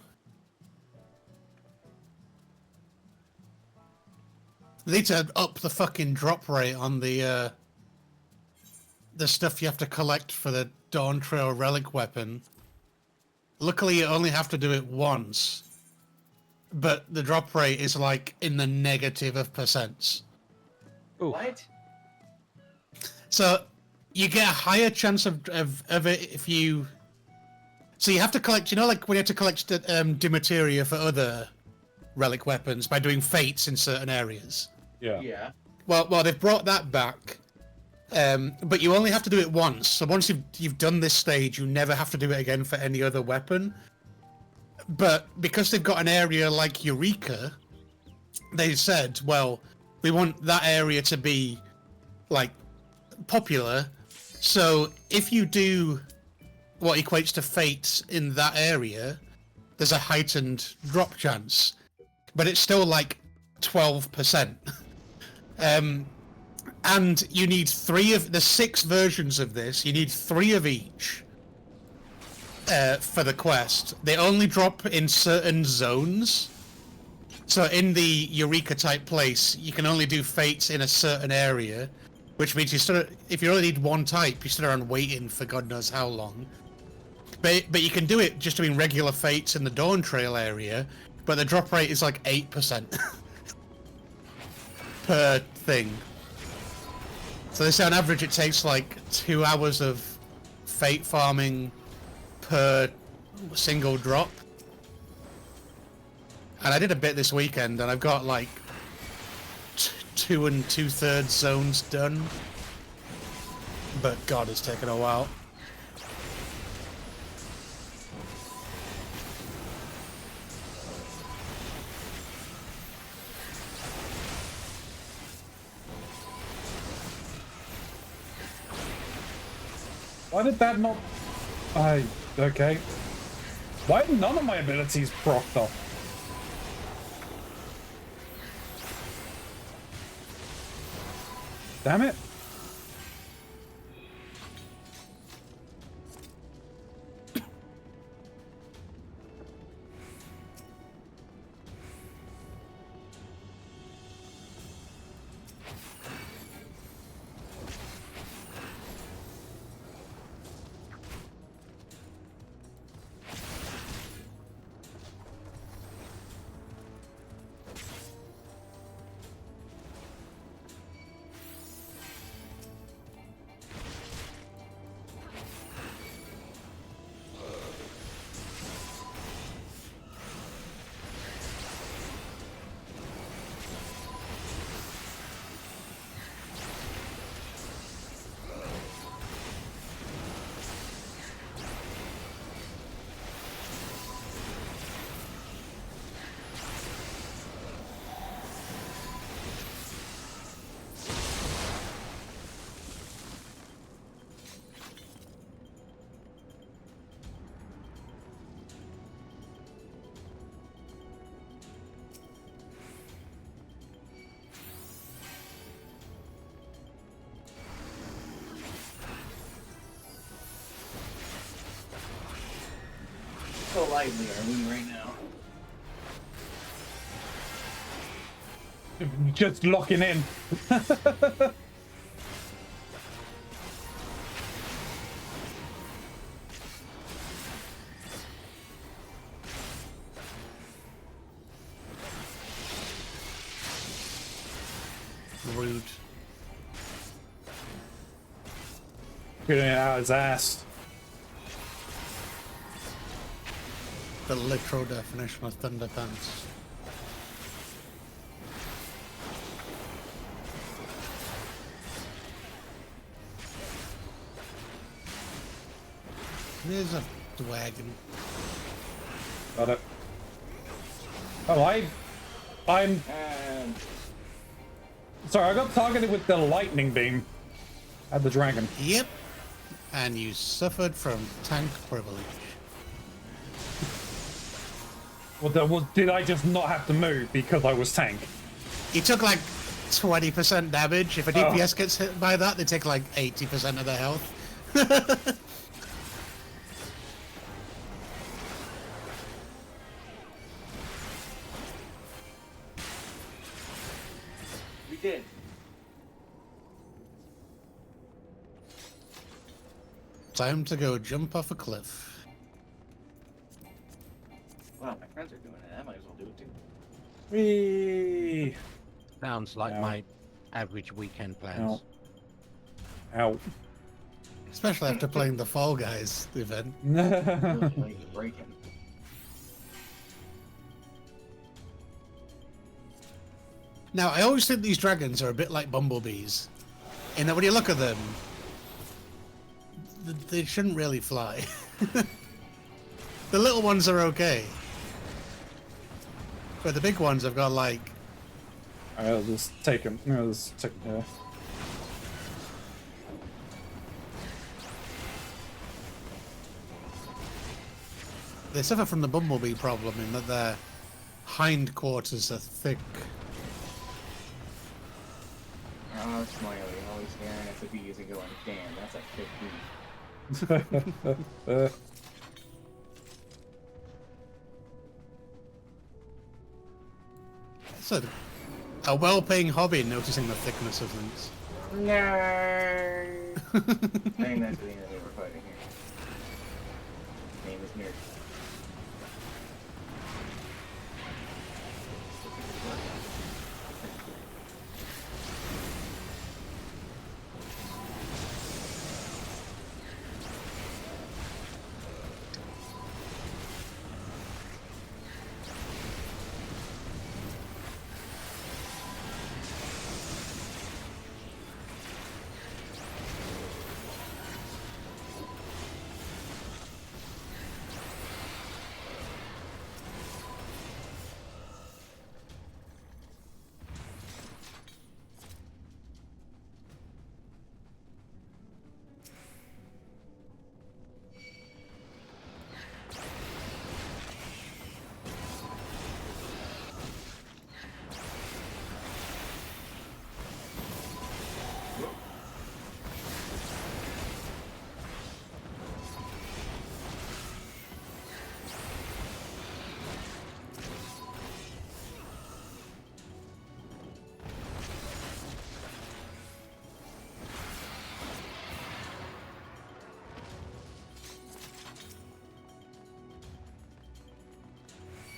They need to up the fucking drop rate on the stuff you have to collect for the Dawn Trail relic weapon. Luckily, you only have to do it once, but the drop rate is like in the negative of percents. Ooh. What? So you get a higher chance of it if you. So you have to collect. You know, like when you have to collect Dimateria for other relic weapons by doing fates in certain areas. Yeah. Yeah. Well, they've brought that back, but you only have to do it once. So once you've done this stage, you never have to do it again for any other weapon. But because they've got an area like Eureka, they said, well, we want that area to be like popular. So if you do what equates to fates in that area, there's a heightened drop chance, but it's still like 12%. And you need 3 of the 6 versions of this. You need 3 of each for the quest. They only drop in certain zones. So in the Eureka type place, you can only do fates in a certain area, which means if you only need one type, you sit around waiting for God knows how long. But you can do it just doing regular fates in the Dawn Trail area, but the drop rate is like 8% per thing. So they say on average it takes like 2 hours of fate farming per single drop. And I did a bit this weekend, and I've got like 2 2/3 zones done. But God, it's taken a while. Why did that not... okay. Why did none of my abilities proc though? Damn it. so lively are we right now? Just locking in. Rude. Getting it out his ass. The literal definition of Thunderpants. There's a dragon. Got it. Oh, I'm And sorry. I got targeted with the lightning beam at the dragon. Yep. And you suffered from tank privilege. Did I just not have to move because I was tank? You took like 20% damage. If a DPS gets hit by that, they take like 80% of their health. we did. Time to go jump off a cliff. Wow, my friends are doing it. I might as well do it too. Whee! Sounds like Ow. my average weekend plans. Ow. Ow. Especially after playing the Fall Guys event. Really like breaking. Now, I always think these dragons are a bit like bumblebees. In that when you look at them, they shouldn't really fly. The little ones are okay. But the big ones have got like... I'll just take him. I'll just take him. They suffer from the bumblebee problem in that their hindquarters are thick. Oh, Smiley, always staring at the bees and going, damn, that's a thick bee. So, a well-paying hobby, noticing the thickness of things. No. I think that's the enemy we're fighting here. His name is Nerd.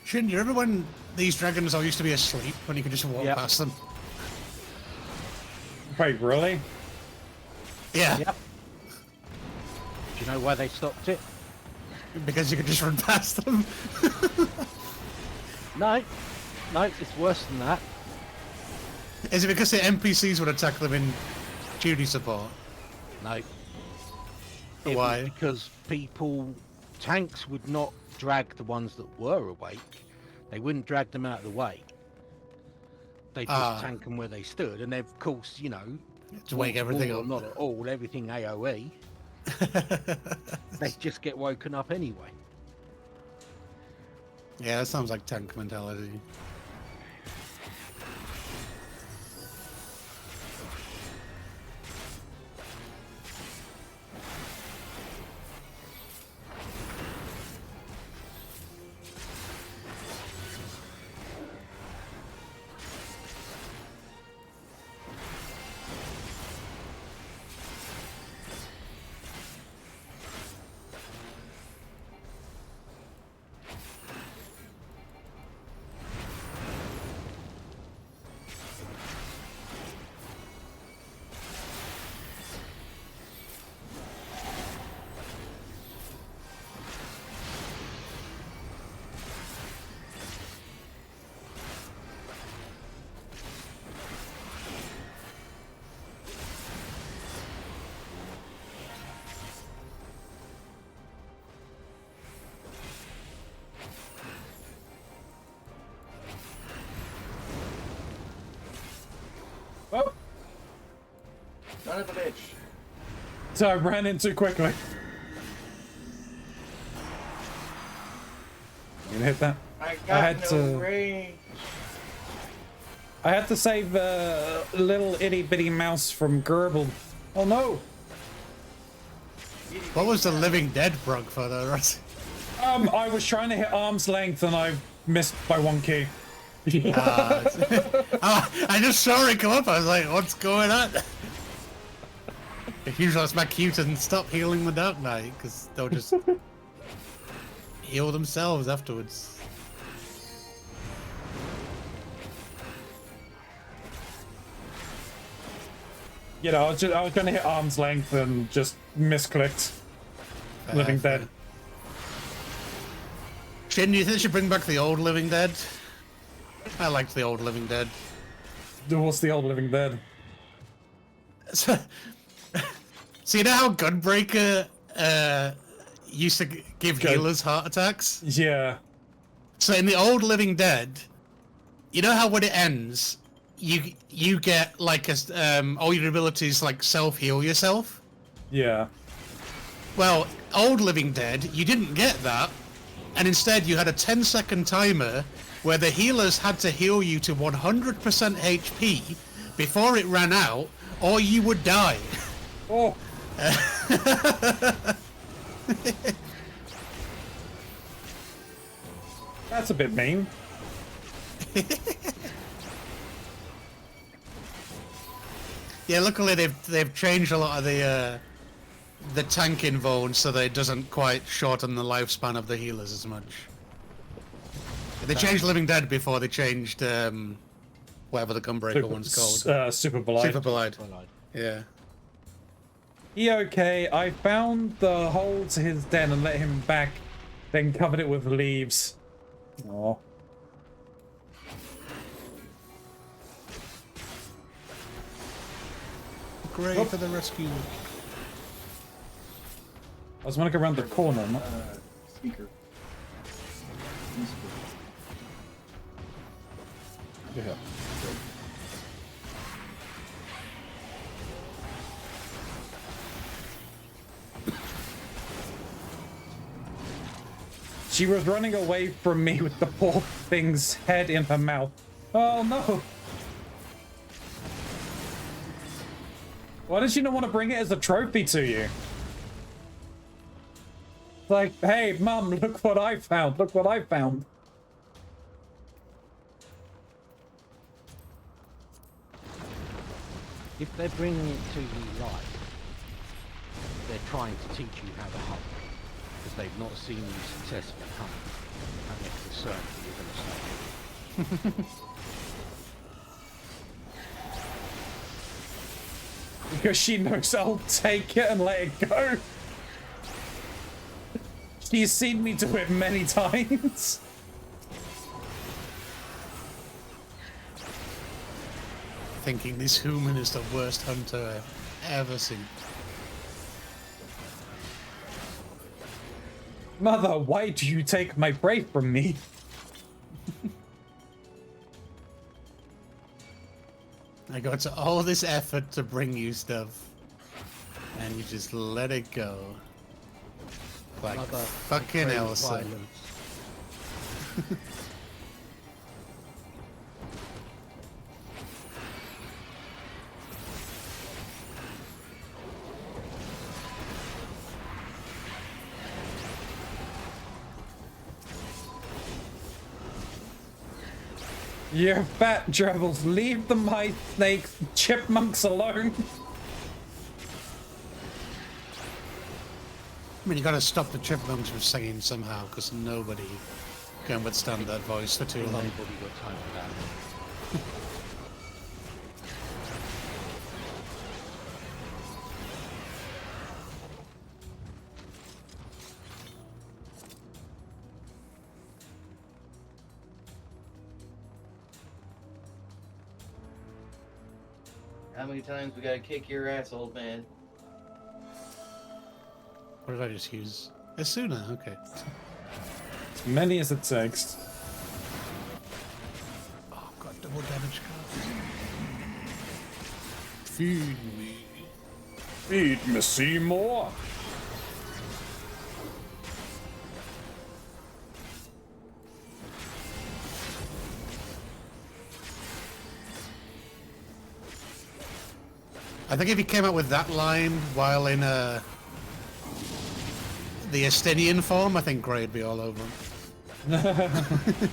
Shin, you remember when these dragons all used to be asleep, when you could just walk Yep. past them? Wait, really? Yeah, Yep. Do you know why they stopped it? because you could just run past them. No, it's worse than that. Is it because the NPCs would attack them in duty support? No. It was Why? because tanks would not drag the ones that were awake. They wouldn't drag them out of the way. They just tank them where they stood, and then, of course, you know, To wake everything all or up. not at all, everything AOE. They just get woken up anyway. Yeah, that sounds like tank mentality. Son of a bitch. So I ran in too quickly. You gonna hit that? I got had no to- range. I had to save little itty bitty mouse from Gerbil. Oh no! What was the Living Dead brug for though, right? I was trying to hit arm's length and I missed by 1 key. I just saw it come up. I was like, what's going on? Usually it's my cue to stop healing the Dark Knight because they'll just heal themselves afterwards. You know, I was trying to hit arm's length and just misclicked. Living Fair. Dead. Shin, do you think they should bring back the old Living Dead? I liked the old Living Dead. What's the old Living Dead? So you know how Gunbreaker used to give healers heart attacks? Yeah. So in the old Living Dead, you know how when it ends, you get like all your abilities like self-heal yourself? Yeah. Well, old Living Dead, you didn't get that, and instead you had a 10-second timer where the healers had to heal you to 100% HP before it ran out, or you would die. Oh. That's a bit mean. Yeah, luckily they've changed a lot of the tank involved so that it doesn't quite shorten the lifespan of the healers as much. They changed Living Dead before they changed whatever the Gunbreaker one's called. Super Blight. Super Blight. Yeah. Okay, I found the hole to his den and let him back, then covered it with leaves. Oh. Great for the rescue. I was gonna go around the corner, not... Speaker. Yeah. She was running away from me with the poor thing's head in her mouth. Oh no! Why did she not want to bring it as a trophy to you? Like, hey, Mum, look what I found. Look what I found. If they're bringing it to you live, they're trying to teach you how to hunt, because they've not seen you successfully hunt, and they're concerned that you're going to stop. Because she knows I'll take it and let it go. She's seen me do it many times. Thinking this human is the worst hunter I've ever seen. Mother, why do you take my prey from me? I got to all this effort to bring you stuff, and you just let it go. Like Another fucking crazy Elsa. violence. You fat gerbils, leave the mice, snakes, chipmunks alone. I mean, you gotta stop the chipmunks from singing somehow, because nobody can withstand that voice for too long. Nobody got time for that. How many times we gotta kick your ass, old man? What did I just use? Asuna, okay. As many as it takes. Oh, I've got double damage cards. Feed me. Eat me, Seymour. I think if he came out with that line while in the Estinian form, I think Grey would be all over him.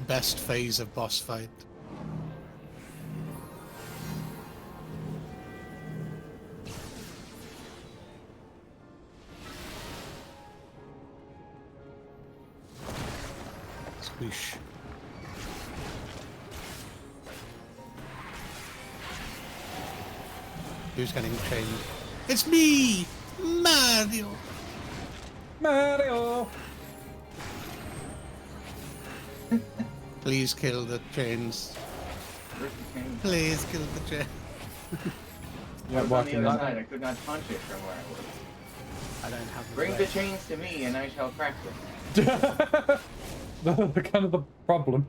Best phase of boss fight. Squish. Who's getting chained? It's me, Mario. Mario. Please kill the chains. Please kill the chains. Yeah, I was on the walking other up. side. I could not punch it from where I was. I don't have the Bring the blade. chains to me, and I shall crack them. Kind of the problem.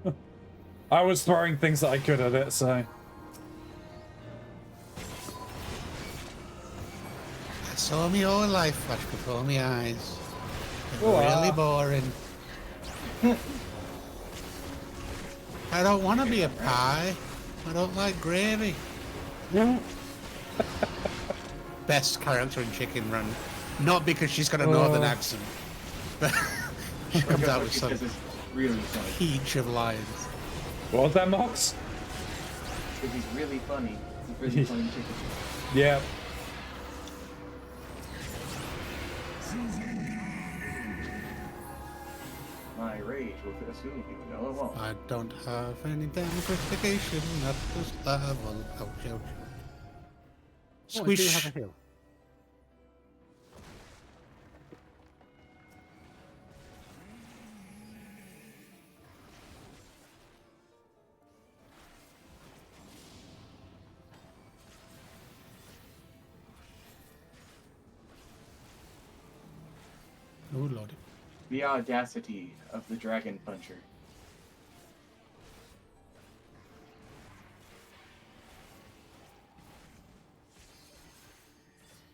I was throwing things that I could at it, so. I saw me whole life flash before my eyes. It's Oh, really boring. I don't want to be a pie. I don't like gravy. Best character in Chicken Run. Not because she's got a northern accent, but she comes out with some Because it's really funny. peach of lines. What was that, Mox? Because he's really funny. He's really funny chicken. Yeah. My rage will assume you know it won't. I don't have any identification at this level. Ouch, ouch. Oh, I do Squish. have a hill. Oh, Lord. The audacity of the Dragon Puncher.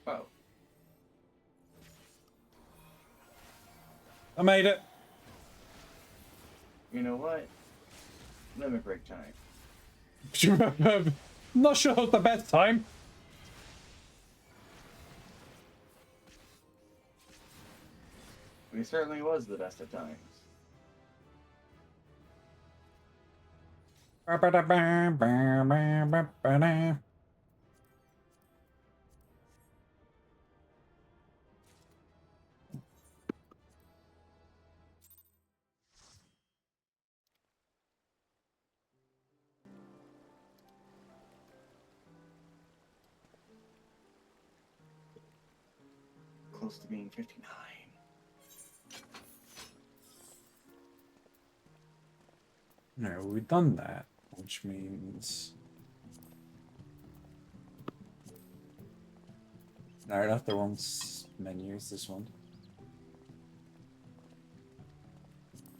Oh. I made it. You know what? Limit break time. Not sure it's the best time. It certainly was the best of times. Close to being 59. No, we've done that, which means. No, not the wrong menu. It's this one.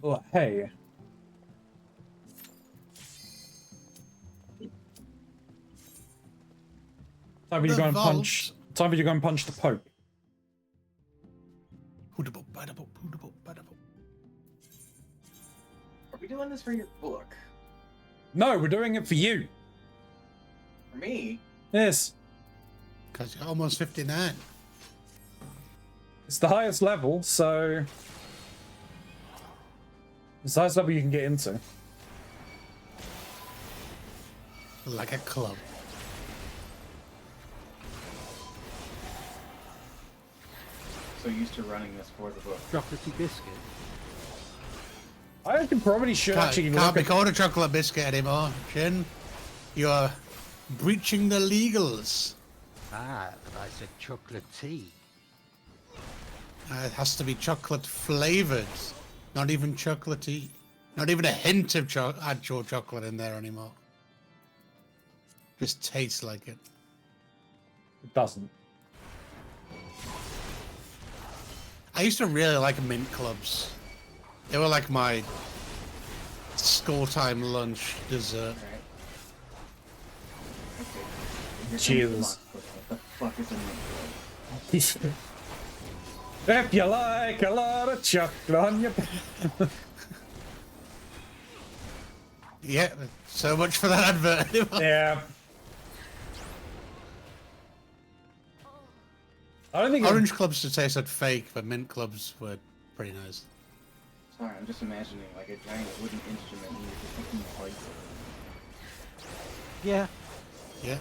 Oh, hey. Time for you to go and punch. Time for you to go and punch the Pope. Hoodable, badable, hoodable, badable. Are we doing this for your book? No, we're doing it for you. For me? Yes, Because you're almost 59. it's the highest level, so it's the highest level you can get into. Like a club. So used to running this for the book. Chocolatey biscuit. I can probably should actually Can't look be at. called a chocolate biscuit anymore, Chin. You're breaching the legals. Ah, but I said chocolatey. It has to be chocolate flavored, not even chocolatey. Not even a hint of actual chocolate in there anymore. Just tastes like it. It doesn't. I used to really like mint clubs. They were like my school time lunch dessert. Okay. Jesus. What the fuck is in this? If you like a lot of chocolate on your... Yeah, so much for that advert. Yeah. I don't think... Orange clubs should tasted fake, but mint clubs were pretty nice. Sorry, I'm just imagining like a giant wooden instrument and you're just fucking playing. Yeah, Yeah.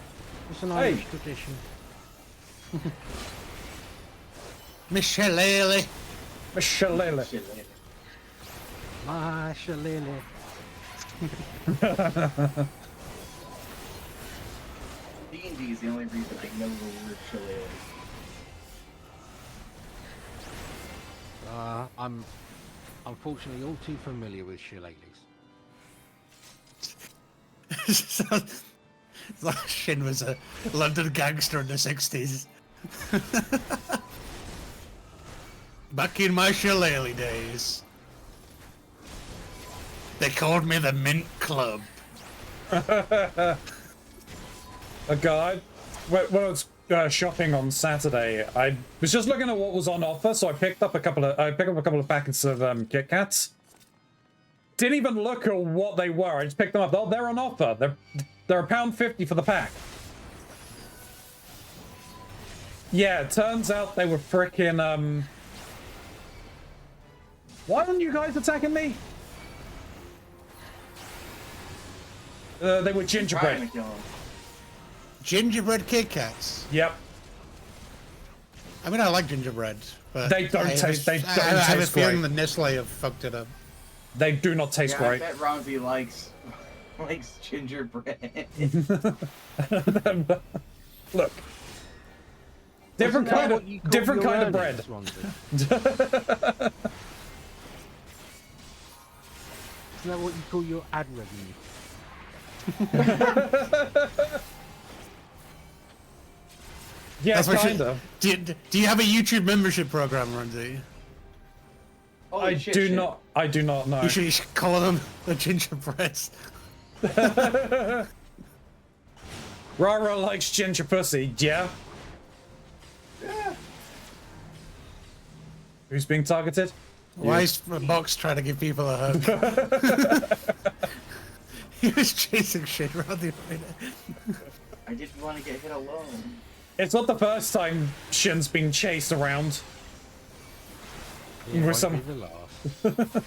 it's an Hey. Irish tradition. Miss Shillelagh. Shillelagh. Shit, like, My shillelagh. D&D is the only reason I know the word shillelagh. I'm unfortunately all too familiar with shillelaghs. Sounds like Shin was a London gangster in the 60s. Back in my shillelagh days, they called me the Mint Club. A guy, when I was shopping on Saturday, I was just looking at what was on offer, so I picked up a couple of packets of Kit Kats. Didn't even look at what they were. I just picked them up. Oh, they're on offer. They're £1.50 for the pack. Yeah, it turns out they were frickin' Why aren't you guys attacking me? They were Trying gingerbread. to kill him. Gingerbread Kit Kats. Yep. I mean, I like gingerbread, but They don't I taste- they don't I have a taste feeling great. the Nestle have fucked it up. They do not taste Yeah, I great. bet Ronzi likes gingerbread. Look. Different Isn't that kind what you of call different your kind of bread. earnings, Ronzi? Isn't that what you call your ad revenue? Yeah, That's what kind of. Do you have a YouTube membership program, Randy? Holy I shit, do shit. not. I do not know. You should call them the gingerbreads. Rara likes ginger pussy. Yeah. Who's being targeted? Why is Box trying to give people a hug? He was chasing shit around the arena. I didn't want to get hit alone. It's not the first time Shin's been chased around. It With won't some- be the last.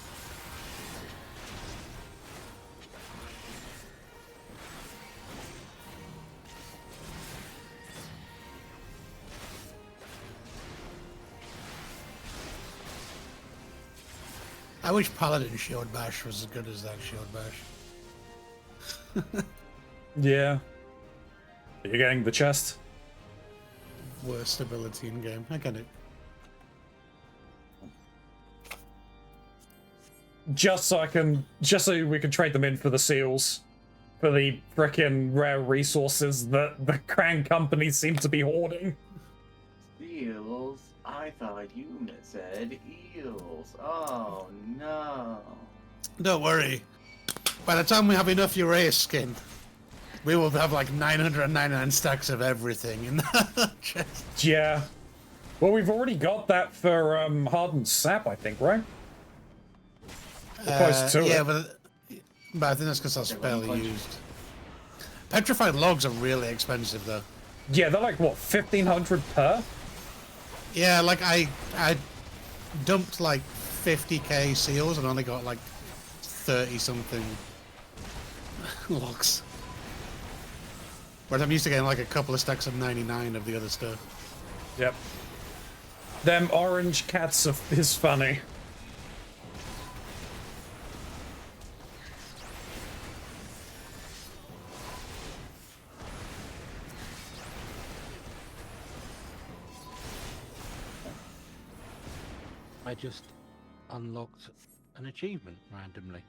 I wish Paladin Shield Bash was as good as that Shield Bash. Yeah. You're getting the chest. Worst ability in game. I get it. Just so we can trade them in for the seals. For the frickin' rare resources that the Crown companies seem to be hoarding. Eels? I thought you said eels. Oh no. Don't worry. By the time we have enough Uraeus skin, we will have like 999 stacks of everything in that chest. Yeah. Well, we've already got that for Hardened Sap, I think, right? Close to yeah, it. but I think that's because that's barely used. Petrified logs are really expensive though. Yeah, they're like, what, 1,500 per? Yeah, like I dumped like 50k seals and only got like 30 something logs. Whereas I'm used to getting like a couple of stacks of 99 of the other stuff. Yep. Them orange cats is funny. I just unlocked an achievement randomly.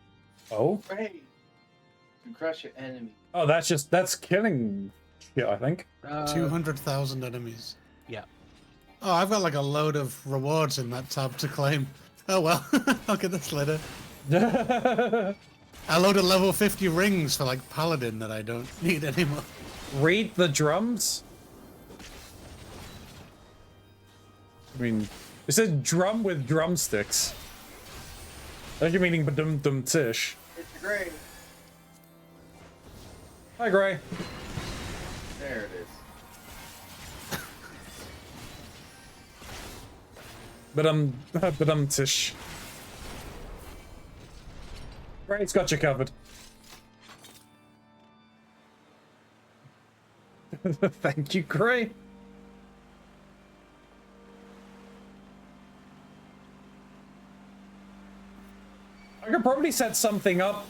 Oh? Great. To crush your enemy. Oh, that's killing shit, I think. 200,000 enemies. Yeah. Oh, I've got like a load of rewards in that tab to claim. Oh well, I'll get this later. a load of level 50 rings for like paladin that I don't need anymore. Read the drums? I mean, it says drum with drumsticks. I think you're meaning ba-dum-dum-tish. It's great. Hi, Gray. There it is. Ba-dum-tish. Gray's got you covered. Thank you, Gray. I could probably set something up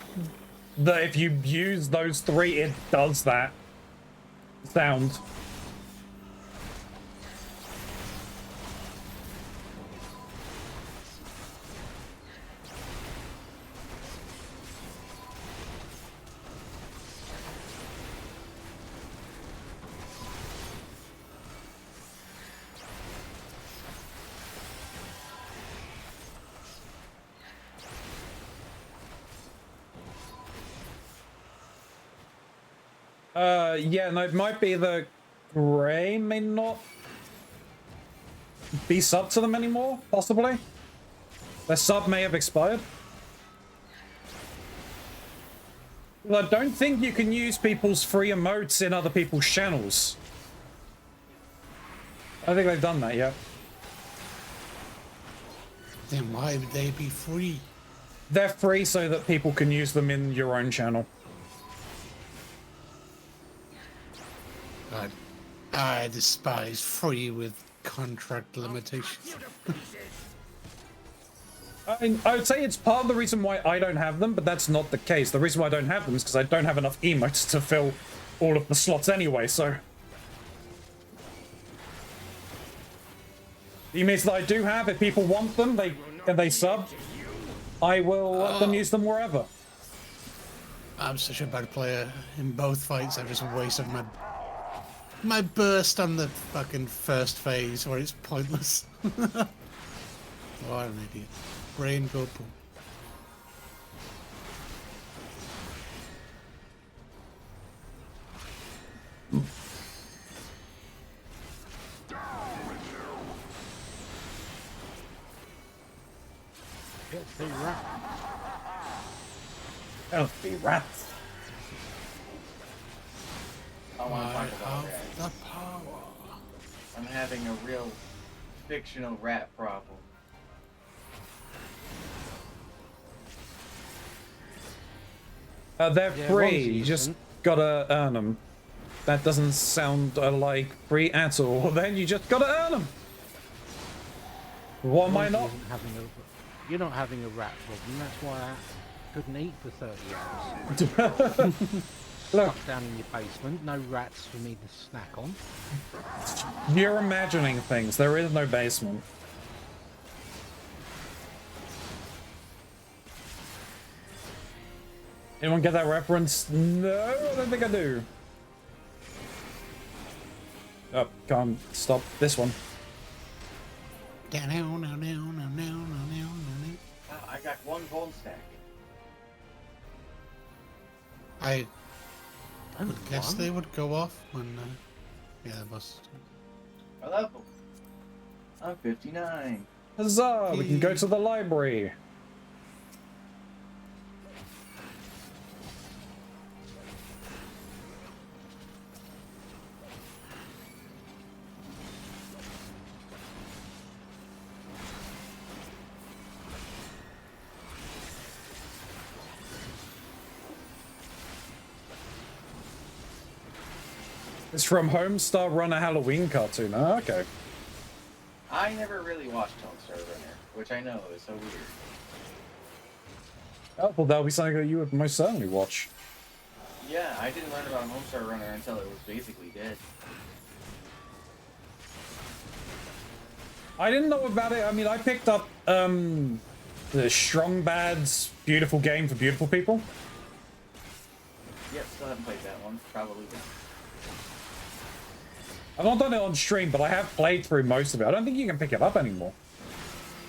that if you use those three, it does that sound. Yeah, no, it might be the Gray may not be sub to them anymore, possibly. Their sub may have expired. Well, I don't think you can use people's free emotes in other people's channels. I think they've done that, yeah. Then why would they be free? They're free so that people can use them in your own channel. I despise free with contract limitations. I would say it's part of the reason why I don't have them, but that's not the case. The reason why I don't have them is because I don't have enough emotes to fill all of the slots anyway, so... The emotes that I do have, if people want them, and they sub, I will let them use them wherever. I'm such a bad player. In both fights, I've just wasted my burst on the fucking first phase where it's pointless. What an idiot. Brain go poo. Filthy rat. Filthy rats. I want to talk about have that. the power. I'm having a real fictional rat problem. They're Yeah, free, one's you just decent. gotta earn them. That doesn't sound like free at all. Then you just gotta earn them. What am I not? You're not having a rat problem. That's why I couldn't eat for 30 hours. Look, Stuck down in your basement. No rats for me to snack on. you're imagining things. There is no basement. Anyone get that reference? No, I don't think I do. Oh, can't stop this one. Wow, I got one gold stack. I would guess they would go off when, yeah, the boss. Hello. I'm 59. Huzzah! We can go to the library. It's from Homestar Run a Halloween cartoon. Oh, okay. I never really watched Homestar Runner, which I know is so weird. Oh, well, that'll be something that you would most certainly watch. Yeah, I didn't learn about Homestar Runner until it was basically dead. I didn't know about it. I mean, I picked up the Strong Bad's Beautiful Game for Beautiful People. Yep, still haven't played that one. Probably will. I've not done it on stream, but I have played through most of it. I don't think you can pick it up anymore.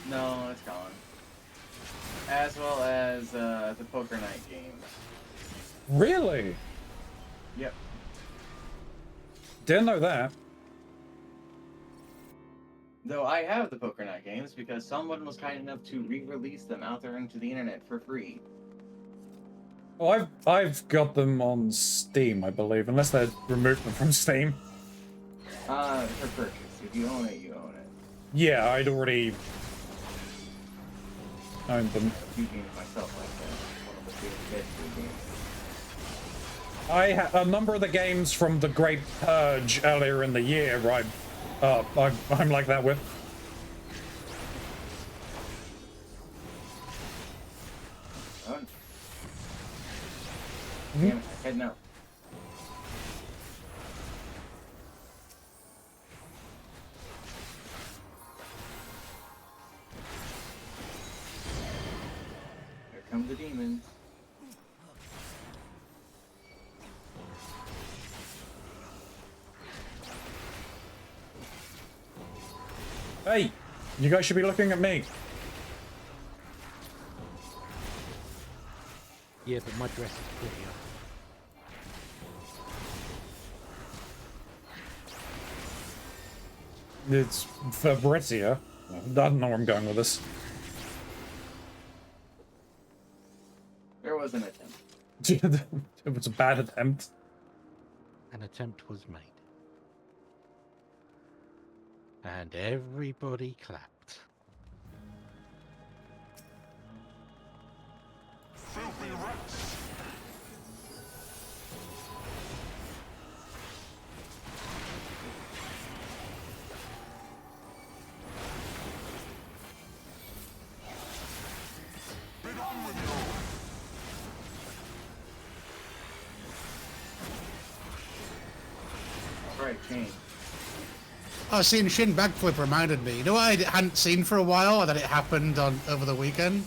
No, it's gone. as well as the Poker Night games. Really? Yep. Didn't know that. Though I have the Poker Night games because someone was kind enough to re-release them out there into the internet for free. Oh, I've got them on Steam, I believe, unless they removed them from Steam. For purchase. If you own it, you own it. Yeah, I'd already owned them. Speaking of myself like that, one of the biggest games. I had a number of the games from the Great Purge earlier in the year. I'm like that with. Oh. Damn it, heading out. Here come the demons. Hey, you guys should be looking at me. Yeah, but my dress is prettier. It's Fabrizia. I don't know where I'm going with this. There was an attempt. It was a bad attempt. An attempt was made. And everybody clapped. Filthy rats! Be gone with you! Right, change. Oh, seeing Shin backflip reminded me. You know what I hadn't seen for a while, that it happened on over the weekend?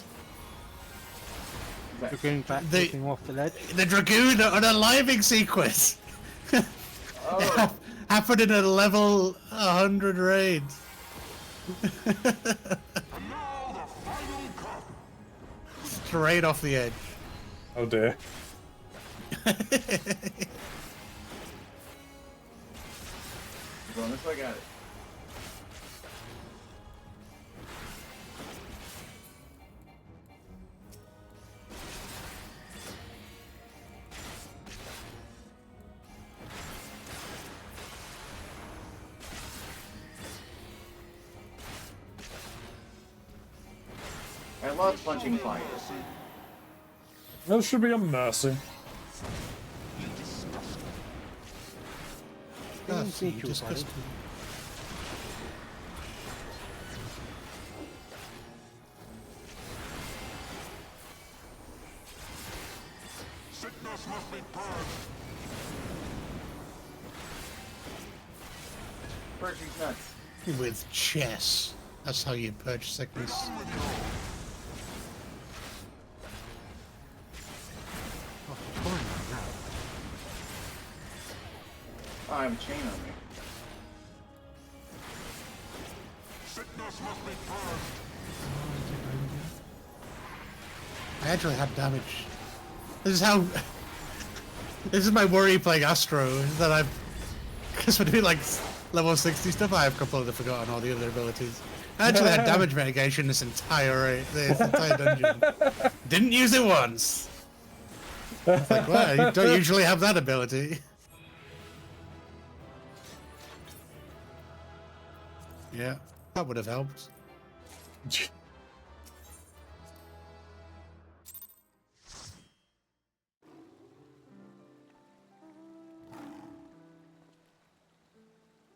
Dragoon back The- looking off the ledge. The Dragoon on a living sequence. Oh, Happened in a level 100 raid. And now the final cut! Straight off the edge. Oh dear. going this way, got it. I love punching fire. That should be a mercy. That's disgusting. Sickness must be purged! Purging nuts. With chess. That's how you purge sickness. Gone with you! Oh, fine now. Oh, I have a chain on me. Sickness must be purged! I actually had damage. This is how... This is my worry playing Astro, is that I've... Because we're doing like level 60 stuff, I have completely forgotten all the other abilities. I actually had damage mitigation this entire dungeon. Didn't use it once. It's like, well, you don't usually have that ability. Yeah, that would have helped.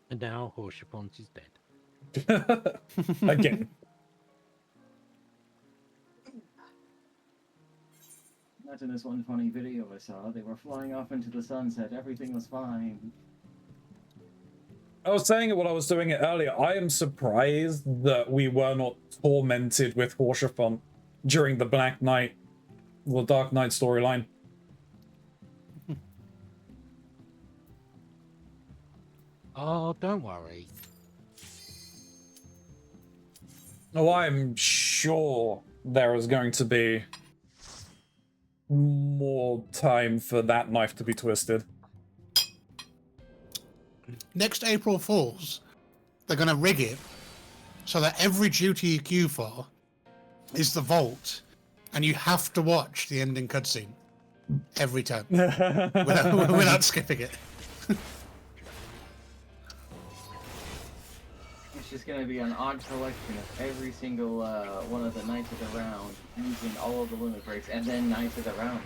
And now Horshapon's is dead. Again. Imagine this one funny video I saw. They were flying off into the sunset. Everything was fine. I was saying it while I was doing it earlier. I am surprised that we were not tormented with Horshaphon during the Black Knight, the Dark Knight storyline. Oh, don't worry. Oh, I'm sure there is going to be more time for that knife to be twisted. Next April Fools, they're going to rig it so that every duty you queue for is the vault, and you have to watch the ending cutscene every time without skipping it. It's just gonna be an odd collection of every single one of the Knights of the Round using all of the limit breaks, and then Knights of the Round.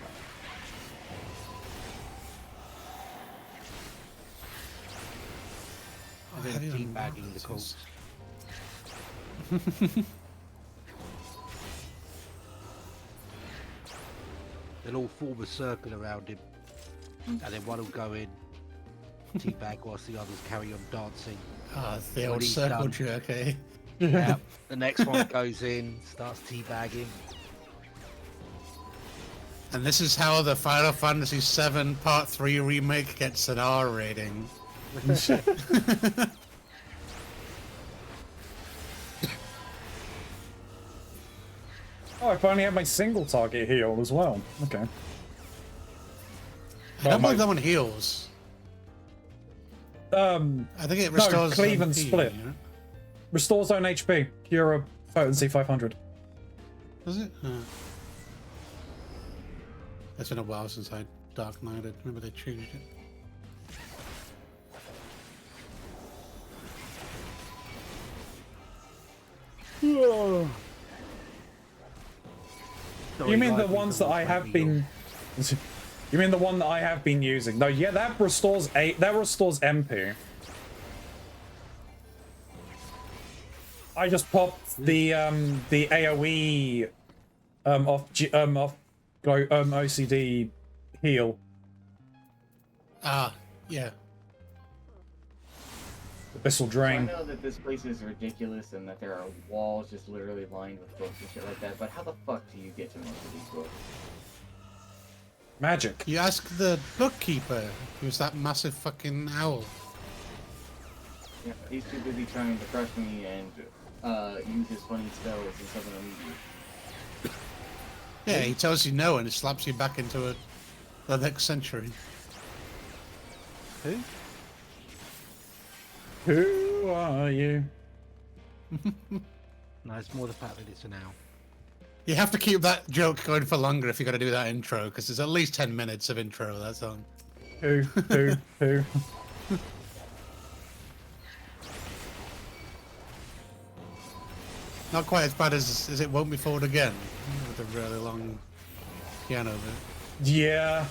And then teabagging the cults. They'll all form a circle around him, and then one will go in, teabag, whilst the others carry on dancing. Ah, the When old he's circle done. jerk, eh? Yeah. The next one goes in, starts teabagging. And this is how the Final Fantasy VII Part 3 remake gets an R rating. Oh, I finally have my single target heal as well. Okay. I don't believe that one heals. I think it restores cleave and MP, split. you know? Restores own HP. Cure potency 500. Does it? It's been a while since I Dark Knighted. Remember they changed it. You mean the ones that I have been? You mean the one that I have been using? No, yeah, that restores MP. I just popped the AOE off OCD heal. Ah, yeah. Abyssal So I Drain. know that this place is ridiculous and that there are walls just literally lined with books and shit like that, but how the fuck do you get to most of these books? Magic. You ask the bookkeeper, who's that massive fucking owl. Yeah, he's too busy trying to crush me and use his funny spells and summon a meteor. Yeah, he tells you no and it slaps you back into the next century. Who? Who are you? No, it's more the fact that it's an owl. You have to keep that joke going for longer if you're going to do that intro, because there's at least 10 minutes of intro, that song. Who? Not quite as bad as It Won't Be Forward Again, with a really long piano bit. Yeah.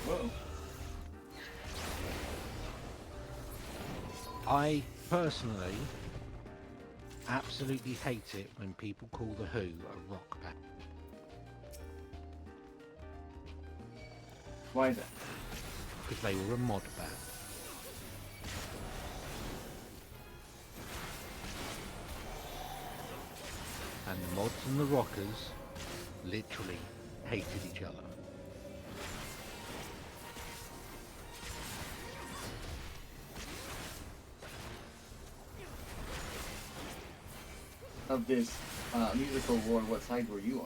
Whoa. I personally absolutely hate it when people call The Who a rock band. Why is that? Because they were a mod band. And the mods and the rockers literally hated each other. Of this musical war, what side were you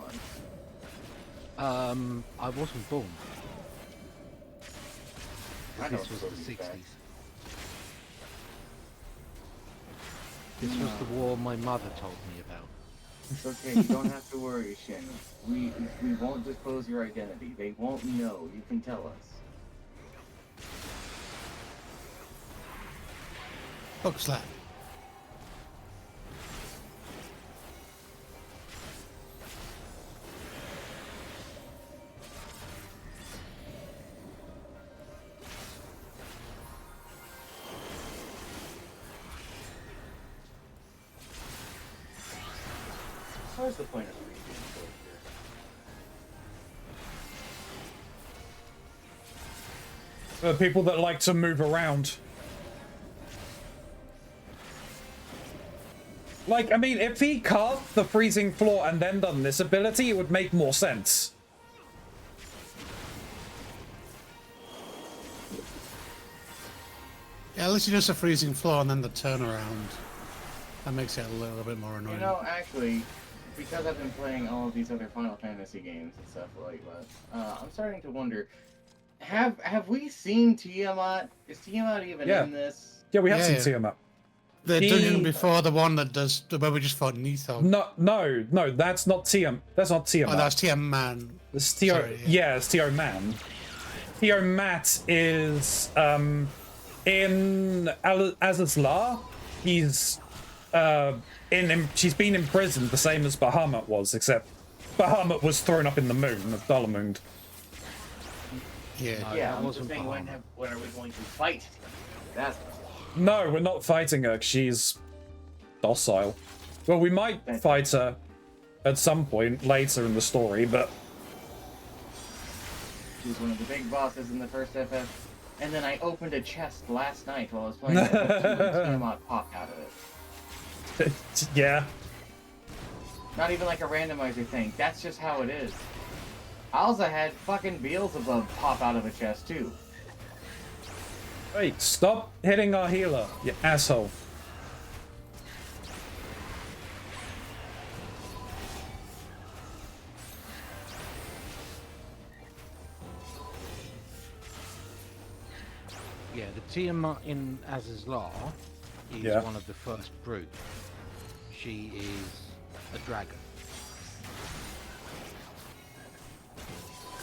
on? I wasn't born. I This don't was the believe 60s. that. This was the war my mother told me about. It's okay, you don't have to worry, Shin. We won't disclose your identity. They won't know. You can tell us. Book slap. Where's the point of reading here? People that like to move around. Like, I mean, if he carved the freezing floor and then done this ability, it would make more sense. Yeah, at least you just a freezing floor and then the turnaround. That makes it a little bit more annoying. You know, actually, because I've been playing all of these other Final Fantasy games and stuff like that, I'm starting to wonder, have we seen Tiamat? Is Tiamat even Yeah. in this? Yeah, we have Yeah, seen yeah. Tiamat. The He- dungeon before the one that does where we just fought Nithog. No, that's not Tiamat. That's not Tiamat. Oh, that's Tiamat. It's Tio. Sorry, yeah, it's Tio Man. Tio Matt is in Azazlar. He's she's been imprisoned the same as Bahamut was, except Bahamut was thrown up in the moon of Dalamund. Yeah. No, Yeah, that I'm just wasn't saying, when Bahamut. are we going to fight? That's No, we're not fighting her. She's docile. Well, we might fight her at some point later in the story, but He was one of the big bosses in the first FF. And then I opened a chest last night while I was playing FF2 and Tiamat popped out of it. yeah. Not even like a randomizer thing. That's just how it is. I also had fucking Beelzebub pop out of a chest too. Wait, stop hitting our healer, you asshole. Yeah, the Tiamat in Azazlar is Yeah. one of the first brood. She is a dragon.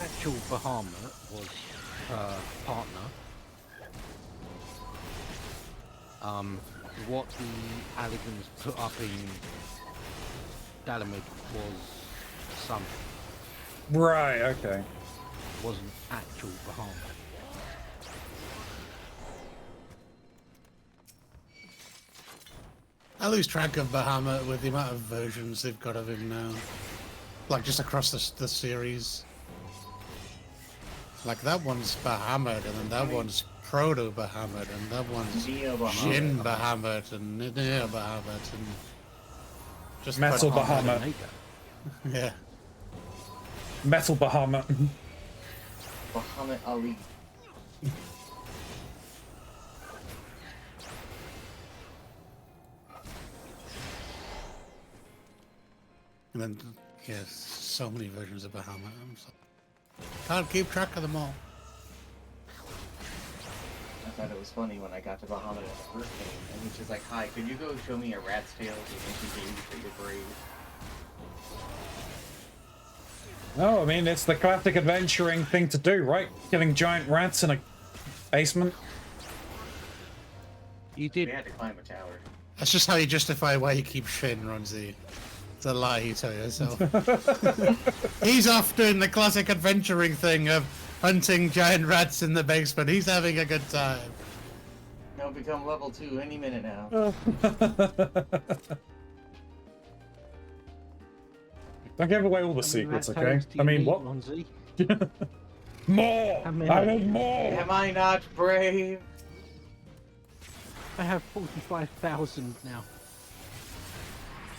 Actual Bahamut was her partner. What the Alligans put up in Dalamud was some, Right, okay. wasn't actual Bahamut. I lose track of Bahamut with the amount of versions they've got of him now. Like, just across the series. Like, that one's Bahamut, and then that one's Proto Bahamut, and that one's Neo Bahamut. Jin Bahamut, and Neo Bahamut, and just Metal put- Bahamut. Omega. Yeah. Metal Bahamut. Bahamut Ali. And then, yes, so many versions of Bahamut. Can't keep track of them all. I thought it was funny when I got to Bahamut in the first game, and he's just like, "Hi, could you go show me a rat's tail to make you that you're brave?" No, I mean, it's the classic adventuring thing to do, right? Killing giant rats in a basement. You We did. had to climb a tower. That's just how you justify why you keep Shinronzi. It's a lie you tell yourself. He's off doing the classic adventuring thing of hunting giant rats in the basement. He's having a good time. He'll become level 2 any minute now. Don't give away all the secrets, okay? I mean, what? Ronzi? More! How many? I need more! Am I not brave? I have 45,000 now.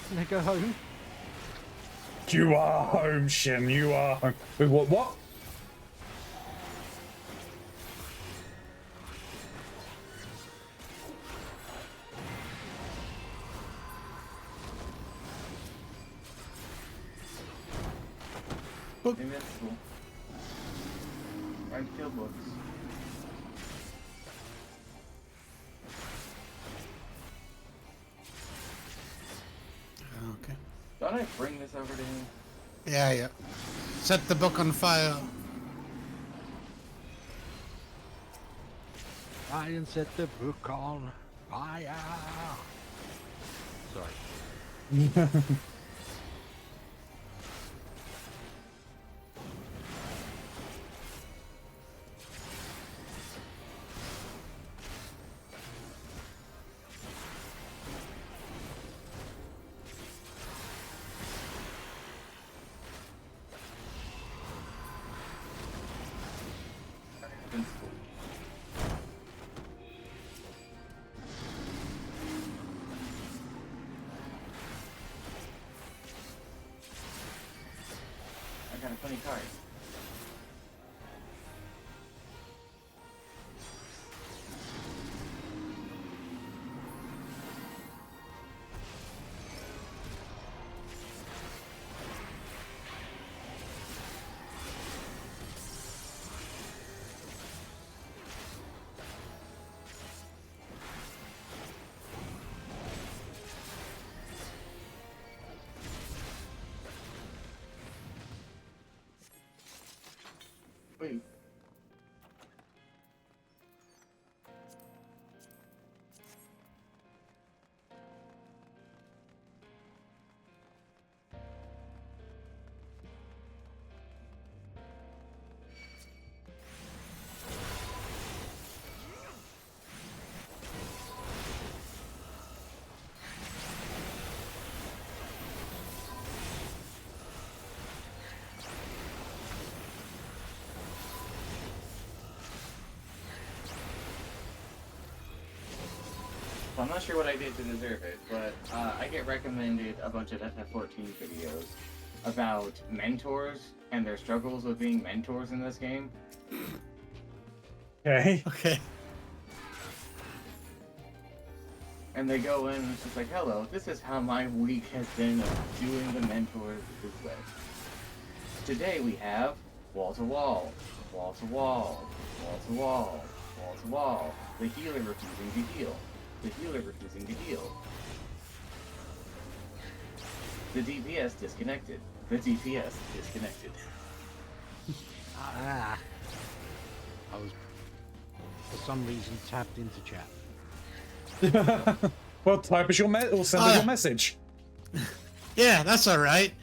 Can I go home? You are home, Shin. You are home. Wait, what? Invincible. Trying to kill books. Okay. Don't I bring this over to him? Yeah, yeah. Set the book on fire. I and set the book on fire. Sorry. Invincible. I got a funny card. I'm not sure what I did to deserve it, but I get recommended a bunch of FF14 videos about mentors and their struggles with being mentors in this game. Okay. Okay. And they go in and it's just like, hello, this is how my week has been of doing the mentor with. Today we have wall to wall, wall to wall, wall to wall, wall to wall, the healer refusing to heal, the healer refusing to heal. The DPS disconnected, the DPS disconnected. Ah. I was, for some reason, tapped into chat. Well, type us your or send us your message. Yeah, that's all right.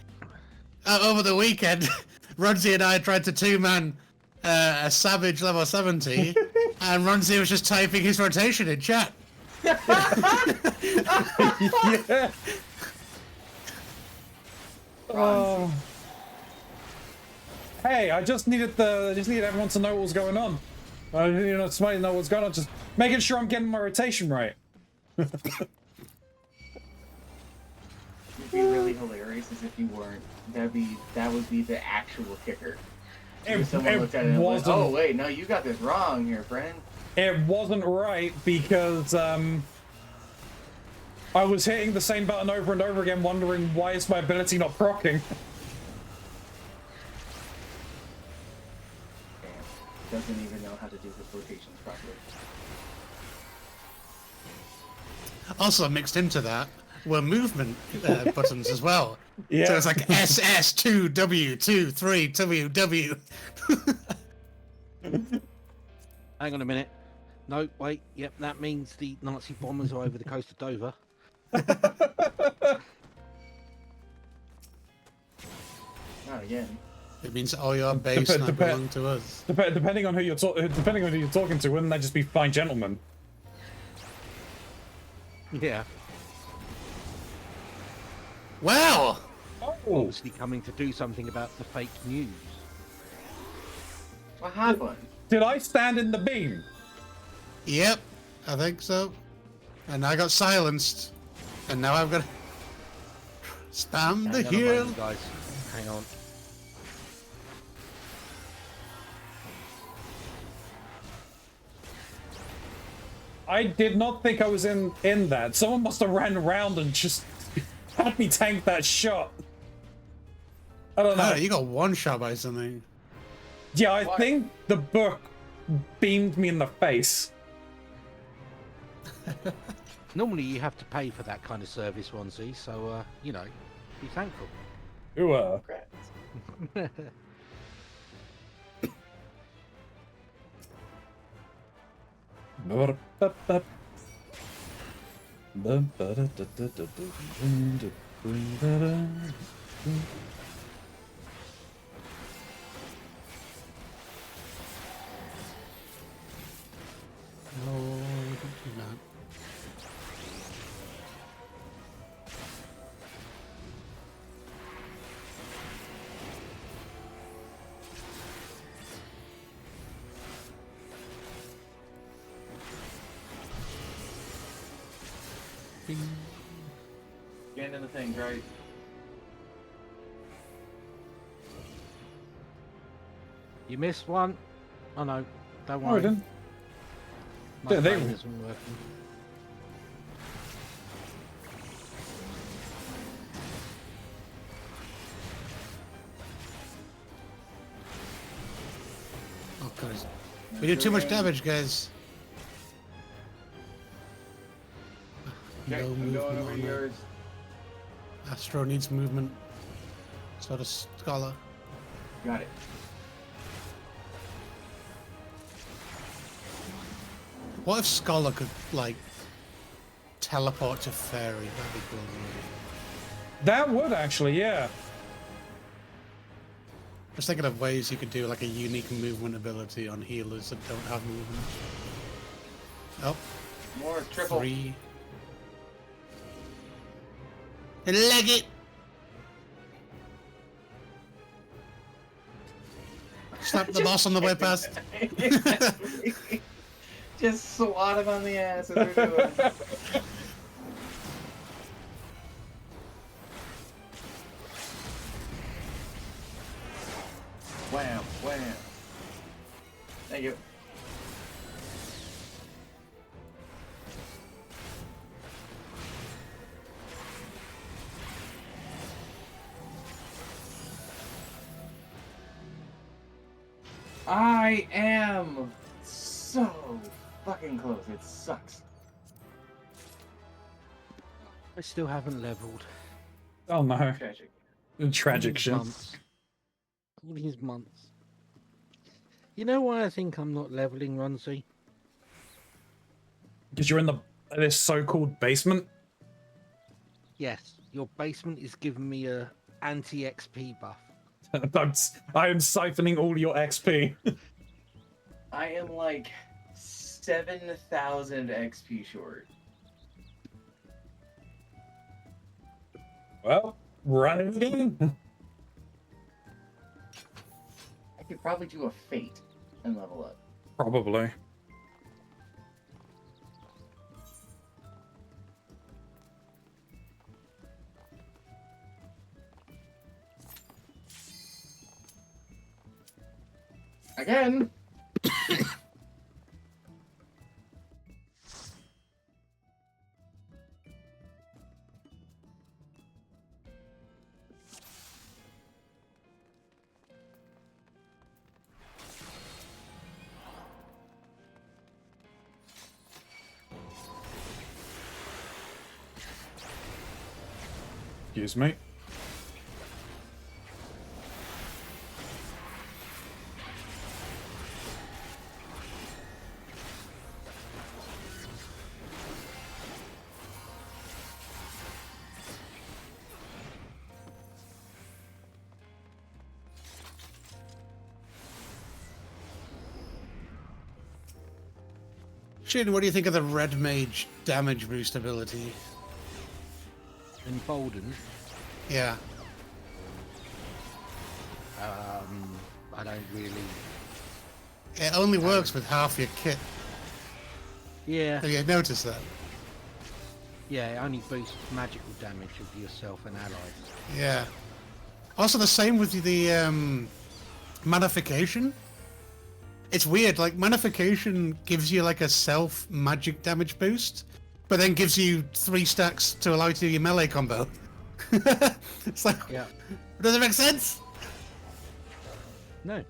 Over the weekend, Ronzi and I tried to two-man a Savage level 70, and Ronzi was just typing his rotation in chat. Yeah. Oh. Hey, I just needed everyone to know what was going on. Somebody to know what's going on. Just making sure I'm getting my rotation right. It'd be really hilarious as if you weren't. That would be the actual kicker. If someone looked at it and went, "Oh wait, no, you got this wrong here, friend." It wasn't right because I was hitting the same button over and over again, wondering why is my ability not proccing. Doesn't even know how to do his rotations properly. Also mixed into that were movement buttons as well. Yeah. So it's like SS2W2 3WW. Hang on a minute. No, wait. Yep, that means the Nazi bombers are over the coast of Dover. Not again. It means all your base now belong to us. Depending on who you're talking to, wouldn't that just be fine gentlemen? Yeah. Well, Obviously coming to do something about the fake news. What happened? Did I stand in the beam? yep, I think so. And I got silenced, and now I've got to spam the Hang on a heal. moment, guys. Hang on. I did not think I was in that. Someone must have ran around and just had me tank that shot. I don't know. Oh, you got one shot by something. Yeah, I What? think the book beamed me in the face. Normally you have to pay for that kind of service, Ronzi, so, you know, be thankful. Ooh, Congrats. No, don't do that. Get into the thing, right? You missed one? Oh no, don't Oh, worry. then. My Yeah, they- brain isn't working. Oh, God. We do too much damage, guys. Okay, No I'm going movement over on that. yours. Astro needs movement. So does Scholar. Got it. What if Scholar could, like, teleport to Fairy? That'd be cool. That would actually, yeah. Just thinking of ways you could do, like, a unique movement ability on healers that don't have movement. Oh, More triple. 3. Leg it! Slap the boss on the way past. Just swat him on the ass as we're doing. I am so fucking close. It sucks. I still haven't leveled. Oh no. Tragic. Tragic All these shit. months. All these months. You know why I think I'm not leveling, Runzi? Because you're in this so-called basement. Yes, your basement is giving me a anti-XP buff. I am siphoning all your XP. I am like 7,000 XP short. Well, run it again. I could probably do a fate and level up. Probably. Again! Excuse me. Shin, what do you think of the Red Mage damage boost ability? Emboldened. Yeah. I don't really. It only works with half your kit. Yeah, Have you noticed that? yeah. It only boosts magical damage of yourself and allies. Yeah. Also, the same with the Manification. It's weird, like, Manification gives you, like, a self-magic damage boost, but then gives you 3 stacks to allow you to do your melee combo. It's like, Yeah. does it make sense? No, no,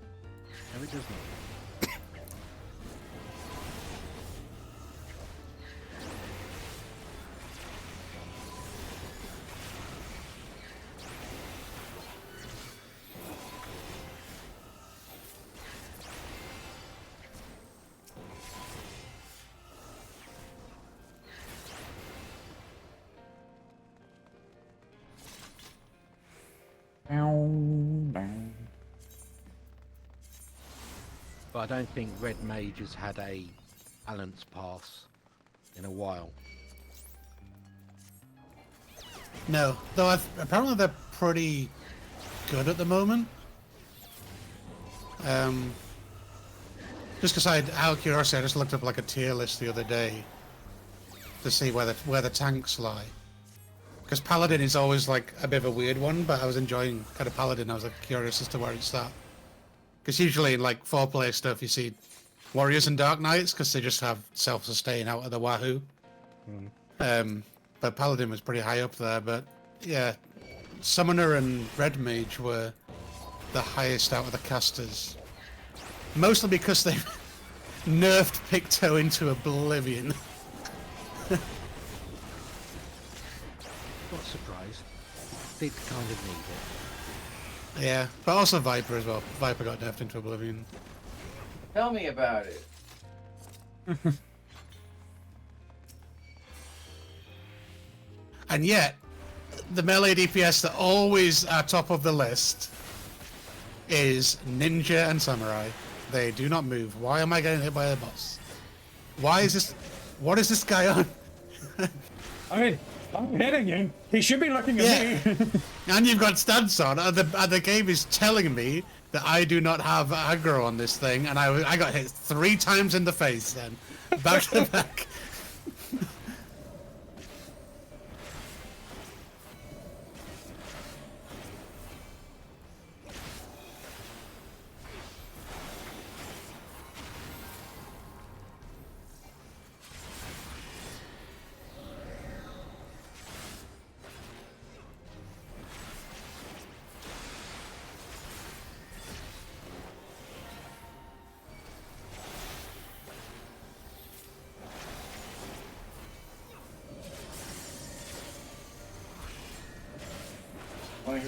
it does not. But I don't think Red Mage has had a balance pass in a while. No, though apparently they're pretty good at the moment. Just because out of curiosity, I just looked up like a tier list the other day to see where the tanks lie. Because Paladin is always like a bit of a weird one, but I was enjoying kind of Paladin. I was like curious as to where it's at. Because usually in like 4-player stuff, you see Warriors and Dark Knights because they just have self-sustain out of the wahoo. But Paladin was pretty high up there. But yeah, Summoner and Red Mage were the highest out of the casters. Mostly because they nerfed Picto into oblivion. Not surprised. Did kind of need it. Yeah, but also Viper as well. Viper got nerfed into oblivion. Tell me about it. And yet, the melee DPS that always are top of the list is Ninja and Samurai. They do not move. Why am I getting hit by a boss? Why is this... What is this guy on? I mean, I'm hitting you. He should be looking at me. And you've got stance on, and the game is telling me that I do not have aggro on this thing, and I got hit 3 times in the face then. Back to back.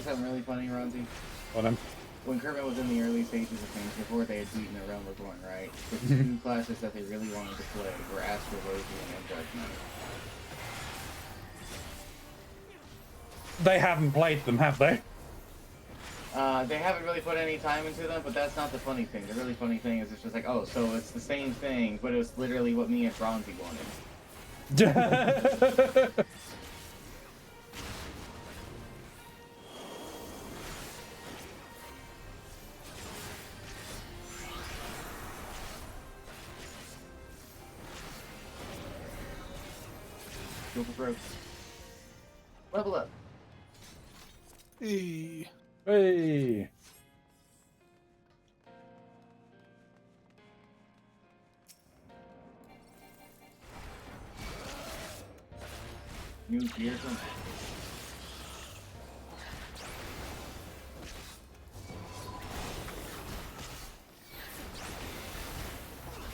you something really funny, Ronzi? On him. When Kermit was in the early stages of things, before they had beaten the Realm Reborn, right? The two classes that they really wanted to play were Astrologian and Dark Knight. They haven't played them, have they? They haven't really put any time into them, but that's not the funny thing. The really funny thing is it's just like, oh, so it's the same thing, but it was literally what me and Keronzi wanted. Go for growth. Level up. Hey. Hey. New gear from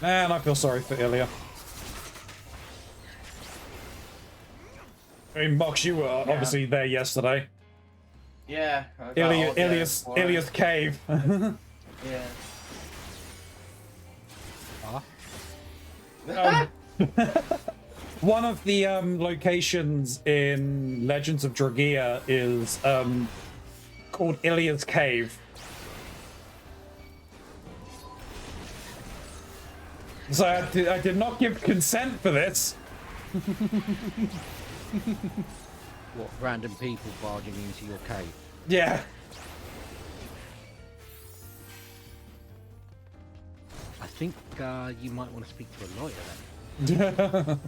Man, I feel sorry for Ilya. I mean, Mox, you were obviously there yesterday. Yeah. I got all that for it. Ilya's cave. Yeah. One of the locations in Legends of Dragia is called Ilya's Cave. So I did not give consent for this. What, random people barging into your cave? Yeah. I think you might want to speak to a lawyer then.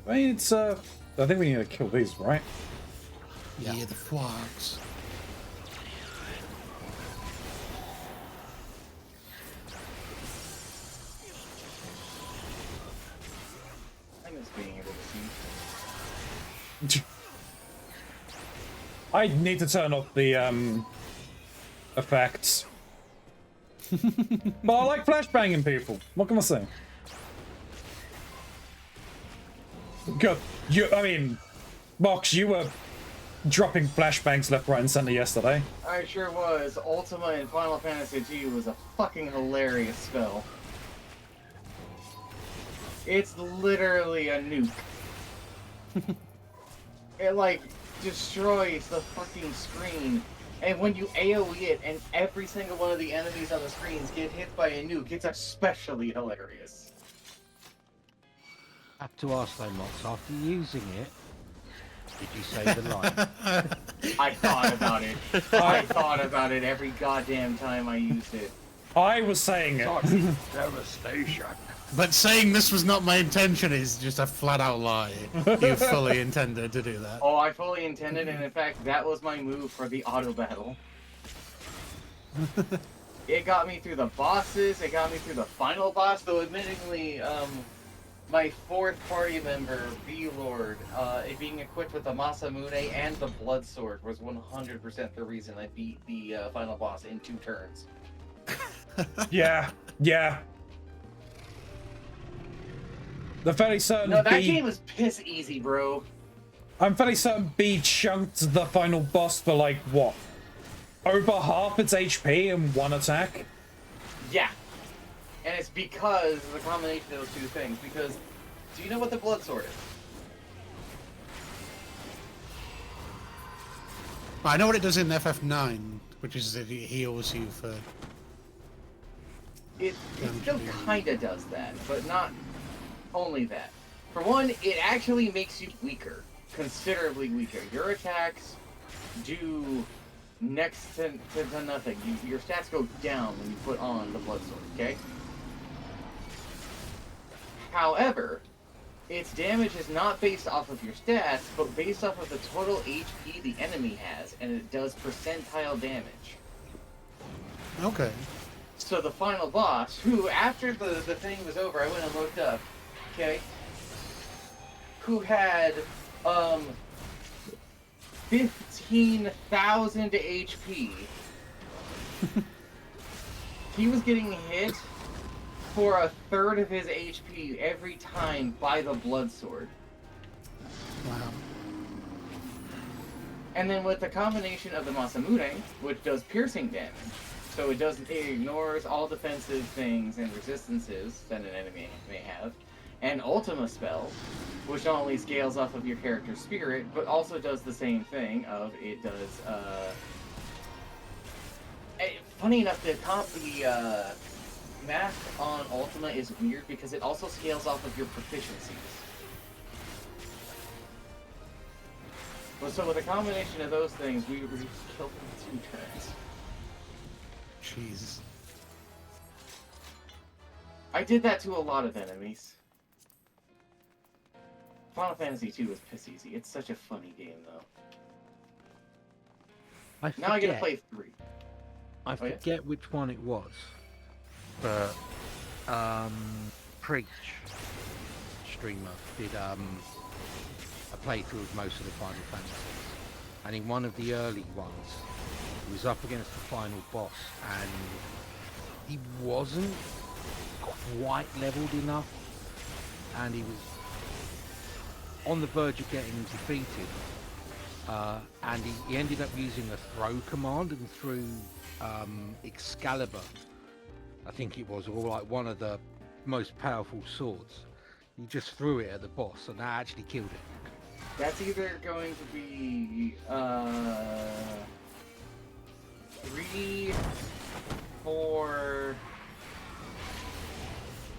I mean, it's I think we need to kill these, right? Yeah, the frogs. I miss being able to see. I need to turn off the effects. But I like flashbanging people. What can I say? Good. I mean, Mox, you were dropping flashbangs left, right, and center yesterday. I sure was. Ultima in Final Fantasy II was a fucking hilarious spell. It's literally a nuke. It, like, destroys the fucking screen. And when you AoE it and every single one of the enemies on the screens get hit by a nuke, it's especially hilarious. I have to ask though, Mox, after using it, did you save the line? I thought about it. I thought about it every goddamn time I used it. I was saying it. Devastation. But saying this was not my intention is just a flat-out lie. You fully intended to do that. Oh, I fully intended, and in fact, that was my move for the auto battle. It got me through the bosses, it got me through the final boss, though admittingly, my fourth party member, V-Lord, it being equipped with the Masamune and the Blood Sword was 100% the reason I beat the final boss in 2 turns. Yeah. The fairly certain No, that B. game was piss easy, bro. I'm fairly certain B chunked the final boss for like what? Over half its HP in one attack? Yeah. And it's because of the combination of those two things. Because, do you know what the Blood Sword is? I know what it does in FF9, which is that it heals you for... It still kinda does that, but not only that. For one, it actually makes you weaker. Considerably weaker. Your attacks do next to nothing. Your stats go down when you put on the Blood Sword, okay? However, its damage is not based off of your stats, but based off of the total HP the enemy has, and it does percentile damage. Okay. So the final boss, who after the thing was over, I went and looked up, okay, who had 15,000 HP. He was getting hit for a third of his HP every time by the blood sword. Wow. And then with the combination of the Masamune, which does piercing damage, so it ignores all defensive things and resistances that an enemy may have, and Ultima spell, which not only scales off of your character's spirit, but also does the same thing of it does, funny enough, the math on Ultima is weird because it also scales off of your proficiencies. Well, so with a combination of those things, we killed them in 2 turns. Jeez. I did that to a lot of enemies. Final Fantasy II was piss easy. It's such a funny game, though. Now I gotta play 3. I forget which one it was, but Preach streamer did a playthrough of most of the Final Fantasies, and in one of the early ones, he was up against the final boss, and he wasn't quite leveled enough, and he was on the verge of getting defeated, and he ended up using a throw command and threw Excalibur, I think it was, or like one of the most powerful swords. He just threw it at the boss, and that actually killed it. That's either going to be 3, 4,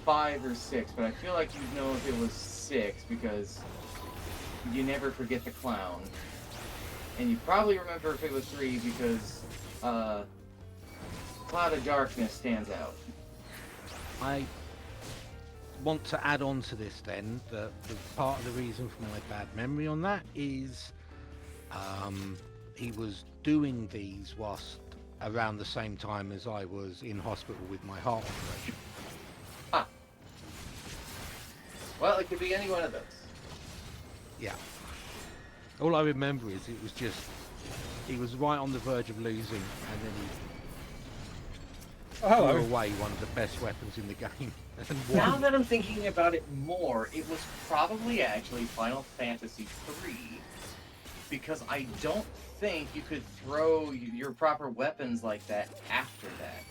5, or 6, but I feel like you'd know if it was 6 because you never forget the clown. And you probably remember if it was 3 because Cloud of Darkness stands out. I want to add on to this then, the part of the reason for my bad memory on that is he was doing these whilst around the same time as I was in hospital with my heart operation. Ah. Well, it could be any one of those. Yeah. All I remember is it was just, he was right on the verge of losing, and then he threw away one of the best weapons in the game. And Now won. that I'm thinking about it more, it was probably actually Final Fantasy III, because I don't think you could throw your proper weapons like that after that.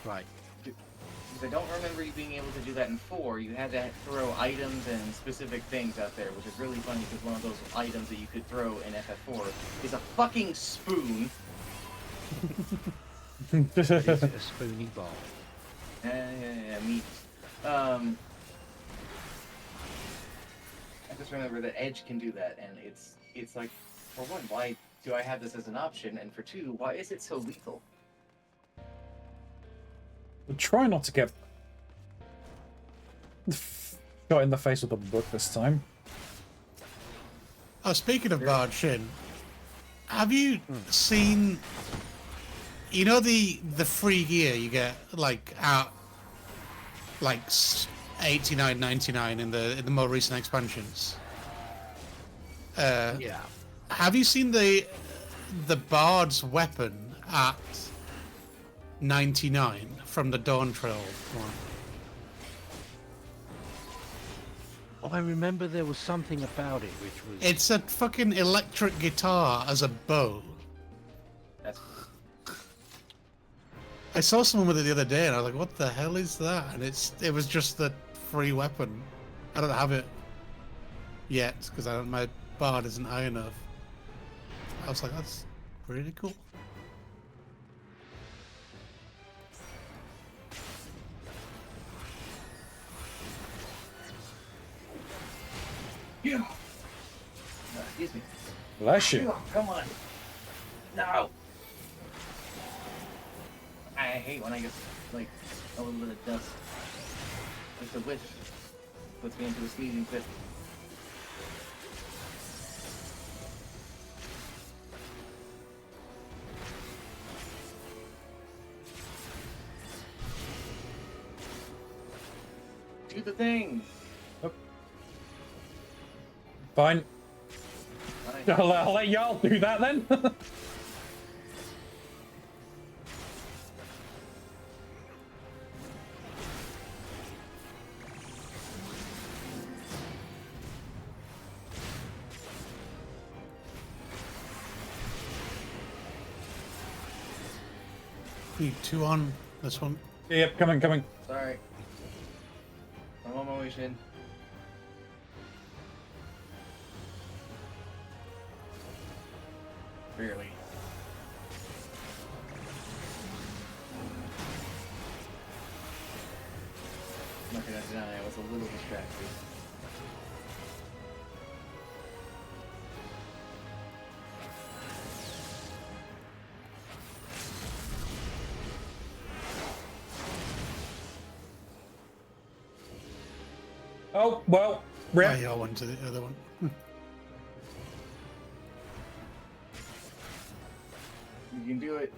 Right. Because I don't remember you being able to do that in 4. You had to throw items and specific things out there, which is really funny because one of those items that you could throw in FF4 is a fucking spoon. Is it a spoony ball? Yeah, meat. I just remember that Edge can do that, and it's like, for one, why do I have this as an option? And for 2, why is it so lethal? Try not to get shot in the face with a book this time. Oh, speaking of Bard Shin, have you seen? You know the free gear you get like out like 89.99 in the more recent expansions. Yeah. Have you seen the Bard's weapon at 99 from the Dawn Trail one? Oh, I remember there was something about it which was... It's a fucking electric guitar as a bow. That's I saw someone with it the other day, and I was like, "What the hell is that?" And it was just the free weapon. I don't have it yet because my Bard isn't high enough. I was like, "That's pretty cool." yeah. Excuse me. Bless you. Come on. No. I hate when I get like a little bit of dust. Just a whiff puts me into a sneezing fit. Do the thing. Fine. Fine. I'll let y'all do that then. Need 2 on this one. Yep, coming. Sorry. I'm on my way, Shin. Barely. I'm not gonna deny I was a little distracted. Oh, well, rip. I went to the other one. You can do it.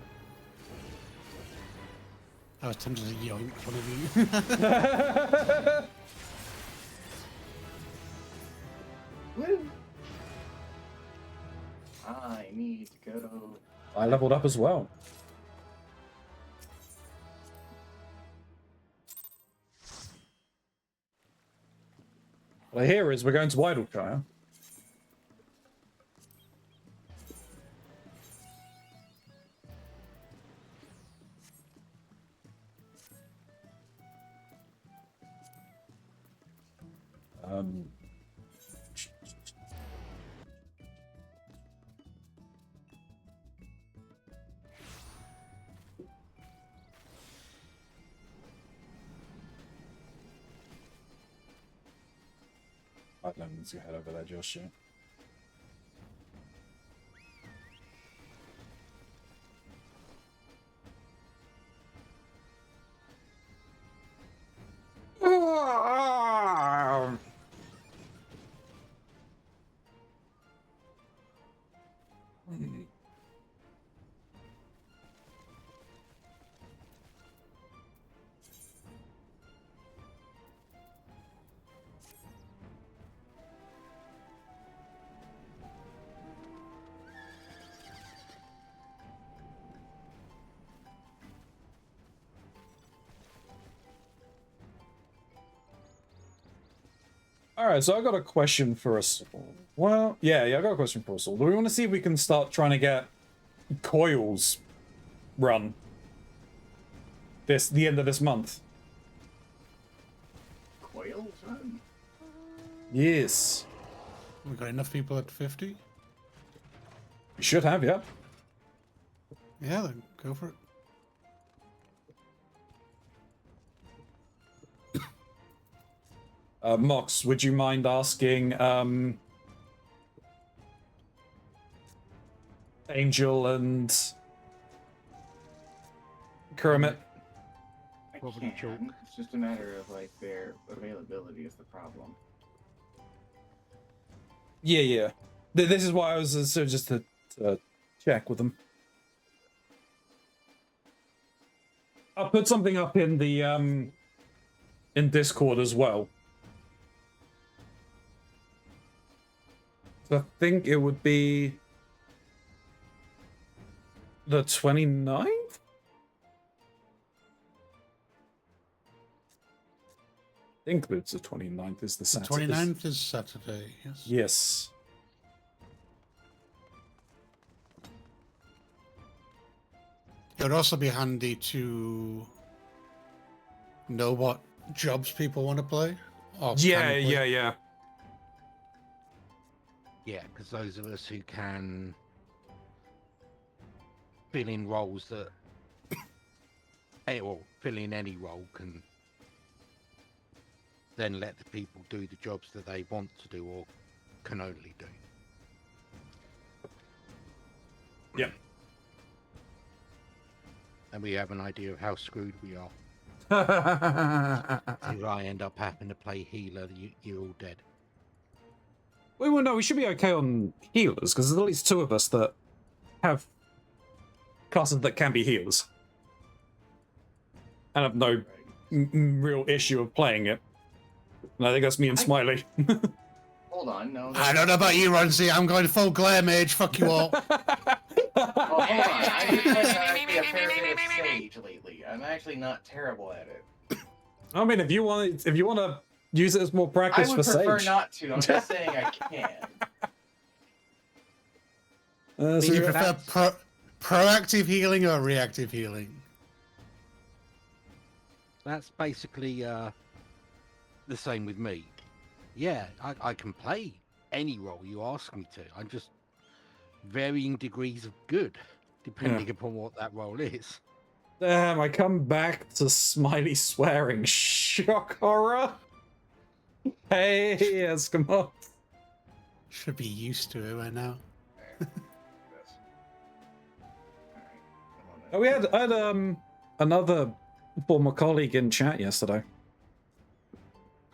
I was tempted to yoink one of you. Woo! I need to go. I leveled up as well. What I hear is we're going to Idleshire. I don't need to head over there just yet. Alright, so I got a question for us all. Well, yeah, I got a question for us all. Do we want to see if we can start trying to get coils run the end of this month? Coils run? Yes. We got enough people at 50? We should have, yeah. Yeah, then go for it. Mox, would you mind asking Angel and Kermit? I Probably can. chalk. It's just a matter of like their availability is the problem. Yeah. This is why I was so just to check with them. I'll put something up in the in Discord as well. So I think it would be the 29th? I think it's the 29th is the The Saturday. 29th is Saturday, yes. Yes. It would also be handy to know what jobs people want to play. Or can play. Yeah. Yeah, because those of us who can fill in roles that, or fill in any role, can then let the people do the jobs that they want to do or can only do. Yep. And we have an idea of how screwed we are. If I end up having to play healer, you're all dead. Well, no, we should be okay on healers, because there's at least 2 of us that have classes that can be healers. And have no real issue of playing it. And I think that's me and Smiley. Hold on, no. I don't know about you, Ronzi. I'm going full glare mage. Fuck you all. Oh, hold on. I've been playing actually a fair bit of Sage lately. I'm actually not terrible at it. I mean, if you want to use it as more I practice would for prefer Sage. not to. I'm just saying I can. So Do you you're- prefer proactive healing or reactive healing? That's basically the same with me. Yeah, I can play any role you ask me to. I'm just varying degrees of good, depending upon what that role is. Damn, I come back to Smiley swearing. Shock horror? Hey, Eskimo. Should be used to it right now. Oh, I had another former colleague in chat yesterday.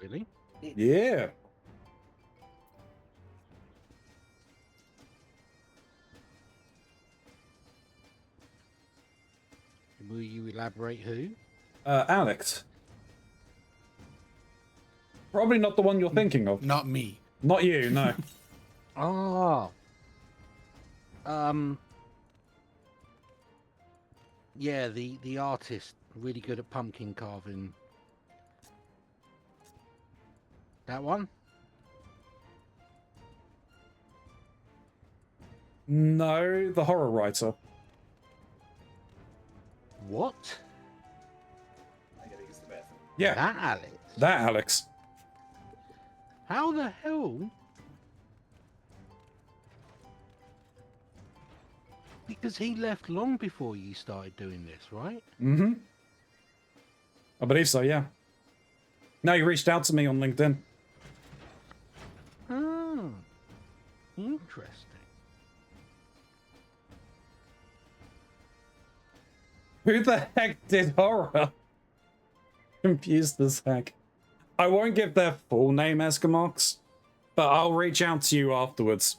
Really? Yeah. Will you elaborate who? Alex. Probably not the one you're thinking of. Not me. Not you, no. Oh. Yeah, the artist, really good at pumpkin carving. That one? No, the horror writer. What? I gotta use the bathroom. Yeah, That Alex? that Alex. How the hell? Because he left long before you started doing this, right? Mm-hmm. I believe so, yeah. No, you reached out to me on LinkedIn. Oh, interesting. Who the heck did horror? Confused as heck. I won't give their full name, Eskimox, but I'll reach out to you afterwards.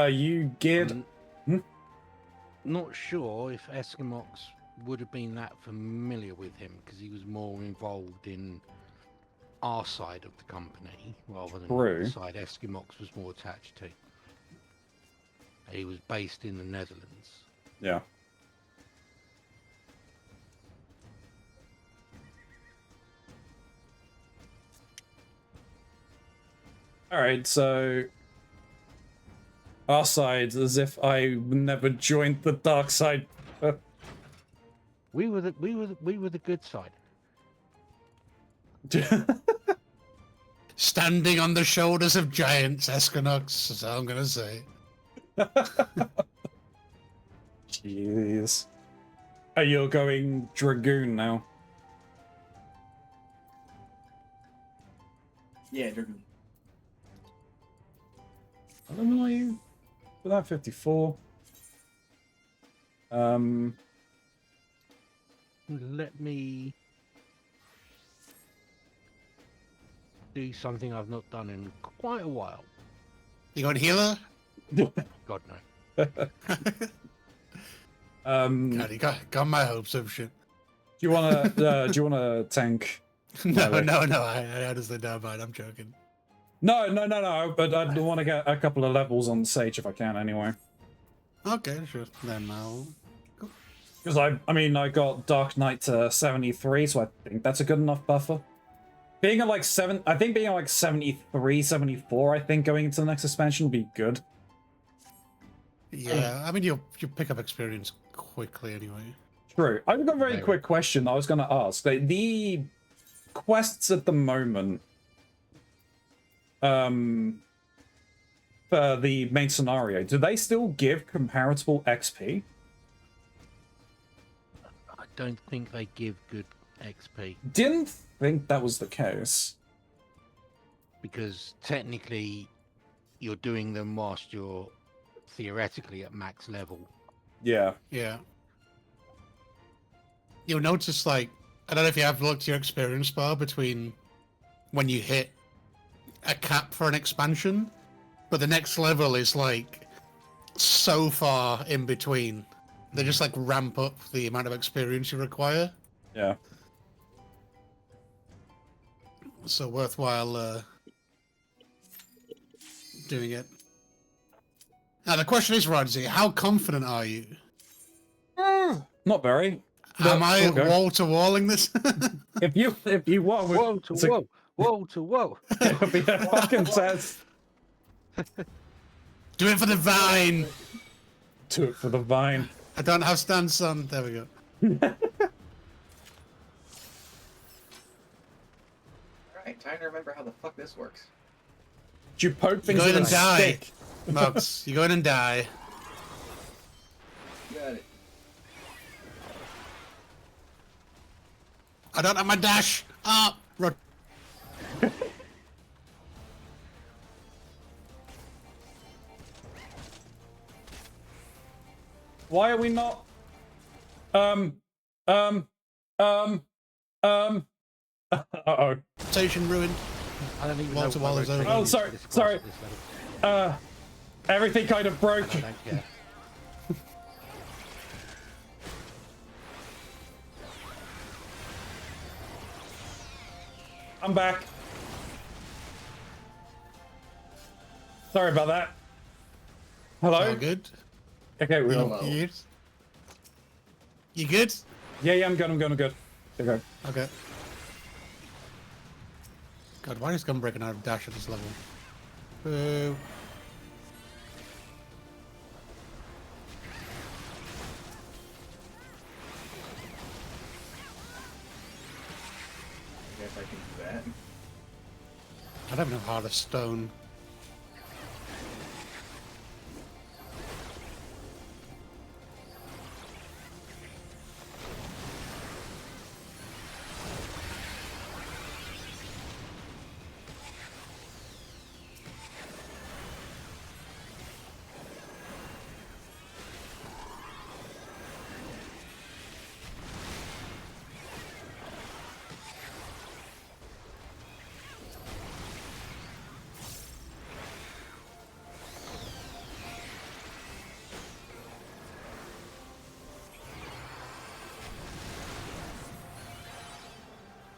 You get... Not sure if Eskimox would have been that familiar with him because he was more involved in our side of the company rather than True. the side Eskimox was more attached to. He was based in the Netherlands. Yeah. Alright, so... Our side, as if I never joined the dark side. We were the good side. Standing on the shoulders of giants, Escanox, is all I'm gonna say. Jeez. Oh, you're going Dragoon now. Yeah, Dragoon. How long are you? For that 54. Let me do something I've not done in quite a while. You got healer? God no. God, you got my hopes up, shit. Do you wanna tank? No, Like- no, I honestly don't mind, I'm joking. No, but I want to get a couple of levels on Sage if I can anyway. Okay, sure. Then I'll... Because I got Dark Knight to 73, so I think that's a good enough buffer. Being at like 73, 74, I think going into the next expansion will be good. Yeah, I mean, you'll pick up experience quickly anyway. True. I've got a very quick question I was going to ask. The quests at the moment, for the main scenario, do they still give comparable XP? I don't think they give good XP Didn't think that was the case. because technically you're doing them whilst you're theoretically at max level. Yeah. Yeah. You'll notice, like, I don't know if you have looked your experience bar between when you hit a cap for an expansion, but the next level is, like, so far in between. They just, like, ramp up the amount of experience you require. Yeah. So worthwhile doing it. Now, the question is, Rodzi, how confident are you? Not very. Am I Okay. wall-to-walling this? If you want, Whoa, Whoa to whoa. It'll be a fucking test. Do it for the vine. Do it for the vine. I don't have stance on. There we go. Alright, time to remember how the fuck this works. Do you poke things go in with a and die. stick? Mox, you go in and die. Got it. I don't have my dash. Ah, run. Why are we not? Uh-oh. Station ruined. I don't even Wall know to what wall is over. rotating Oh, is sorry, this close sorry. to this level. Everything kind of broke. I don't care. I'm back. Sorry about that. Hello? All good. Okay, we're Hello. You good? You good? Yeah, I'm good. Okay. Okay. God, why is Gunbreaker not have dash at this level? Boo. I guess I can do that. I don't know how to stone.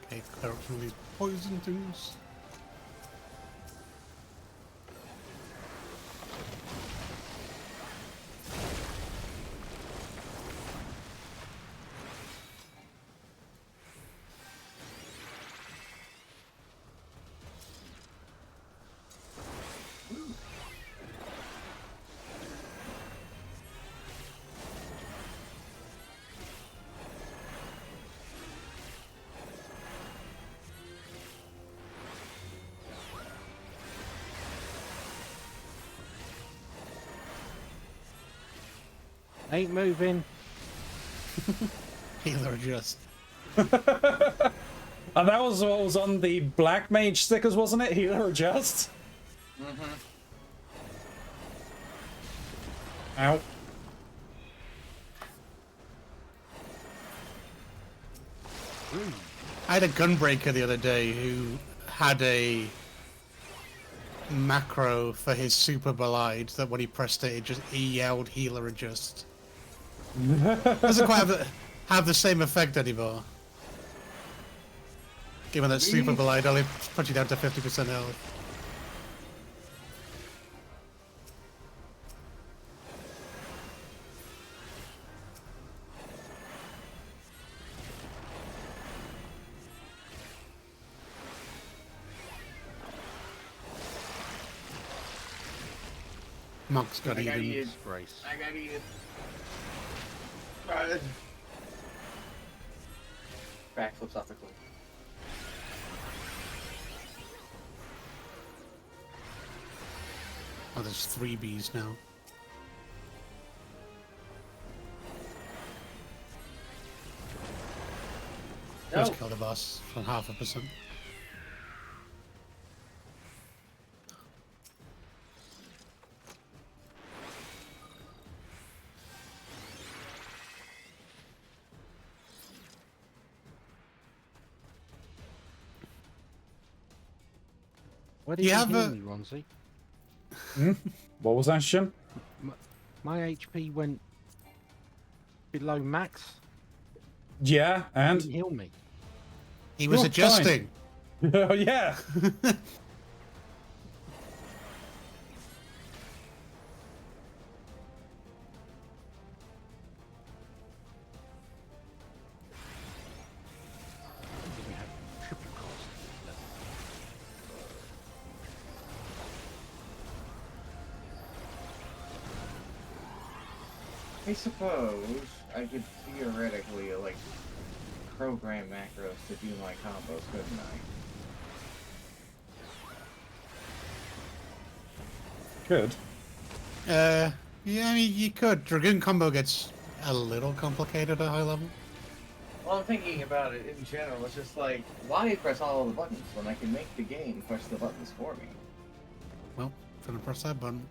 Okay, clear up some of these poison things. Ain't moving. Healer adjust. And that was what was on the Black Mage stickers, wasn't it? Healer adjust? Mm-hmm. Ow. I had a Gunbreaker the other day who had a macro for his super Belied that when he pressed it, he yelled healer adjust. Doesn't quite have the same effect anymore. Given that super Belied only puts you down to 50% health. Monk's got I got even. eated. Disgrace. I got eaten. Backflips off the cliff. Oh, there's 3 bees now. No. Just kill the boss for 0.5%. Where did You you have heal a- me, Ronzi? What was that, Shin? My HP went below max. Yeah, and? Didn't heal me. He was You're adjusting. Oh, yeah. Didn't have triple cost. I suppose I could theoretically, like, program macros to do my combos, couldn't I? Good. Yeah, I mean, you could. Dragoon combo gets a little complicated at high level. Well, I'm thinking about it in general. It's just like, why press all the buttons when I can make the game push the buttons for me? Well, gonna press that button.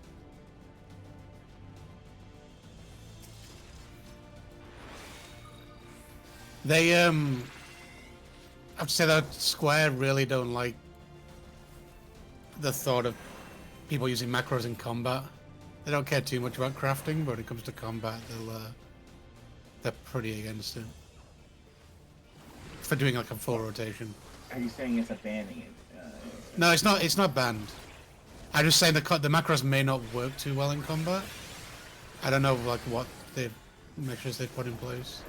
They, I have to say that Square really don't like the thought of people using macros in combat. They don't care too much about crafting, but when it comes to combat, they're pretty against it. For doing like a full rotation. Are you saying it's a banning it? No, it's not. It's not banned. I'm just saying the macros may not work too well in combat. I don't know like what the measures they put in place.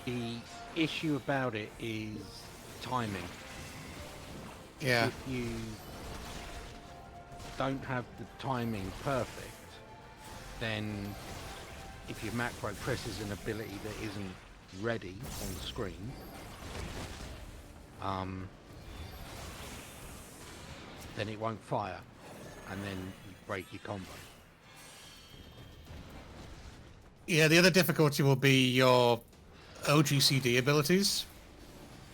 The issue about it is timing. Yeah. If you don't have the timing perfect, then if your macro presses an ability that isn't ready on the screen, then it won't fire, and then you break your combo. Yeah, the other difficulty will be your OGCD abilities,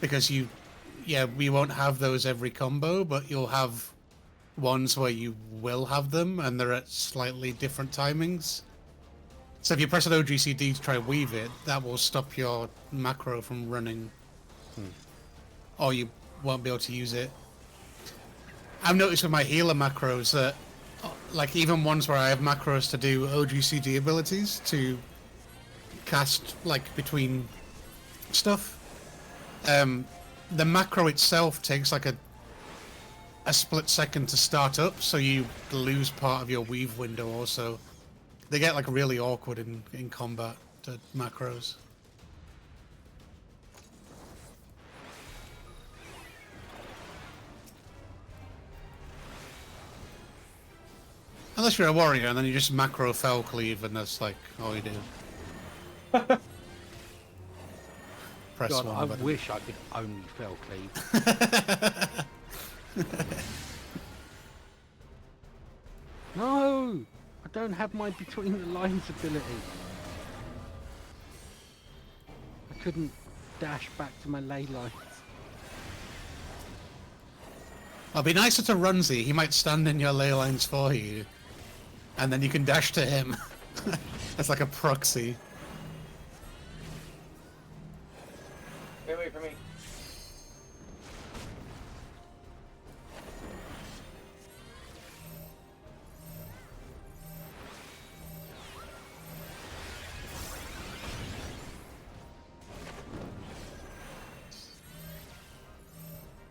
because we won't have those every combo, but you'll have ones where you will have them, and they're at slightly different timings. So if you press an OGCD to try weave it, that will stop your macro from running, or you won't be able to use it. I've noticed with my healer macros that, like, even ones where I have macros to do OGCD abilities to cast, like, between stuff, the macro itself takes like a split second to start up, so you lose part of your weave window also. They get like really awkward in combat, the macros. Unless you're a warrior and then you just macro fell cleave and that's like all you do. Press God, one I button. wish I could only fell cleave. No! I don't have my between the lines ability. I couldn't dash back to my ley lines. I'll be nicer to Runzi. He might stand in your ley lines for you, and then you can dash to him. That's like a proxy. Stay away from me.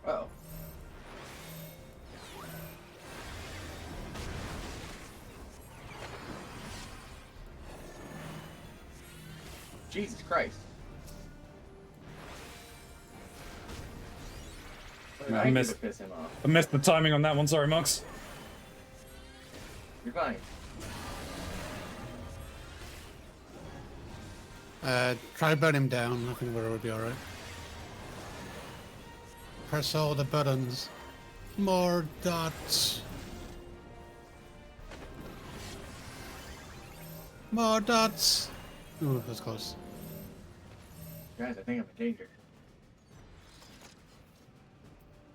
Uh-oh. Jesus Christ. What did I I do missed- to piss him off? I missed the timing on that one, sorry, Mox. You're fine. Try burn him down. I think we'll be alright. Press all the buttons. More dots. More dots. Ooh, that's close. Guys, I think I'm in danger.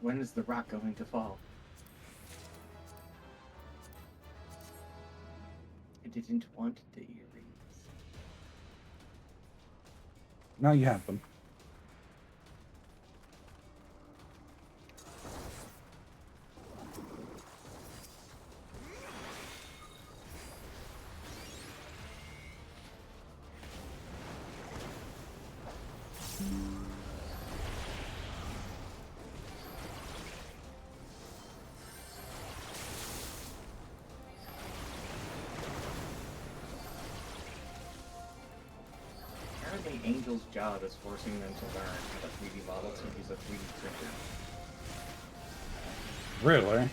When is the rock going to fall? I didn't want the earrings. Now you have them. Apparently, Angel's job is forcing them to learn how to 3D model to use a 3D printer. Really?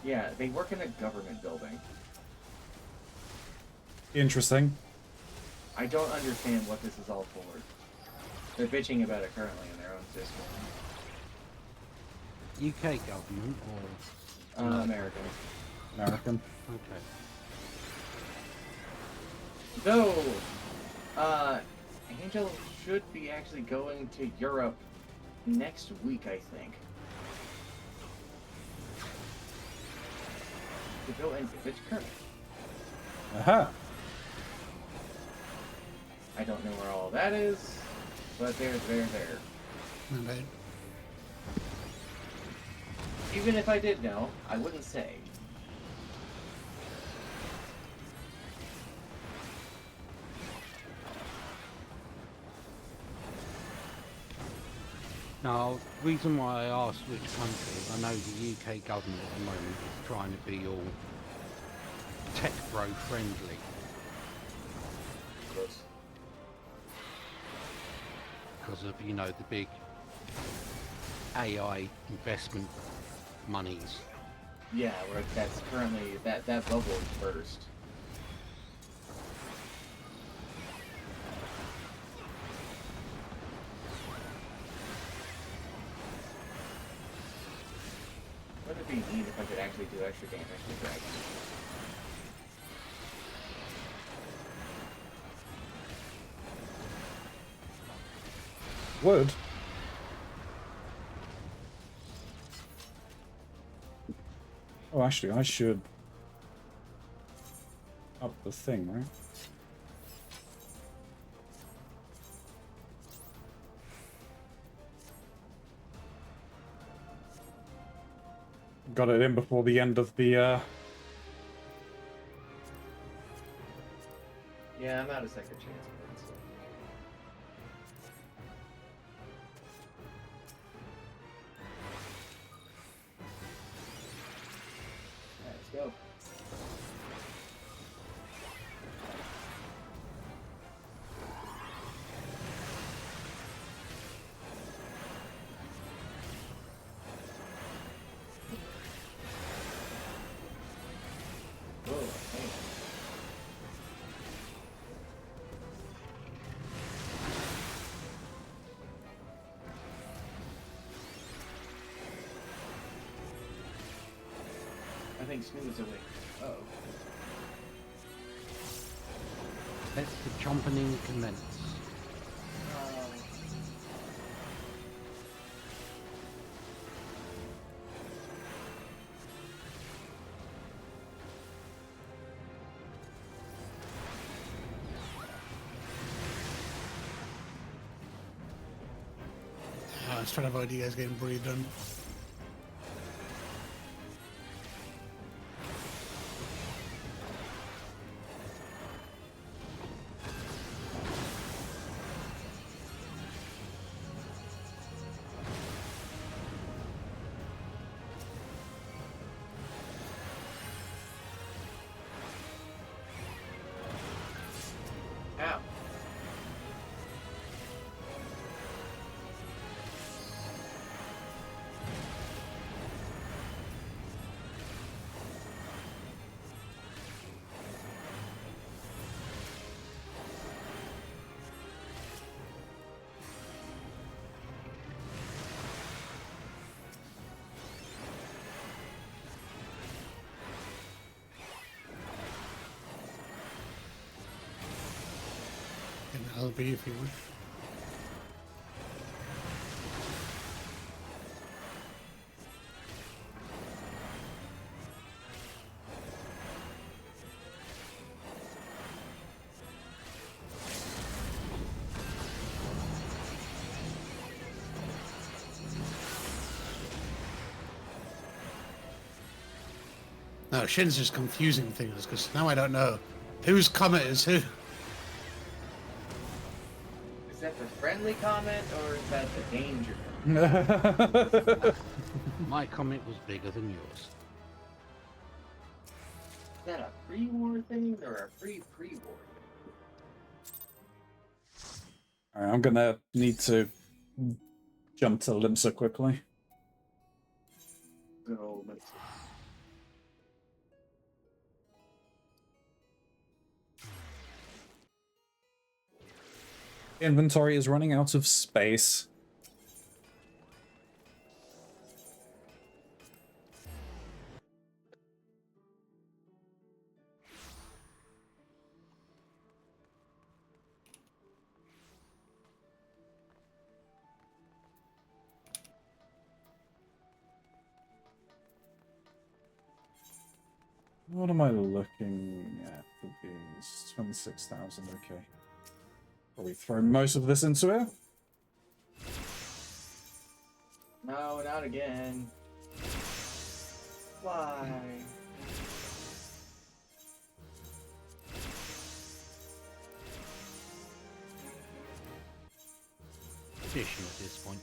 Yeah, they work in a government building. Interesting. I don't understand what this is all for. They're bitching about it currently in their own system. UK government or American. American. okay? Though, Angel should be actually going to Europe next week, I think. To go and visit Kirk. Aha. I don't know where all that is, but they're there. Not bad. Even if I did know, I wouldn't say. Now, the reason why I asked which country is I know the UK government at the moment is trying to be all tech bro friendly. Because of, you know, the big AI investment monies. Yeah, where that's currently that bubble is burst. Wouldn't it be neat if I could actually do extra damage to dragons? Would. Oh, actually, I should up the thing, right? Got it in before the end of the, Yeah, I'm out of second chance. So. Let's go. Whoa, hey. I think Smooth is awake. Uh-oh. Let the chompening commence. I was trying to avoid you guys getting breathed on. Ow. And LB if you wish. No, Shin's just confusing things because now I don't know whose comment is who. Is that the friendly comment or is that the danger? My comment was bigger than yours. Is that a pre-war thing or a pre-war? Alright, I'm gonna need to jump to Limsa quickly. Good old Minnesota. Inventory is running out of space. What am I looking at for these? 26,000, okay. Probably throw most of this into it. No, not again. Why? Fishing at this point.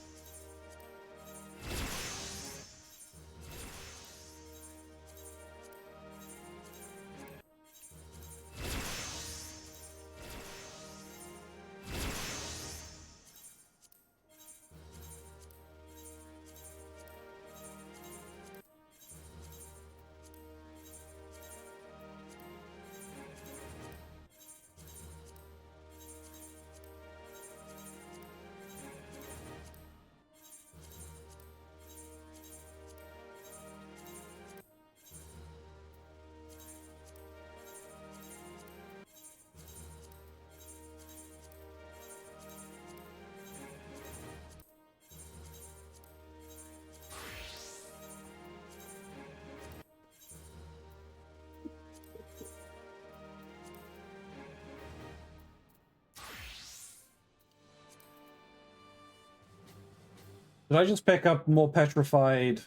Did I just pick up more petrified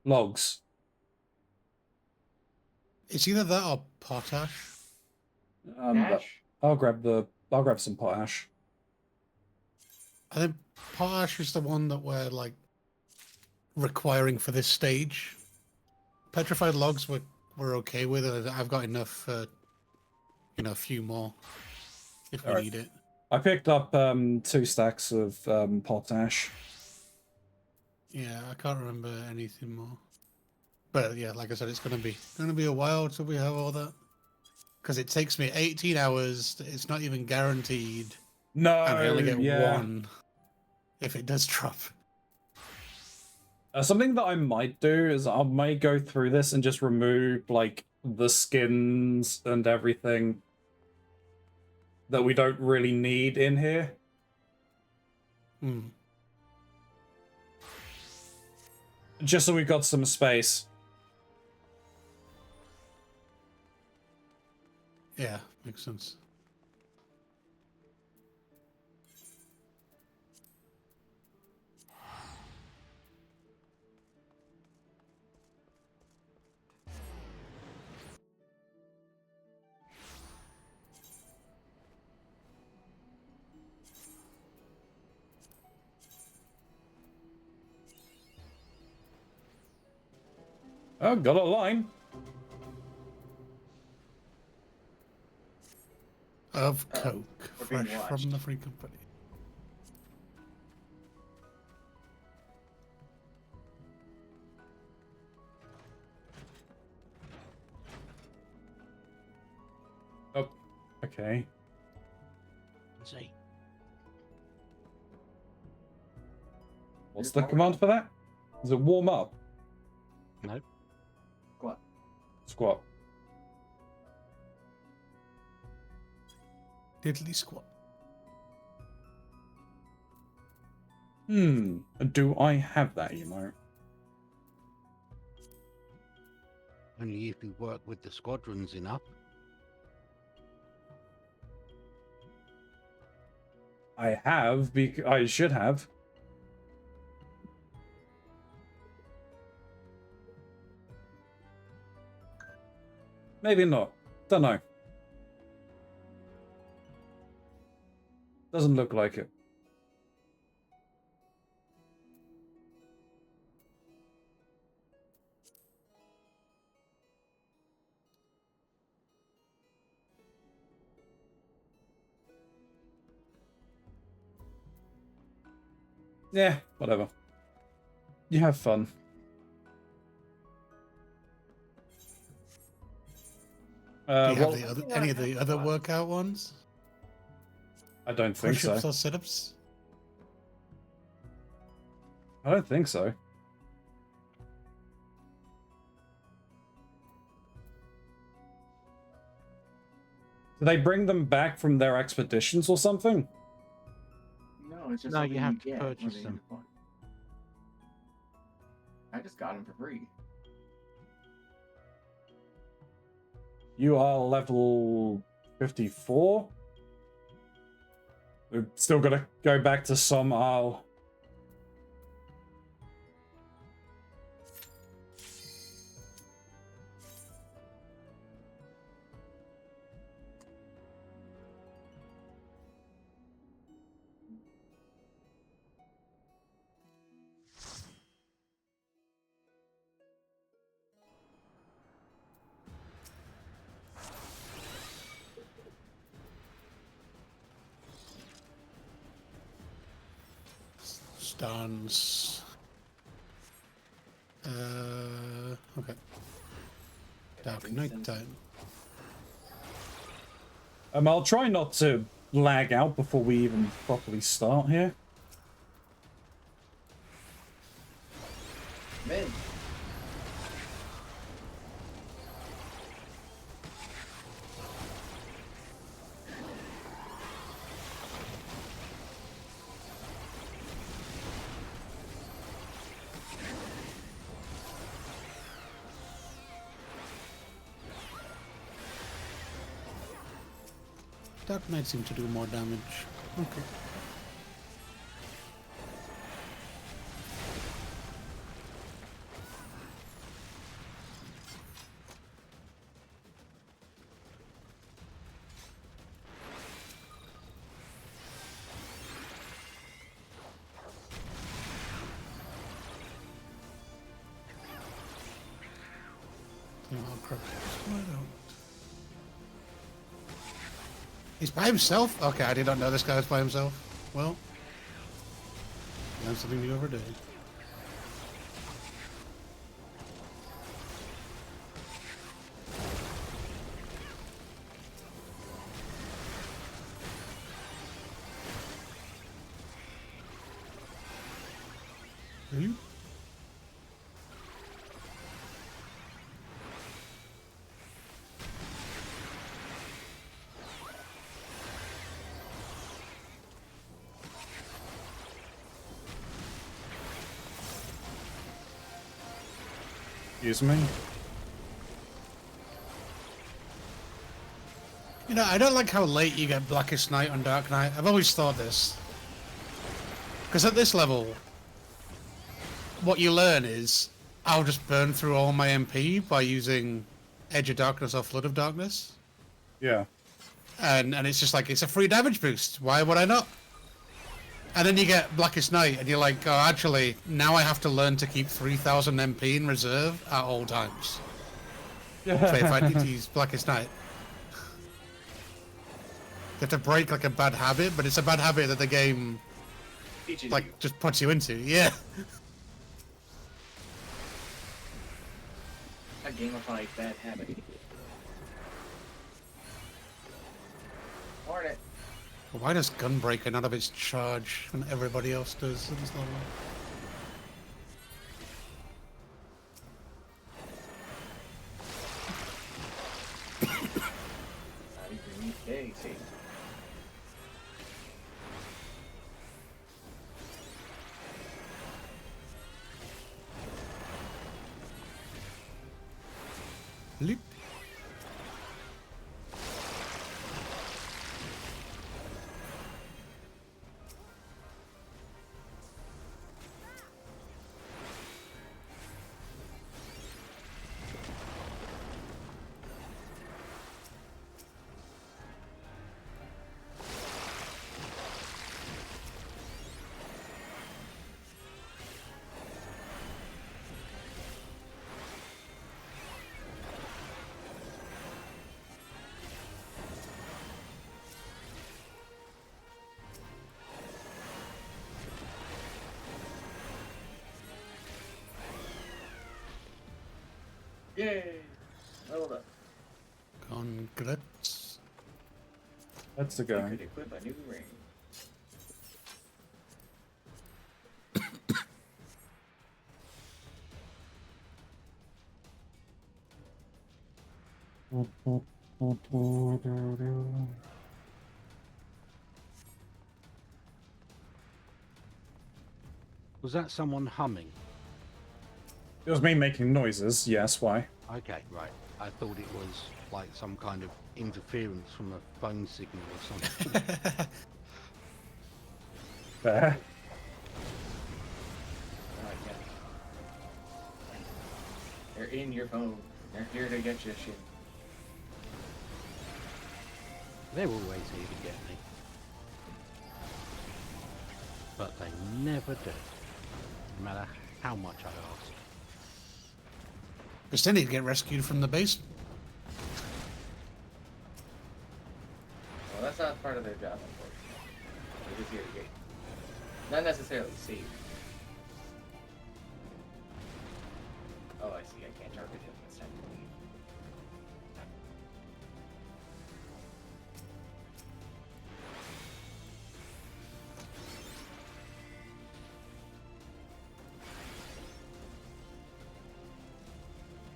logs? It's either that or potash. Ash? I'll grab some potash. I think potash is the one that we're like requiring for this stage. Petrified logs we're okay with. I've got enough for a few more if we need it. I picked up 2 stacks of potash. Yeah, I can't remember anything more. But yeah, like I said, it's gonna be a while till we have all that. Because it takes me 18 hours. It's not even guaranteed. No, And I only get yeah. one if it does drop. Something that I might do is I might go through this and just remove like the skins and everything that we don't really need in here. Hmm. Just so we've got some space. Yeah, makes sense. Oh, got a line. Of Coke, we're being fresh watched. from the free company. Oh, okay. See. What's the command for that? Is it warm up? No. What? Squat. Diddly squat. Do I have that emote? Only if you work with the squadrons enough. I have, I should have. Maybe not. Don't know. Doesn't look like it. Yeah, whatever. You have fun. Do you have Well, any of the other workout ones? I don't think so. Push-ups or sit-ups? I don't think so. Do they bring them back from their expeditions or something? No, it's just No, something you have to get purchase when them. I just got them for free. You are level 54? We've still got to go back to some Isle. Stance. Okay. Dark night time. I'll try not to lag out before we even properly start here. Men. Dark Knight seemed to do more damage. Okay. Oh, crap. Why don't? He's by himself? Okay, I did not know this guy was by himself. Well, learn something new every day. Really? Excuse me? You know, I don't like how late you get Blackest Night on Dark Knight. I've always thought this. Because at this level, what you learn is, I'll just burn through all my MP by using Edge of Darkness or Flood of Darkness. Yeah. And it's just like, it's a free damage boost. Why would I not? And then you get Blackest Night, and you're like, oh, actually, now I have to learn to keep 3,000 MP in reserve at all times. So if I need to use Blackest Night. You have to break, like, a bad habit, but it's a bad habit that the game, Teaches like, you. just puts you into. Yeah. A gamified bad habit. Hornet. Why does Gunbreaker not have its charge when everybody else does in this level? Body green Casey. Leap. Yay! Leveled up. Congrats. That's the I guy. could equip a new ring. Was that someone humming? It was me making noises. Yes. Why? Okay, right. I thought it was like some kind of interference from a phone signal or something. There. Oh, yeah. They're in your phone. They're here to get you shit. They're always here to get me. But they never do. No matter how much I ask. Because they need to get rescued from the base. Well, that's not part of their job, unfortunately. They're just here to get. Not necessarily safe. Oh, I see. I can't target him. It's time to leave.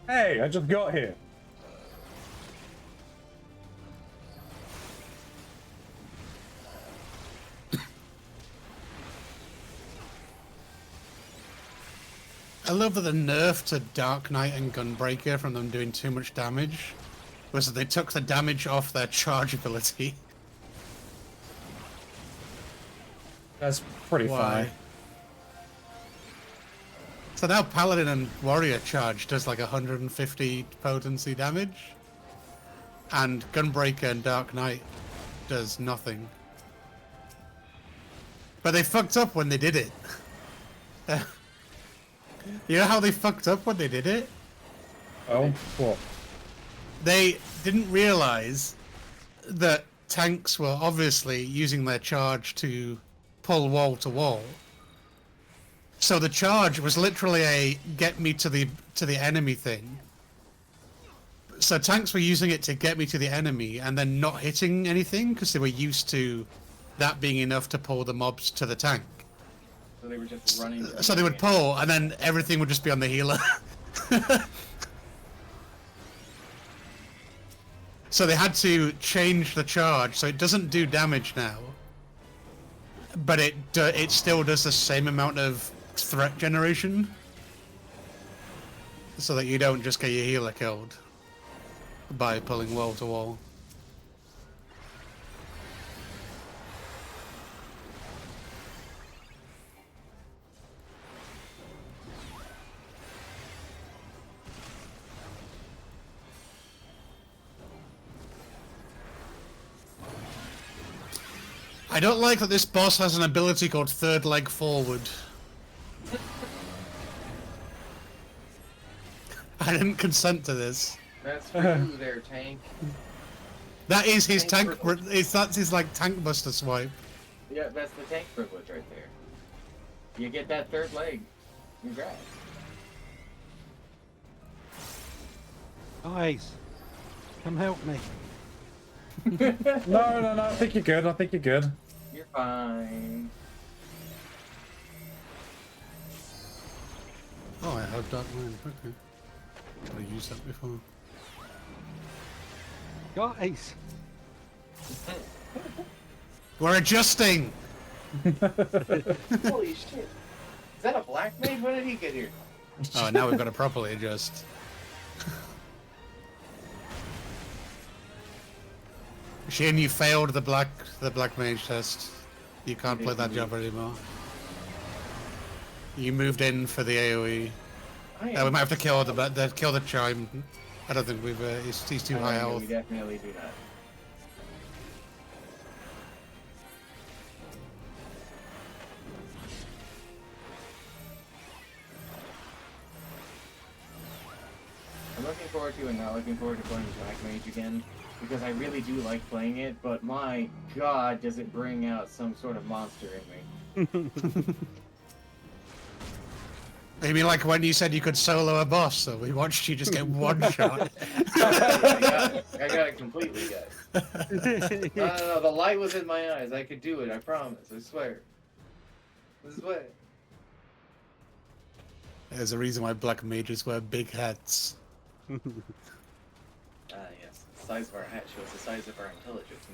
Hey, I just got here. I love that the nerf to Dark Knight and Gunbreaker from them doing too much damage was that they took the damage off their charge ability. That's pretty Why? funny. So now Paladin and Warrior charge does like 150 potency damage, and Gunbreaker and Dark Knight does nothing. But they fucked up when they did it. You know how they fucked up when they did it? Oh, what? They didn't realize that tanks were obviously using their charge to pull wall to wall. So the charge was literally a get me to the enemy thing. So tanks were using it to get me to the enemy and then not hitting anything because they were used to that being enough to pull the mobs to the tank. So they were just running. So they would pull and then everything would just be on the healer. So they had to change the charge so it doesn't do damage now, but it still does the same amount of threat generation, so that you don't just get your healer killed by pulling wall to wall. I don't like that this boss has an ability called third leg forward. I didn't consent to this. That's for you there, tank. That is his Tank tank. privilege. That's his like tank buster swipe. Yeah, that's the tank privilege right there. You get that third leg. Congrats. Guys, come help me. No, I think you're good. I think you're good. You're fine. Oh, I have Dark Mind. Okay. I've used that before. Guys, We're adjusting. Holy shit. Is that a black mage? When did he get here? Oh, now we've got to properly adjust. Shane, you failed the black mage test. You can't play that job anymore. You moved in for the AOE. We might have to kill the chime. I don't think we've. He's too high health. We definitely do not. I'm looking forward to and not looking forward to playing Black Mage again, because I really do like playing it, but my god, does it bring out some sort of monster in me. I mean, like when you said you could solo a boss, so we watched you just get one shot. I got it completely, guys. No, the light was in my eyes. I could do it, I promise. I swear. This is what. There's a reason why black mages wear big hats. Yes. The size of our hat shows the size of our intelligence.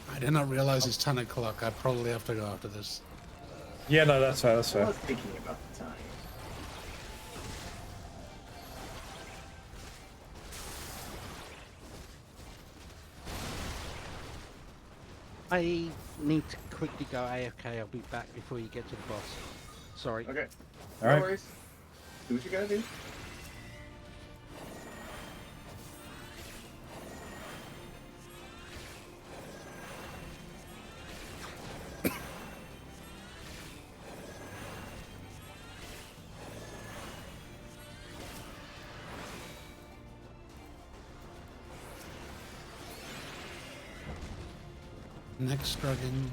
I did not realize it's 10 o'clock. I probably have to go after this. Yeah, no, that's fair, that's I fair. was thinking about the time. I need to quickly go AFK. I'll be back before you get to the boss. Sorry. Okay. All No right. worries. Do what you gotta do. Next dragon.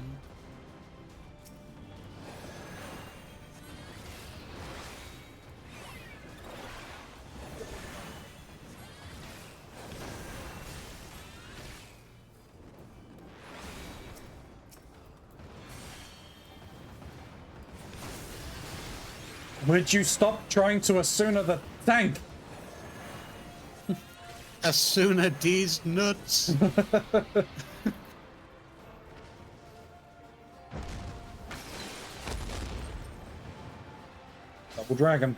Would you stop trying to Asuna the tank? As soon as these nuts. Double dragon.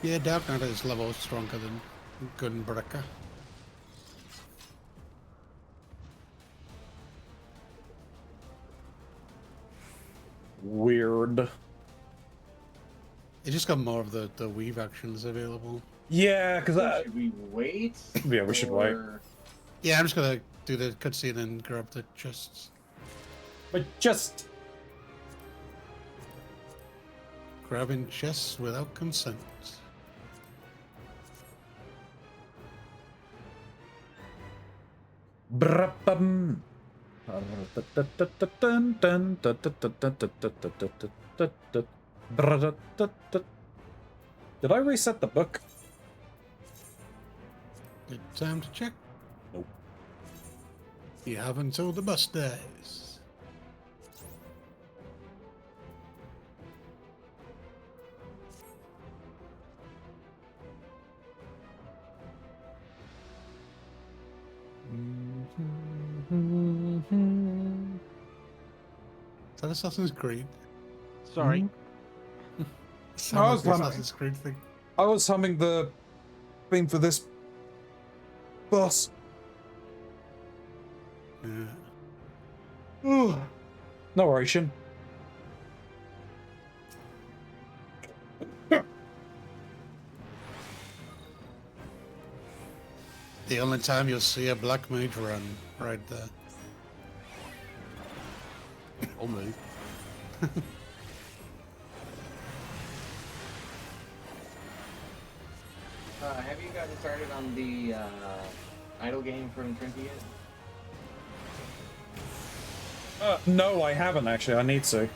Yeah, Dark Knight is level stronger than Gunbreaker. Weird. It just got more of the weave actions available. Yeah, because Should we wait? Yeah, we should wait. Or- Yeah, I'm just gonna do the cutscene and grab the chests. But just Grabbing chests without consent. Brapam. Did I reset the book? Good time to check. Nope. You have until the bus dies. Is that Assassin's Creed? Sorry. Sounds was like wondering. Assassin's Creed thing. I was humming the theme for this boss. Yeah. Narration. The only time you'll see a black mage run, right there. Or move. have you gotten started on the idle game from Trinity yet? No, I haven't actually. I need to.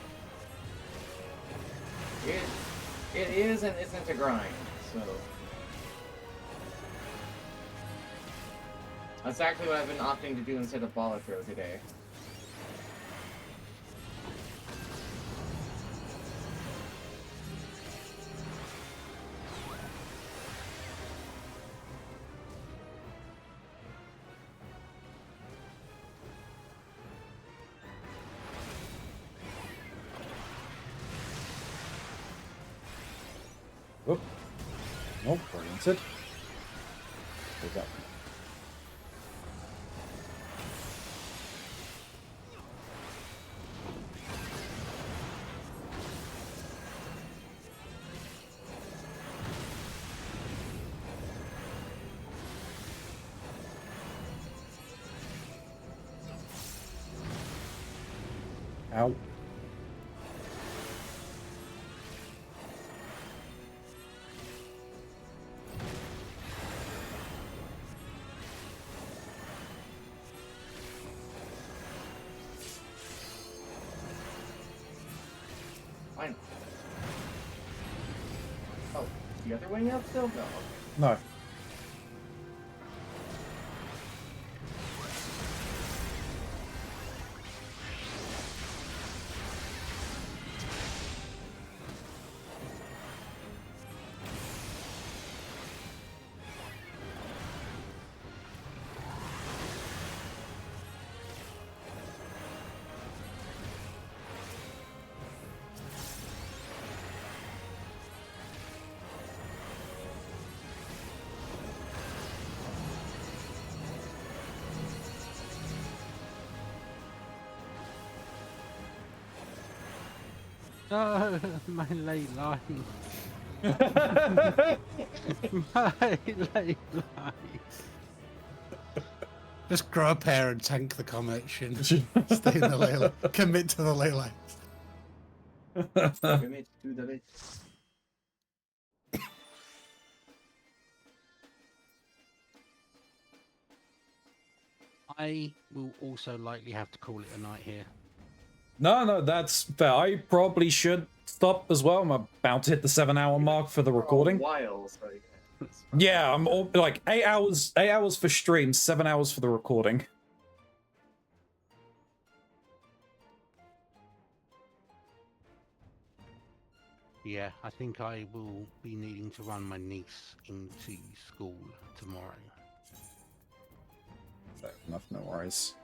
It is and isn't a grind, so that's actually what I've been opting to do instead of ball throw today. Whoop. Oh, oriented. We go. Ow. Fine. Oh, the other wing up still? No. No. No, my late line. My late line. Just grow a pair and tank the comet. Stay in the ley line. Commit to the ley line. Commit to the bit. I will also likely have to call it a night here. No, that's fair. I probably should stop as well. I'm about to hit the 7-hour mark for the recording. For a while, so yeah. It's fine. Yeah, I'm all, like 8 hours. 8 hours for stream, 7 hours for the recording. Yeah, I think I will be needing to run my niece into school tomorrow, Fair enough, no worries.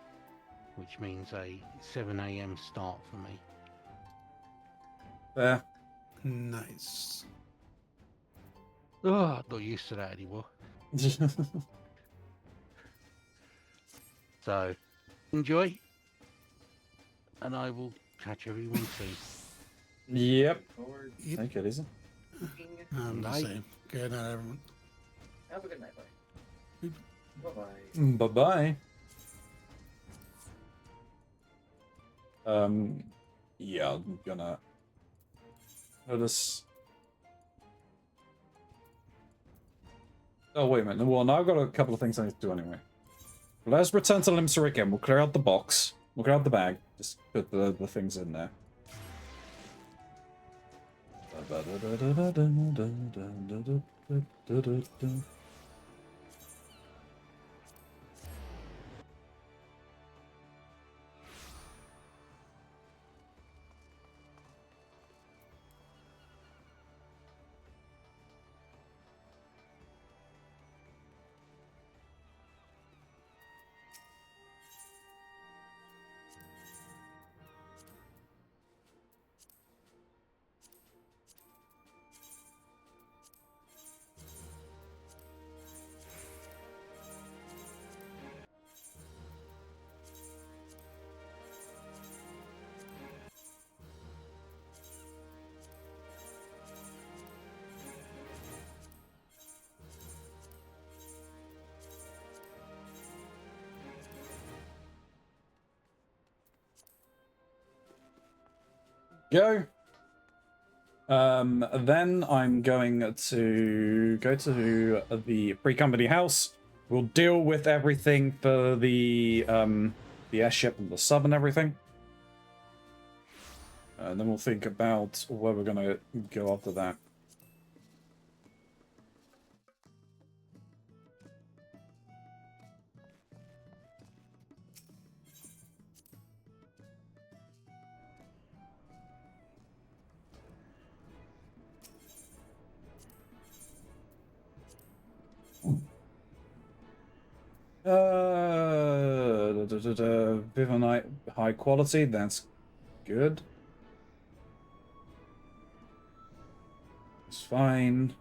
which means a 7 a.m. start for me. Fair. Nice. Oh, not used to that anymore. So, enjoy, and I will catch everyone soon. Yep. Forward. Yep. Take it easy. I'm the Night. same. Good night, everyone. Have a good night, bye. Bye-bye. Bye-bye. Yeah, I'm gonna notice. Oh, wait a minute. Well, now I've got a couple of things I need to do anyway. Let's return to Limsa again. We'll clear out the box. We'll clear out the bag. Just put the things in there. Go. Then I'm going to go to the pre-company house. We'll deal with everything for the airship and the sub and everything. And then we'll think about where we're gonna go after that. Vivonite high quality, that's good. It's fine.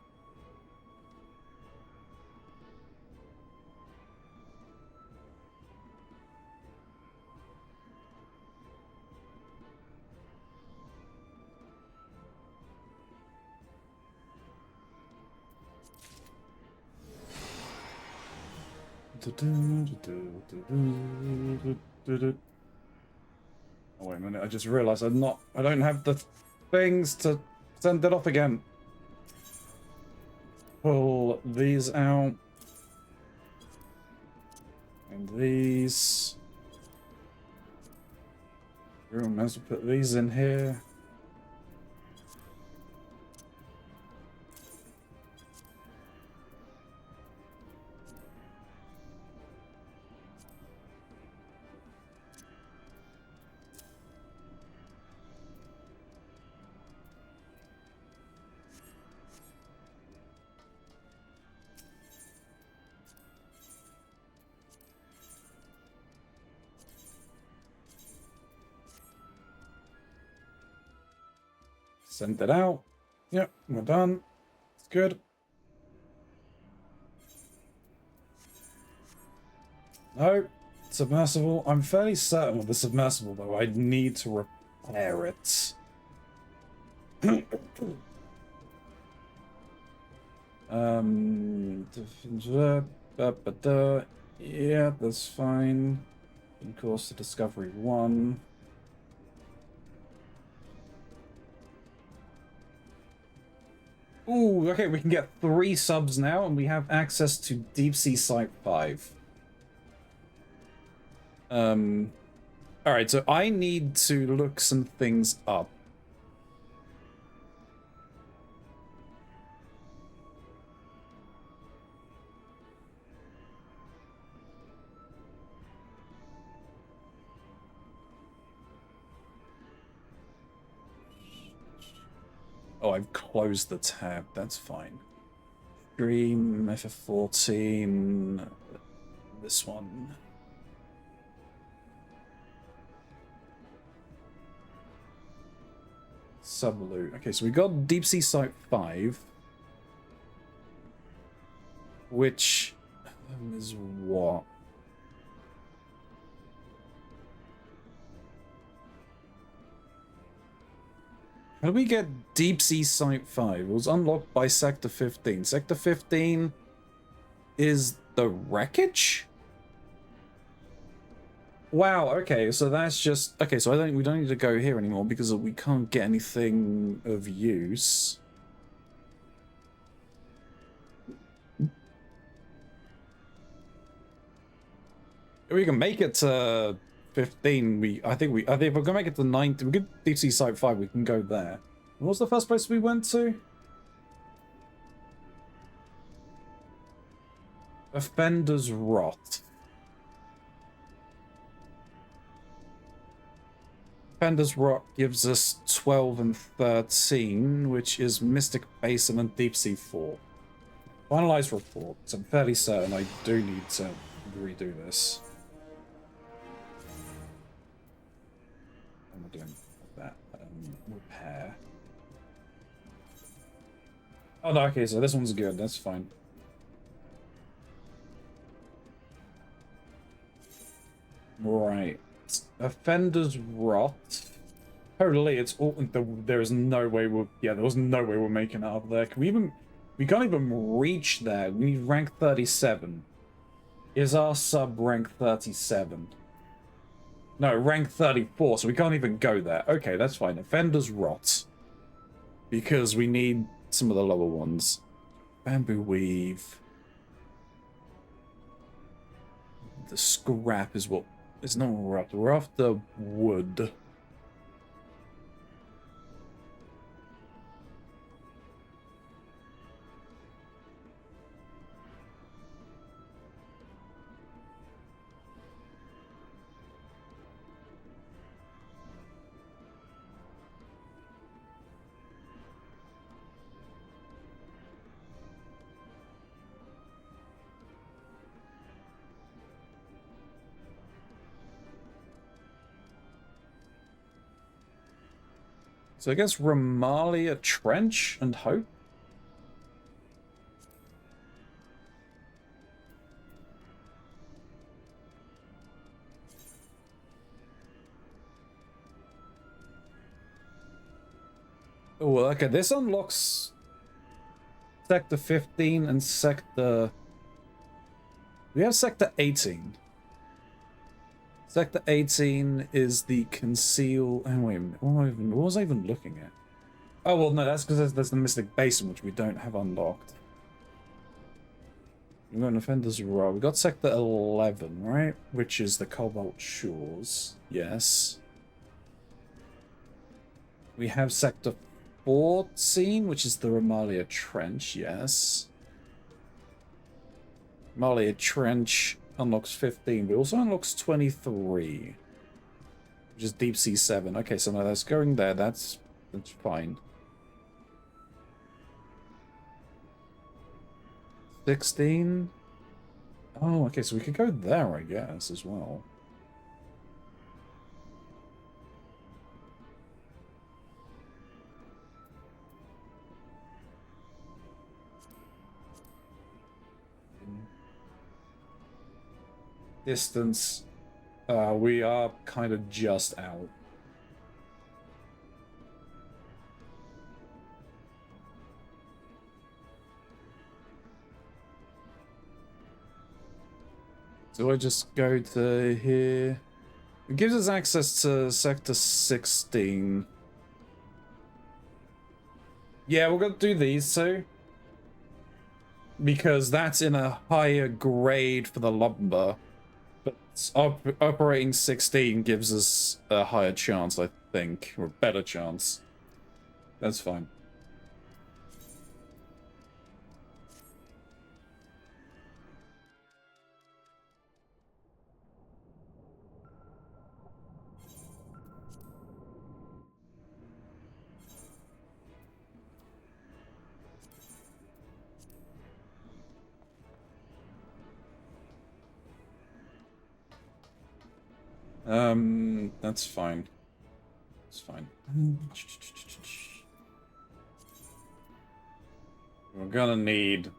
Oh, wait a minute, I just realized I don't have the things to send it off again. Pull these out. And these. Oh, might as well put these in here. Send it out. Yep, we're done. It's good. No, submersible. I'm fairly certain with the submersible, though. I need to repair it. Yeah, that's fine. Of course, the Discovery 1. Ooh, okay, we can get 3 subs now, and we have access to Deep Sea Site 5. Alright, so I need to look some things up. Oh, I've closed the tab. That's fine. Stream, FF14. This one. Subloot. Okay, so we got Deep Sea Site 5. Which is what? How do we get Deep Sea Site 5? It was unlocked by Sector 15. Sector 15 is the wreckage? Wow, okay, so that's just... Okay, so we don't need to go here anymore because we can't get anything of use. We can make it to 15. I think if we're gonna make it to 19, we get Deep Sea Site 5, we can go there. What was the first place we went to? Offender's Rot. Offender's Rot gives us 12 and 13, which is Mystic Basin and Deep Sea 4. Finalized report. So I'm fairly certain I do need to redo this. What am I doing with that? Repair. Oh no, okay, so this one's good, that's fine. Right. Offender's Rot. Holy, it's all... There is no way we're... Yeah, there was no way we're making it up there. Can we even... We can't even reach there. We need rank 37. Is our sub rank 37? No, rank 34, so we can't even go there. Okay, that's fine. Offender's Rot. Because we need some of the lower ones. Bamboo Weave. The scrap is what... It's not what we're after. We're after wood. So I guess Ramalia Trench and Hope? Oh, okay, this unlocks Sector 15 and Sector We have Sector 18. Sector 18 is the conceal... Oh, wait a minute. What was I even looking at? Oh, well, no, that's because there's the Mystic Basin, which we don't have unlocked. We've got an Offender's Row. We got Sector 11, right? Which is the Cobalt Shores. Yes. We have Sector 14, which is the Romalia Trench. Yes. Romalia Trench unlocks 15, but also unlocks 23. Which is Deep Sea 7. Okay, so now that's going there. That's fine. 16. Oh, okay, so we could go there, I guess, as well. Distance. We are kind of just out. So I just go to here. It gives us access to Sector 16. Yeah, we're gonna do these two. Because that's in a higher grade for the lumber. But operating 16 gives us a higher chance, I think. Or a better chance. That's fine. That's fine. It's fine. We're gonna need...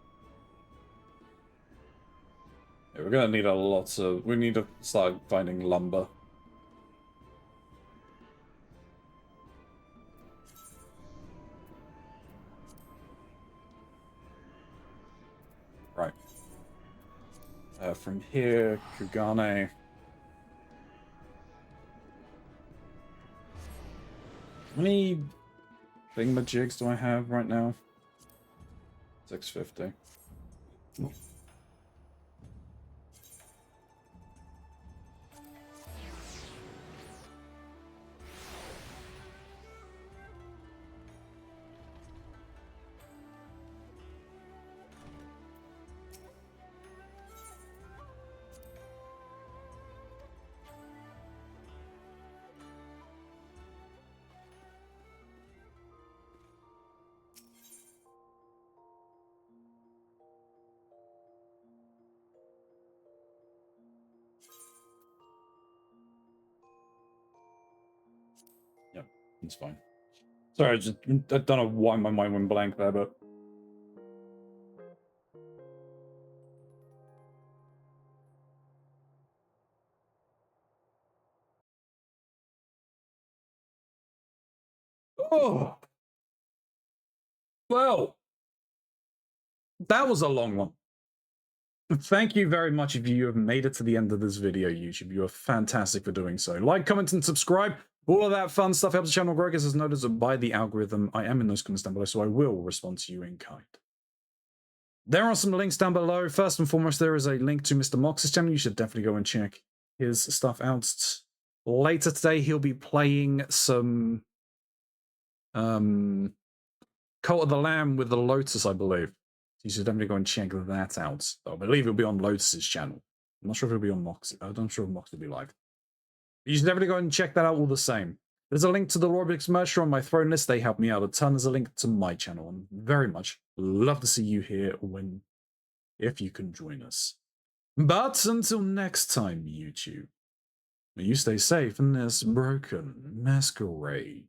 Yeah, we're gonna need a lot of... We need to start finding lumber. Right. From here, Kugane... How many thingamajigs do I have right now? 650. Yep, it's fine. Sorry, I don't know why my mind went blank there, but... Oh! Well, that was a long one. Thank you very much if you have made it to the end of this video, YouTube. You are fantastic for doing so. Like, comment, and subscribe. All of that fun stuff helps the channel grow, as noticed by the algorithm. I am in those comments down below, so I will respond to you in kind. There are some links down below. First and foremost, there is a link to Mr. Mox's channel. You should definitely go and check his stuff out. Later today, he'll be playing some Cult of the Lamb with the Lotus, I believe. You should definitely go and check that out. I believe it'll be on Lotus's channel. I'm not sure if it'll be on Mox. I'm not sure if Mox will be live. But you should definitely go and check that out all the same. There's a link to the Rorbix merch on my throne list. They help me out a ton. There's a link to my channel. And very much love to see you here if you can join us. But until next time, YouTube, may you stay safe in this broken masquerade.